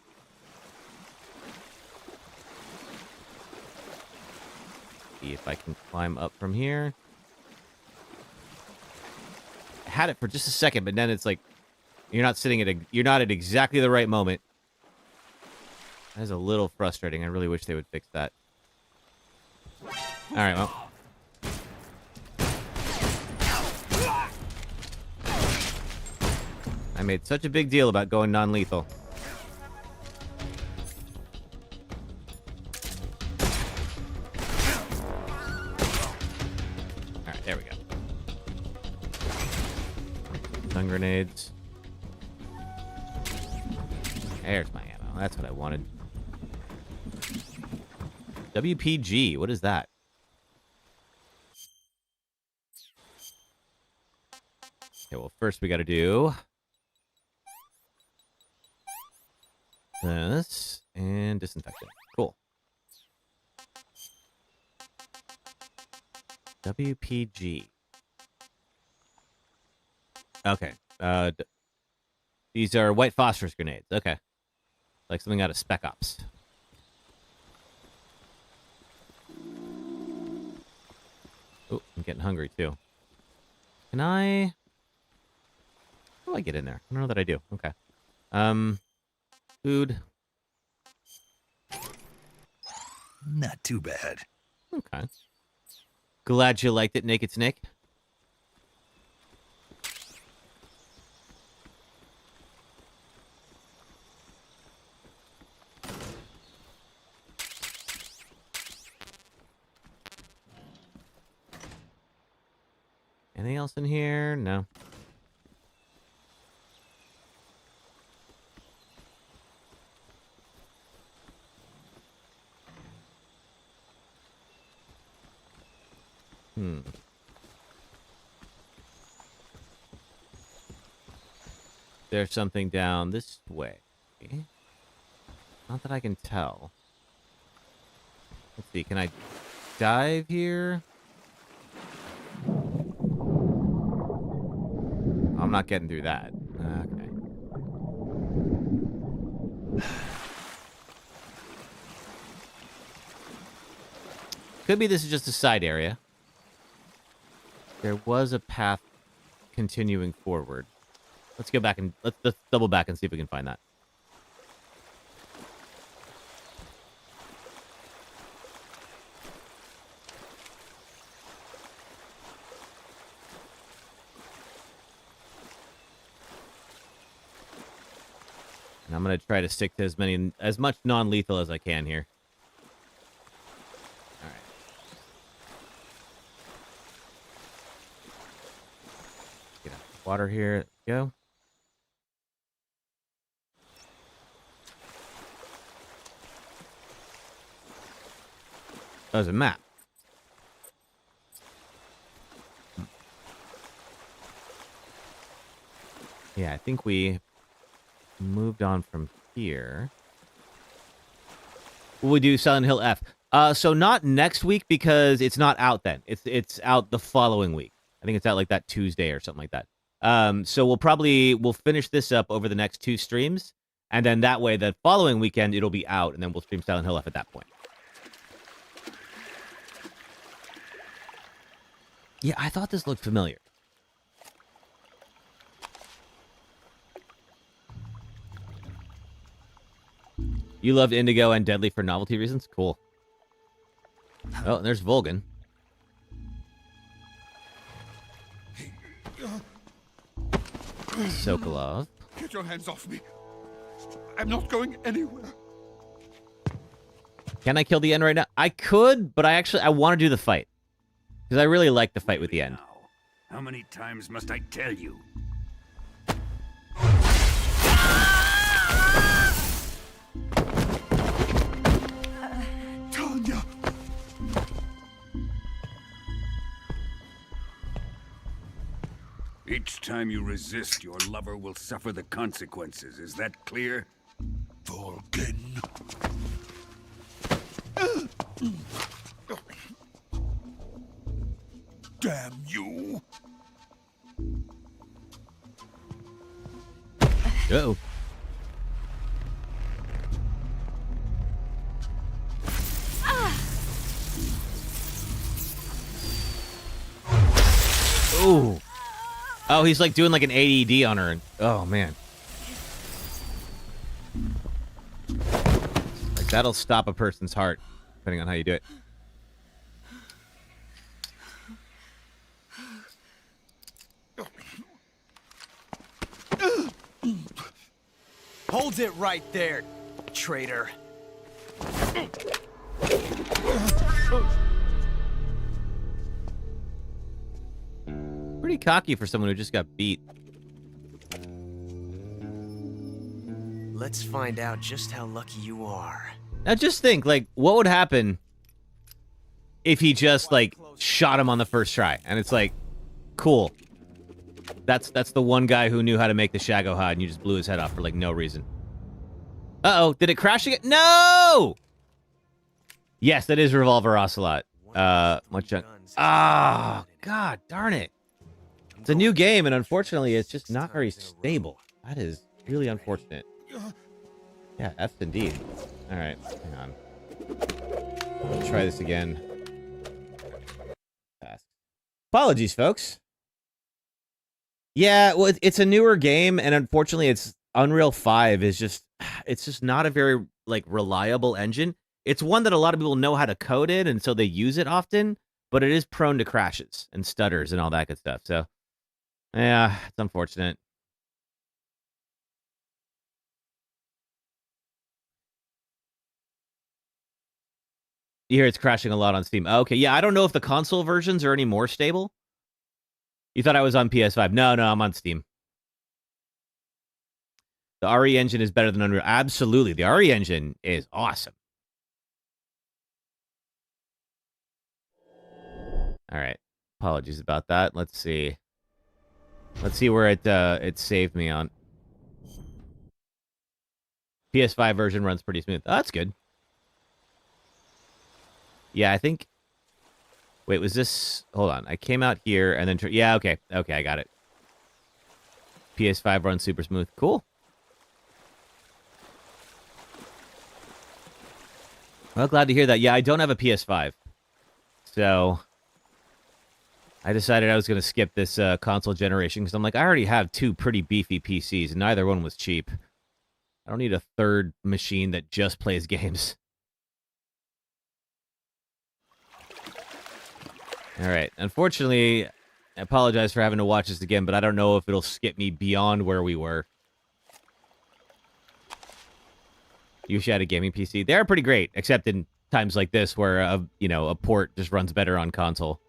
See if I can climb up from here. I had it for just a second, but then it's like you're not at exactly the right moment. That is a little frustrating. I really wish they would fix that. All right, well. I made such a big deal about going non-lethal. Alright, there we go. Stun grenades. There's my ammo. That's what I wanted. WPG, what is that? Okay, well, first we gotta do this and disinfectant. Cool. WPG. Okay. These are white phosphorus grenades. Okay. Like something out of Spec Ops. Oh, I'm getting hungry too. Can I... How do I get in there? I don't know that I do. Okay. Food. Not too bad. Okay. Glad you liked it, Naked Snake. Anything else in here? No. There's something down this way. Not that I can tell. Let's see, can I dive here? I'm not getting through that. Okay. Could be this is just a side area. There was a path continuing forward. Let's go back and let's double back and see if we can find that. And I'm gonna try to stick to as much non-lethal as I can here. All right. Get out the water here. There we go. There's a map. Yeah, I think we moved on from here. Will we do Silent Hill F? So not next week because it's not out then. It's out the following week. I think it's out like that Tuesday or something like that. So we'll finish this up over the next 2 streams, and then that way the following weekend it'll be out, and then we'll stream Silent Hill F at that point. Yeah, I thought this looked familiar. You loved Indigo and Deadly for novelty reasons? Cool. Oh, and there's Volgan. Sokolov. Get your hands off me. I'm not going anywhere. Can I kill the end right now? I could, but I want to do the fight. Because I really like the fight with the end. How many times must I tell you? Tanya! Each time you resist, your lover will suffer the consequences. Is that clear? Volgan. Damn you! Uh-oh. Ooh. Oh, he's like doing like an AED on her. Oh, man. Like that'll stop a person's heart, depending on how you do it. Hold it right there, traitor. Pretty cocky for someone who just got beat. Let's find out just how lucky you are. Now just think, like, what would happen if he just, like, shot him on the first try? And it's like, cool. That's the one guy who knew how to make the Shagohod, and you just blew his head off for, like, no reason. Uh-oh, did it crash again? No! Yes, that is Revolver Ocelot. Much junk. Ah, God darn it. It's a new game, and unfortunately, it's just not very stable. That is really unfortunate. Yeah, F's indeed. All right, hang on. Let's try this again. Fast. Apologies, folks. Yeah, well, it's a newer game, and unfortunately, it's Unreal 5 is just, it's just not a very, like, reliable engine. It's one that a lot of people know how to code in, and so they use it often, but it is prone to crashes and stutters and all that good stuff. So, yeah, it's unfortunate. You hear it's crashing a lot on Steam. Okay, yeah, I don't know if the console versions are any more stable. You thought I was on PS5. No, I'm on Steam. The RE engine is better than Unreal. Absolutely. The RE engine is awesome. All right. Apologies about that. Let's see. Let's see where it saved me on. PS5 version runs pretty smooth. Oh, that's good. Yeah, I think... Wait, was this... Hold on. I came out here and then... Yeah, okay. Okay, I got it. PS5 runs super smooth. Cool. Well, glad to hear that. Yeah, I don't have a PS5. So... I decided I was going to skip this console generation because I'm like, I already have two pretty beefy PCs and neither one was cheap. I don't need a third machine that just plays games. All right. Unfortunately, I apologize for having to watch this again, but I don't know if it'll skip me beyond where we were. You wish you had a gaming PC. They're pretty great, except in times like this where a port just runs better on console.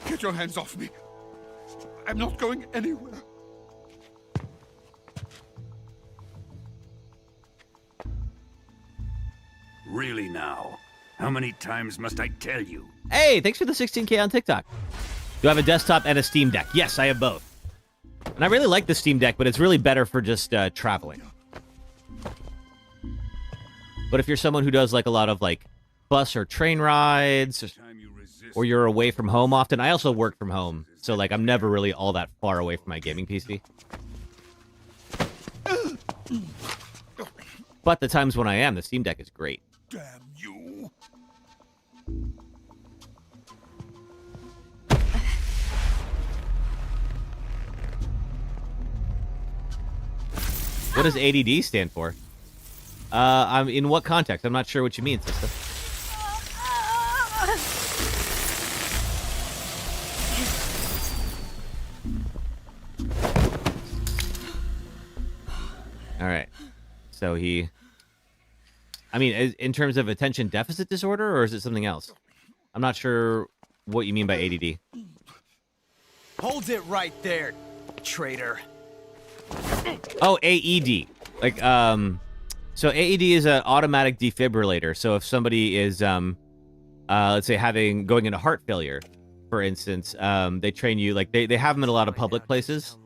Get your hands off me. I'm not going anywhere. Really now? How many times must I tell you? Hey, thanks for the 16K on TikTok. Do I have a desktop and a Steam Deck? Yes, I have both. And I really like the Steam Deck, but it's really better for just traveling. But if you're someone who does like a lot of like bus or train rides, or you're away from home often, I also work from home, so like I'm never really all that far away from my gaming PC. But the times when I am, the Steam Deck is great. Damn you. What does ADD stand for? I'm in what context? I'm not sure what you mean, sister. All right. So he... I mean, in terms of attention deficit disorder, or is it something else? I'm not sure what you mean by ADD. Hold it right there, traitor. Oh, AED. Like, so AED is an automatic defibrillator. So if somebody is, let's say going into heart failure, for instance, they train you, like, they have them in a lot of public places.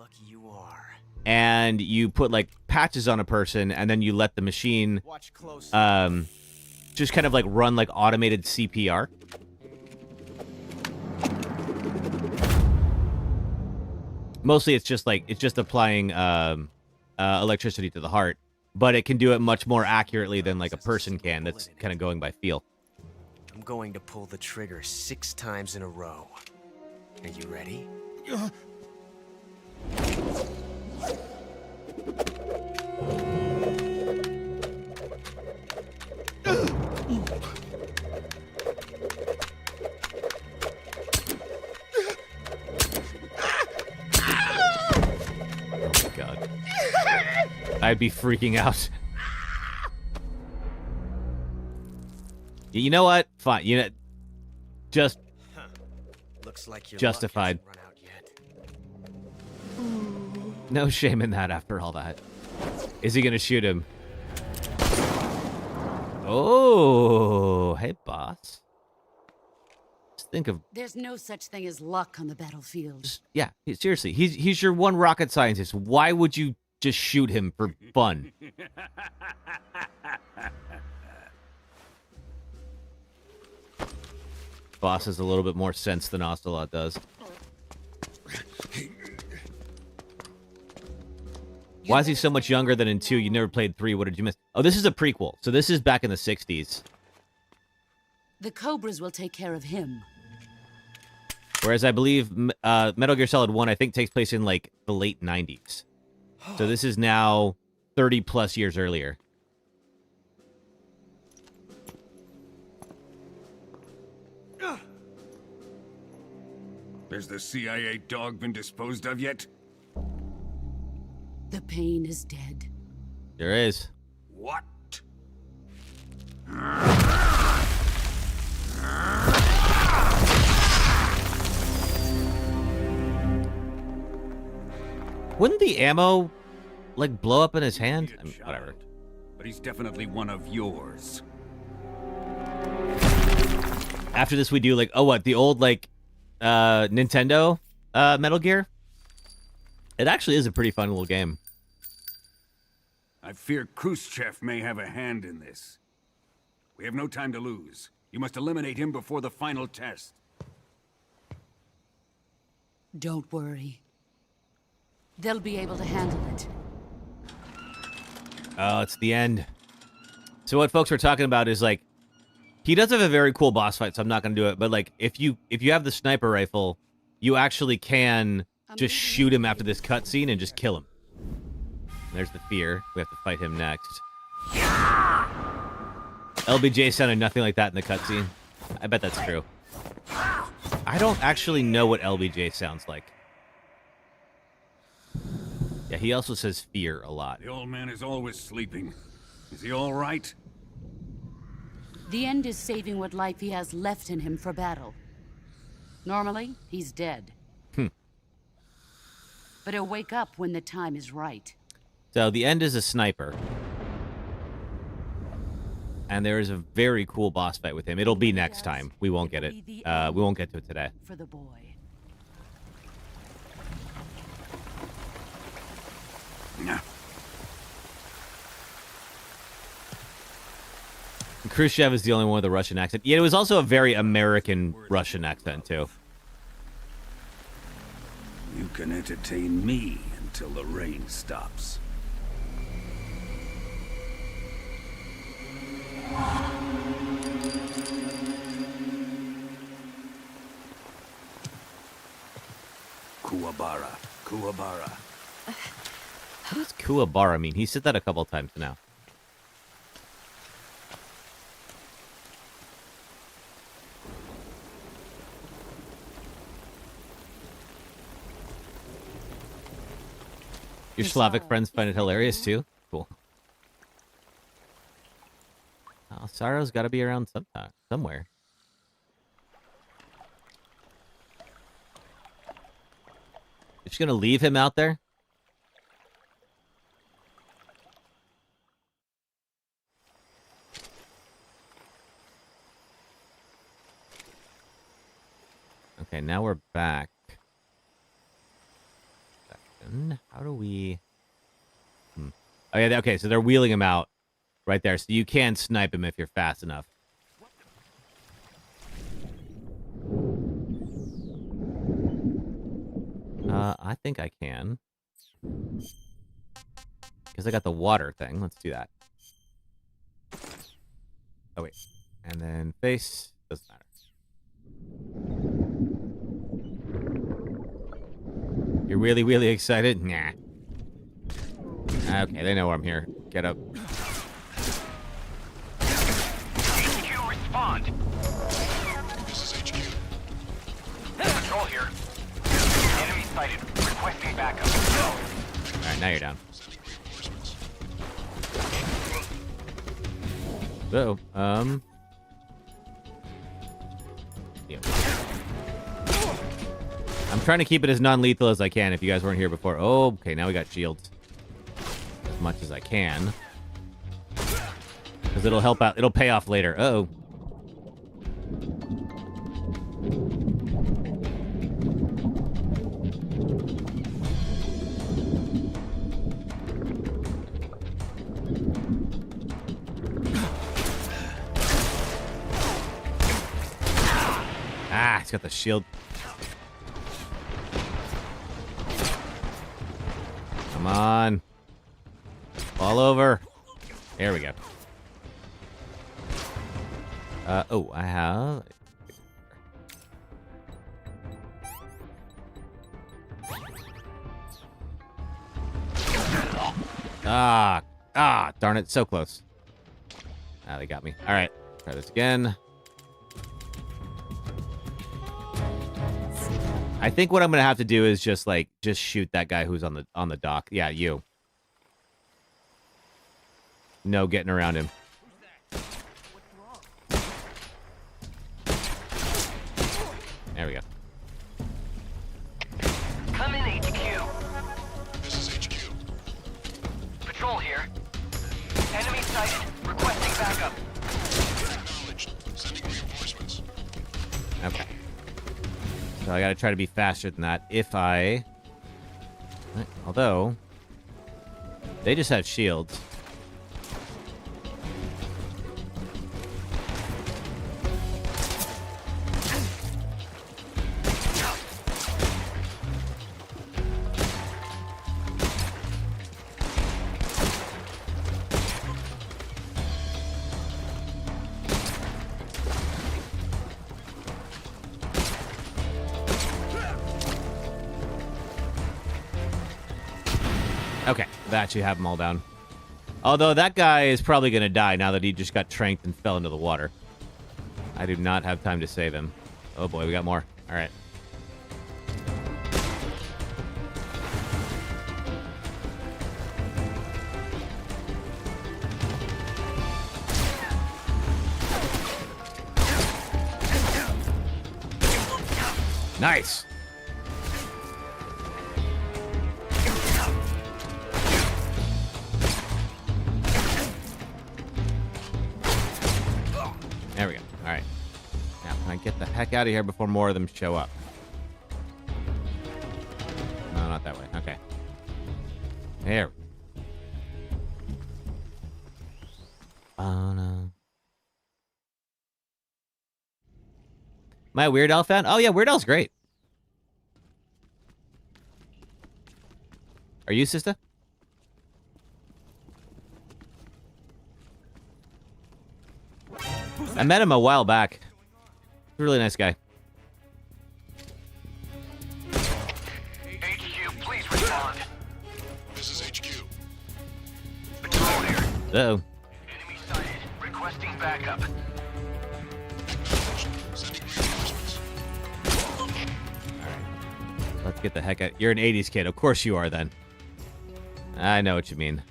And you put, like, patches on a person, and then you let the machine, just kind of, like, run, like, automated CPR. Mostly it's just, like, applying, electricity to the heart. But it can do it much more accurately than, like, a person can that's kind of going by feel. I'm going to pull the trigger 6 times in a row. Are you ready? Oh my god. I'd be freaking out. You know what? Fine. You know, just looks like you're justified. No shame in that after all that. Is he gonna shoot him? Oh, hey, boss. Just think of... There's no such thing as luck on the battlefield. Yeah, seriously. He's your one rocket scientist. Why would you just shoot him for fun? Boss has a little bit more sense than Ocelot does. Why is he so much younger than in 2? You never played 3. What did you miss? Oh, this is a prequel. So this is back in the 60s. The Cobras will take care of him. Whereas I believe Metal Gear Solid 1, I think, takes place in, like, the late 90s. So this is now 30 plus years earlier. Has the CIA dog been disposed of yet? The pain is dead. There is. What? Wouldn't the ammo, like, blow up in his hand? I mean, whatever. But he's definitely one of yours. After this, we do, like, oh, what? The old, like, Nintendo Metal Gear? It actually is a pretty fun little game. I fear Khrushchev may have a hand in this. We have no time to lose. You must eliminate him before the final test. Don't worry. They'll be able to handle it. Oh, it's the end. So what folks were talking about is, like, he does have a very cool boss fight, so I'm not going to do it. But, like, if you have the sniper rifle, you actually can just shoot him after this cutscene and just kill him. There's the fear. We have to fight him next. LBJ sounded nothing like that in the cutscene. I bet that's true. I don't actually know what LBJ sounds like. Yeah, he also says fear a lot. The old man is always sleeping. Is he all right? The end is saving what life he has left in him for battle. Normally, he's dead. But he'll wake up when the time is right. So the end is a sniper. And there is a very cool boss fight with him. It'll be next time. We won't get it. We won't get to it today. For the boy. Khrushchev is the only one with a Russian accent. Yeah, it was also a very American Russian accent, too. You can entertain me until the rain stops. Kuwabara. Kuwabara. What does Kuwabara mean? He said that a couple times now. Your Slavic friends find it hilarious too? Cool. Oh, Sorrow's got to be around somewhere. You're just going to leave him out there? Okay, now we're back. How do we... Oh, yeah, okay, so they're wheeling him out right there. So you can snipe him if you're fast enough. I think I can. Because I got the water thing. Let's do that. Oh, wait. And then face. Doesn't matter. You're really, really excited? Nah. Okay, they know I'm here. Get up. HQ, respond. This is HQ. Control here. Enemy sighted. Requesting backup. Alright, now you're down. So, yeah. I'm trying to keep it as non-lethal as I can if you guys weren't here before. Oh, okay, now we got shields. As much as I can. Because it'll help out. It'll pay off later. Uh-oh. Ah, it's got the shield. Come on. Fall over. There we go. Oh, I have... Ah, darn it. So close. Ah, they got me. All right. Try this again. I think what I'm gonna have to do is just shoot that guy who's on the dock. Yeah, you. No getting around him. There we go. Come in, HQ. This is HQ. Patrol here. Enemy sighted. Requesting backup. Acknowledged. Sending reinforcements. Okay. So I gotta try to be faster than that. Although they just have shields. Okay, that should have them all down. Although that guy is probably going to die now that he just got tranked and fell into the water. I do not have time to save him. Oh boy, we got more. All right. Nice. There we go. All right. Now, can I get the heck out of here before more of them show up? No, not that way. Okay. There. Oh, no. Am I a Weird Al fan? Oh, yeah, Weird Al's great. Are you, sister? I met him a while back. He's a really nice guy. HQ, please respond. This is HQ. Patrol here. Uh-oh. Enemy sighted. Requesting backup. Sending reinforcements. Let's get the heck out. You're an 80s kid. Of course you are, then. I know what you mean.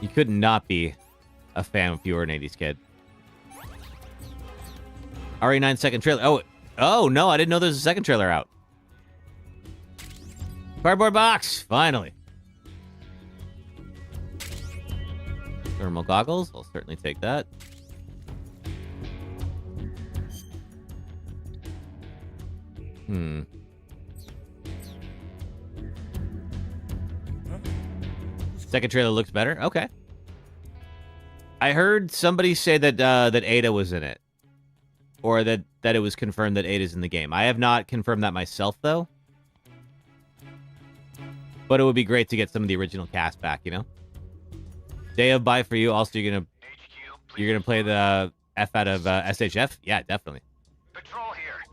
You could not be a fan if you were an 80s kid. RE9 second trailer. Oh, no, I didn't know there was a second trailer out. Cardboard box, finally. Thermal goggles, I'll certainly take that. Second trailer looks better. Okay. I heard somebody say that that Ada was in it, or that it was confirmed that Ada's in the game. I have not confirmed that myself, though. But it would be great to get some of the original cast back. You know. Day of buy for you. Also, you're gonna play the F out of SHF. Yeah, definitely. Patrol here.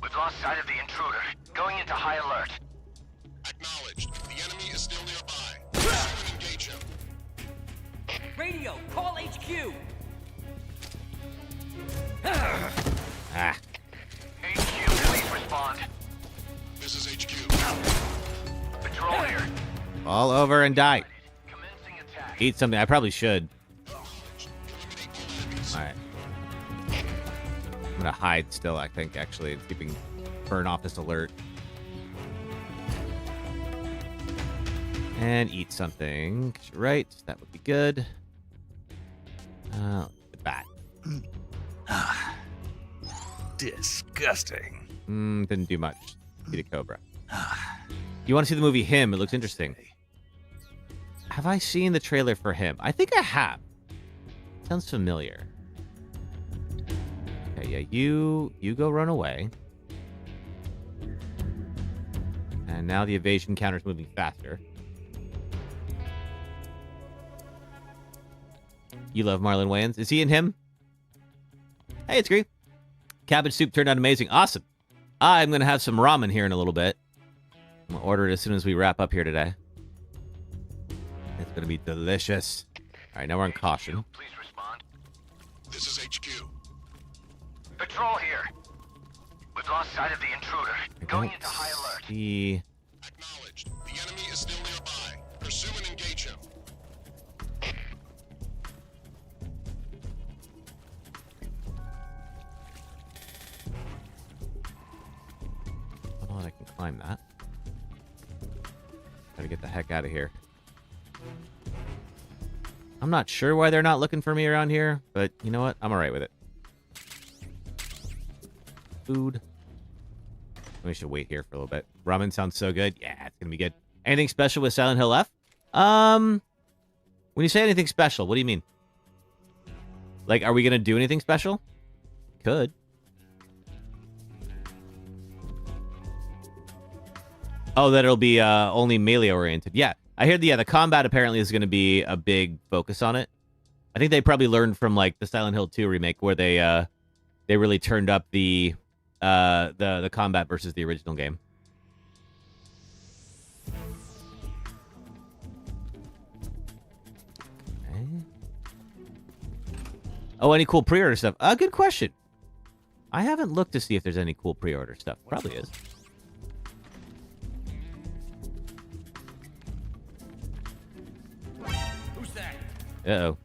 We've lost sight of the intruder. Going into high alert. Acknowledged. The enemy is still nearby. Soon engage him. Radio, call HQ. Ah. HQ, please respond. This is HQ. Patrol here. All over and die. Eat something. I probably should. Alright. I'm gonna hide still, I think, actually. It's keeping burn off this alert. And eat something. Right. That would be good. The bat. Disgusting. Didn't do much. Eat a cobra. You want to see the movie Him? It looks interesting. Have I seen the trailer for Him? I think I have. Sounds familiar. Okay, yeah, you go run away. And now the evasion counter's moving faster. You love Marlon Wayans. Is he in Him? Hey, it's Green. Cabbage soup turned out amazing. Awesome. I'm going to have some ramen here in a little bit. I'm going to order it as soon as we wrap up here today. It's gonna be delicious. All right, now we're on caution. Please respond. This is HQ. Patrol here. We've lost sight of the intruder. Going into high alert. See. Acknowledged. The enemy is still nearby. Pursue and engage him. Oh, I can climb that. Gotta get the heck out of here. I'm not sure why they're not looking for me around here, but you know what? I'm alright with it. Food. We should wait here for a little bit. Ramen sounds so good. Yeah, it's gonna be good. Anything special with Silent Hill F? When you say anything special, what do you mean? Like, are we gonna do anything special? Could. Oh, that it'll be only melee oriented. Yeah, I hear the combat apparently is going to be a big focus on it. I think they probably learned from like the Silent Hill 2 remake where they really turned up the combat versus the original game. Okay. Oh, any cool pre-order stuff? Good question. I haven't looked to see if there's any cool pre-order stuff. Probably is. Who's that? Uh-oh.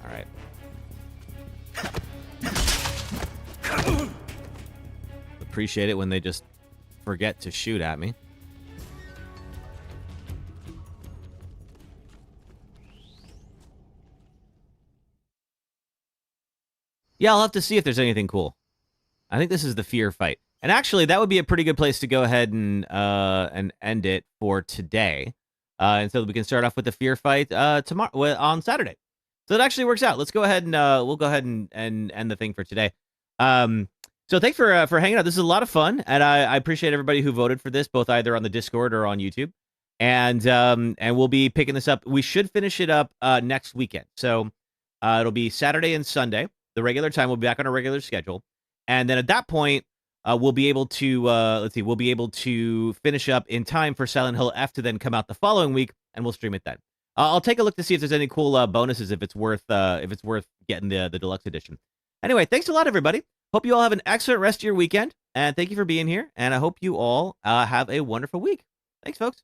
All right. Appreciate it when they just forget to shoot at me. Yeah, I'll have to see if there's anything cool. I think this is the fear fight. And actually, that would be a pretty good place to go ahead and end it for today. And so we can start off with the fear fight tomorrow on Saturday. So it actually works out. Let's go ahead and we'll go ahead and end the thing for today. So thanks for hanging out. This is a lot of fun, and I appreciate everybody who voted for this, both either on the Discord or on YouTube. And we'll be picking this up. We should finish it up next weekend. So it'll be Saturday and Sunday, the regular time. We'll be back on a regular schedule, and then at that point, we'll be able to we'll be able to finish up in time for Silent Hill F to then come out the following week, and we'll stream it then. I'll take a look to see if there's any cool bonuses if it's worth getting the deluxe edition. Anyway, thanks a lot, everybody. Hope you all have an excellent rest of your weekend, and thank you for being here. And I hope you all have a wonderful week. Thanks, folks.